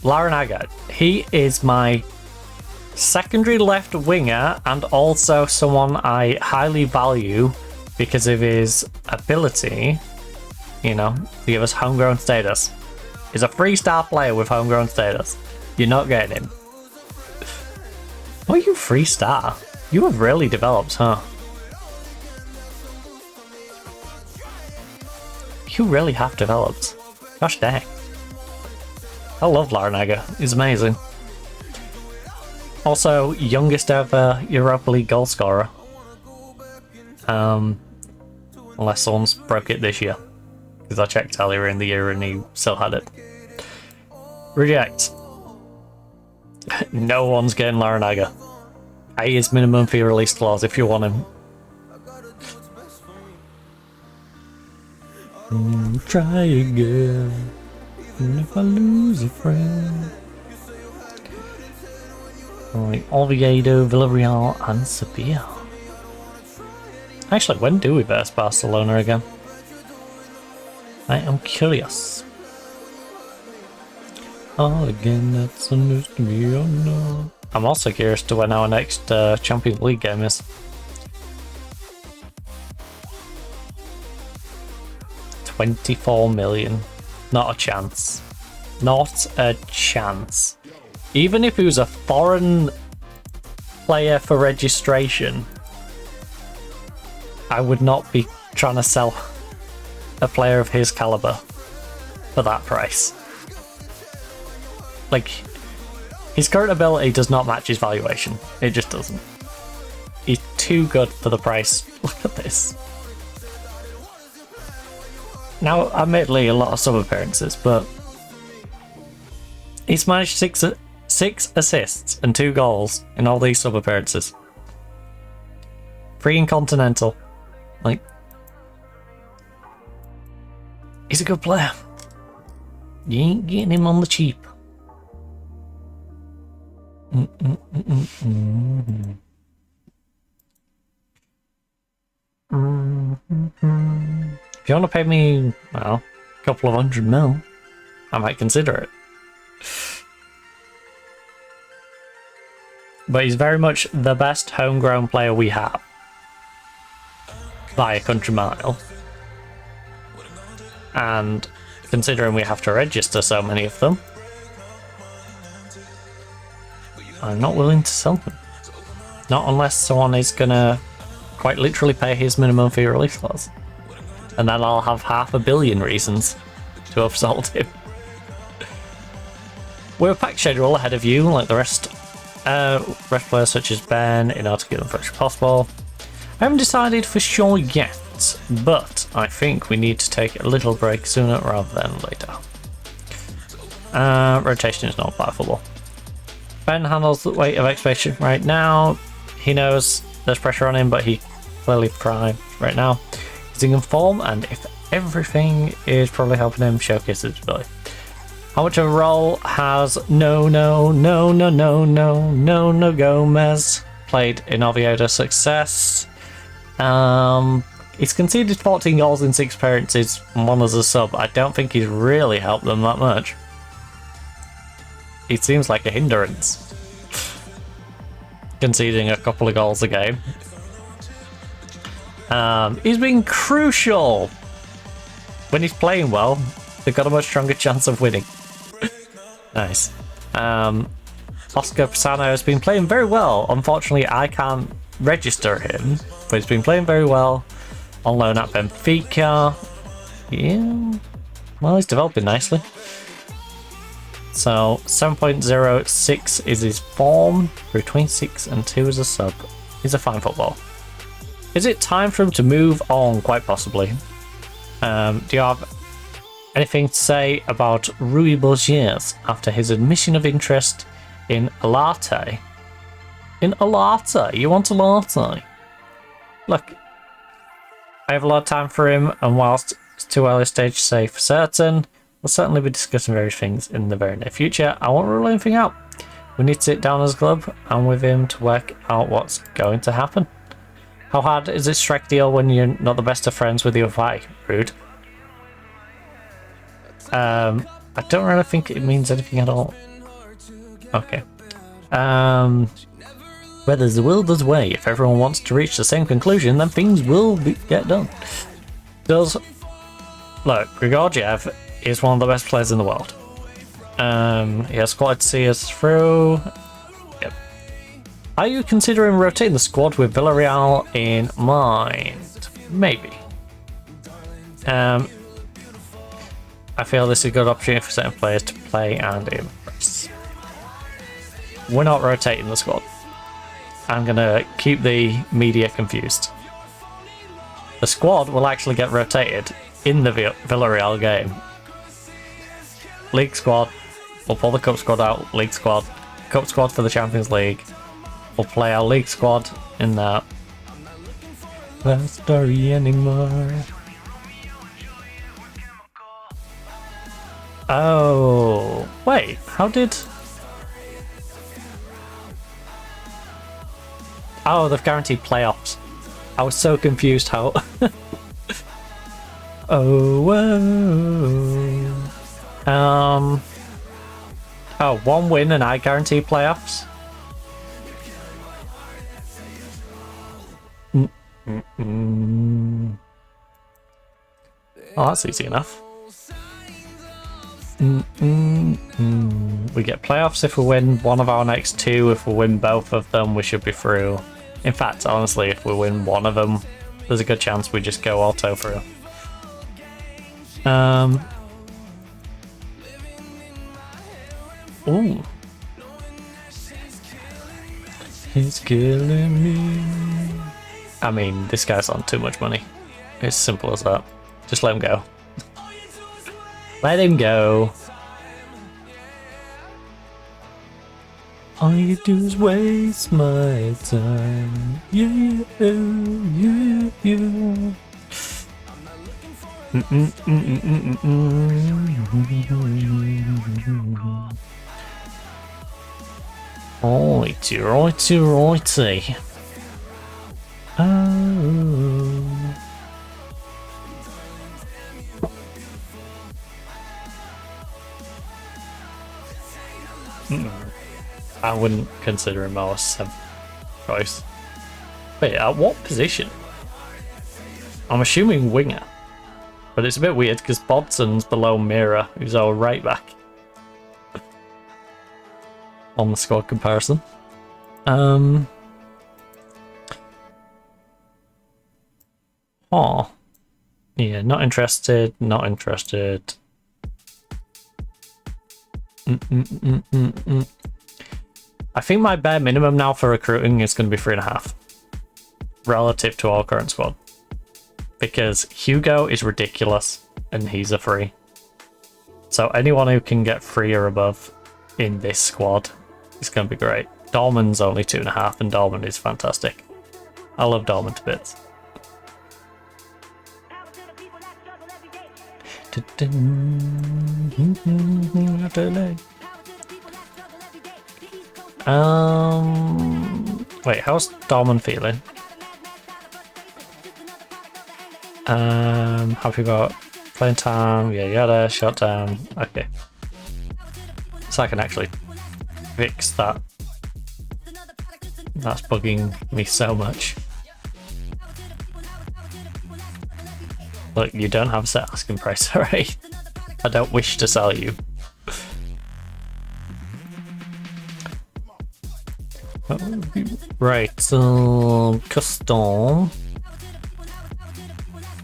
Larinaga, he is my secondary left winger and also someone I highly value because of his ability, you know, to give us homegrown status. He's a 3-star player with homegrown status. You're not getting him. Why are you 3-star? You have really developed, huh? You really have developed. Gosh dang. I love Larinaga. He's amazing. Also, youngest ever Europa League goal scorer. Unless someone's broke it this year. Because I checked earlier in the year and he still had it. Reject. No one's getting Larinaga. Pay his minimum fee release clause if you want him. Try again. And if I lose a friend. Alright, Oviedo, Villarreal, and Sevilla. Actually, when do we verse Barcelona again? I am curious. All again, that's a news to me, oh no. I'm also curious to when our next Champions League game is. 24 million. Not a chance. Not a chance. Even if he was a foreign player for registration, I would not be trying to sell a player of his caliber for that price. Like, his current ability does not match his valuation. It just doesn't. He's too good for the price. Look at this. Now, admittedly, a lot of sub appearances, but he's managed six assists and 2 goals in all these sub appearances. 3 in Continental. Like, he's a good player. You ain't getting him on the cheap. If you want to pay me, well, a couple of $100 million, I might consider it. But he's very much the best homegrown player we have. By a country mile. And considering we have to register so many of them, I'm not willing to sell them. Not unless someone is gonna quite literally pay his minimum fee release clause. And then I'll have 500 million reasons to have sold him. We're a packed schedule ahead of you, like the rest players such as Ben, in order to get them fresh as possible. I haven't decided for sure yet, but I think we need to take a little break sooner rather than later. Rotation is not bad football. Ben handles the weight of expectation right now. He knows there's pressure on him, but he clearly thrives right now. He's in form, and if everything is probably helping him showcase his ability. How much of a role has No Gomez played in Oviedo's success? He's conceded 14 goals in 6 appearances, 1 as a sub. I don't think he's really helped them that much. He seems like a hindrance, conceding a couple of goals a game. He's been crucial. When he's playing well, they've got a much stronger chance of winning. Nice. Oscar Pisano has been playing very well. Unfortunately, I can't register him, but he's been playing very well on loan at Benfica. Yeah, well, he's developing nicely. So 7.06 is his form, through 26 and 2 as a sub. He's a fine footballer. Is it time for him to move on? Quite possibly. Do you have anything to say about Rui Borges after his admission of interest in Alate? In Alate? You want Alate? Look, I have a lot of time for him, and whilst it's too early stage to say for certain, we'll certainly be discussing various things in the very near future. I won't rule anything out. We need to sit down as a club and with him to work out what's going to happen. How hard is it to strike a deal when you're not the best of friends with your guy? Rude. I don't really think it means anything at all. Okay. Where there's a will, there's a way. If everyone wants to reach the same conclusion, then things will get done. Look, Grigoriev is one of the best players in the world. He has quality to see us through. Yep. Are you considering rotating the squad with Villarreal in mind? Maybe. I feel this is a good opportunity for certain players to play and impress. We're not rotating the squad. I'm gonna keep the media confused. The squad will actually get rotated in the Villarreal game. League squad, we'll pull the cup squad out, league squad, cup squad for the Champions League. We'll play our league squad in that. Not story anymore. Oh, wait, how did... Oh, they've guaranteed playoffs. I was so confused how. Oh, whoa. Oh, one win and I guarantee playoffs. Oh, that's easy enough. We get playoffs if we win one of our next two. If we win both of them, we should be through. In fact, honestly, if we win one of them, there's a good chance we just go auto through. Ooh. He's killing me. I mean, this guy's on too much money. It's simple as that. Just let him go. Let him go. All you do is waste my time. Yeah, yeah, yeah. Righty, righty, righty. Oh. I wouldn't consider him our 7th choice. Wait, at what position? I'm assuming winger. But it's a bit weird because Bodson's below Mira, who's our right back. On the squad comparison. Oh. Yeah, not interested, not interested. I think my bare minimum now for recruiting is going to be 3.5 relative to our current squad, because Hugo is ridiculous and he's a free. So anyone who can get 3 or above in this squad is going to be great. Dorman's only 2.5 and Dorman is fantastic. I love Dorman to bits. Wait, how's Dorman feeling? Have you got playing time? Yeah, yada, shut down. Okay. So I can actually fix that. That's bugging me so much. Look, you don't have a set asking price, alright? I don't wish to sell you. Right, custom.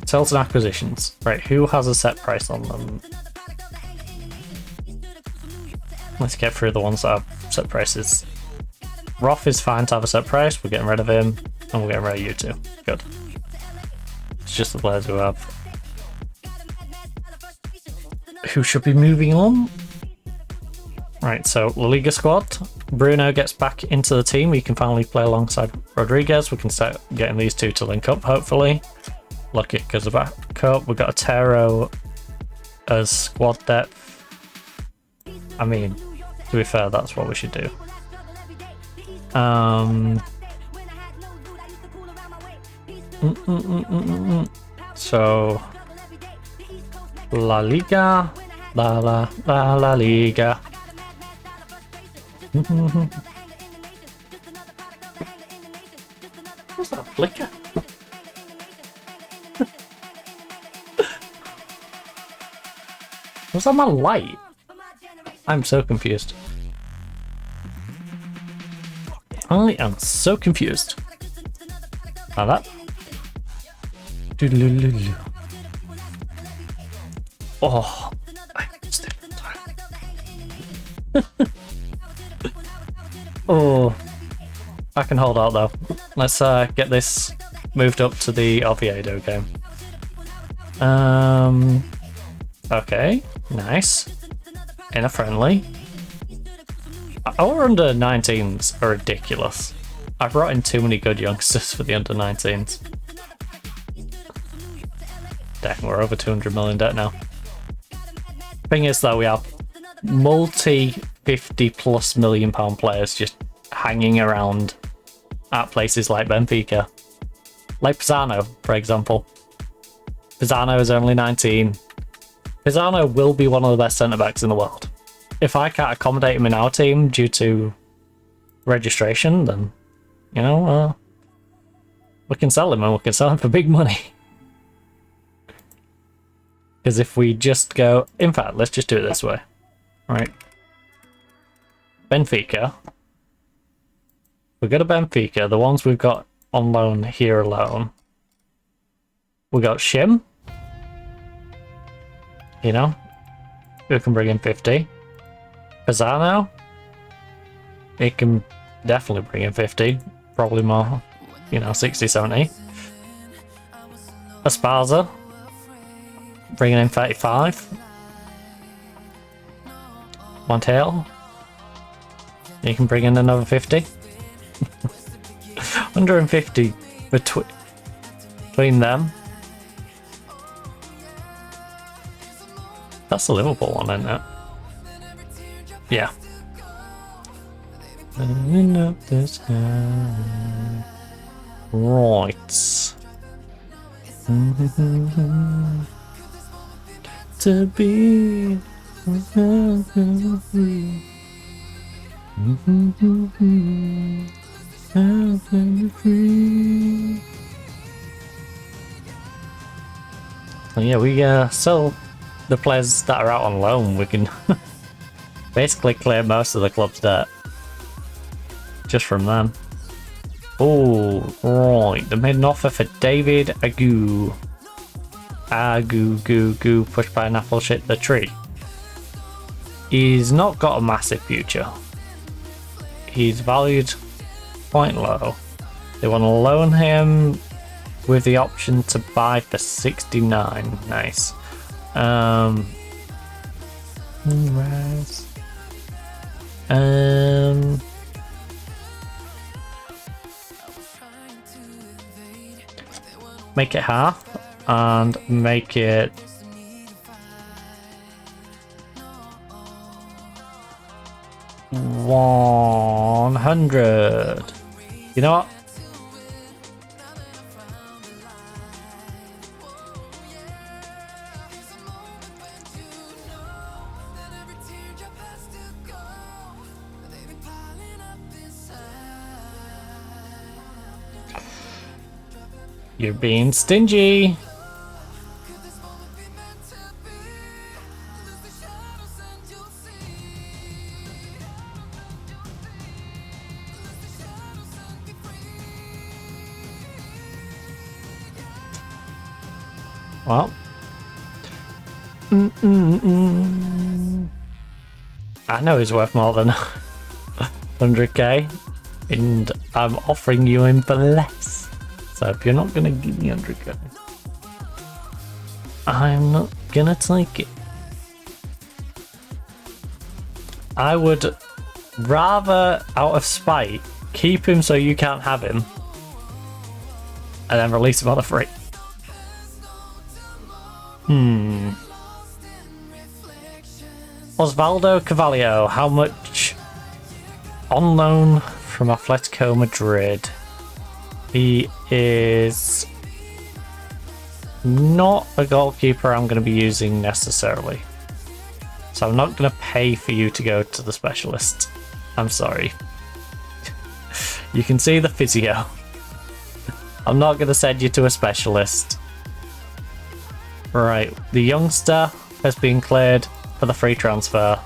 Sales and acquisitions. Right, who has a set price on them? Let's get through the ones that have set prices. Roth is fine to have a set price. We're getting rid of him. And we're getting rid of you two. Good. It's just the players who have. Who should be moving on? Right, so La Liga squad. Bruno gets back into the team. We can finally play alongside Rodriguez. We can start getting these two to link up, hopefully. Lucky because of backup. We've got Otero as squad depth. I mean, to be fair, that's what we should do. So La Liga, La Liga. What's that flicker? Was that my light? I'm so confused. I am so confused. Now that. Oh, I missed it. Oh, I can hold out though. Let's get this moved up to the Oviedo game. Okay, nice. In a friendly. Our under 19s are ridiculous. I've brought in too many good youngsters for the under 19s. Dang, we're over 200 million debt now. Thing is though, we have multi 50+ million pound players just hanging around at places like Benfica. Like Pisano, for example. Pisano is only 19. Pisano will be one of the best centre-backs in the world. If I can't accommodate him in our team due to registration, then, you know, we can sell him, and we can sell him for big money. Because if we just go... In fact, let's just do it this way. Right. Benfica. We go to Benfica, the ones we've got on loan here alone. We got Shim. You know, we can bring in 50. Pisano. It can definitely bring in 50. Probably more, you know, 60, 70. Esparza. Bringing in 35. Montiel. You can bring in another 50. 150 between them. That's the Liverpool one, isn't it? Yeah. Up the sky. Right. To be free. So yeah, we sell the players that are out on loan. We can basically clear most of the club's debt just from them. Oh, right. They made an offer for David Agu. Goo, pushed by an apple shit the tree. He's not got a massive future. He's valued quite low. They want to loan him with the option to buy for 69. Nice. Make it half and make it 100. You know what? You're being stingy. Well, I know he's worth more than 100k, and I'm offering you him for less. So if you're not gonna give me 100k, I'm not gonna take it. I would rather, out of spite, keep him so you can't have him, and then release him on a free. Osvaldo Carvalho, how much? On loan from Atletico Madrid. He is not a goalkeeper I'm going to be using necessarily. So I'm not going to pay for you to go to the specialist. I'm sorry. You can see the physio. I'm not going to send you to a specialist. Right, the youngster has been cleared for the free transfer.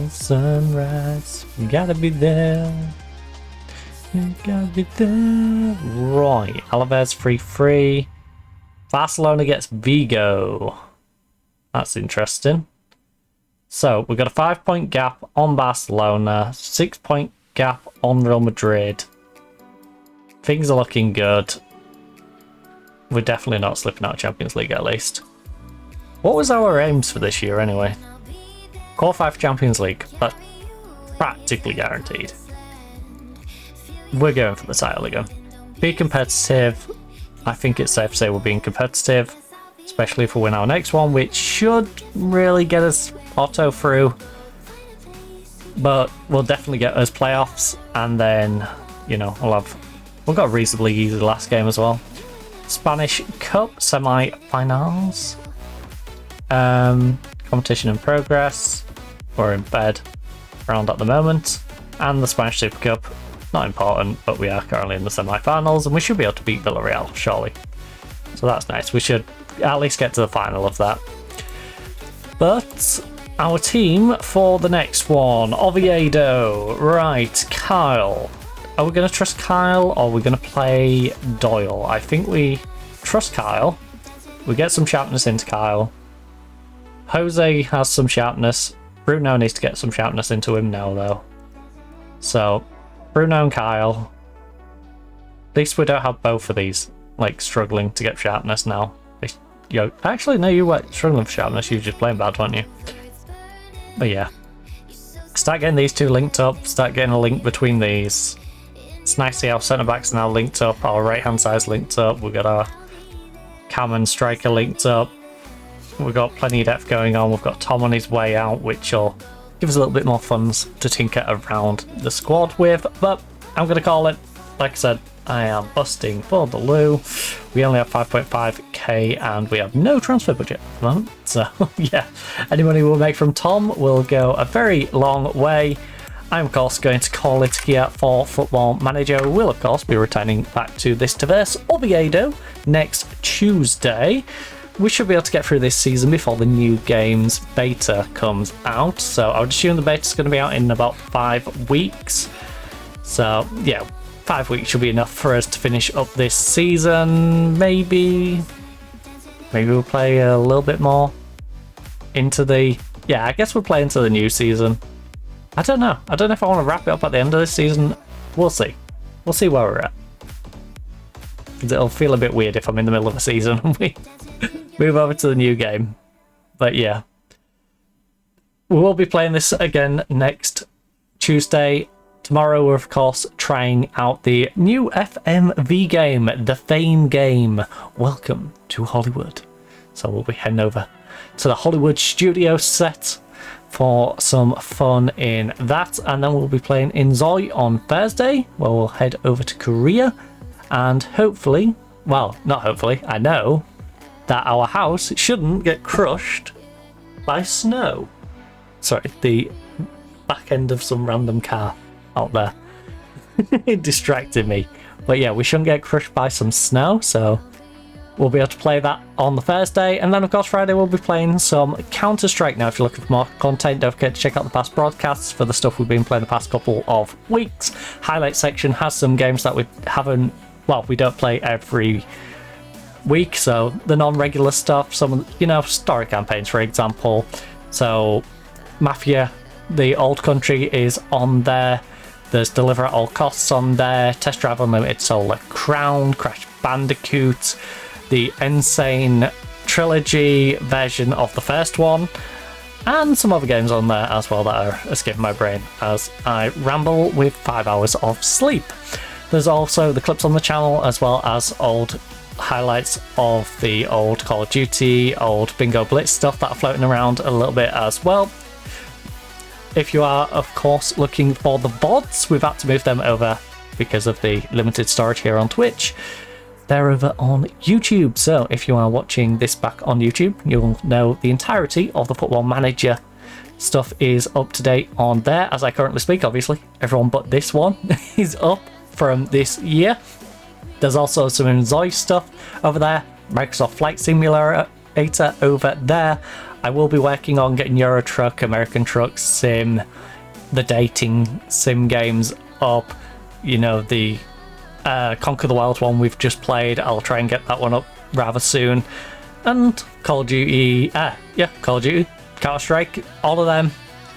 Sunrise, you gotta be there. You gotta be there. Right, Alaves free. Barcelona gets Vigo. That's interesting. So we've got a 5-point gap on Barcelona, 6-point gap on Real Madrid. Things are looking good. We're definitely not slipping out of Champions League at least. What was our aims for this year anyway? Qualify for Champions League. That's practically guaranteed. We're going for the title again. Be competitive. I think it's safe to say we're being competitive, especially if we win our next one, which should really get us auto through. But we'll definitely get us playoffs, and then, you know, we'll have We got a reasonably easy last game as well. Spanish Cup semi-finals. Competition in progress. We're in bed round at the moment. And the Spanish Super Cup. Not important, but we are currently in the semi-finals and we should be able to beat Villarreal, surely. So that's nice. We should at least get to the final of that. But our team for the next one, Oviedo. Right, Kyle. Are we going to trust Kyle or are we going to play Doyle? I think we trust Kyle. We get some sharpness into Kyle. Jose has some sharpness. Bruno needs to get some sharpness into him now, though. So, Bruno and Kyle. At least we don't have both of these, like, struggling to get sharpness now. Actually, no, you weren't struggling for sharpness. You were just playing bad, weren't you? But yeah. Start getting these two linked up. Start getting a link between these. It's nice to see our centre-backs are now linked up. Our right-hand side's linked up. We've got our cam and striker linked up. We've got plenty of depth going on. We've got Tom on his way out, which will give us a little bit more funds to tinker around the squad with. But I'm going to call it, like I said, I am busting for the loo. We only have 5.5k and we have no transfer budget at the moment. So yeah, any money we'll make from Tom will go a very long way. I'm of course going to call it here for Football Manager. We'll of course be returning back to this diverse Oviedo next Tuesday. We should be able to get through this season before the new games beta comes out. So I would assume the beta is going to be out in about 5 weeks. So yeah, 5 weeks should be enough for us to finish up this season. Maybe we'll play a little bit more into the... Yeah, I guess we'll play into the new season. I don't know. I don't know if I want to wrap it up at the end of this season. We'll see. We'll see where we're at. It'll feel a bit weird if I'm in the middle of a season and we move over to the new game. But yeah. We will be playing this again next Tuesday. Tomorrow we're of course trying out the new FMV game, the Fame game. Welcome to Hollywood. So we'll be heading over to the Hollywood studio set for some fun in that, and then we'll be playing in Zoi on Thursday, where we'll head over to Korea, and hopefully, well, not hopefully, I know that our house shouldn't get crushed by snow. Sorry, the back end of some random car out there. It distracted me. But yeah, we shouldn't get crushed by some snow, so we'll be able to play that on the Thursday. And then, of course, Friday we'll be playing some Counter-Strike. Now, if you're looking for more content, don't forget to check out the past broadcasts for the stuff we've been playing the past couple of weeks. Highlight section has some games that we haven't... Well, we don't play every week, so the non-regular stuff, some, you know, story campaigns, for example. So, Mafia, the Old Country is on there. There's Deliver at All Costs on there. Test Drive Unlimited Solar Crown, Crash Bandicoot, the Insane Trilogy version of the first one, and some other games on there as well that are escaping my brain as I ramble with 5 hours of sleep. There's also the clips on the channel as well as old highlights of the old Call of Duty, old Bingo Blitz stuff that are floating around a little bit as well. If you are, of course, looking for the VODs, we've had to move them over because of the limited storage here on Twitch. They're over on YouTube, so if you are watching this back on YouTube, you'll know the entirety of the Football Manager stuff is up to date on there. As I currently speak, obviously, everyone but this one is up from this year. There's also some Zoi stuff over there, Microsoft Flight Simulator over there. I will be working on getting Euro Truck, American Truck Sim, the dating sim games up. You know, the Conquer the World one we've just played. I'll try and get that one up rather soon. And Call of Duty, Call of Duty, Counter-Strike, all of them.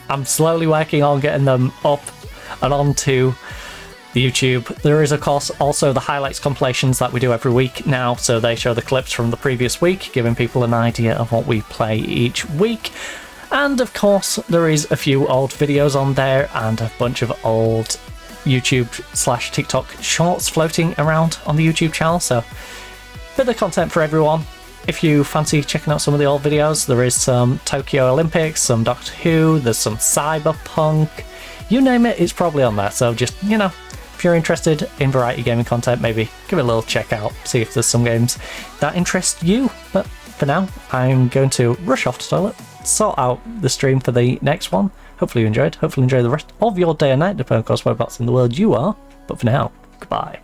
I'm slowly working on getting them up and onto the YouTube. There is, of course, also the highlights compilations that we do every week now, so they show the clips from the previous week, giving people an idea of what we play each week. And of course, there is a few old videos on there and a bunch of old YouTube/TikTok shorts floating around on the YouTube channel, so bit of content for everyone. If you fancy checking out some of the old videos, there is some Tokyo Olympics, some Doctor Who, there's some Cyberpunk, you name it, it's probably on there. So just, you know, if you're interested in variety gaming content, maybe give it a little check out, see if there's some games that interest you. But for now, I'm going to rush off to toilet, sort out the stream for the next one. Hopefully you enjoyed. Hopefully enjoy the rest of your day or night, depending on whereabouts in the world you are. But for now, goodbye.